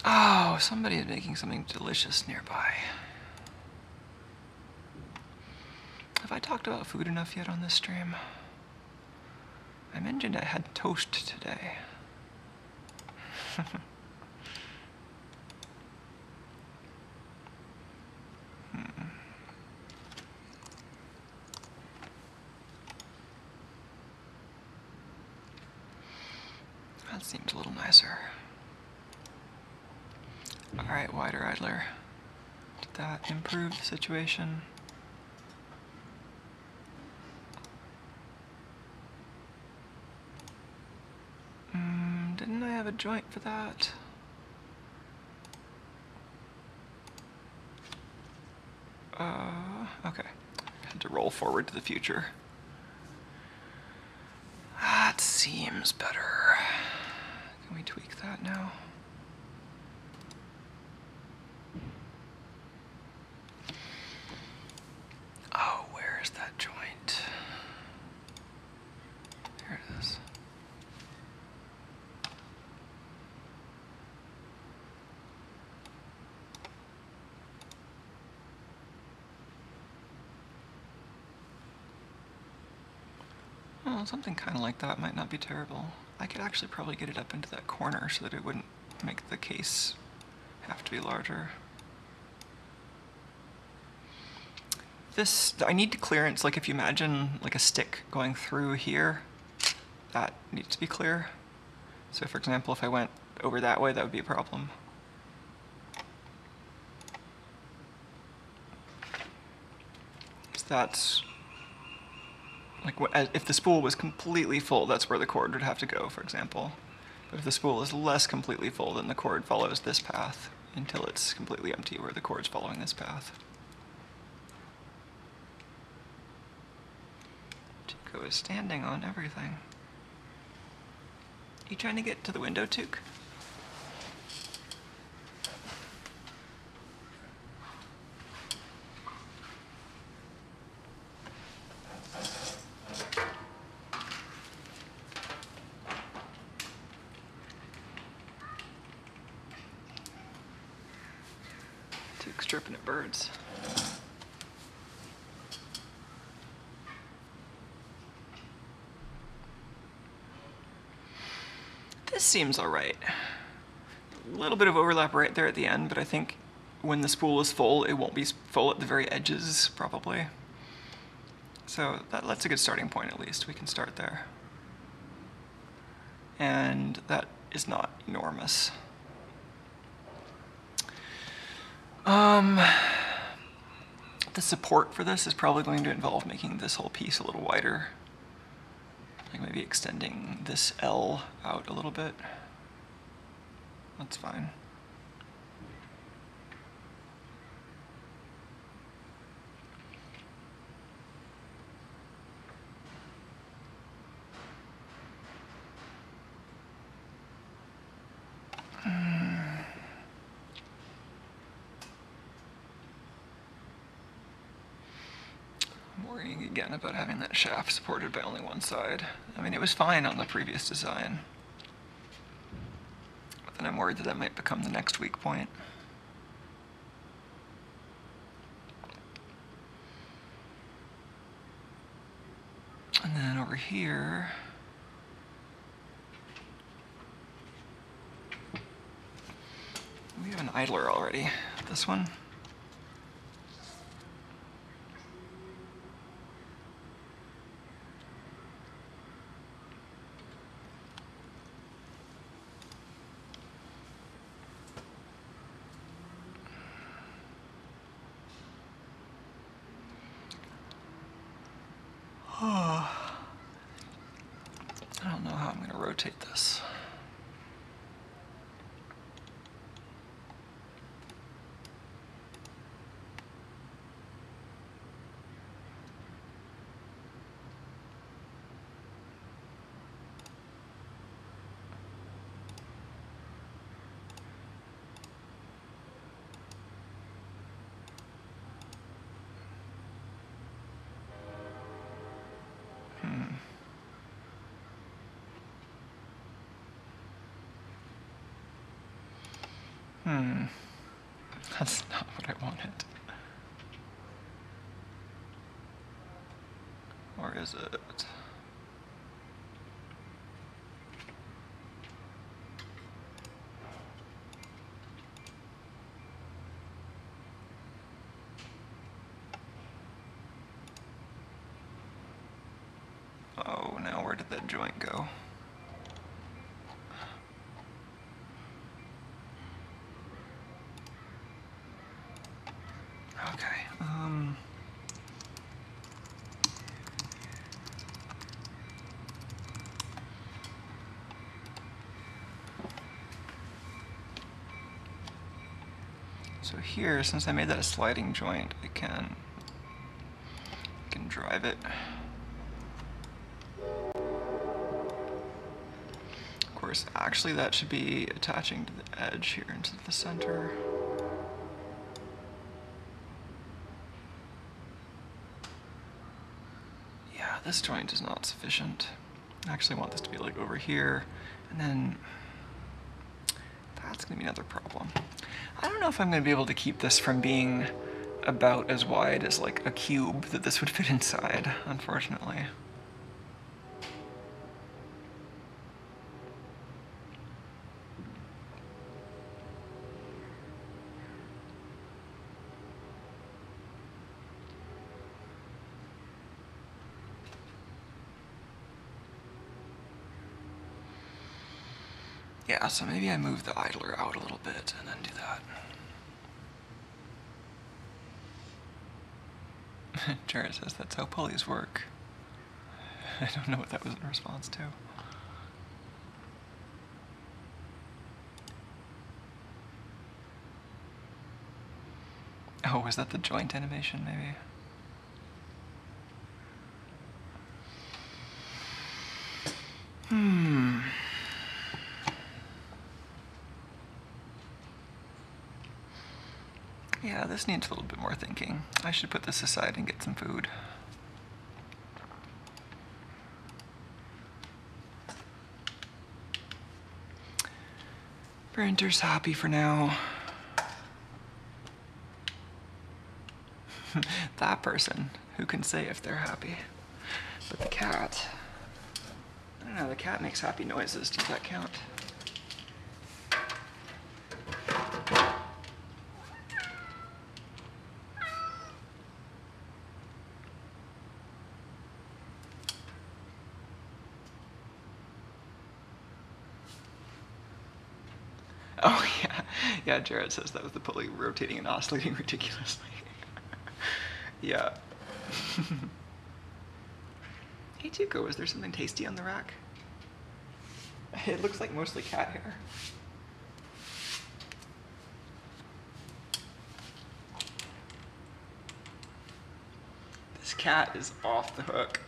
Oh, somebody is making something delicious nearby. Have I talked about food enough yet on this stream? I mentioned I had toast today. That seems a little nicer. Alright, wider idler. Did that improve the situation? Didn't I have a joint for that? Okay. Had to roll forward to the future. That seems better. Can we tweak that now? Oh, where is that joint? There it is. Well, something kind of like that might not be terrible. I could actually probably get it up into that corner so that it wouldn't make the case have to be larger. This, I need to clearance, like if you imagine like a stick going through here, that needs to be clear. So for example, if I went over that way, that would be a problem. So that's, like if the spool was completely full, that's where the cord would have to go, for example. But if the spool is less completely full, then the cord follows this path until it's completely empty, where the cord's following this path. Tico is standing on everything. You trying to get to the window, Took? Took's chirping at birds. This seems alright. A little bit of overlap right there at the end, but I think when the spool is full, it won't be full at the very edges, probably. So that's a good starting point, at least. We can start there. And that is not enormous. The support for this is probably going to involve making this whole piece a little wider. Like maybe extending this L out a little bit. That's fine. I'm worrying again about having that shaft supported by only one side. I mean, it was fine on the previous design. But then I'm worried that that might become the next weak point. And then over here, we have an idler already. This one. I don't know how I'm going to rotate this. That's not what I wanted. Or is it? Oh, now where did that joint go? Okay, so here, since I made that a sliding joint, I can drive it. Of course, actually that should be attaching to the edge here into the center. Yeah, this joint is not sufficient. I actually want this to be like over here, and then that's gonna be another problem. I don't know if I'm gonna be able to keep this from being about as wide as like a cube that this would fit inside, unfortunately. Yeah, so maybe I move the idler out a little bit and then do that. Jared says that's how pulleys work. I don't know what that was in response to. Oh, was that the joint animation, maybe? Yeah, this needs a little bit more thinking. I should put this aside and get some food. Printer's happy for now. That person, who can say if they're happy? But the cat, I don't know, the cat makes happy noises. Does that count? Oh yeah, yeah, Jared says that was the pulley rotating and oscillating ridiculously. Yeah. Hey Tuco, is there something tasty on the rack? It looks like mostly cat hair. This cat is off the hook.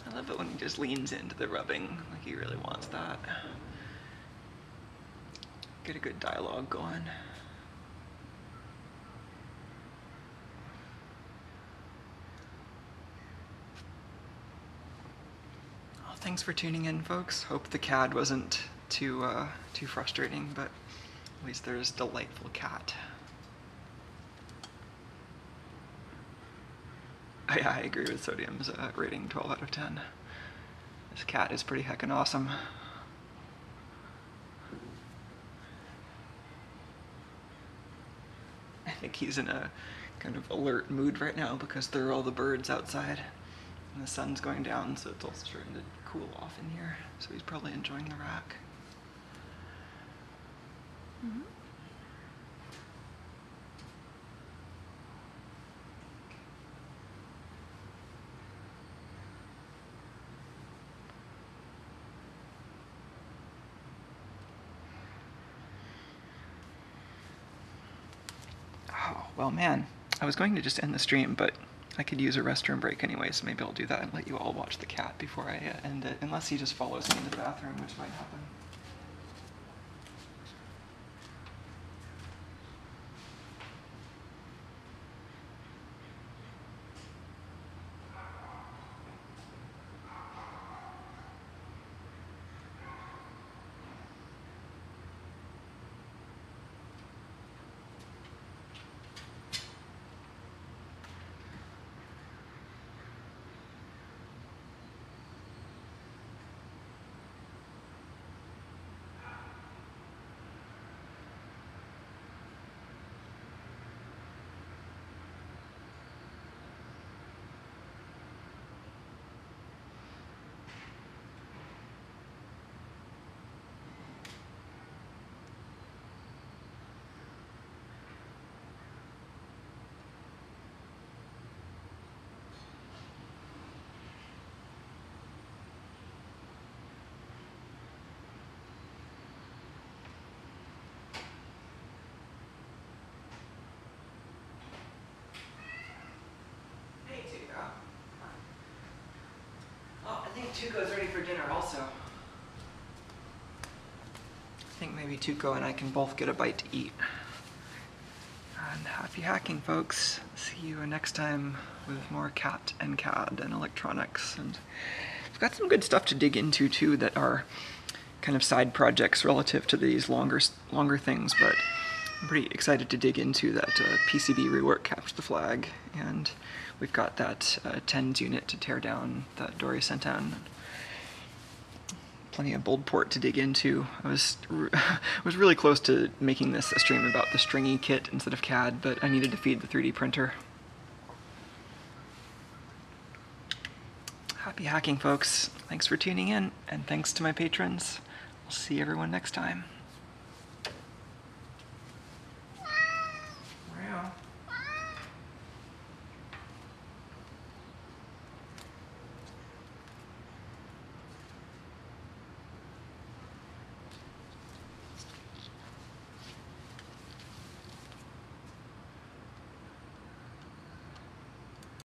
I love it when he just leans into the rubbing, like he really wants that. Get a good dialogue going. Well, thanks for tuning in, folks. Hope the CAD wasn't too frustrating, but at least there's delightful cat. I agree with Sodium's rating, 12 out of 10. This cat is pretty heckin' awesome. I think he's in a kind of alert mood right now because there are all the birds outside. And the sun's going down, so it's also starting to cool off in here. So he's probably enjoying the rack. Mm-hmm. Oh, well, man, I was going to just end the stream, but I could use a restroom break anyway, so maybe I'll do that and let you all watch the cat before I end it, unless he just follows me into the bathroom, which might happen. Oh, I think Tuco's ready for dinner also. I think maybe Tuco and I can both get a bite to eat. And happy hacking, folks. See you next time with more CAT and CAD and electronics. And we've got some good stuff to dig into too that are kind of side projects relative to these longer things, but I'm pretty excited to dig into that PCB rework capture the flag, and we've got that TENS unit to tear down that Dory sent down. Plenty of bold port to dig into. I was really close to making this a stream about the stringy kit instead of CAD, but I needed to feed the 3D printer. Happy hacking, folks. Thanks for tuning in, and thanks to my patrons. I'll see everyone next time.